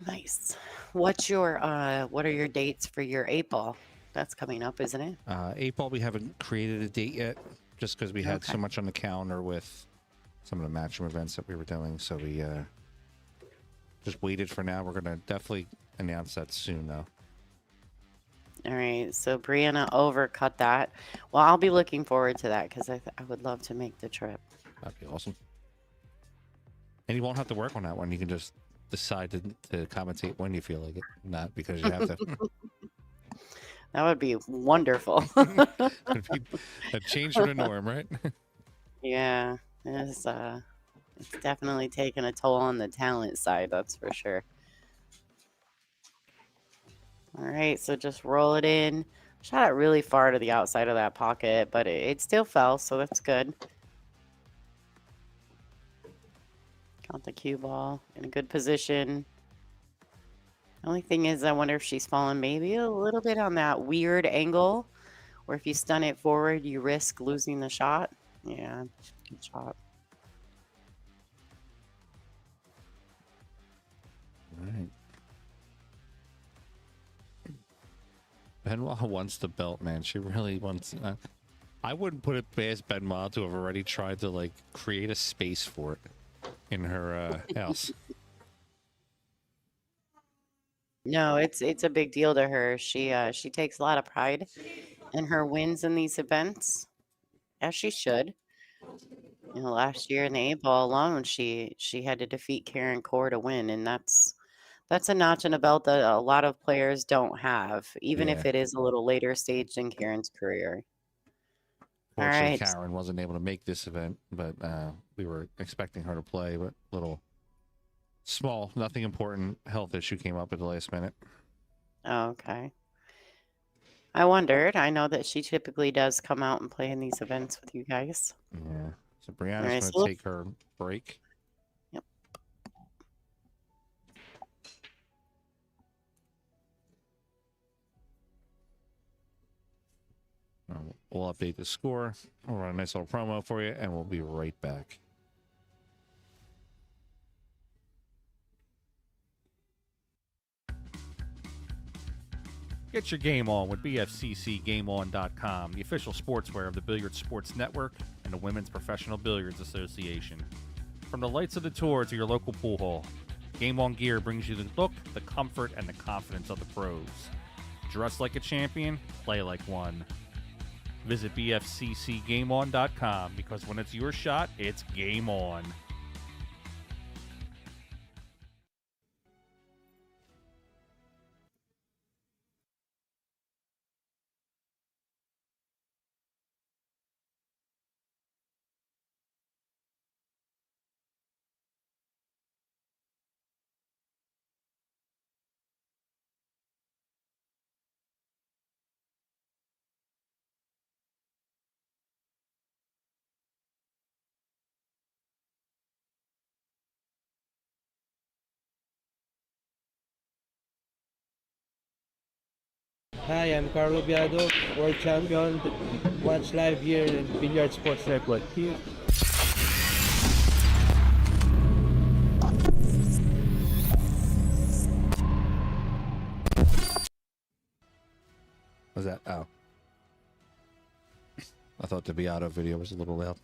Nice. What are your dates for your 8-ball? That's coming up, isn't it? 8-ball, we haven't created a date yet, just because we had so much on the calendar with some of the matchroom events that we were doing. So we just waited for now. We're going to definitely announce that soon, though. All right. So Brianna overcut that. Well, I'll be looking forward to that because I would love to make the trip. That'd be awesome. And you won't have to work on that one. You can just decide to commentate when you feel like it, not because you have to. That would be wonderful. It'd be a change from the norm, right? Yeah, it's definitely taken a toll on the talent side, that's for sure. All right, so just roll it in. Shot it really far to the outside of that pocket, but it still fell, so that's good. Count the cue ball in a good position. The only thing is, I wonder if she's fallen maybe a little bit on that weird angle, or if you stun it forward, you risk losing the shot. Yeah, good shot. All right. Benoit wants the belt, man. She really wants. I wouldn't put it past Benoit to have already tried to like create a space for it in her house. No, it's a big deal to her. She takes a lot of pride in her wins in these events, as she should. You know, last year in the 8-ball alone, she had to defeat Karen Core to win, and that's a notch in a belt that a lot of players don't have, even if it is a little later stage in Karen's career. All Fortunately, right. Karen wasn't able to make this event, but we were expecting her to play, but little small, nothing important health issue came up at the last minute. Oh, okay. I wondered. I know that she typically does come out and play in these events with you guys. Yeah. So Brianna's Alright, going so to take her break. Yep. We'll update the score. We'll run a nice little promo for you, and we'll be right back. Get your game on with bfccgameon.com, the official sportswear of the Billiards Sports Network and the Women's Professional Billiards Association. From the lights of the tour to your local pool hall, Game On gear brings you the look, the comfort, and the confidence of the pros. Dress like a champion, play like one. Visit bfccgameon.com because when it's your shot, it's game on. Hi, I'm Carlo Biado, world champion. Watch live here in Billiard Sports Network. Here. Was that? Oh. I thought the Beato video was a little loud.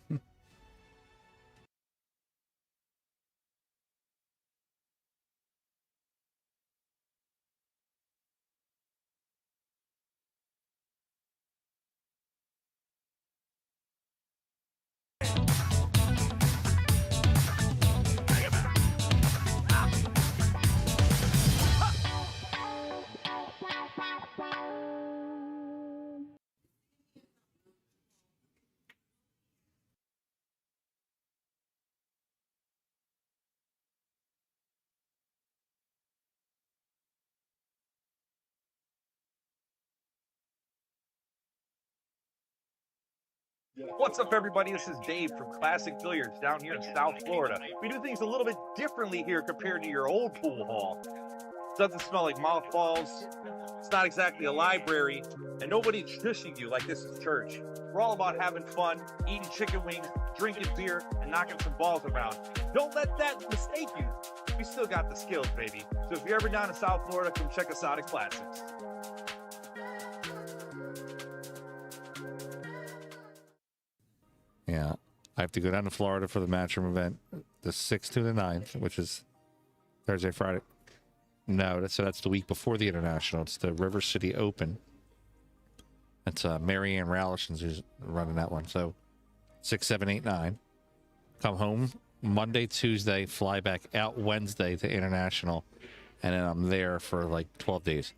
What's up, everybody? This is Dave from Classic Billiards down here in South Florida. We do things a little bit differently here compared to your old pool hall. Doesn't smell like mothballs. It's not exactly a library, and nobody's shushing you like this is church. We're all about having fun, eating chicken wings, drinking beer, and knocking some balls around. Don't let that mistake you. We still got the skills, baby. So if you're ever down in South Florida, come check us out at Classics. Yeah, I have to go down to Florida for the Matchroom event, the 6th to the 9th, which is Thursday, Friday. No, that's the week before the International. It's the River City Open. It's Marianne Rallishans who's running that one. So 6, 7, 8, 9. Come home Monday, Tuesday, fly back out Wednesday to International, and then I'm there for like 12 days.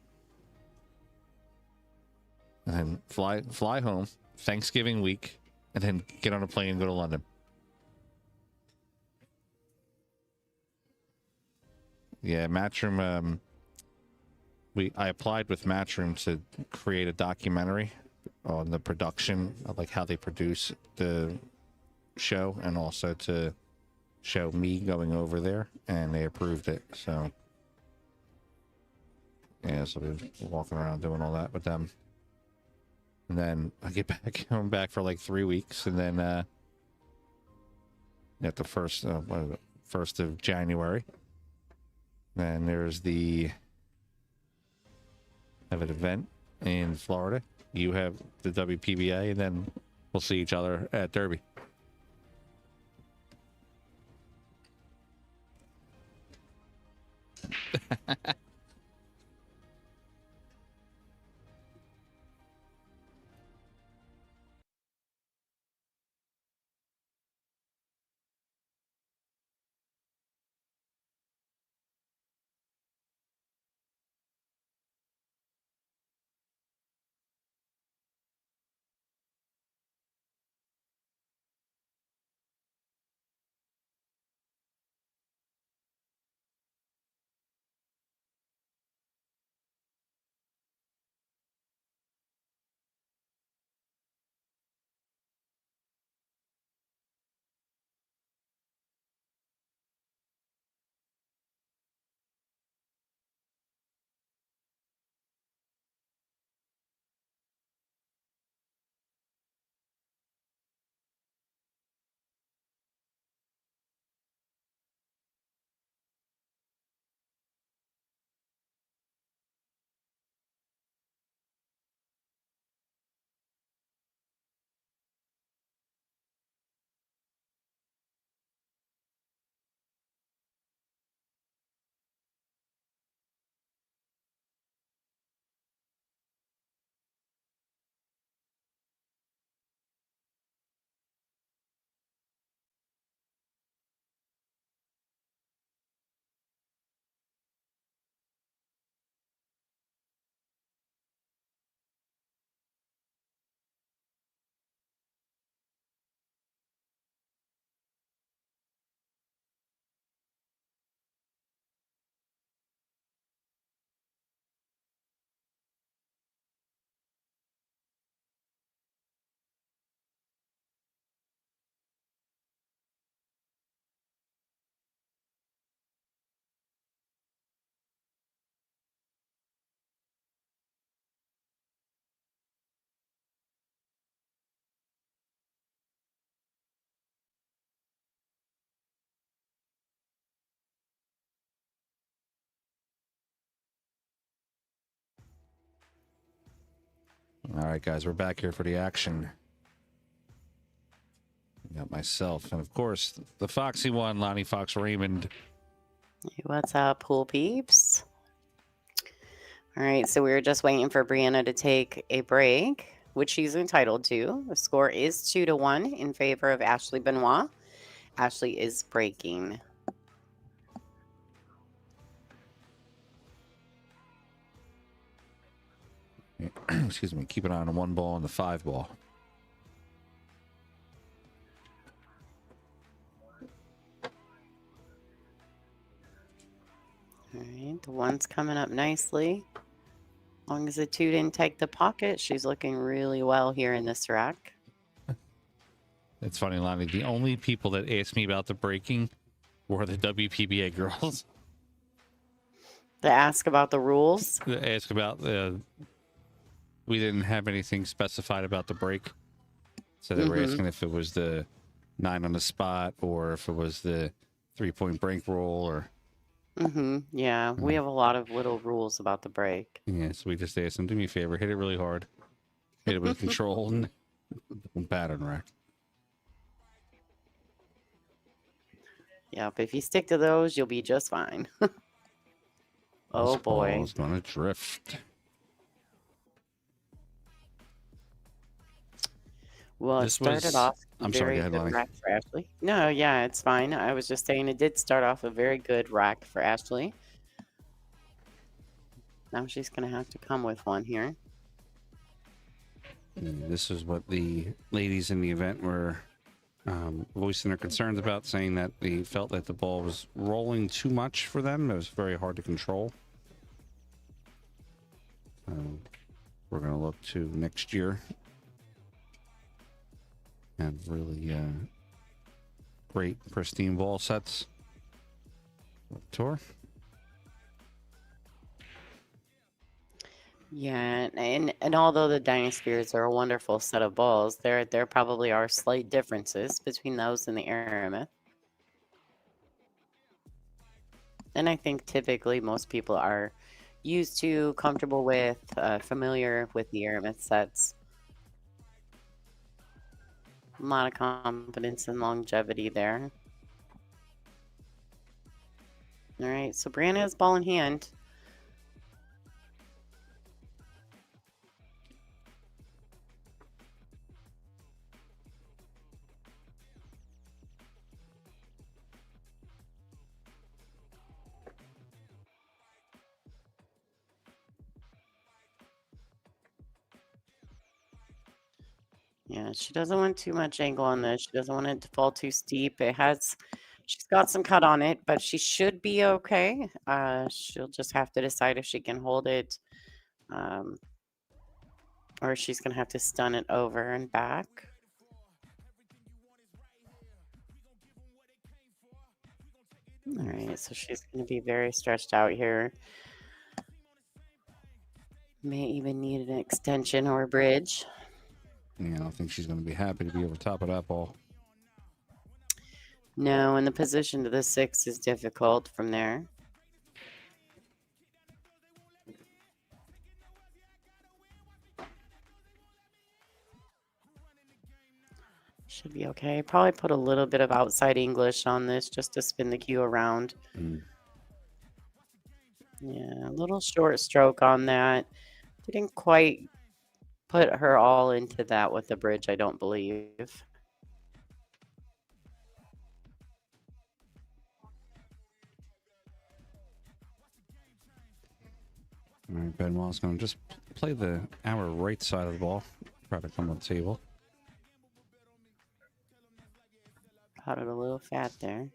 And then fly home Thanksgiving week, and then get on a plane and go to London. Yeah, Matchroom. I applied with Matchroom to create a documentary on the production of like how they produce the show, and also to show me going over there, and they approved it. So yeah, so we're walking around doing all that with them, and then I get back. I'm back for like 3 weeks, and then at the first of January. Then there's I have an event in Florida. You have the WPBA, and then we'll see each other at Derby. All right, guys, we're back here for the action. Got myself, and of course, the Foxy one, Lonnie Fox Raymond. Hey, what's up, pool peeps? All right, so we were just waiting for Brianna to take a break, which she's entitled to. The score is 2-1 in favor of Ashley Benoit. Ashley is breaking. Excuse me, keep an eye on the 1 ball and the 5 ball. All right, the 1's coming up nicely. As long as the 2 didn't take the pocket, she's looking really well here in this rack. It's funny, Lonnie. The only people that asked me about the breaking were the WPBA girls. To ask about the rules? Ask about the... We didn't have anything specified about the break. So they were asking if it was the 9 on the spot or if it was the 3-point break rule or... Yeah, we have a lot of little rules about the break. Yeah, so we just asked them, do me a favor, hit it really hard. Hit it with control and pattern rack. Yep, if you stick to those, you'll be just fine. Oh boy. Ball's gonna drift. Well, it started off I'm very sorry, go ahead, good Lonnie. rack for Ashley. No, yeah, it's fine. I was just saying it did start off a very good rack for Ashley. Now she's going to have to come with one here. This is what the ladies in the event were voicing their concerns about, saying that they felt that the ball was rolling too much for them. It was very hard to control. We're going to look to next year and really great, pristine ball sets. Tour. Yeah, and although the Dynaspheres are a wonderful set of balls, there probably are slight differences between those and the Aramith. And I think typically most people are used to, comfortable with, familiar with the Aramith sets. A lot of confidence and longevity there. All right, so Brianna has ball in hand. Yeah, she doesn't want too much angle on this. She doesn't want it to fall too steep. She's got some cut on it, but she should be okay. She'll just have to decide if she can hold it, or she's gonna have to stun it over and back. All right, so she's gonna be very stretched out here. May even need an extension or a bridge. Yeah, I don't think she's going to be happy to be over top of that ball. No, and the position to the 6 is difficult from there. Should be okay. Probably put a little bit of outside English on this just to spin the cue around. Yeah, a little short stroke on that. Didn't quite put her all into that with the bridge, I don't believe. All right, Benoit's going to just play our right side of the ball. Try to come on the table. Caught it a little fat there.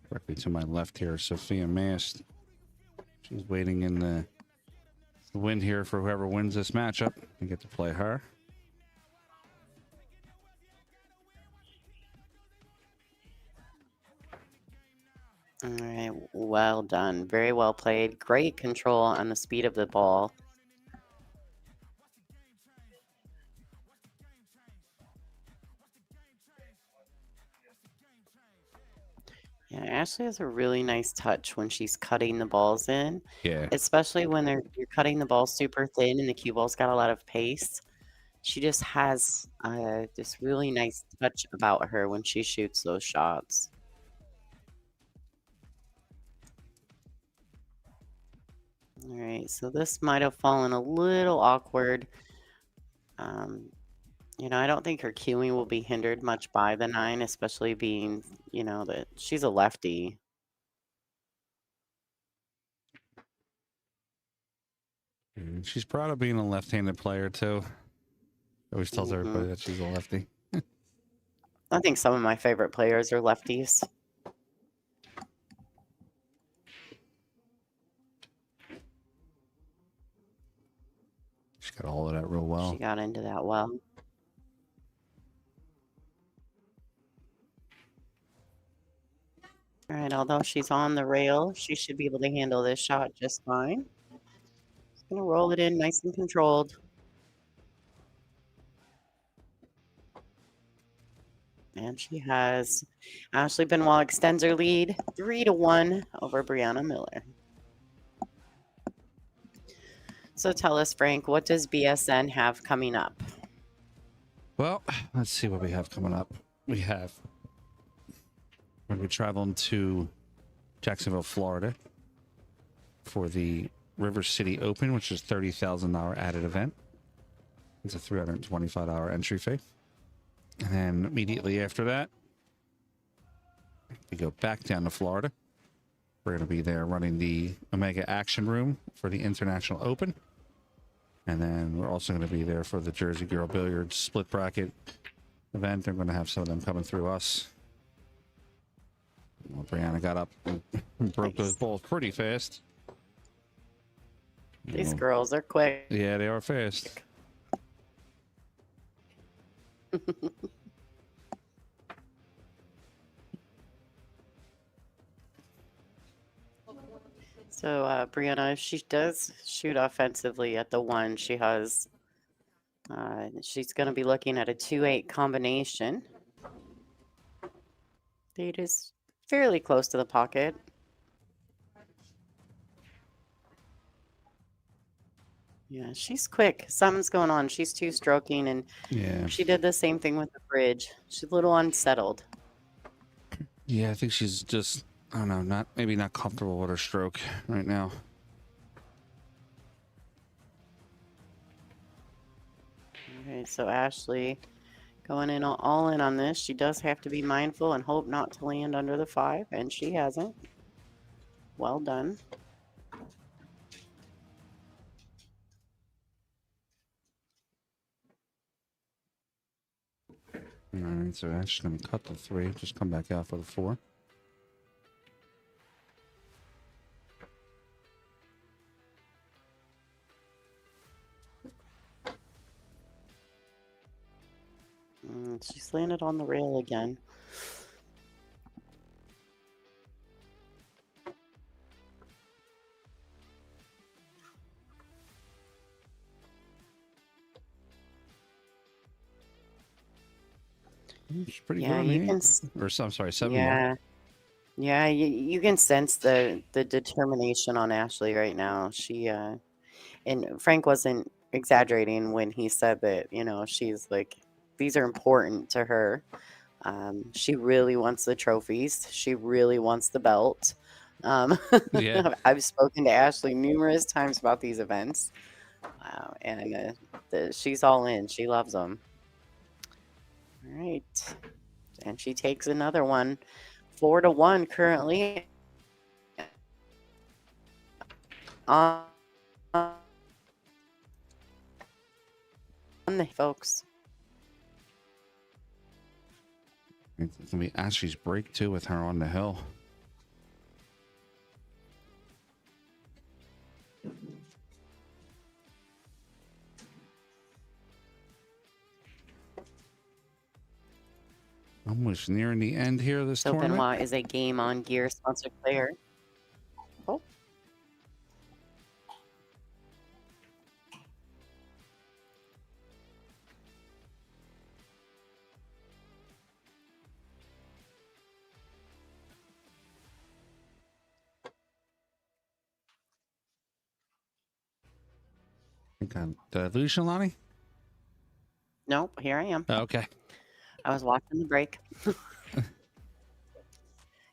Directly to my left here, Sophia Mast. She's waiting in the wind here for whoever wins this matchup. I get to play her. All right, well done. Very well played. Great control on the speed of the ball. Yeah, Ashley has a really nice touch when she's cutting the balls in. Yeah. Especially when you're cutting the ball super thin and the cue ball's got a lot of pace. She just has this really nice touch about her when she shoots those shots. All right, so this might have fallen a little awkward. You know, I don't think her cueing will be hindered much by the 9, especially being, you know, that she's a lefty. She's proud of being a left-handed player, too. Always tells everybody that she's a lefty. I think some of my favorite players are lefties. She got all of that real well. She got into that well. All right, although she's on the rail, she should be able to handle this shot just fine. Just gonna roll it in nice and controlled. And she has. Ashley Benoit extends her lead 3-1 over Brianna Miller. So tell us, Frank, what does BSN have coming up? Well, let's see what we have coming up. We're going to be traveling to Jacksonville, Florida for the River City Open, which is $30,000 added event. It's a $325 entry fee. And then immediately after that, we go back down to Florida. We're going to be there running the Omega Action Room for the International Open. And then we're also going to be there for the Jersey Girl Billiards split bracket event. They're going to have some of them coming through us. Well, Brianna got up and broke those balls pretty fast. These girls are quick. Yeah, they are fast. So Brianna, if she does shoot offensively at the 1, she has. She's going to be looking at a 2-8 combination. It is fairly close to the pocket. Yeah, she's quick. Something's going on. She's two-stroking, and yeah, she did the same thing with the bridge. She's a little unsettled. Yeah, I think she's just, I don't know, maybe not comfortable with her stroke right now. Okay, so Ashley going in all in on this. She does have to be mindful and hope not to land under the 5, and she hasn't. Well done. All right, so Ashley's going to cut the 3, just come back out for the 4. She's landed on the rail again. It's pretty Yeah, good. you can. Or I'm sorry, 7 Yeah, more. yeah, you can sense the determination on Ashley right now. She and Frank wasn't exaggerating when he said that, she's like, these are important to her. She really wants the trophies. She really wants the belt. Yeah. I've spoken to Ashley numerous times about these events. And she's all in. She loves them. All right. And she takes another one. 4-1 currently. On the folks. It's going to be Ashley's break, too, with her on the hill. Almost nearing the end here of this So tournament. Benoit is a Game On Gear sponsored player. Oh. Did I lose you, Lonnie? Nope, here I am. Okay. I was watching the break.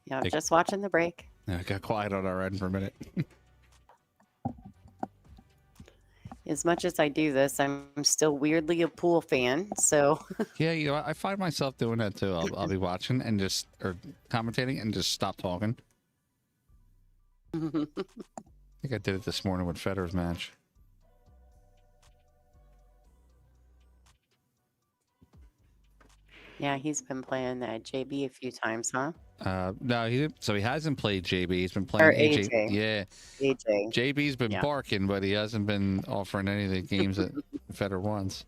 Yeah, just watching the break. Yeah, I got quiet on our end for a minute. As much as I do this, I'm still weirdly a pool fan. So Yeah, I find myself doing that too. I'll be watching and or commentating and just stop talking. I think I did it this morning with Federer's match. yeah, he's been playing JB a few times, huh? No, he didn't. So he hasn't played JB. He's been Or playing AJ. Yeah, AJ. JB's been Yeah. barking, but he hasn't been offering any of the games that Federer wants.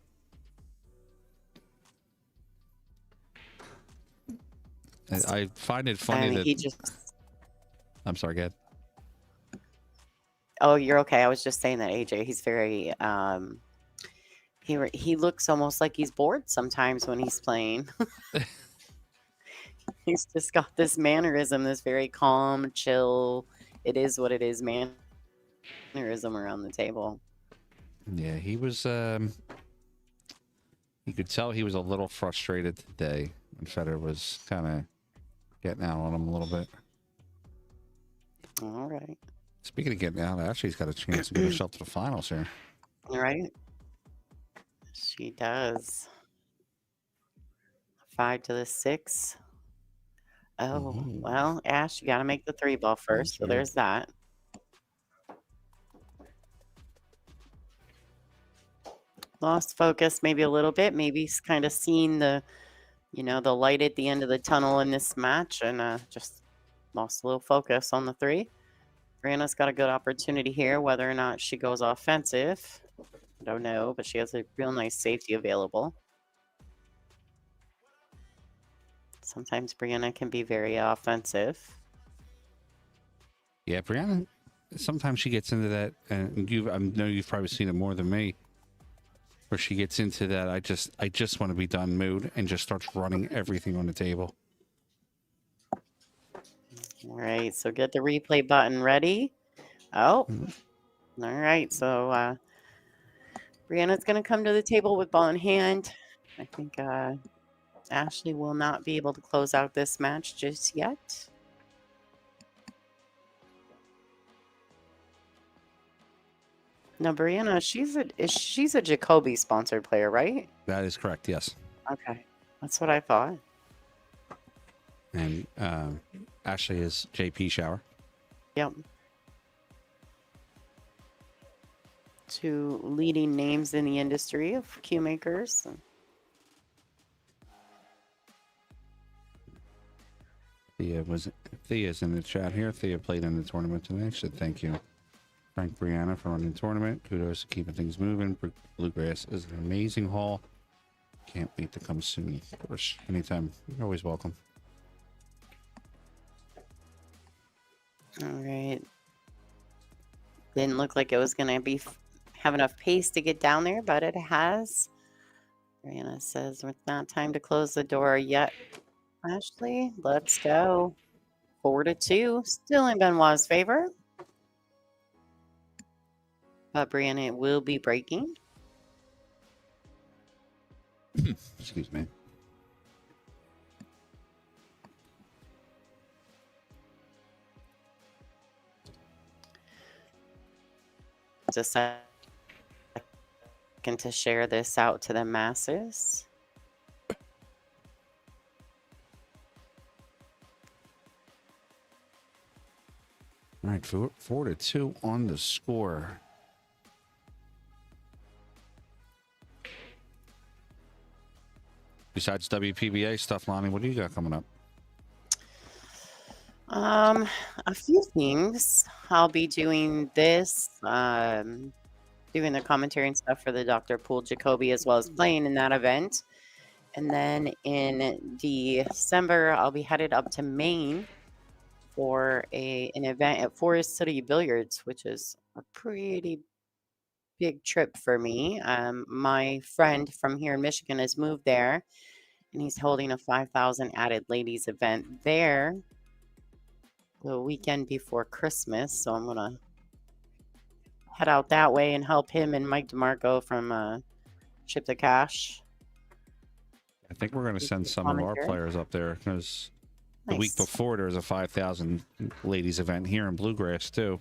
I find it funny And that he just I'm sorry, go ahead. Oh, you're okay. I was just saying that AJ, he's very he looks almost like he's bored sometimes when he's playing. He's just got this mannerism, this very calm, chill, it is what it is mannerism around the table. Yeah, he was you could tell he was a little frustrated today, and Federer was kind of getting out on him a little bit. All right. Speaking of getting out, Ashley's got a chance to get herself to the finals here. All right. She does. 5 to the 6. Oh, well, Ash, you got to make the 3-ball first. So there's that. Lost focus maybe a little bit. Maybe he's kind of seen the, the light at the end of the tunnel in this match and just lost a little focus on the 3. Brianna's got a good opportunity here. Whether or not she goes offensive, I don't know, but she has a real nice safety available. Sometimes Brianna can be very offensive. Yeah, Brianna, sometimes she gets into that, and I know you've probably seen it more than me, where she gets into that I just want to be done mood and just starts running everything on the table. All right, so get the replay button ready. Oh, all right. So Brianna's going to come to the table with ball in hand. I think Ashley will not be able to close out this match just yet. Now, Brianna, she's a Jacoby sponsored player, right? That is correct, yes. Okay, that's what I thought. And Ashley is JP Shower. Yep. 2 leading names in the industry of cue makers. Thea's in the chat here. Thea played in the tournament today. So thank you, Frank Brianna, for running the tournament. Kudos to keeping things moving. Bluegrass is an amazing hall. Can't wait to come soon. Of course, anytime. You're always welcome. All right. Didn't look like it was going to have enough pace to get down there, but it has. Brianna says it's not time to close the door yet. Ashley, let's go. 4 to 2, still in Benoit's favor. But Brianna will be breaking. Excuse me. Just a second to share this out to the masses. All right, 4 to 2 on the score. Besides WPBA stuff, Lonnie, what do you got coming up? A few things. I'll be doing this, doing the commentary and stuff for the Dr. Poole Jacoby, as well as playing in that event. And then in December, I'll be headed up to Maine for an event at Forest City Billiards, which is a pretty big trip for me. My friend from here in Michigan has moved there, and he's holding a 5,000 added ladies event there the weekend before Christmas. So I'm gonna head out that way and help him and Mike DeMarco from Ship the Cash. I think we're going to send some of our players up there because the week before there was a 5,000 ladies event here in Bluegrass too.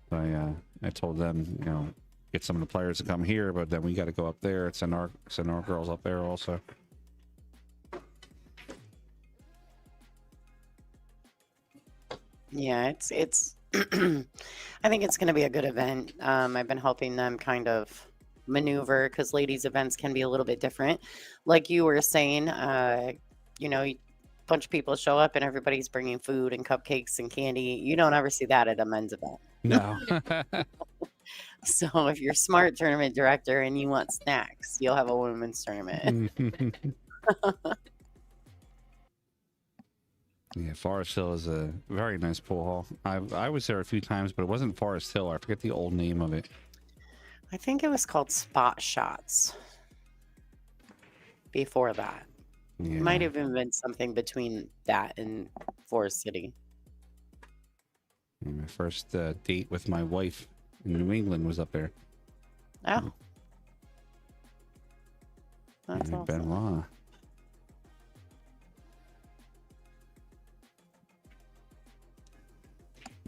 So I told them, get some of the players to come here, but then we got to go up there. Send our girls up there also. Yeah, it's I think it's going to be a good event. I've been helping them kind of maneuver because ladies events can be a little bit different. Like you were saying, a bunch of people show up and everybody's bringing food and cupcakes and candy. You don't ever see that at a men's event. No. So if you're a smart tournament director and you want snacks, you'll have a women's tournament. Yeah, Forest Hill is a very nice pool hall. I was there a few times, but it wasn't Forest Hill. I forget the old name of it. I think it was called Spot Shots before that. Yeah. It might have even been something between that and Forest City. Yeah, my first date with my wife in New England was up there. Oh. That's Yeah, awesome. Benoit.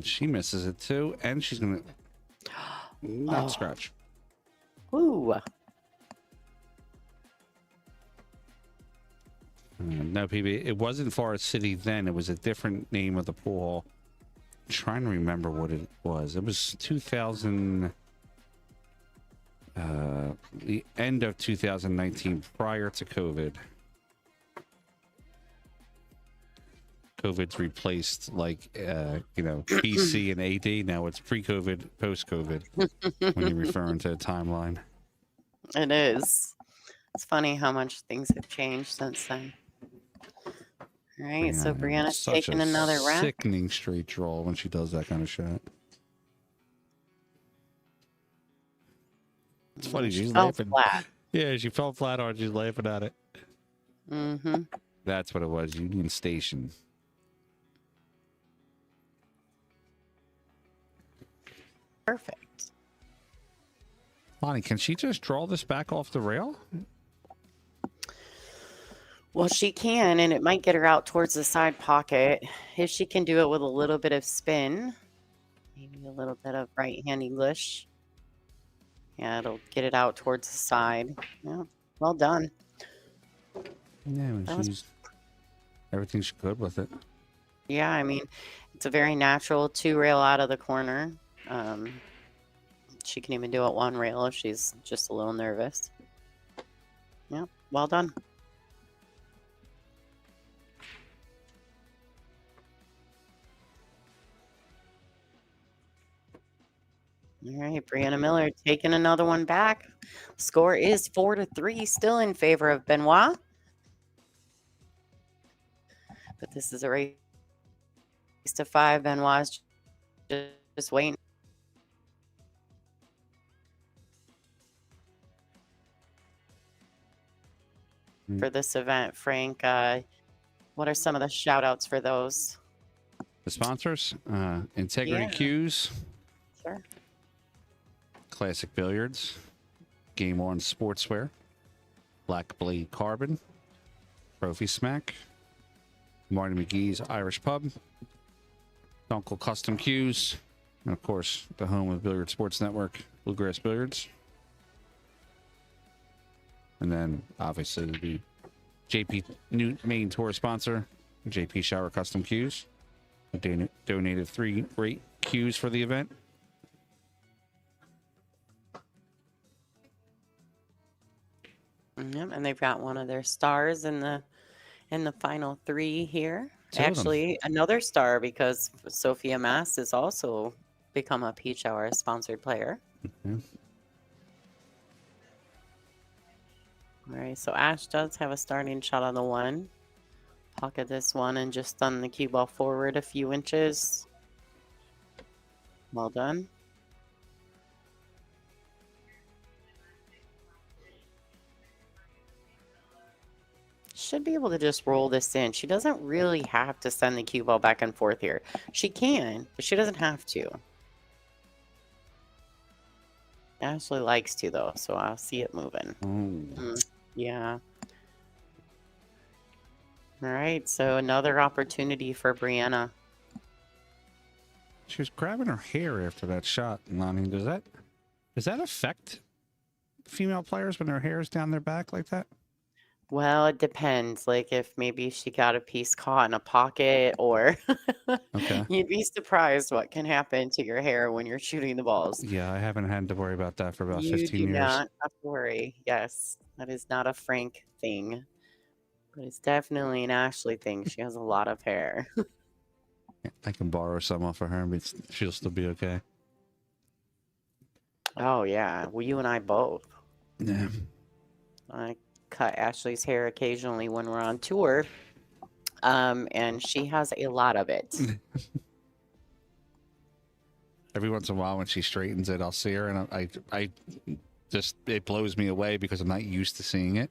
She misses it too, and she's gonna not scratch. Ooh. No, PB, it wasn't Forest City then. It was a different name of the pool hall. I'm trying to remember what it was. It was 2000, the end of 2019, prior to COVID. COVID's replaced, like, BC and AD. Now it's pre-COVID, post-COVID, when you're referring to a timeline. It is. It's funny how much things have changed since then. All right, so Brianna's Such taking a another rack. sickening straight draw when she does that kind of shot. It's funny, she's fell laughing. flat. Yeah, she fell flat on it. She's laughing at it. Mm-hmm. That's what it was, Union Station. Perfect. Lonnie, can she just draw this back off the rail? Well, she can, and it might get her out towards the side pocket. If she can do it with a little bit of spin, maybe a little bit of right-hand English. Yeah, it'll get it out towards the side. Yeah, well done. Yeah, she's everything's good with it. Yeah, I mean, it's a very natural two rail out of the corner. She can even do it one rail if she's just a little nervous. Yeah, well done. All right, Brianna Miller taking another one back. Score is 4-3, still in favor of Benoit. But this is a race to 5. Benoit's just waiting. For this event, Frank, what are some of the shout outs for those? The sponsors, Integrity Yeah. Cues, Sure. Classic Billiards, Game On Sportswear, Black Blade Carbon, Trophy Smack, Marty McGee's Irish Pub, Uncle Custom Cues, and of course, the home of Billiard Sports Network, Bluegrass Billiards. And then, obviously, the JP new main tour sponsor, JP Shower Custom Cues. They donated 3 great cues for the event. Yep, and they've got one of their stars in the final 3 here. Two of them. Actually, another star because Sophia Mass has also become a Peach Hour sponsored player. Mm-hmm. All right, so Ash does have a starting shot on the 1. Pocket this one and just stun the cue ball forward a few inches. Well done. Should be able to just roll this in. She doesn't really have to send the cue ball back and forth here. She can, but she doesn't have to. Ashley likes to, though, so I'll see it moving. Yeah. All right, so another opportunity for Brianna. She was grabbing her hair after that shot, Lonnie. Does that affect female players when their hair is down their back like that? Well, it depends. Like if maybe she got a piece caught in a pocket or Okay. you'd be surprised what can happen to your hair when you're shooting the balls. Yeah, I haven't had to worry about that for about You 15 do years. not have to worry. Yes, that is not a Frank thing. But it's definitely an Ashley thing. She has a lot of hair. I can borrow some off of her, but she'll still be okay. Oh, yeah. Well, you and I both. Yeah. I cut Ashley's hair occasionally when we're on tour. and she has a lot of it. Every once in a while when she straightens it, I'll see her, and I just, it blows me away because I'm not used to seeing it.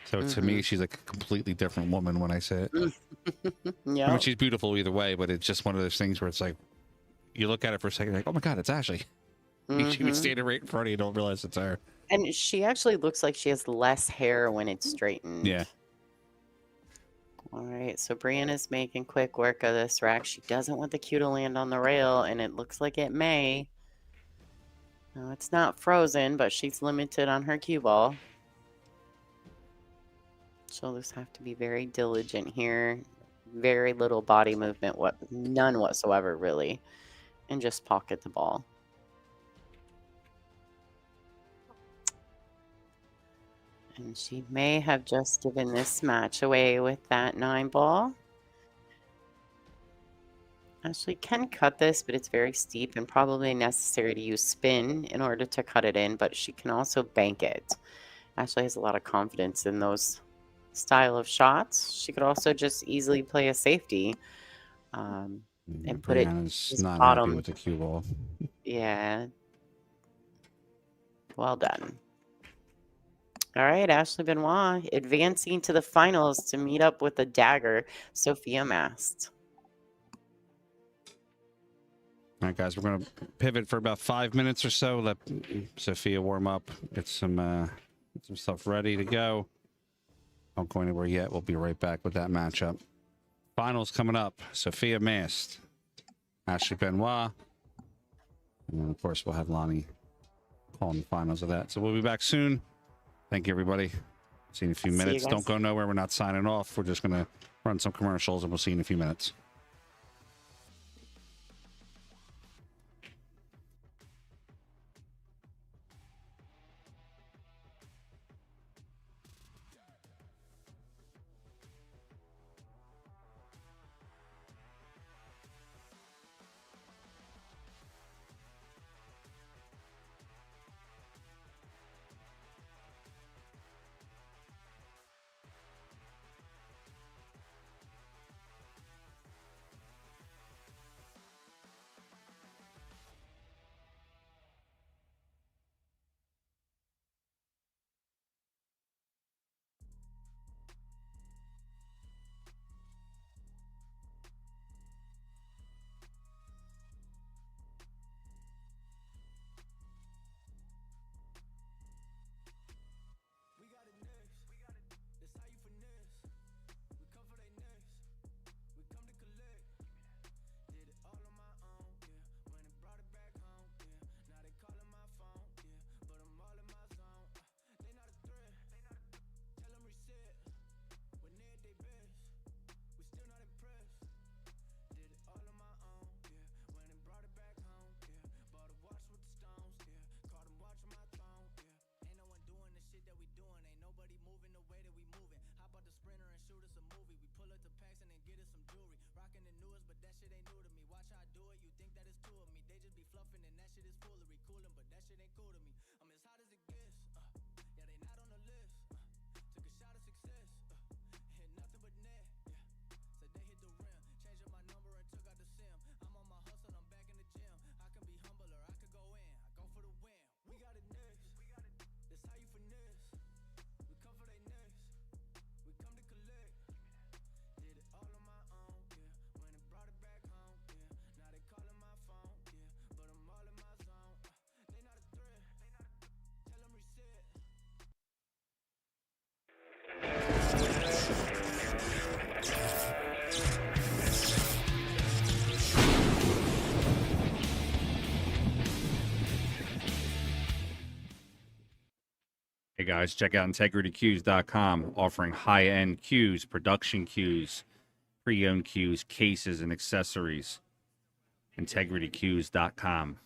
So to me, she's like a completely different woman when I say it. Yeah. I mean, she's beautiful either way, but it's just one of those things where it's like, you look at it for a second, like, oh my God, it's Ashley. She would stand right in front of you, don't realize it's her. And she actually looks like she has less hair when it's straightened. Yeah. All right, so Brianna's making quick work of this rack. She doesn't want the cue to land on the rail, and it looks like it may. No, it's not frozen, but she's limited on her cue ball. She'll just have to be very diligent here. Very little body movement, none whatsoever, really. And just pocket the ball. And she may have just given this match away with that 9-ball. Ashley can cut this, but it's very steep and probably necessary to use spin in order to cut it in, but she can also bank it. Ashley has a lot of confidence in those style of shots. She could also just easily play a safety and put Brianna's it not bottom. happy with the cue ball. Yeah. Well done. All right, Ashley Benoit advancing to the finals to meet up with the dagger, Sophia Mast. All right, guys, we're going to pivot for about 5 minutes or so. Let Sophia warm up, get some stuff ready to go. Don't go anywhere yet. We'll be right back with that matchup. Finals coming up. Sophia Mast, Ashley Benoit. And then, of course, we'll have Lonnie calling the finals of that. So we'll be back soon. Thank you, everybody. See you in a few minutes. Don't go nowhere. We're not signing off. We're just going to run some commercials, and we'll see you in a few minutes. Hey guys, check out integritycues.com, offering high-end cues, production cues, pre-owned cues, cases, and accessories. integritycues.com.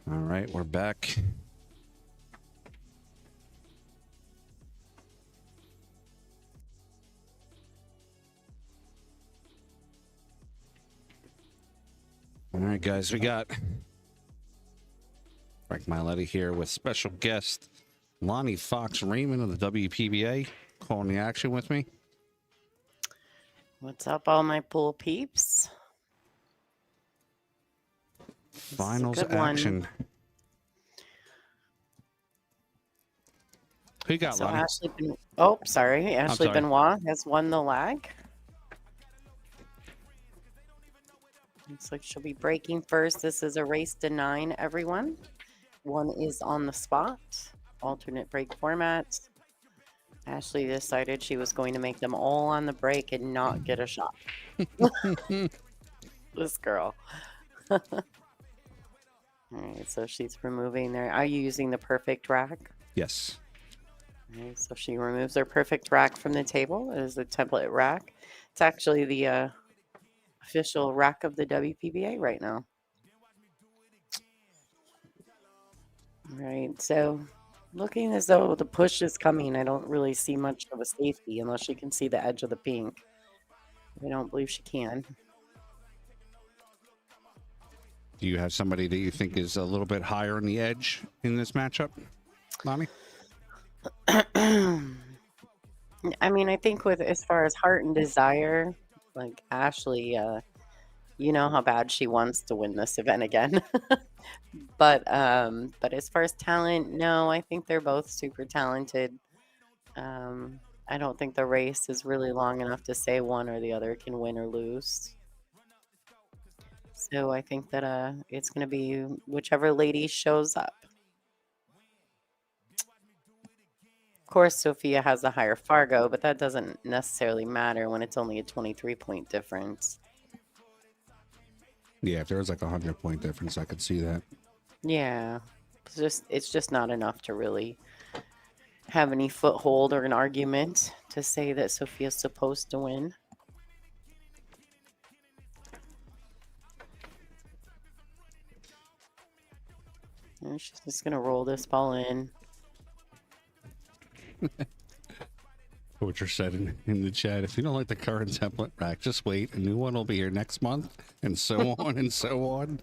All right, we're back. All right, guys, we got Frank Miletti here with special guest Lonnie Fox Raymond of the WPBA calling the action with me. What's up, all my pool peeps? Finals action. Who you got, So Lonnie? Ashley Benoit has won the lag. Looks like she'll be breaking first. This is a race to 9, everyone. One is on the spot. Alternate break format. Ashley decided she was going to make them all on the break and not get a shot. This girl. All right, so she's removing there. Are you using the perfect rack? Yes. Okay, so she removes her perfect rack from the table. It is a template rack. It's actually the official rack of the WPBA right now. All right, so looking as though the push is coming, I don't really see much of a safety unless she can see the edge of the pink. I don't believe she can. Do you have somebody that you think is a little bit higher on the edge in this matchup, Lonnie? I mean, I think with as far as heart and desire, like Ashley, you know how bad she wants to win this event again. But as far as talent, no, I think they're both super talented. I don't think the race is really long enough to say one or the other can win or lose. So I think that it's going to be whichever lady shows up. Of course, Sophia has a higher Fargo, but that doesn't necessarily matter when it's only a 23-point difference. Yeah, if there was like a 100-point difference, I could see that. Yeah, it's just not enough to really have any foothold or an argument to say that Sophia's supposed to win. And she's just gonna roll this ball in. Butcher said in the chat, if you don't like the current template rack, just wait. A new one will be here next month, and so on and so on.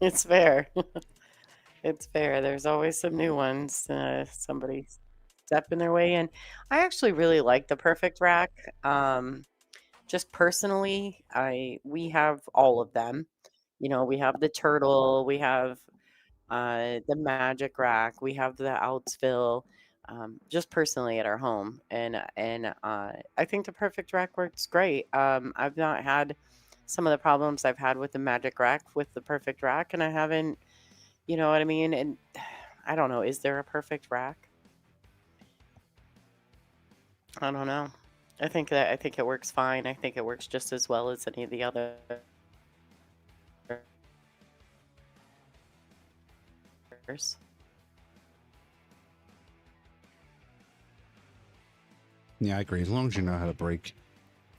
It's fair. It's fair. There's always some new ones. Somebody stepping their way in. I actually really like the perfect rack. Just personally, we have all of them. You know, we have the turtle, we have the magic rack, we have the Outsville. Just personally at our home, and I think the perfect rack works great. I've not had some of the problems I've had with the magic rack with the perfect rack, and I haven't, you know what I mean? And I don't know, is there a perfect rack? I don't know. I think it works fine. I think it works just as well as any of the other. Yeah, I agree. As long as you know how to break.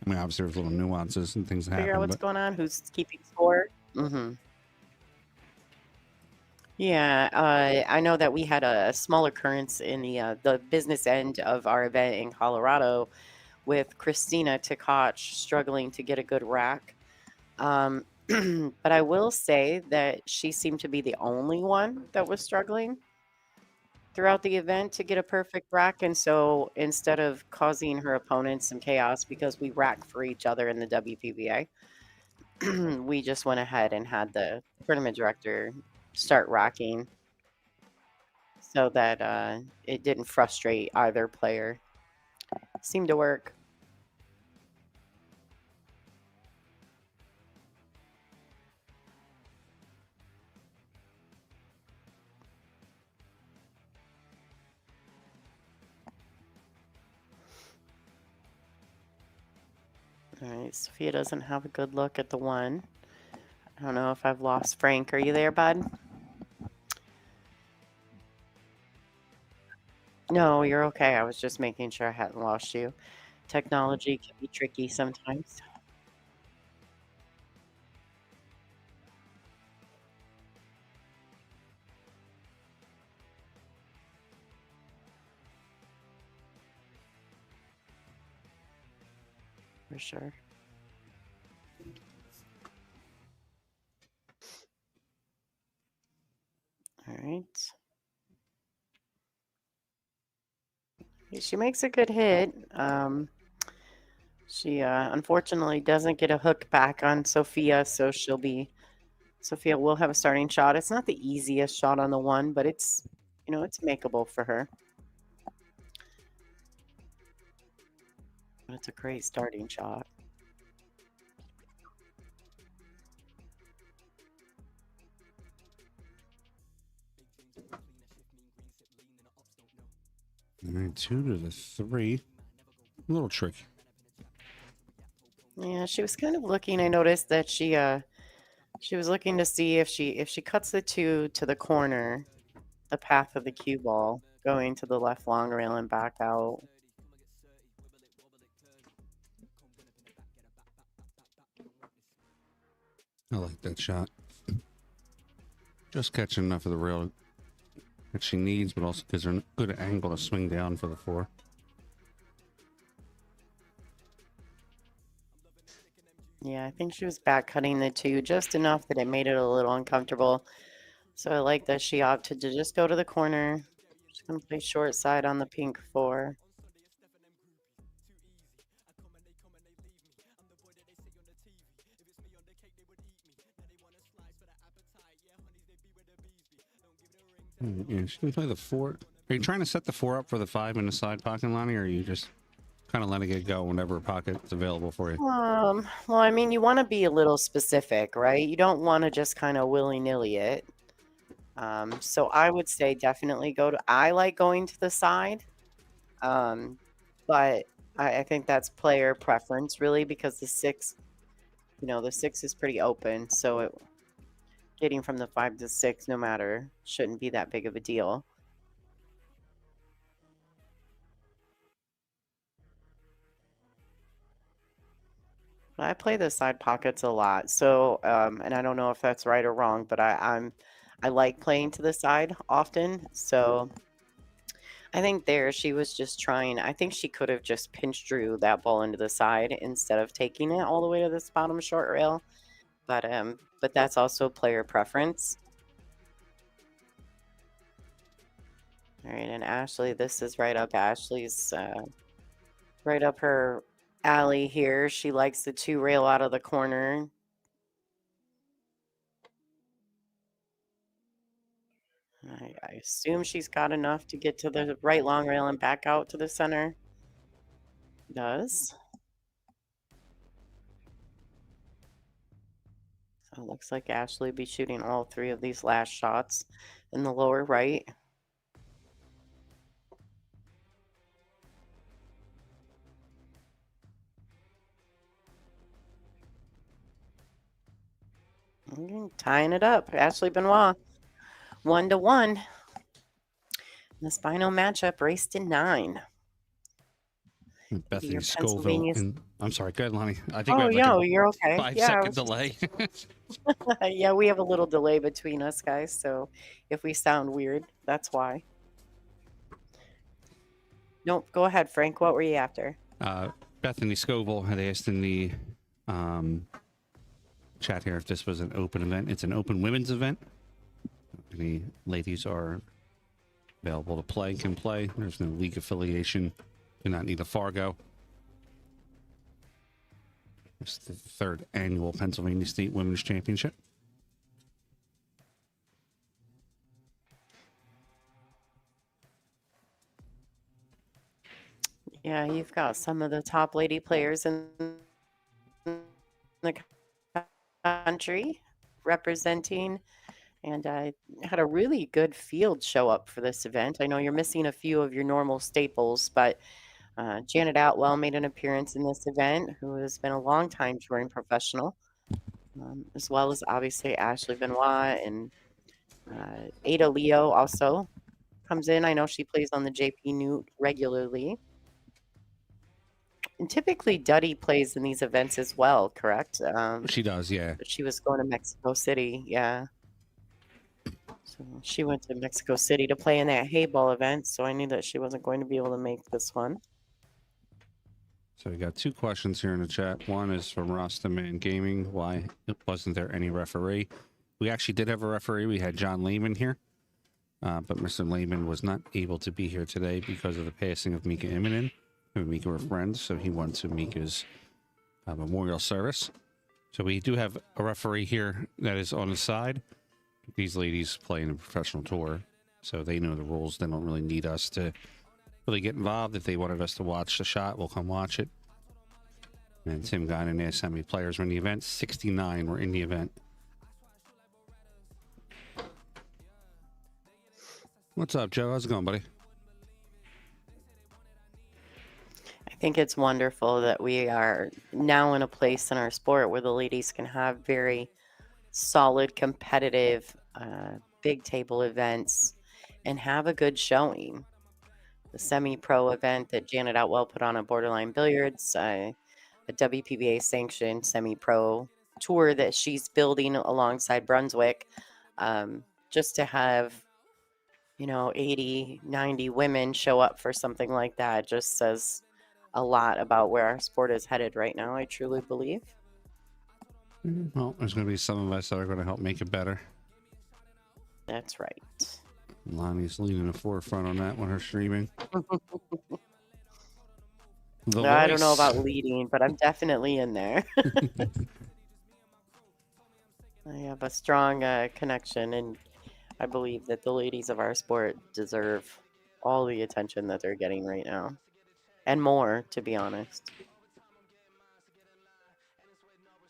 I mean, obviously, there's little nuances and things that Figure out happen. what's going on, who's keeping score. Mm-hmm. Yeah, I know that we had a small occurrence in the business end of our event in Colorado with Christina Tkach struggling to get a good rack. But I will say that she seemed to be the only one that was struggling throughout the event to get a perfect rack. And so instead of causing her opponents some chaos because we rack for each other in the WPBA, we just went ahead and had the tournament director start racking so that it didn't frustrate either player. Seemed to work. All right, Sophia doesn't have a good look at the one. I don't know if I've lost Frank. Are you there, bud? No, you're okay. I was just making sure I hadn't lost you. Technology can be tricky sometimes. for sure. All right. She makes a good hit. She unfortunately doesn't get a hook back on Sophia, so Sophia will have a starting shot. It's not the easiest shot on the one, but it's, it's makeable for her. But it's a great starting shot. All right, 2 to the 3. A little tricky. Yeah, she was kind of looking. I noticed that she was looking to see if she cuts the 2 to the corner, the path of the cue ball, going to the left long rail and back out. I like that shot. Just catching enough of the rail that she needs, but also gives her a good angle to swing down for the 4. Yeah, I think she was back cutting the 2 just enough that it made it a little uncomfortable. So I like that she opted to just go to the corner. She's going to play short side on the pink 4. Yeah, she can play the 4. Are you trying to set the 4 up for the 5 in the side pocket, Lonnie, or are you just kind of letting it go whenever pocket's available for you? Well, I mean, you want to be a little specific, right? You don't want to just kind of willy-nilly it. So I would say definitely I like going to the side. But I think that's player preference, really, because the 6, the 6 is pretty open. So getting from the 5 to 6, no matter, shouldn't be that big of a deal. I play the side pockets a lot, so and I don't know if that's right or wrong, but I like playing to the side often. So I think she was just trying. I think she could have just pinch drew that ball into the side instead of taking it all the way to this bottom short rail. But that's also player preference. All right, and Ashley, this is right up Ashley's right up her alley here. She likes the 2 rail out of the corner. I assume she's got enough to get to the right long rail and back out to the center. Does. So it looks like Ashley will be shooting all 3 of these last shots in the lower right. Tying it up. Ashley Benoit, 1-1. This final matchup, race to 9. Bethany Scoville. I'm sorry, go ahead, Lonnie. I think Oh, we have you're okay. 5-second delay. Yeah, we have a little delay between us, guys. So if we sound weird, that's why. No, go ahead, Frank. What were you after? Bethany Scoville had asked in the chat here if this was an open event. It's an open women's event. Any ladies are available to play, can play. There's no league affiliation. Do not need a Fargo. It's the 3rd annual Pennsylvania State Women's Championship. Yeah, you've got some of the top lady players in the country representing, and I had a really good field show up for this event. I know you're missing a few of your normal staples, but Janet Outwell made an appearance in this event, who has been a long time touring professional, as well as obviously Ashley Benoit, and Ada Leo also comes in. I know she plays on the JP Newt regularly. And typically Duddy plays in these events as well, correct? She does, yeah. But she was going to Mexico City, yeah. So she went to Mexico City to play in that hay ball event, so I knew that she wasn't going to be able to make this one. So we got two questions here in the chat. One is from Rostaman Gaming. Why wasn't there any referee? We actually did have a referee. We had John Lehman here. But Mr. Lehman was not able to be here today because of the passing of Mika Immonen. Him and Mika were friends, so he went to Mika's memorial service. So we do have a referee here that is on the side. These ladies play in a professional tour, so they know the rules. They don't really need us to really get involved. If they wanted us to watch the shot, we'll come watch it. And Tim Guinan asked how many players were in the event. 69 were in the event. What's up, Joe? How's it going, buddy? I think it's wonderful that we are now in a place in our sport where the ladies can have very solid, competitive, big table events and have a good showing. The semi-pro event that Janet Outwell put on at Borderline Billiards, a WPBA sanctioned semi-pro tour that she's building alongside Brunswick, just to have 80, 90 women show up for something like that just says a lot about where our sport is headed right now, I truly believe. Well, there's going to be some of us that are going to help make it better. That's right. Lonnie's leading the forefront on that when her streaming. I don't know about leading, but I'm definitely in there. I have a strong connection, and I believe that the ladies of our sport deserve all the attention that they're getting right now. And more, to be honest.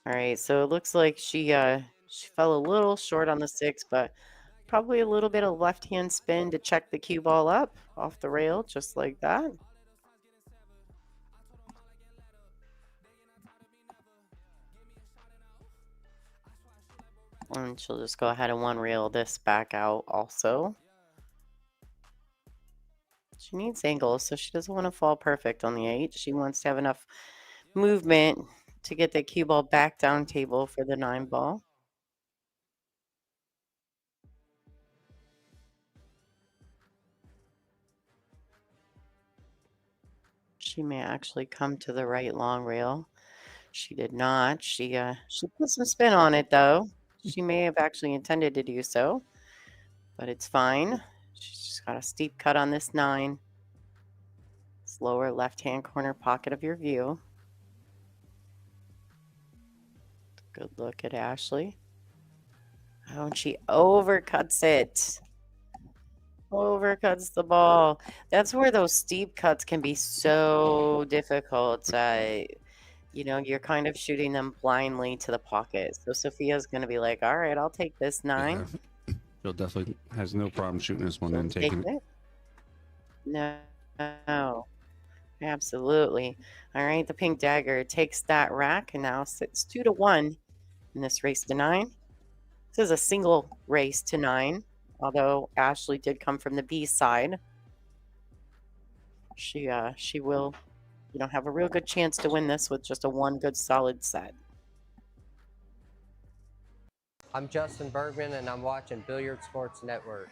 All right, so it looks like she fell a little short on the 6, but probably a little bit of left-hand spin to check the cue ball up off the rail, just like that. And she'll just go ahead and one reel this back out also. She needs angles, so she doesn't want to fall perfect on the 8. She wants to have enough movement to get the cue ball back down table for the 9 ball. She may actually come to the right long rail. She did not. She put some spin on it, though. She may have actually intended to do so, but it's fine. She's just got a steep cut on this 9. It's lower left-hand corner pocket of your view. Good look at Ashley. Oh, and she overcuts it. Overcuts the ball. That's where those steep cuts can be so difficult. You're kind of shooting them blindly to the pocket. So Sophia's going to be like, all right, I'll take this 9. Yeah. Bill definitely has no problem shooting this one and taking it. No. Absolutely. All right, the pink dagger takes that rack and now sits 2-1 in this race to 9. This is a single race to 9, although Ashley did come from the B-side. She will have a real good chance to win this with just a one good solid set. I'm Justin Bergman, and I'm watching Billiard Sports Network.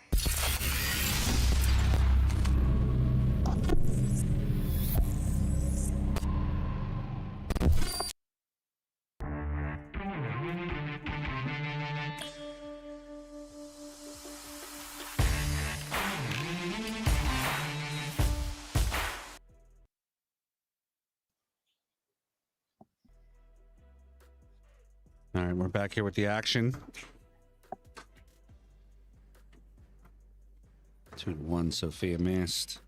All right, we're back here with the action. 2-1, Sophia missed.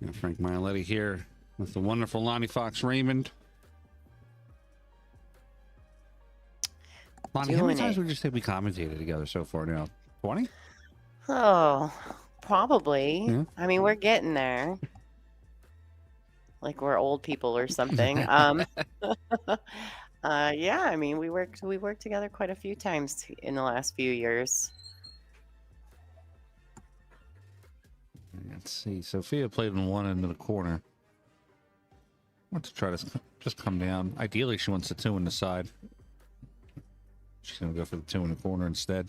Got Frank Miletti here with the wonderful Lonnie Fox Raymond. Lonnie, how many times would you say we commentated together so far now? 20? Oh, probably. Yeah. I mean, we're getting there. Like we're old people or something. Yeah, I mean, we worked together quite a few times in the last few years. Let's see. Sophia played in one end of the corner. I want to try to just come down. Ideally, she wants the 2 in the side. She's going to go for the 2 in the corner instead.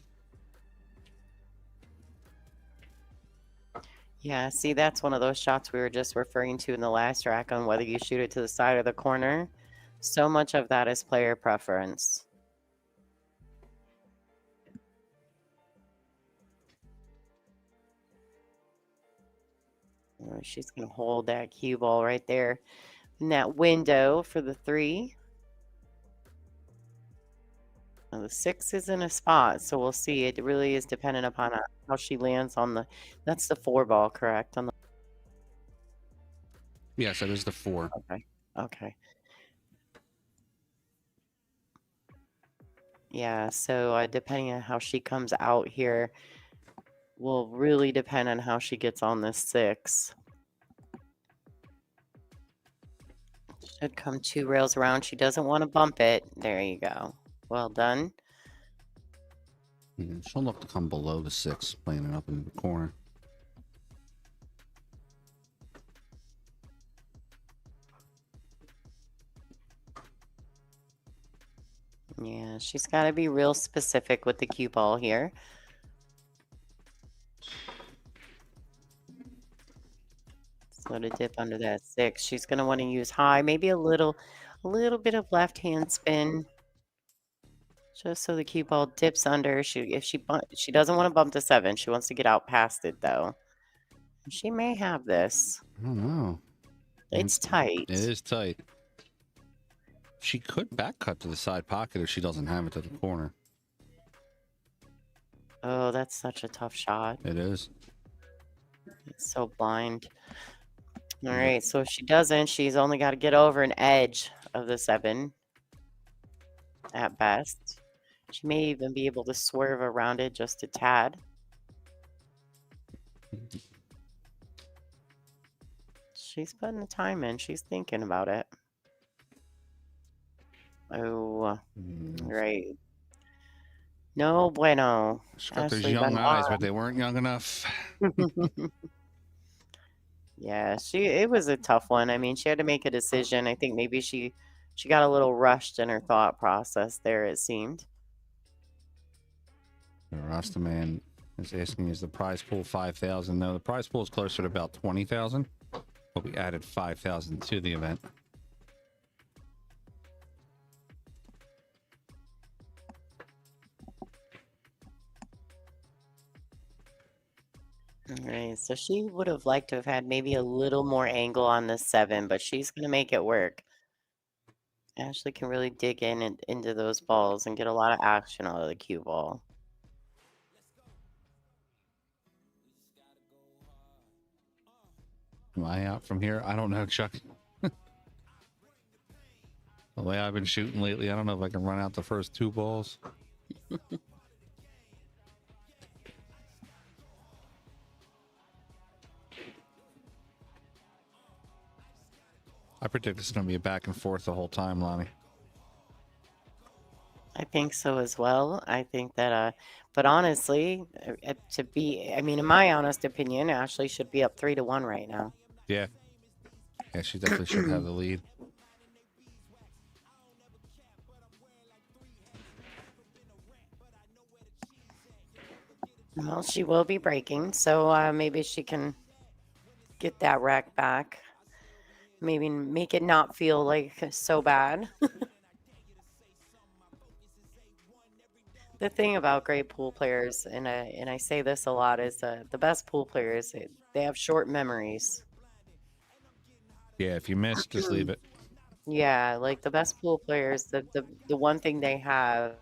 Yeah, see, that's one of those shots we were just referring to in the last rack on whether you shoot it to the side or the corner. So much of that is player preference. Oh, she's going to hold that cue ball right there in that window for the 3. Now the 6 is in a spot, so we'll see. It really is dependent upon how she lands on the. That's the 4 ball, correct? On the. Yes, that is the 4. Okay. Okay. Yeah, so depending on how she comes out here will really depend on how she gets on this 6. Should come 2 rails around. She doesn't want to bump it. There you go. Well done. She'll look to come below the 6, playing it up in the corner. Yeah, she's got to be real specific with the cue ball here. So to dip under that 6, she's going to want to use high, maybe a little bit of left hand spin, just so the cue ball dips under. She doesn't want to bump to 7. She wants to get out past it though. She may have this. I don't know. It's tight. It is tight. She could back cut to the side pocket if she doesn't have it to the corner. Oh, that's such a tough shot. It is. It's so blind. All right, so if she doesn't, she's only got to get over an edge of the 7 at best. She may even be able to swerve around it just a tad. She's putting the time in. She's thinking about it. Oh, right. No bueno. She's got those young eyes, but they weren't young enough. Yeah, it was a tough one. I mean, she had to make a decision. I think maybe she got a little rushed in her thought process there, it seemed. The Rasta man is asking, is the prize pool 5,000? No, the prize pool is closer to about 20,000, but we added 5,000 to the event. All right, so she would have liked to have had maybe a little more angle on the 7, but she's going to make it work. Ashley can really dig into those balls and get a lot of action out of the cue ball. Am I out from here? I don't know, Chuck. The way I've been shooting lately, I don't know if I can run out the first 2 balls. I predict it's going to be a back and forth the whole time, Lonnie. I think so as well. I think that, but honestly, in my honest opinion, Ashley should be up 3-1 right now. Yeah. Yeah, she definitely should have the lead. Well, she will be breaking, so maybe she can get that rack back. Maybe make it not feel like so bad. The thing about great pool players, and I say this a lot, is the best pool players, they have short memories. Yeah, if you miss, just leave it. Yeah, like the best pool players, the one thing they have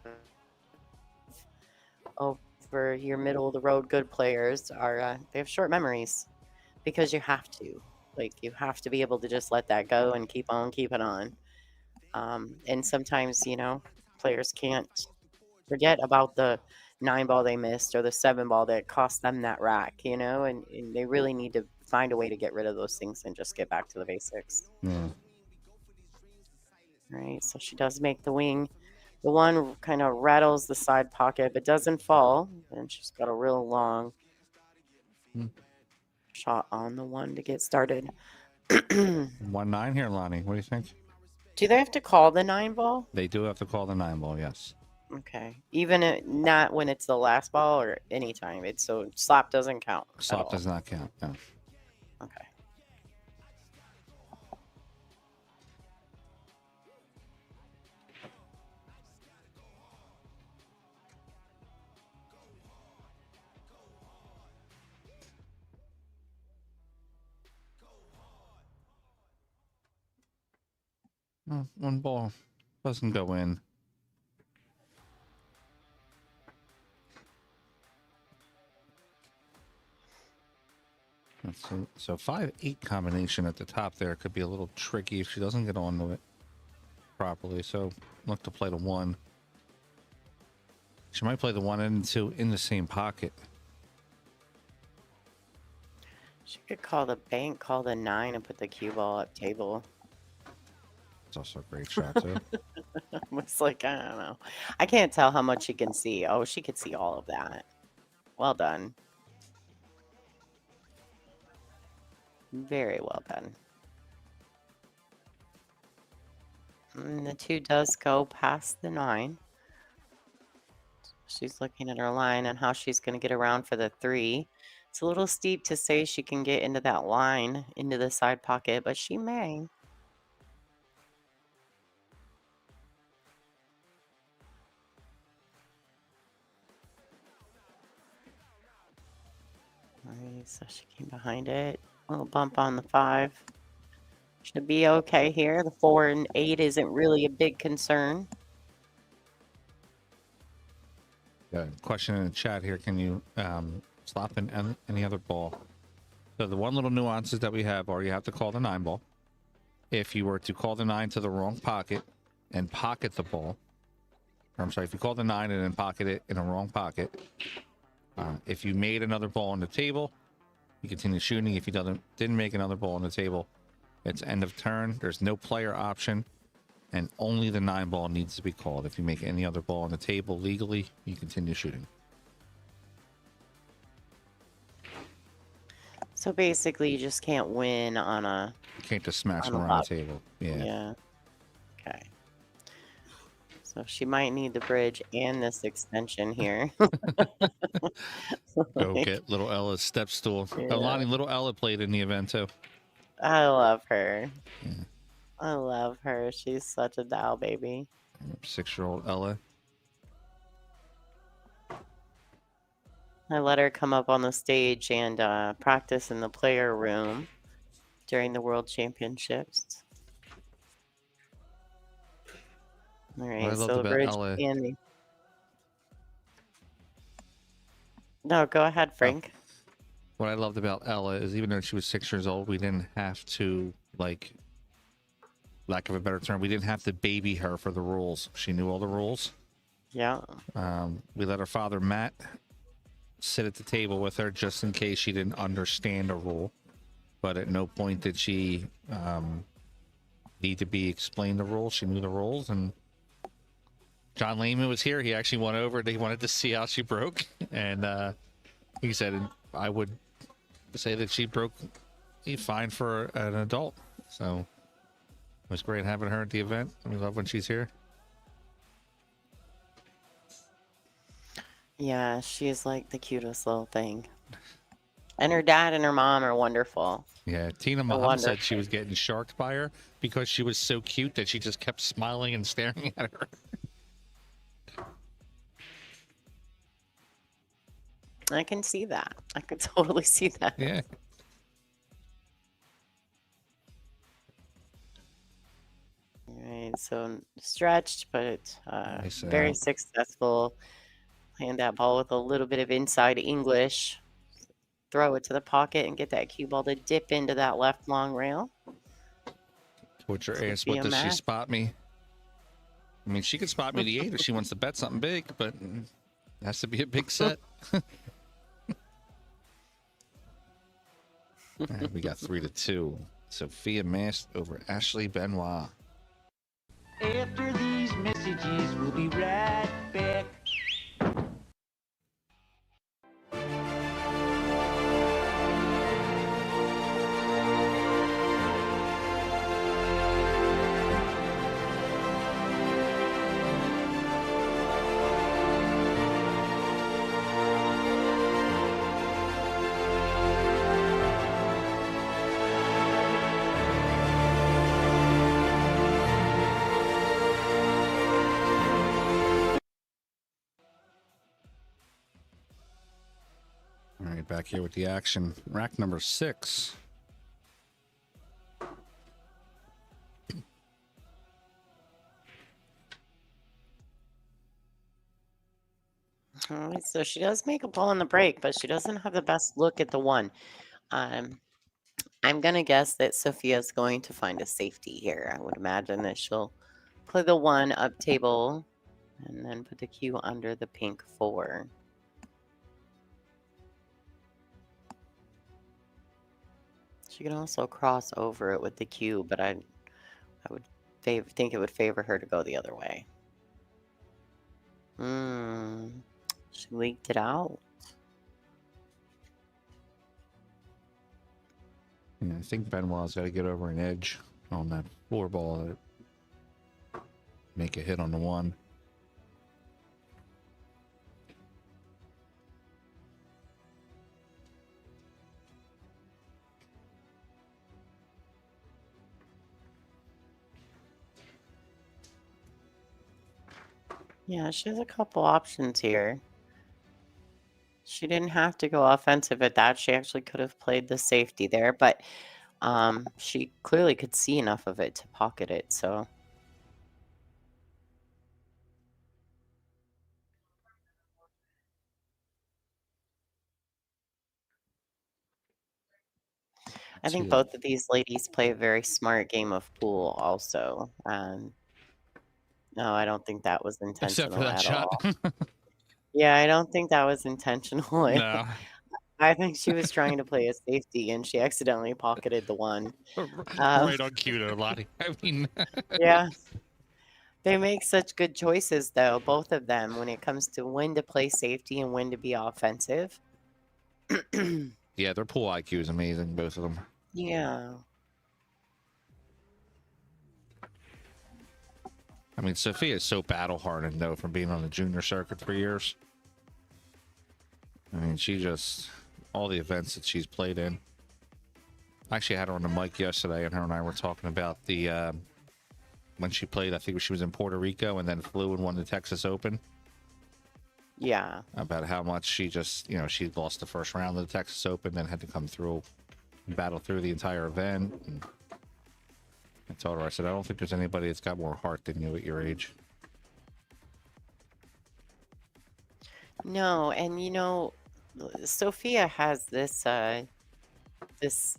over your middle of the road good players are they have short memories, because you have to. Like, you have to be able to just let that go and keep on keeping on. And sometimes, players can't forget about the 9 ball they missed or the 7 ball that cost them that rack, and they really need to find a way to get rid of those things and just get back to the basics. Yeah. All right, so she does make the wing. The one kind of rattles the side pocket, but doesn't fall. And she's got a real long shot on the 1 to get started. 1-9 here, Lonnie. What do you think? Do they have to call the 9 ball? They do have to call the 9 ball, yes. Okay. Even not when it's the last ball or anytime. It's so slap doesn't count. at Slap all. does not count. No. Okay. Oh, one ball doesn't go in. Let's see. So 5-8 combination at the top there could be a little tricky if she doesn't get onto it properly. So look to play the 1. She might play the 1 and 2 in the same pocket. She could call the bank, call the 9, and put the cue ball up table. It's also a great shot too. It's like, I don't know. I can't tell how much she can see. Oh, she could see all of that. Well done. Very well done. And the 2 does go past the 9. She's looking at her line and how she's going to get around for the 3. It's a little steep to say she can get into that line, into the side pocket, but she may. All right, so she came behind it. A little bump on the 5. Should be okay here. The 4 and 8 isn't really a big concern. Question in the chat here. Can you slap in any other ball? So the one little nuances that we have are you have to call the 9 ball. If you were to call the 9 to the wrong pocket and pocket the ball, or I'm sorry, if you call the 9 and then pocket it in a wrong pocket, if you made another ball on the table, you continue shooting. If you didn't make another ball on the table, it's end of turn. There's no player option, and only the 9 ball needs to be called. If you make any other ball on the table legally, you continue shooting. So basically, you just can't win on a. You can't just smash on them a around pop. the table. Yeah. Yeah. Okay. So she might need the bridge and this extension here. Go get little Ella's step stool. Yeah. Lonnie, little Ella played in the event too. I love her. I love her. She's such a doll baby. 6-year-old Ella. I let her come up on the stage and practice in the player room during the World Championships. All right, What I loved so the about bridge Ella- and the... No, go ahead, Frank. What I loved about Ella is even though she was 6 years old, we didn't have to, like, lack of a better term, we didn't have to baby her for the rules. She knew all the rules. Yeah. We let her father, Matt, sit at the table with her just in case she didn't understand a rule. But at no point did she need to be explained the rules. She knew the rules. And John Lehman was here. He actually went over. He wanted to see how she broke. And he said, I would say that she broke fine for an adult. So it was great having her at the event. We love when she's here. Yeah, she's like the cutest little thing. And her dad and her mom are wonderful. Yeah, Tina They're Mom said wonderful. she was getting sharked by her because she was so cute that she just kept smiling and staring at her. I can see that. I could totally see that. Yeah. All right, so stretched, but Nice very out. successful. Playing that ball with a little bit of inside English. Throw it to the pocket and get that cue ball to dip into that left long rail. Towards your ass, Sophia what does she Mack. spot me? I mean, she could spot me the 8 if she wants to bet something big, but it has to be a big set. And we got 3-2. Sophia Mask over Ashley Benoit. After these messages, we'll be right back. back here with the action. Rack number 6. All right, so she does make a ball in the break, but she doesn't have the best look at the 1. I'm going to guess that Sophia's going to find a safety here. I would imagine that she'll play the 1 up table and then put the cue under the pink 4. She can also cross over it with the cue, but I would think it would favor her to go the other way. She leaked it out. Yeah, I think Benoit's got to get over an edge on that 4 ball. Make a hit on the 1. Yeah, she has a couple options here. She didn't have to go offensive at that. She actually could have played the safety there, but she clearly could see enough of it to pocket it, so. I think both of these ladies play a very smart game of pool also. No, I don't think that was Except for intentional that at shot. all. Yeah, I don't think that was intentional. No. I think she was trying to play a safety and she accidentally pocketed the 1. Right on cue there, Lottie. I mean, Yeah. They make such good choices, though, both of them, when it comes to when to play safety and when to be offensive. Yeah, their pool IQ is amazing, both of them. Yeah. I mean, Sophia is so battle hardened, though, from being on the junior circuit for years. I mean, she just, all the events that she's played in. I actually had her on the mic yesterday, and her and I were talking about the, when she played, I think she was in Puerto Rico and then flew and won the Texas Open. Yeah. About how much she just, she lost the first round of the Texas Open, then had to come through and battle through the entire event. And I told her, I said, I don't think there's anybody that's got more heart than you at your age. No, and Sophia has this this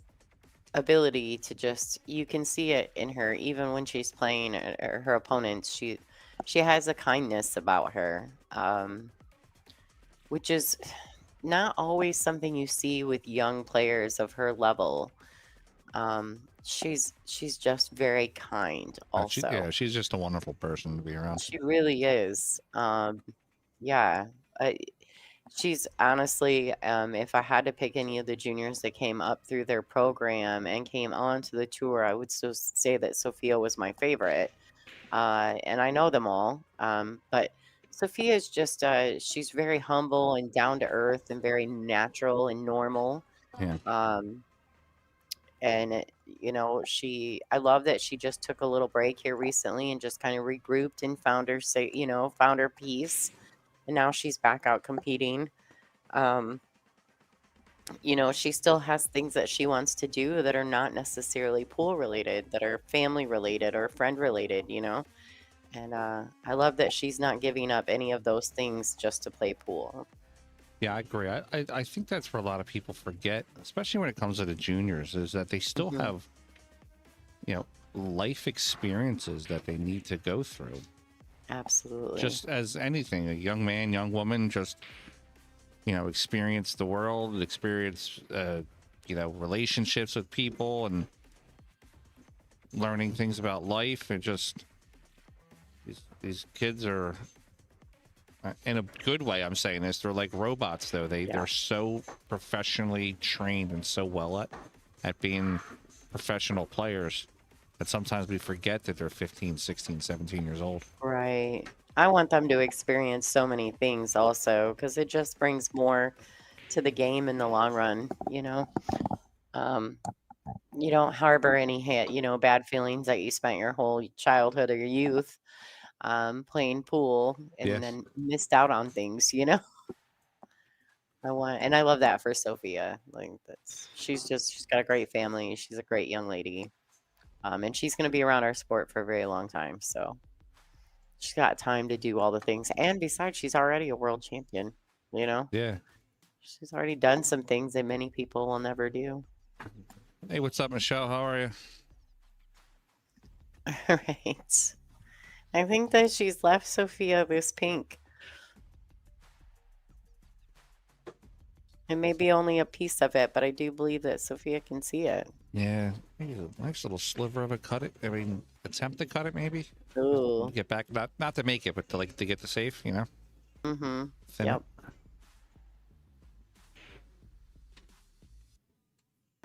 ability to just, you can see it in her even when she's playing her opponents. She has a kindness about her, which is not always something you see with young players of her level. She's just very kind also. She's just a wonderful person to be around. She really is. Yeah. She's honestly, if I had to pick any of the juniors that came up through their program and came on to the tour, I would still say that Sophia was my favorite. And I know them all. But Sophia is just, she's very humble and down to earth and very natural and normal. Yeah. And I love that she just took a little break here recently and just kind of regrouped and found her peace. And now she's back out competing. She still has things that she wants to do that are not necessarily pool related, that are family related or friend related, And I love that she's not giving up any of those things just to play pool. Yeah, I agree. I think that's where a lot of people forget, especially when it comes to the juniors, is that they still have, life experiences that they need to go through. Absolutely. Just as anything, a young man, young woman, just, experience the world, experience, relationships with people and learning things about life. And just, these kids are, in a good way, I'm saying this, they're like robots, though. They're so professionally trained and so well at being professional players that sometimes we forget that they're 15, 16, 17 years old. Right. I want them to experience so many things also, because it just brings more to the game in the long run, You don't harbor any bad feelings that you spent your whole childhood or your youth playing pool and then missed out on things, And I love that for Sophia. Like she's got a great family. She's a great young lady. And she's going to be around our sport for a very long time. So she's got time to do all the things. And besides, she's already a world champion, you know? Yeah. She's already done some things that many people will never do. Hey, what's up, Michelle? How are you? All right. I think that she's left Sophia this pink. It may be only a piece of it, but I do believe that Sophia can see it. Yeah. Maybe a nice little sliver of it. Cut it. I mean, attempt to cut it, maybe. Ooh. Get back. Not to make it, but to get the safe, you know? Mm-hmm. Thin Yep. it.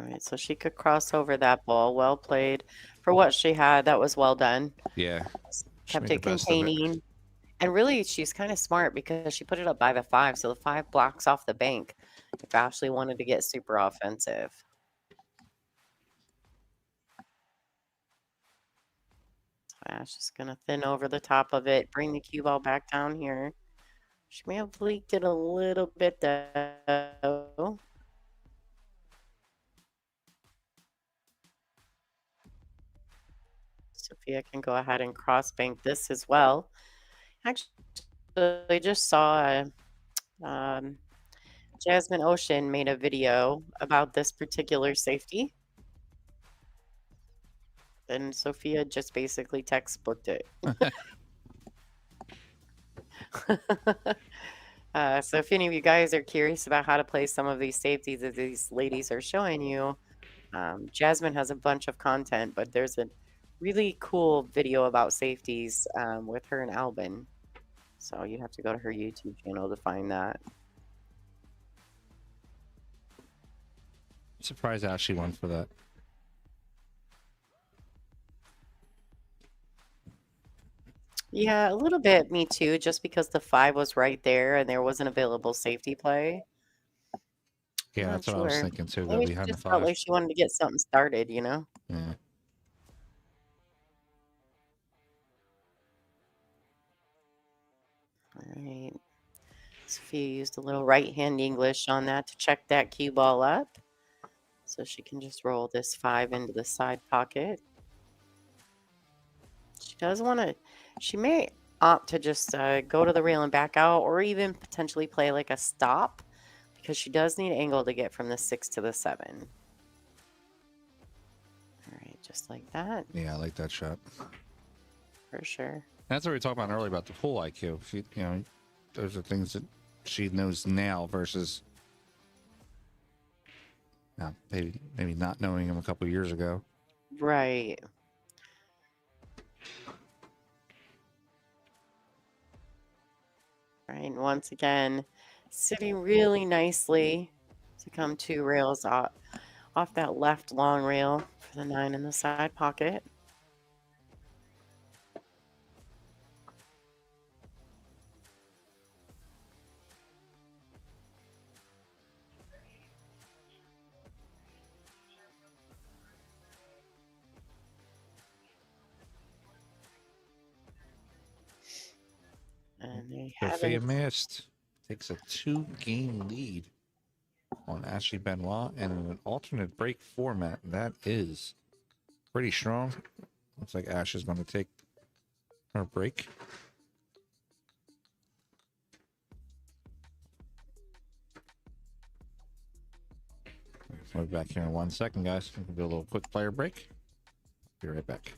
All right, so she could cross over that ball. Well played. For what she had, that was well done. Yeah. Kept made it the best of it. containing. And really, she's kind of smart because she put it up by the 5, so the 5 blocks off the bank if Ashley wanted to get super offensive. So Ash is going to thin over the top of it, bring the cue ball back down here. She may have leaked it a little bit, though. Sophia can go ahead and cross bank this as well. Actually, I just saw Jasmine Ocean made a video about this particular safety. And Sophia just basically textbooked it. So if any of you guys are curious about how to play some of these safeties that these ladies are showing you, Jasmine has a bunch of content, but there's a really cool video about safeties with her and Albin. So you have to go to her YouTube channel to find that. I'm surprised Ashley won for that. Yeah, a little bit, me too, just because the 5 was right there and there was an available safety play. Yeah, I'm that's not what I was sure. thinking too. Maybe she Behind the just felt 5. like she wanted to get something started, you know? Yeah. All right. Sophia used a little right-hand English on that to check that cue ball up. So she can just roll this 5 into the side pocket. She does want to, she may opt to just go to the rail and back out, or even potentially play like a stop, because she does need angle to get from the 6 to the 7. All right, just like that. Yeah, I like that shot. For sure. That's what we were talking about earlier about the pool IQ. She, you know, those are things that she knows now versus, maybe not knowing him a couple years ago. Right. All right, and once again, sitting really nicely to come 2 rails off that left long rail for the 9 in the side pocket. And they Sophia haven't. missed. Takes a 2-game lead on Ashley Benoit, and in an alternate break format, that is pretty strong. Looks like Ash is going to take her break. We'll be back here in 1 second, guys. We'll do a little quick player break. Be right back.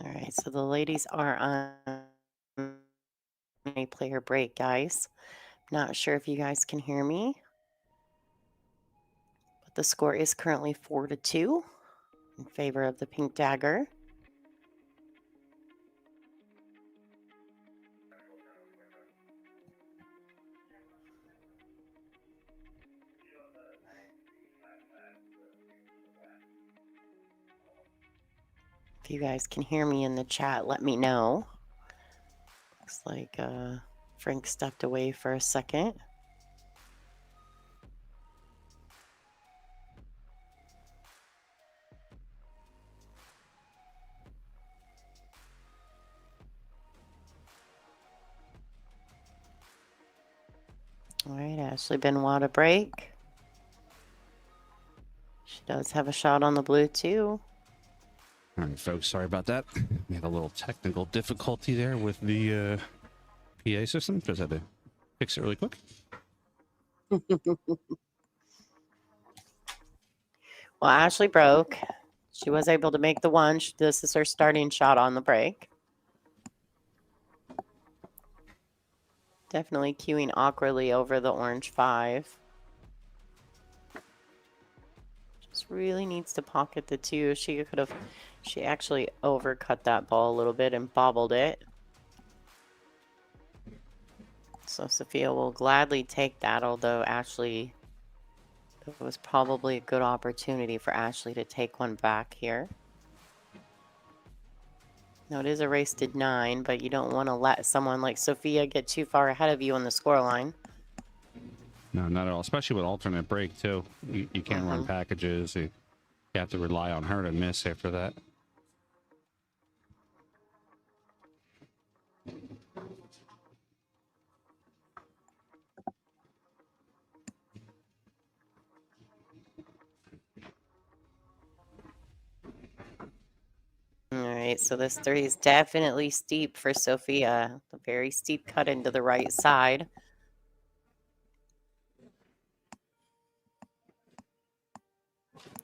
All right, so the ladies are on a player break, guys. Not sure if you guys can hear me, but the score is currently 4-2 in favor of the Pink Dagger. If you guys can hear me in the chat, let me know. Looks like Frank stepped away for a second. All right, Ashley Benoit to break. She does have a shot on the blue, too. All right, folks, sorry about that. We had a little technical difficulty there with the PA system. Just had to fix it really quick. Well, Ashley broke. She was able to make the one. This is her starting shot on the break. Definitely queuing awkwardly over the orange 5. Just really needs to pocket the 2. She actually overcut that ball a little bit and bobbled it. So Sophia will gladly take that, although Ashley, it was probably a good opportunity for Ashley to take one back here. Now, it is a race to 9, but you don't want to let someone like Sophia get too far ahead of you on the scoreline. No, not at all. Especially with alternate break, too. You can't run packages. You have to rely on her to miss after that. All right, so this 3 is definitely steep for Sophia. A very steep cut into the right side.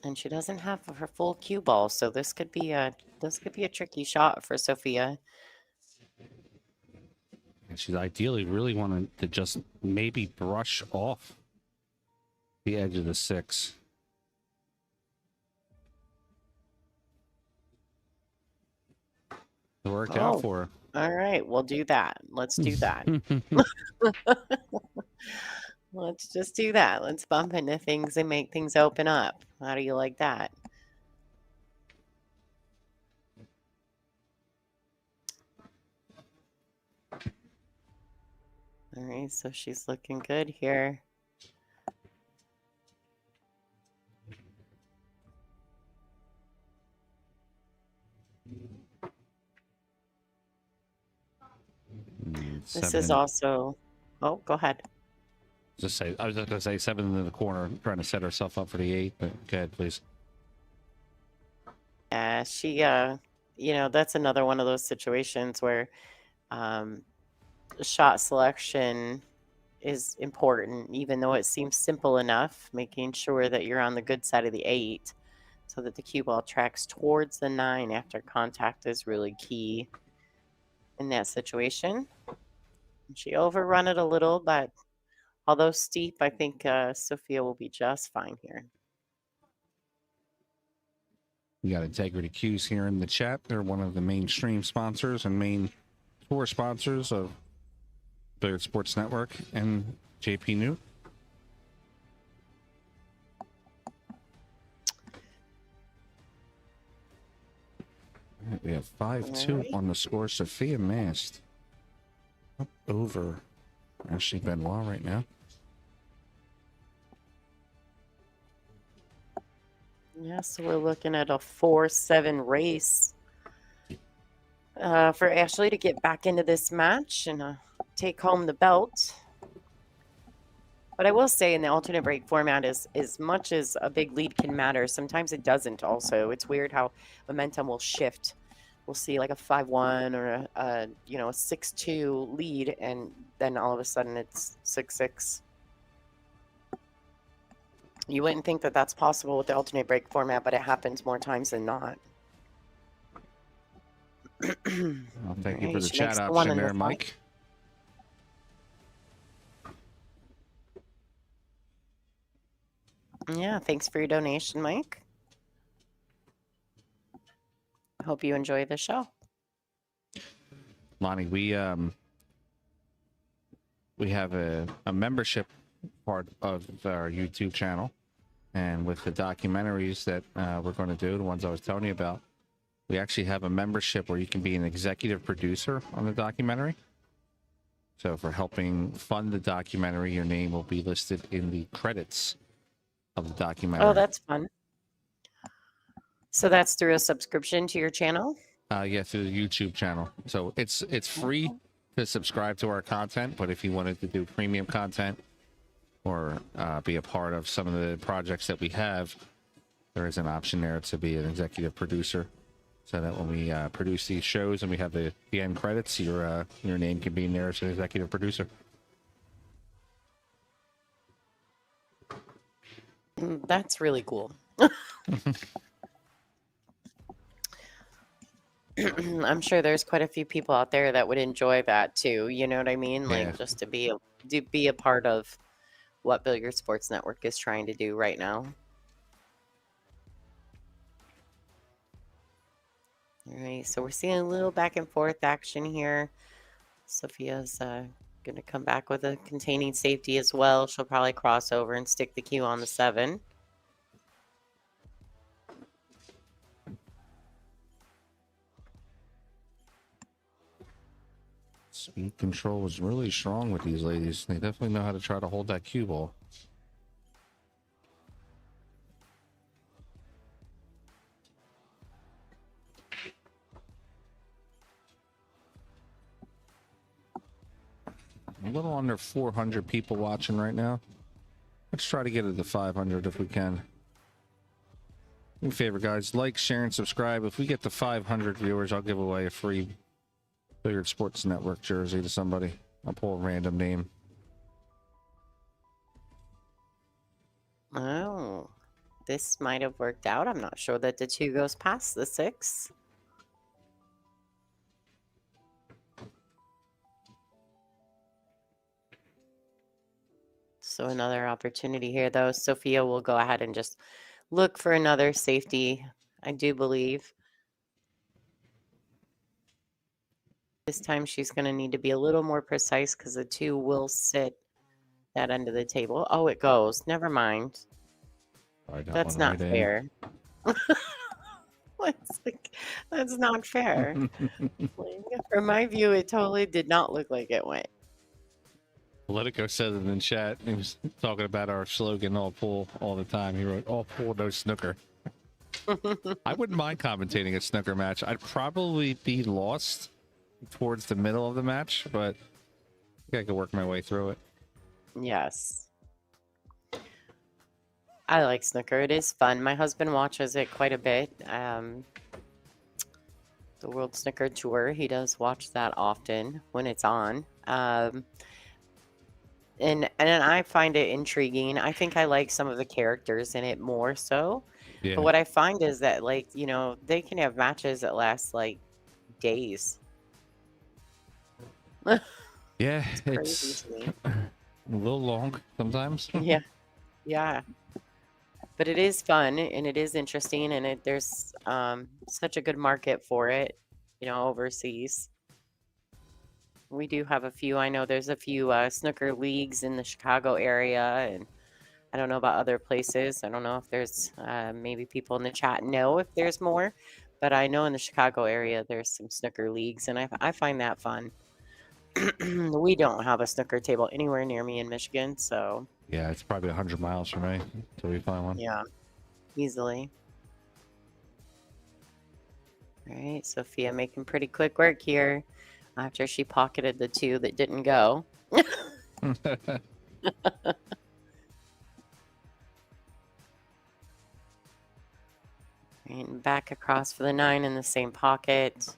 And she doesn't have her full cue ball, so this could be a tricky shot for Sophia. And she's ideally really wanted to just maybe brush off the edge of the 6. It worked out for her. All right, we'll do that. Let's do that. Let's just do that. Let's bump into things and make things open up. How do you like that? All right, so she's looking good here. This is also... Oh, go ahead. I was just going to say 7 in the corner, trying to set herself up for the 8, but go ahead, please. Yeah, she, that's another one of those situations where shot selection is important, even though it seems simple enough, making sure that you're on the good side of the 8 so that the cue ball tracks towards the 9 after contact is really key in that situation. She overrun it a little, but although steep, I think Sophia will be just fine here. We got Integrity Cues here in the chat. They're one of the mainstream sponsors and main tour sponsors of Billiard Sports Network and JP New. We have 5-2 on the score. Sophia Mast up over Ashley Benoit right now. Yeah, so we're looking at a 4-7 race for Ashley to get back into this match and take home the belt. But I will say in the alternate break format, as much as a big lead can matter, sometimes it doesn't also. It's weird how momentum will shift. We'll see like a 5-1 or a 6-2 lead, and then all of a sudden it's 6-6. You wouldn't think that that's possible with the alternate break format, but it happens more times than not. Well, thank you for Alright, the she chat makes the one option in the there, side. Mike. Yeah, thanks for your donation, Mike. Hope you enjoy the show. Lonnie, we have a membership part of our YouTube channel, and with the documentaries that we're going to do, the ones I was telling you about, we actually have a membership where you can be an executive producer on the documentary. So for helping fund the documentary, your name will be listed in the credits of the documentary. Oh, that's fun. So that's through a subscription to your channel? Yeah, through the YouTube channel. So it's free to subscribe to our content, but if you wanted to do premium content or be a part of some of the projects that we have, there is an option there to be an executive producer, so that when we produce these shows and we have the end credits, your name can be in there as an executive producer. That's really cool. I'm sure there's quite a few people out there that would enjoy that too. You know what I mean? Like, Yeah. just to be a part of what Billiard Sports Network is trying to do right now. All right, so we're seeing a little back and forth action here. Sophia's going to come back with a containing safety as well. She'll probably cross over and stick the cue on the 7. Speed control was really strong with these ladies. They definitely know how to try to hold that cue ball. A little under 400 people watching right now. Let's try to get it to 500 if we can. Do me a favor, guys. Like, share, and subscribe. If we get to 500 viewers, I'll give away a free Billiard Sports Network jersey to somebody. I'll pull a random name. Oh, this might have worked out. I'm not sure that the 2 goes past the 6. So another opportunity here, though. Sophia will go ahead and just look for another safety, I do believe. This time she's going to need to be a little more precise because the 2 will sit that end of the table. Oh, it goes. Never mind. That's not fair. That's not fair. From my view, it totally did not look like it went. Politico said it in chat. He was talking about our slogan, all pool, all the time. He wrote, all pool, no snooker. I wouldn't mind commentating a snooker match. I'd probably be lost towards the middle of the match, but I think I could work my way through it. Yes. I like snooker. It is fun. My husband watches it quite a bit. The World Snooker Tour, he does watch that often when it's on. And I find it intriguing. I think I like some of the characters in it more so. Yeah. But what I find is that, like, you know, they can have matches that last like days. Yeah, crazy it's to me. a little long sometimes. Yeah. Yeah. But it is fun and it is interesting, and there's such a good market for it, you know, overseas. We do have a few. I know there's a few snooker leagues in the Chicago area, and I don't know about other places. I don't know if there's maybe people in the chat know if there's more, but I know in the Chicago area there's some snooker leagues, and I find that fun. We don't have a snooker table anywhere near me in Michigan, so Yeah, it's probably 100 miles from me until we find one. yeah, easily. All right, Sophia making pretty quick work here after she pocketed the 2 that didn't go. And back across for the 9 in the same pocket.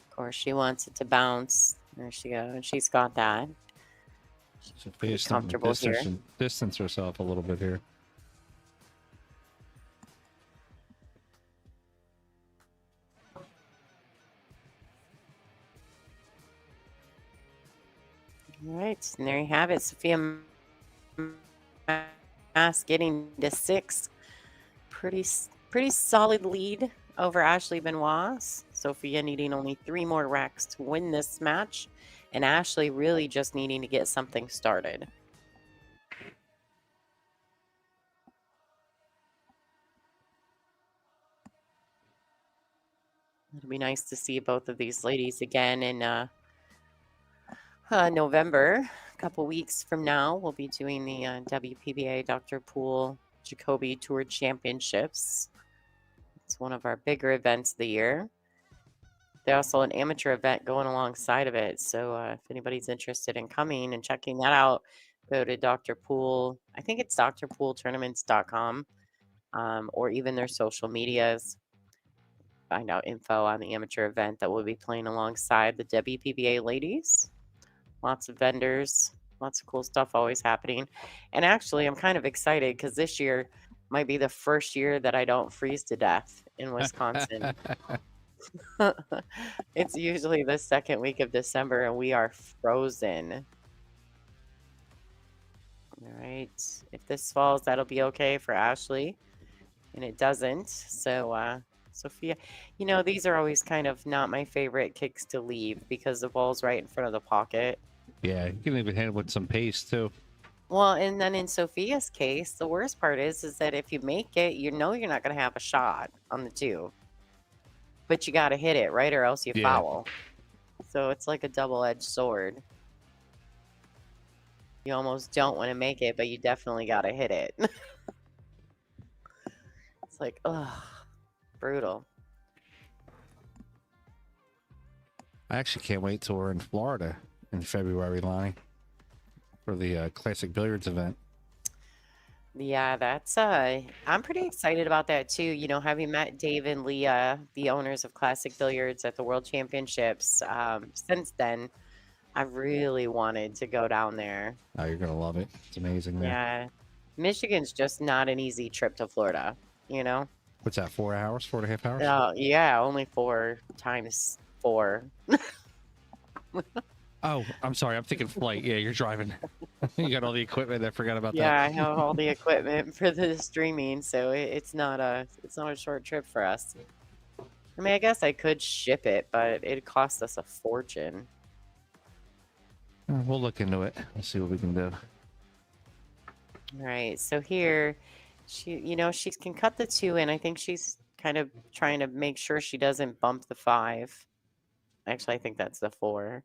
Of course, she wants it to bounce. There she goes. She's got that. Sophia's comfortable here. Distance herself a little bit here. All right, and there you have it. Sophia Mass getting to 6. Pretty solid lead over Ashley Benoit. Sophia needing only 3 more racks to win this match, and Ashley really just needing to get something started. It'll be nice to see both of these ladies again in November. A couple weeks from now, we'll be doing the WPBA Dr. Poole Jacoby Tour Championships. It's one of our bigger events of the year. There's also an amateur event going alongside of it. So if anybody's interested in coming and checking that out, go to Dr. Poole. I think it's drpooletournaments.com or even their social medias. Find out info on the amateur event that we'll be playing alongside the WPBA ladies. Lots of vendors, lots of cool stuff always happening. And actually, I'm kind of excited because this year might be the first year that I don't freeze to death in Wisconsin. It's usually the second week of December and we are frozen. All right. If this falls, that'll be okay for Ashley. And it doesn't. So, Sophia, you know, these are always kind of not my favorite kicks to leave because the ball's right in front of the pocket. Yeah, you can even hit it with some pace too. Well, and then in Sophia's case, the worst part is that if you make it, you know you're not going to have a shot on the 2. But you got to hit it, right? Or else you foul. So it's like a double-edged sword. You almost don't want to make it, but you definitely got to hit it. It's like, ugh, brutal. I actually can't wait till we're in Florida in February, Lonnie, for the Classic Billiards event. Yeah, that's I'm pretty excited about that too. You know, having met Dave and Leah, the owners of Classic Billiards at the World Championships, since then, I've really wanted to go down there. Oh, you're gonna love it. It's amazing there. Yeah. Michigan's just not an easy trip to Florida, you know? What's that, 4 hours, 4.5 hours? Yeah, only 4 times 4. Oh, I'm sorry. I'm thinking flight. Yeah, you're driving. You got all the equipment. I forgot about that. Yeah, I have all the equipment for the streaming, so it's not a short trip for us. I mean, I guess I could ship it, but it'd cost us a fortune. We'll look into it. We'll see what we can do. All right, so here, she can cut the 2 in. I think she's kind of trying to make sure she doesn't bump the 5. Actually, I think that's the 4.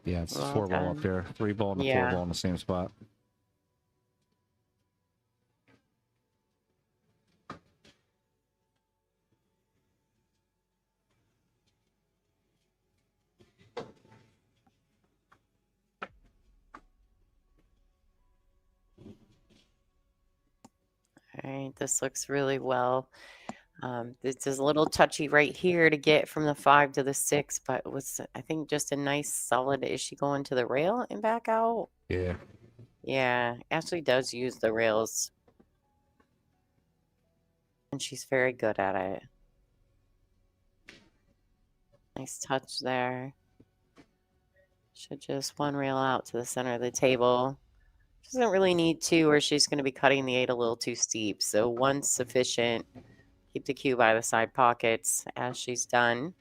Yeah, it's 4 ball up there. 3 ball and the 4 ball in the same spot. All right, this looks really well. This is a little touchy right here to get from the 5 to the 6, but it was, I think, just a nice solid. Is she going to the rail and back out? Yeah. Yeah, Ashley does use the rails. And she's very good at it. Nice touch there. Should just 1 rail out to the center of the table. She doesn't really need 2 or she's going to be cutting the 8 a little too steep. So 1's sufficient. Keep the cue by the side pockets as she's done.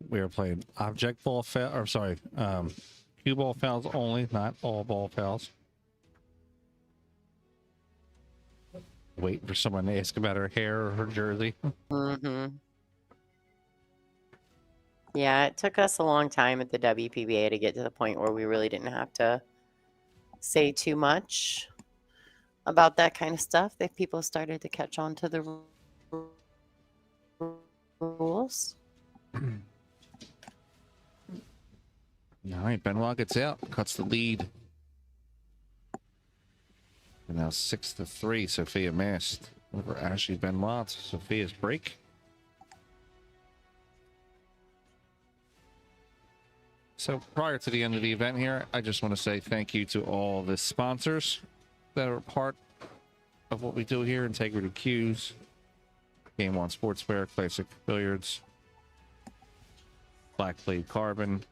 We are playing object ball foul, or sorry, cue ball fouls only, not all ball fouls. Waiting for someone to ask about her hair or her jersey. Mm-hmm. Yeah, it took us a long time at the WPBA to get to the point where we really didn't have to say too much about that kind of stuff. That people started to catch on to the rules. All right, Benoit gets out, cuts the lead. And now 6-3, Sophia Mast over Ashley Benoit. Sophia's break. So prior to the end of the event here, I just want to say thank you to all the sponsors that are part of what we do here. Integrity Cues, Game On Sportswear, Classic Billiards, Black Blade Carbon,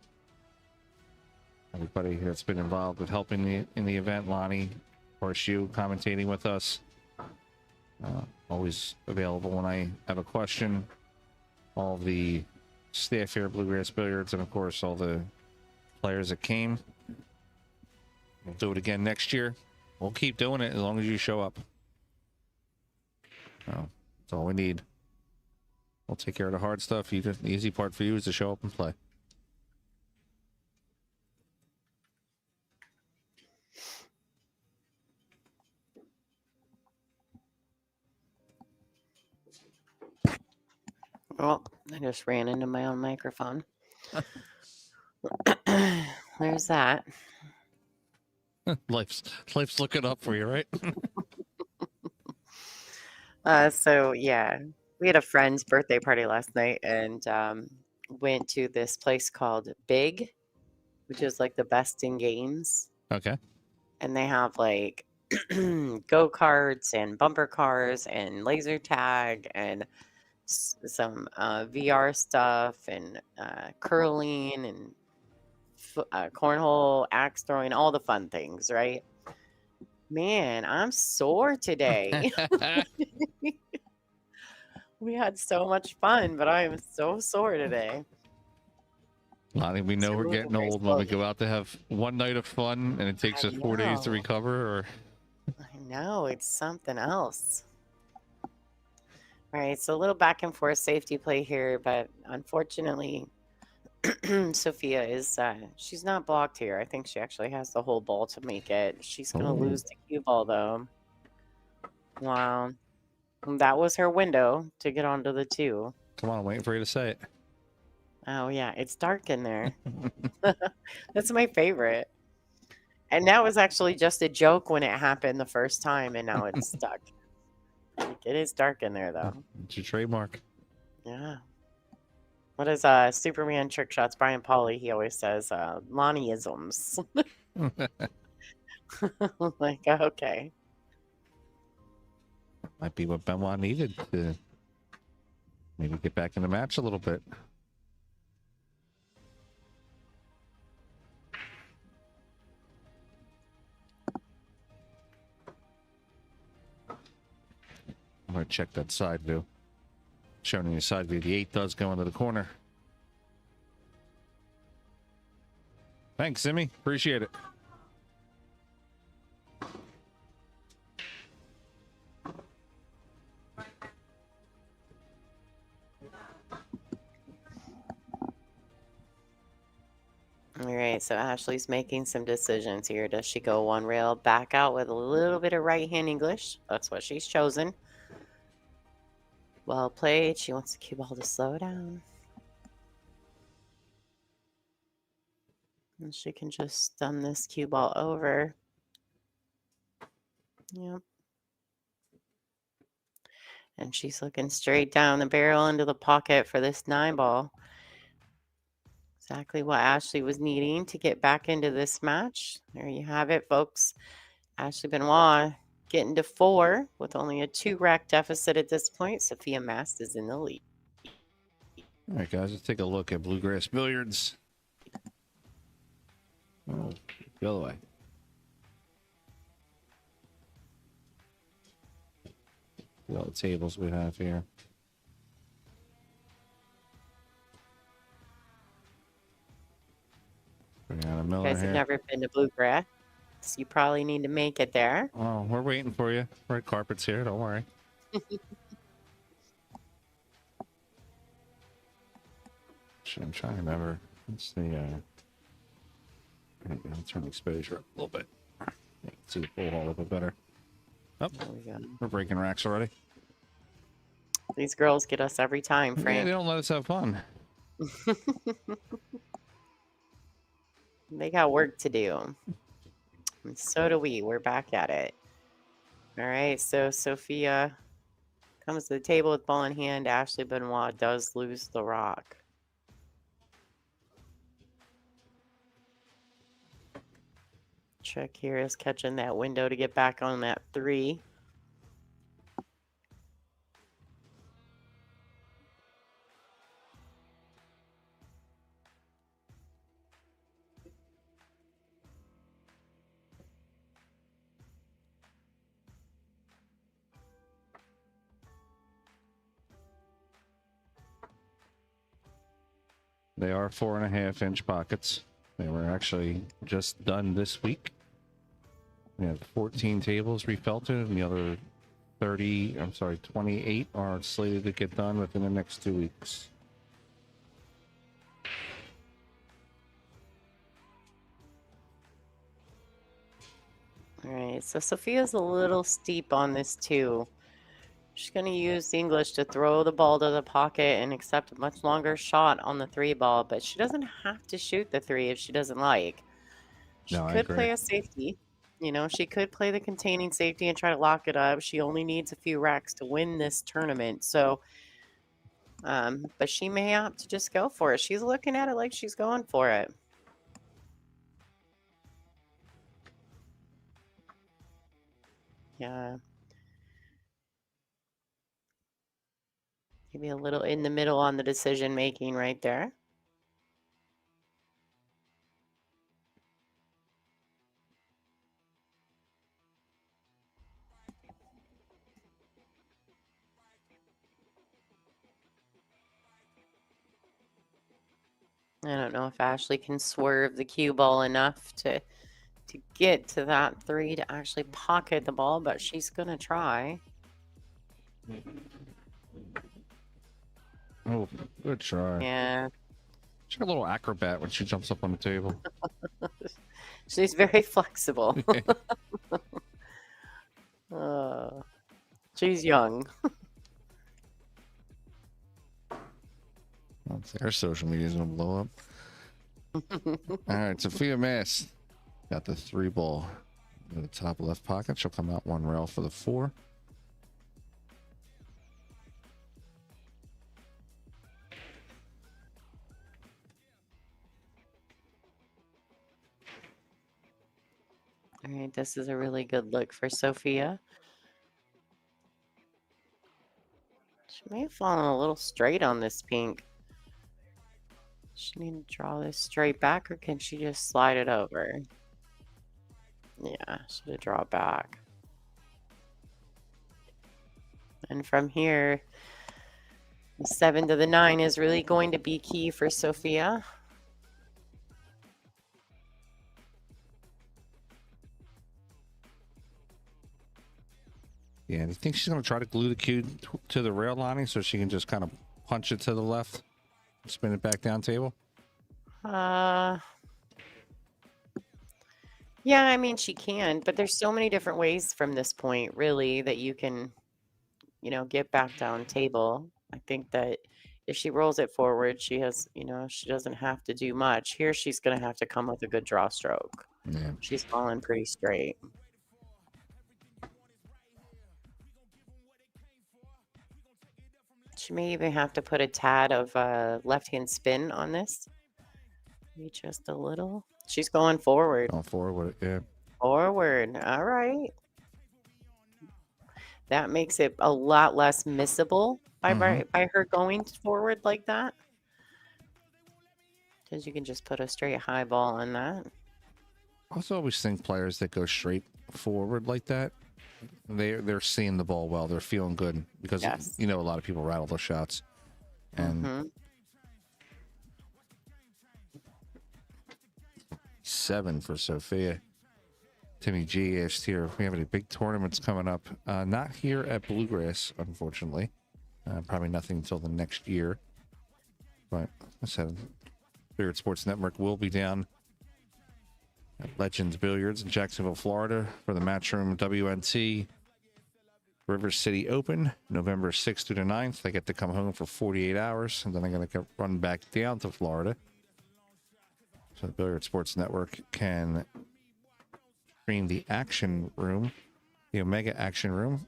everybody that's been involved with helping in the event. Lonnie, of course, you commentating with us. Always available when I have a question. All the staff here at Bluegrass Billiards, and of course all the players that came. We'll do it again next year. We'll keep doing it as long as you show up. That's all we need. We'll take care of the hard stuff. The easy part for you is to show up and play. Well, I just ran into my own microphone. There's that. Life's looking up for you, right? So yeah, we had a friend's birthday party last night and went to this place called Big, which is like the best in games. Okay. And they have like go-karts and bumper cars and laser tag and some VR stuff and curling and cornhole, axe throwing, all the fun things, right? Man, I'm sore today. We had so much fun, but I am so sore today. Lonnie, we know we're getting old when we go out to have one night of fun and it takes us 4 days to recover. Or I know, it's something else. All right, so a little back and forth safety play here, but unfortunately, Sophia is, she's not blocked here. I think she actually has the whole ball to make it. She's going to lose the cue ball, though. Wow. That was her window to get onto the 2. Come on, I'm waiting for you to say it. Oh, yeah, it's dark in there. That's my favorite. And that was actually just a joke when it happened the first time, and now it's stuck. It is dark in there, though. It's your trademark. Yeah. What is Superman trick shots? Brian Pauly, he always says Lonnie-isms. Like, okay. Might be what Benoit needed to maybe get back in the match a little bit. I'm going to check that side view. Showing you the side view. The 8 does go into the corner. Thanks, Simmy. Appreciate it. All right, so Ashley's making some decisions here. Does she go one rail back out with a little bit of right hand English? That's what she's chosen. Well played. She wants the cue ball to slow down. And she can just stun this cue ball over. Yep. And she's looking straight down the barrel into the pocket for this 9 ball. Exactly what Ashley was needing to get back into this match. There you have it, folks. Ashley Benoit getting to 4 with only a 2-rack deficit at this point. Sophia Mast is in the lead. All right, guys, let's take a look at Bluegrass Billiards. Oh, the other way. See all the tables we have here. Brianna Miller You guys have here. never been to Bluegrass. So you probably need to make it there. Oh, we're waiting for you. Red carpet's here. Don't worry. I'm trying to remember. Let's see. I'll turn the exposure up a little bit. You can see the full hall a little bit better. Oh, we're breaking racks already. These girls get us every time, Yeah, Frank. they don't let us have fun. They got work to do. And so do we. We're back at it. All right, so Sophia comes to the table with ball in hand. Ashley Benoit does lose the rock. Trick here is catching that window to get back on that 3. They are 4.5-inch pockets. They were actually just done this week. We have 14 tables refelted, and the other 28 are slated to get done within the next 2 weeks. All right, so Sophia's a little steep on this too. She's going to use English to throw the ball to the pocket and accept a much longer shot on the 3 ball, but she doesn't have to shoot the 3 if she doesn't like. She could play a safety. You know, she could play the containing safety and try to lock it up. She only needs a few racks to win this tournament. So, but she may opt to just go for it. She's looking at it like she's going for it. Yeah. Maybe a little in the middle on the decision making right there. I don't know if Ashley can swerve the cue ball enough to get to that 3 to actually pocket the ball, but she's gonna try. Oh, good try. Yeah. She's a little acrobat when she jumps up on the table. She's very flexible. She's young. Our social media is gonna blow up. All right, Sophia Mass got the 3 ball in the top left pocket. She'll come out 1 rail for the 4. All right, this is a really good look for Sophia. She may have fallen a little straight on this pink. She need to draw this straight back, or can she just slide it over? Yeah, should have drawn back. And from here, the 7 to the 9 is really going to be key for Sophia. Yeah, do you think she's going to try to glue the cue to the rail lining so she can just kind of punch it to the left, spin it back down table? Yeah, I mean, she can, but there's so many different ways from this point, really, that you can, you know, get back down table. I think that if she rolls it forward, she has, you know, she doesn't have to do much. Here, she's going to have to come with a good draw stroke. Yeah. She's falling pretty straight. She may even have to put a tad of left-hand spin on this. Maybe just a little. She's going forward. Going forward, yeah. Forward. All right. That makes it a lot less missable by her going forward like that. Because you can just put a straight high ball on that. I also always think players that go straight forward like that, they're seeing the ball well. They're feeling good because you know a lot of people rattle their shots, and 7 for Sophia. Timmy G asked here if we have any big tournaments coming up. Not here at Bluegrass, unfortunately. Probably nothing until the next year. But I said, Billiard Sports Network will be down at Legends Billiards in Jacksonville, Florida for the Matchroom WNT River City Open, November 6th through the 9th. They get to come home for 48 hours, and then they're going to run back down to Florida. So the Billiard Sports Network can stream the action room, the Omega action room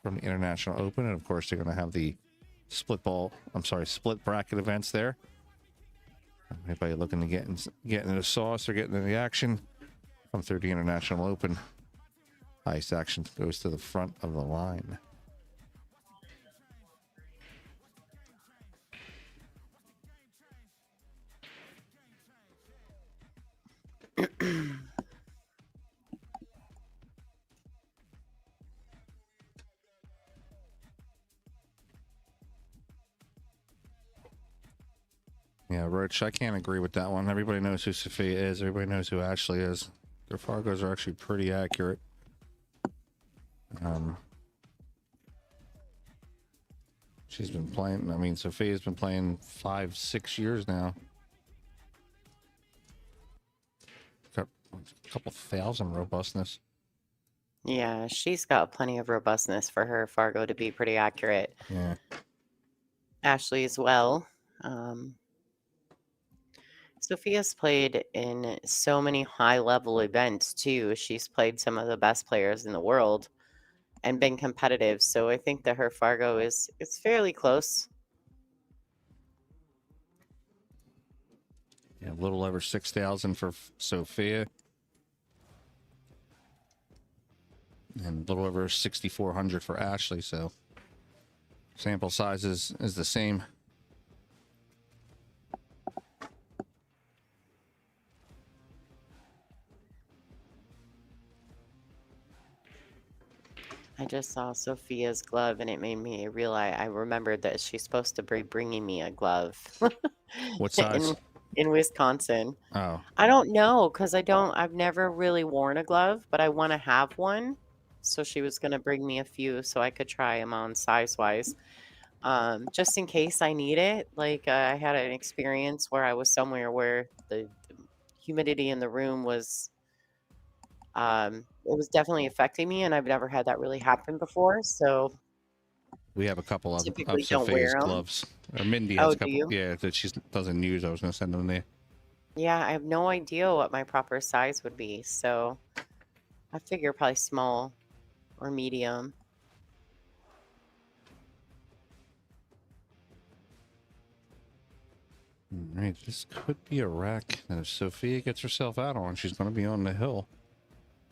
from the International Open. And of course, they're going to have the split bracket events there. Anybody looking to get into the sauce or getting into the action come through the International Open. Ice action goes to the front of the line. Yeah, Roach, I can't agree with that one. Everybody knows who Sophia is. Everybody knows who Ashley is. Their Fargos are actually pretty accurate. She's been playing, I mean, Sophia's been playing 5-6 years now. Got a couple thousand robustness. Yeah, she's got plenty of robustness for her Fargo to be pretty accurate. Yeah. Ashley as well. Sophia's played in so many high-level events too. She's played some of the best players in the world and been competitive. So I think that her Fargo is fairly close. Yeah, a little over 6,000 for Sophia. And a little over 6,400 for Ashley, so sample size is the same. I just saw Sophia's glove and it made me realize, I remembered that she's supposed to be bringing me a glove. What size? In Wisconsin. Oh. I don't know, because I've never really worn a glove, but I want to have one. So she was going to bring me a few so I could try them on size-wise. Just in case I need it. Like I had an experience where I was somewhere where the humidity in the room was, it was definitely affecting me, and I've never had that really happen before. So We have a couple of typically don't wear Sophia's 'em. gloves. Or Mindy has Oh, a do couple, you? yeah, that she doesn't use. I was going to send them there. Yeah, I have no idea what my proper size would be. So I figure probably small or medium. All right, this could be a rack. And if Sophia gets herself out on, she's going to be on the hill,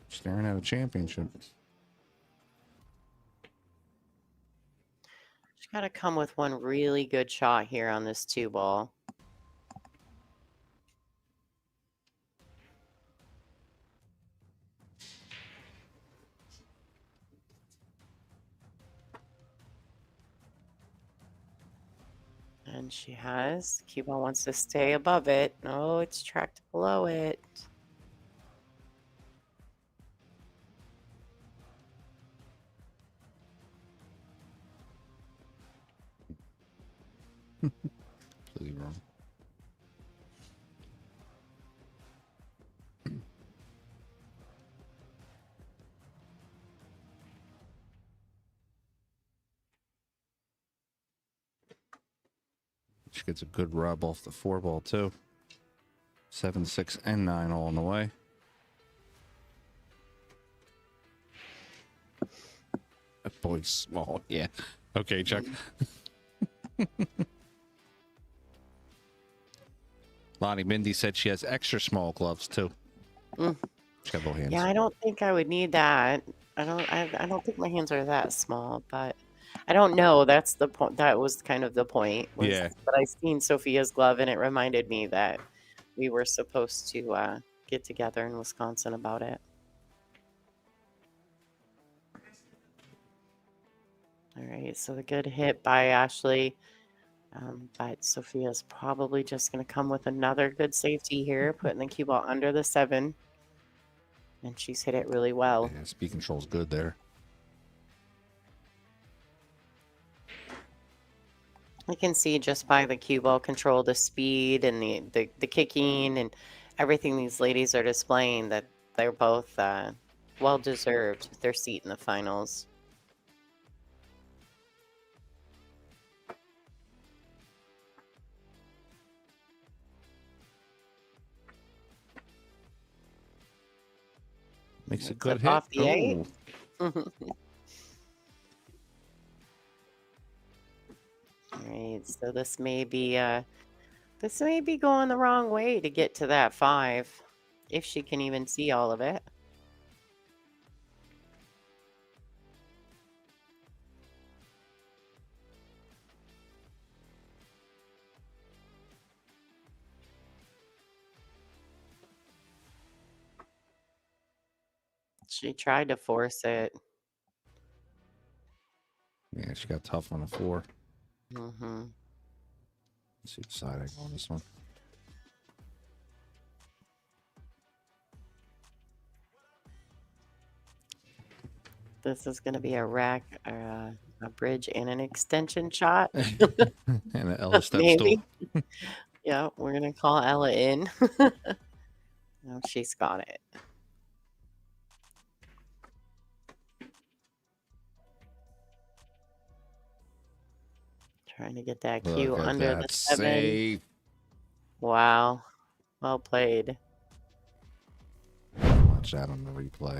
staring at a championship. She's got to come with one really good shot here on this 2-ball. And she has. Cue ball wants to stay above it. Oh, it's tracked below it. Completely wrong. She gets a good rub off the 4-ball too. 7, 6, and 9 all on the way. That boy's small. Yeah. Okay, Chuck. Lonnie, Mindy said she has extra small gloves too. Mm. She's got little hands. Yeah, I don't think I would need that. I don't think my hands are that small, but I don't know. That's the point. That was kind of the point. Yeah. But I seen Sophia's glove, and it reminded me that we were supposed to get together in Wisconsin about it. All right, so the good hit by Ashley. But Sophia's probably just going to come with another good safety here, putting the cue ball under the 7. And she's hit it really well. Yeah, speed control's good there. I can see just by the cue ball control, the speed and the kicking and everything these ladies are displaying that they're both well-deserved their seat in the finals. Makes a Clip good hit. off the 8. All right, so this may be going the wrong way to get to that 5. if she can even see all of it. She tried to force it. Yeah, she got tough on the 4. Mm-hmm. Let's see the side I go on this one. This is going to be a rack, a bridge, and an extension shot. And an Ella step Maybe. stool. Yeah, we're going to call Ella in. No, she's got it. Trying to get that cue Look at under the that 7. save. Wow. Well played. Watch that on the replay.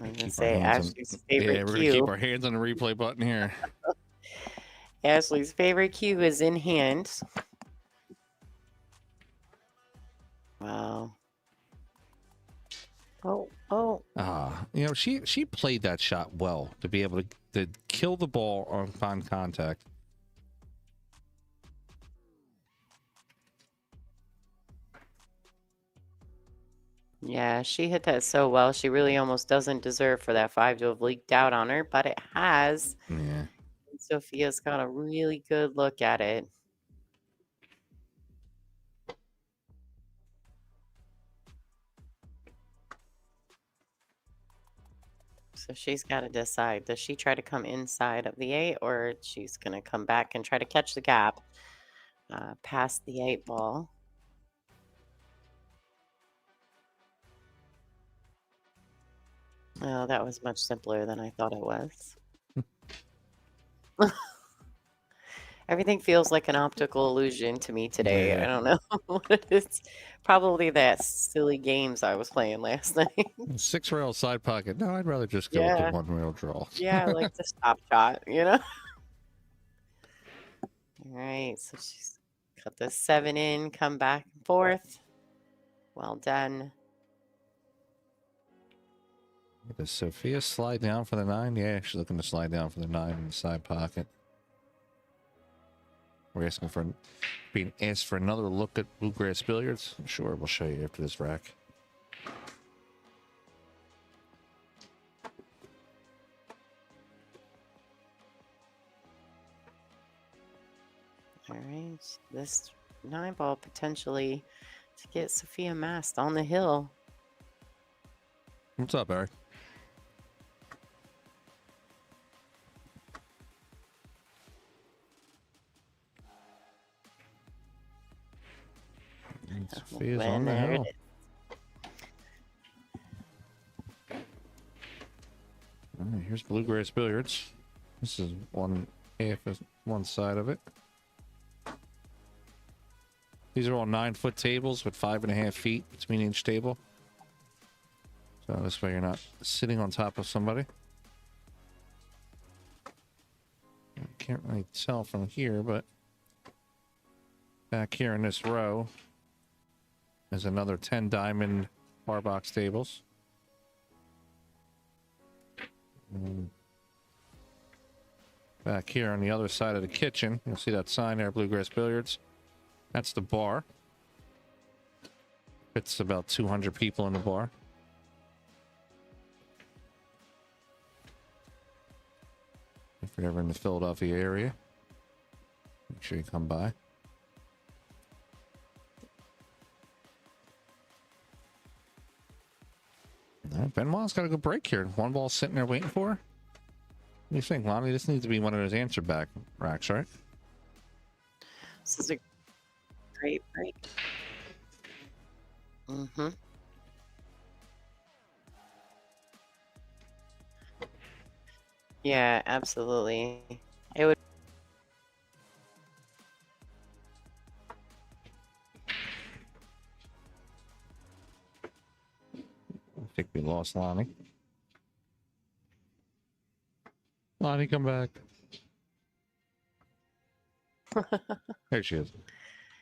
I'm going to Keep our say hands on- Ashley's favorite yeah, we're gonna cue. keep our hands on the replay button here. Ashley's favorite cue is in hand. Wow. Oh. You know, she played that shot well to be able to kill the ball on contact. Yeah, she hit that so well. She really almost doesn't deserve for that 5 to have leaked out on her, but it has. Yeah. Sophia's got a really good look at it. So she's got to decide, does she try to come inside of the 8, or she's going to come back and try to catch the gap past the 8 ball? Oh, that was much simpler than I thought it was. Everything feels like an optical illusion to me today. Yeah. I don't know what it is. Probably that silly games I was playing last night. 6 rail side pocket. No, I'd rather just go with Yeah. the 1 rail draw. Yeah, I like the stop shot, you know? All right, so she's got the 7 in, come back and forth. Well done. Does Sophia slide down for the 9? Yeah, she's looking to slide down for the 9 in the side pocket. We're asking for being asked for another look at Bluegrass Billiards. Sure, we'll show you after this rack. All right, this 9 ball potentially to get Sophia Mast on the hill. What's up, Eric? Sophia's on the There it hill. is. All right, here's Bluegrass Billiards. This is one side of it. These are all 9-foot tables with 5.5 feet between each table. So this way you're not sitting on top of somebody. I can't really tell from here, but back here in this row is another 10 diamond bar box tables. And back here on the other side of the kitchen, you'll see that sign there, Bluegrass Billiards. That's the bar. Fits about 200 people in the bar. If you're ever in the Philadelphia area, make sure you come by. All right, Benoit's got a good break here. 1 ball sitting there waiting for her. What do you think, Lonnie? This needs to be one of those answer back racks, right? This is a great break. Mm-hmm. Yeah, absolutely. It would. think we lost Lonnie. Lonnie, come back. There she is.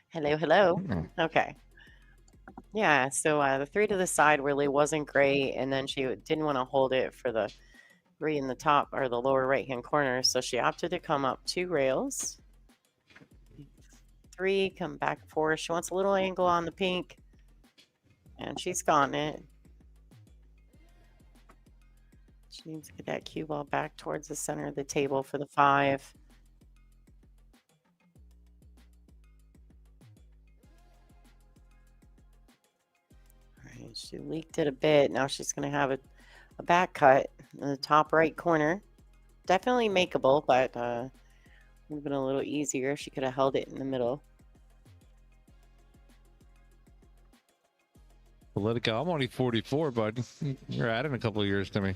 Hello, hello. Yeah. Okay. Yeah, so the 3 to the side really wasn't great, and then she didn't want to hold it for the 3 in the top or the lower right-hand corner, so she opted to come up 2 rails. 3, come back 4. She wants a little angle on the pink, and she's gotten it. She needs to get that cue ball back towards the center of the table for the 5. All right, she leaked it a bit. Now she's going to have a back cut in the top right corner. Definitely makeable, but would have been a little easier if she could have held it in the middle. Well, let it go. I'm only 44, bud. You're adding a couple of years to me.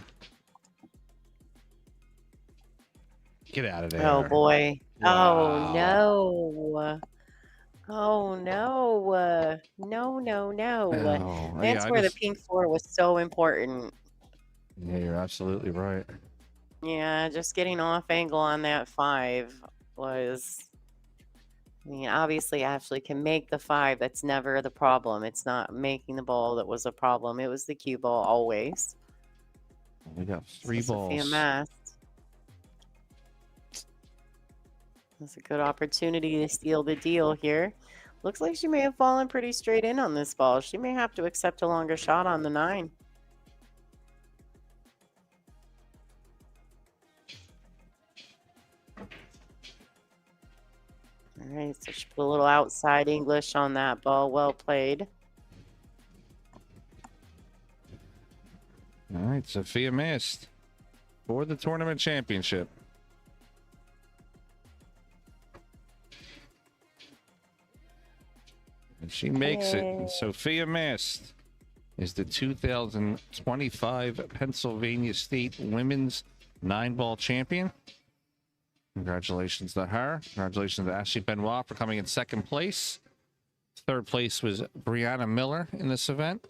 Get out of there. Oh, boy. Wow. Oh, no. Oh, no. No, no, no. Oh, That's yeah, where the pink 4 was so important. Yeah, you're absolutely right. Yeah, just getting off angle on that 5 was... I mean, obviously, Ashley can make the 5. That's never the problem. It's not making the ball that was a problem. It was the cue ball always. We got 3 balls. Sophia Mast. That's a good opportunity to steal the deal here. Looks like she may have fallen pretty straight in on this ball. She may have to accept a longer shot on the 9. All right, so she put a little outside English on that ball. Well played. All right, Sophia missed for the tournament championship. And she makes it. And Sophia Mast is the 2025 Pennsylvania State Women's 9-ball champion. Congratulations to her. Congratulations to Ashley Benoit for coming in 2nd place. 3rd place was Brianna Miller in this event.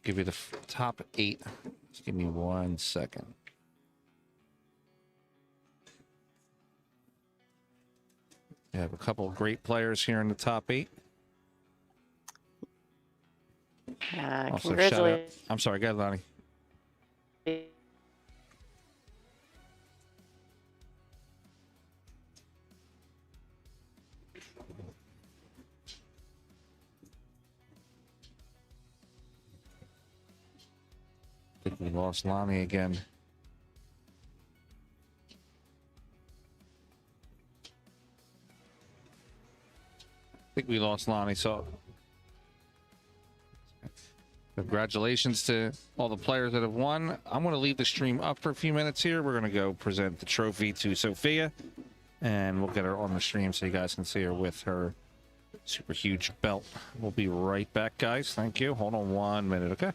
Give you the top 8. Just give me 1 second. We have a couple of great players here in the top 8. Also, Congratulations. I'm sorry, go ahead, Lonnie. I think we lost Lonnie again. I think we lost Lonnie, so congratulations to all the players that have won. I'm going to leave the stream up for a few minutes here. We're going to go present the trophy to Sophia, and we'll get her on the stream so you guys can see her with her super huge belt. We'll be right back, guys. Thank you. Hold on 1 minute, okay?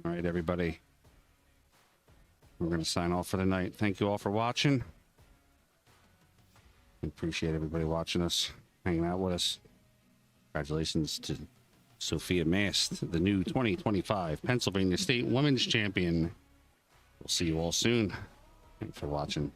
All right, everybody. We're going to sign off for the night. Thank you all for watching. Appreciate everybody watching us, hanging out with us. Congratulations to Sophia Mast, the new 2025 Pennsylvania State Women's Champion. We'll see you all soon. Thanks for watching.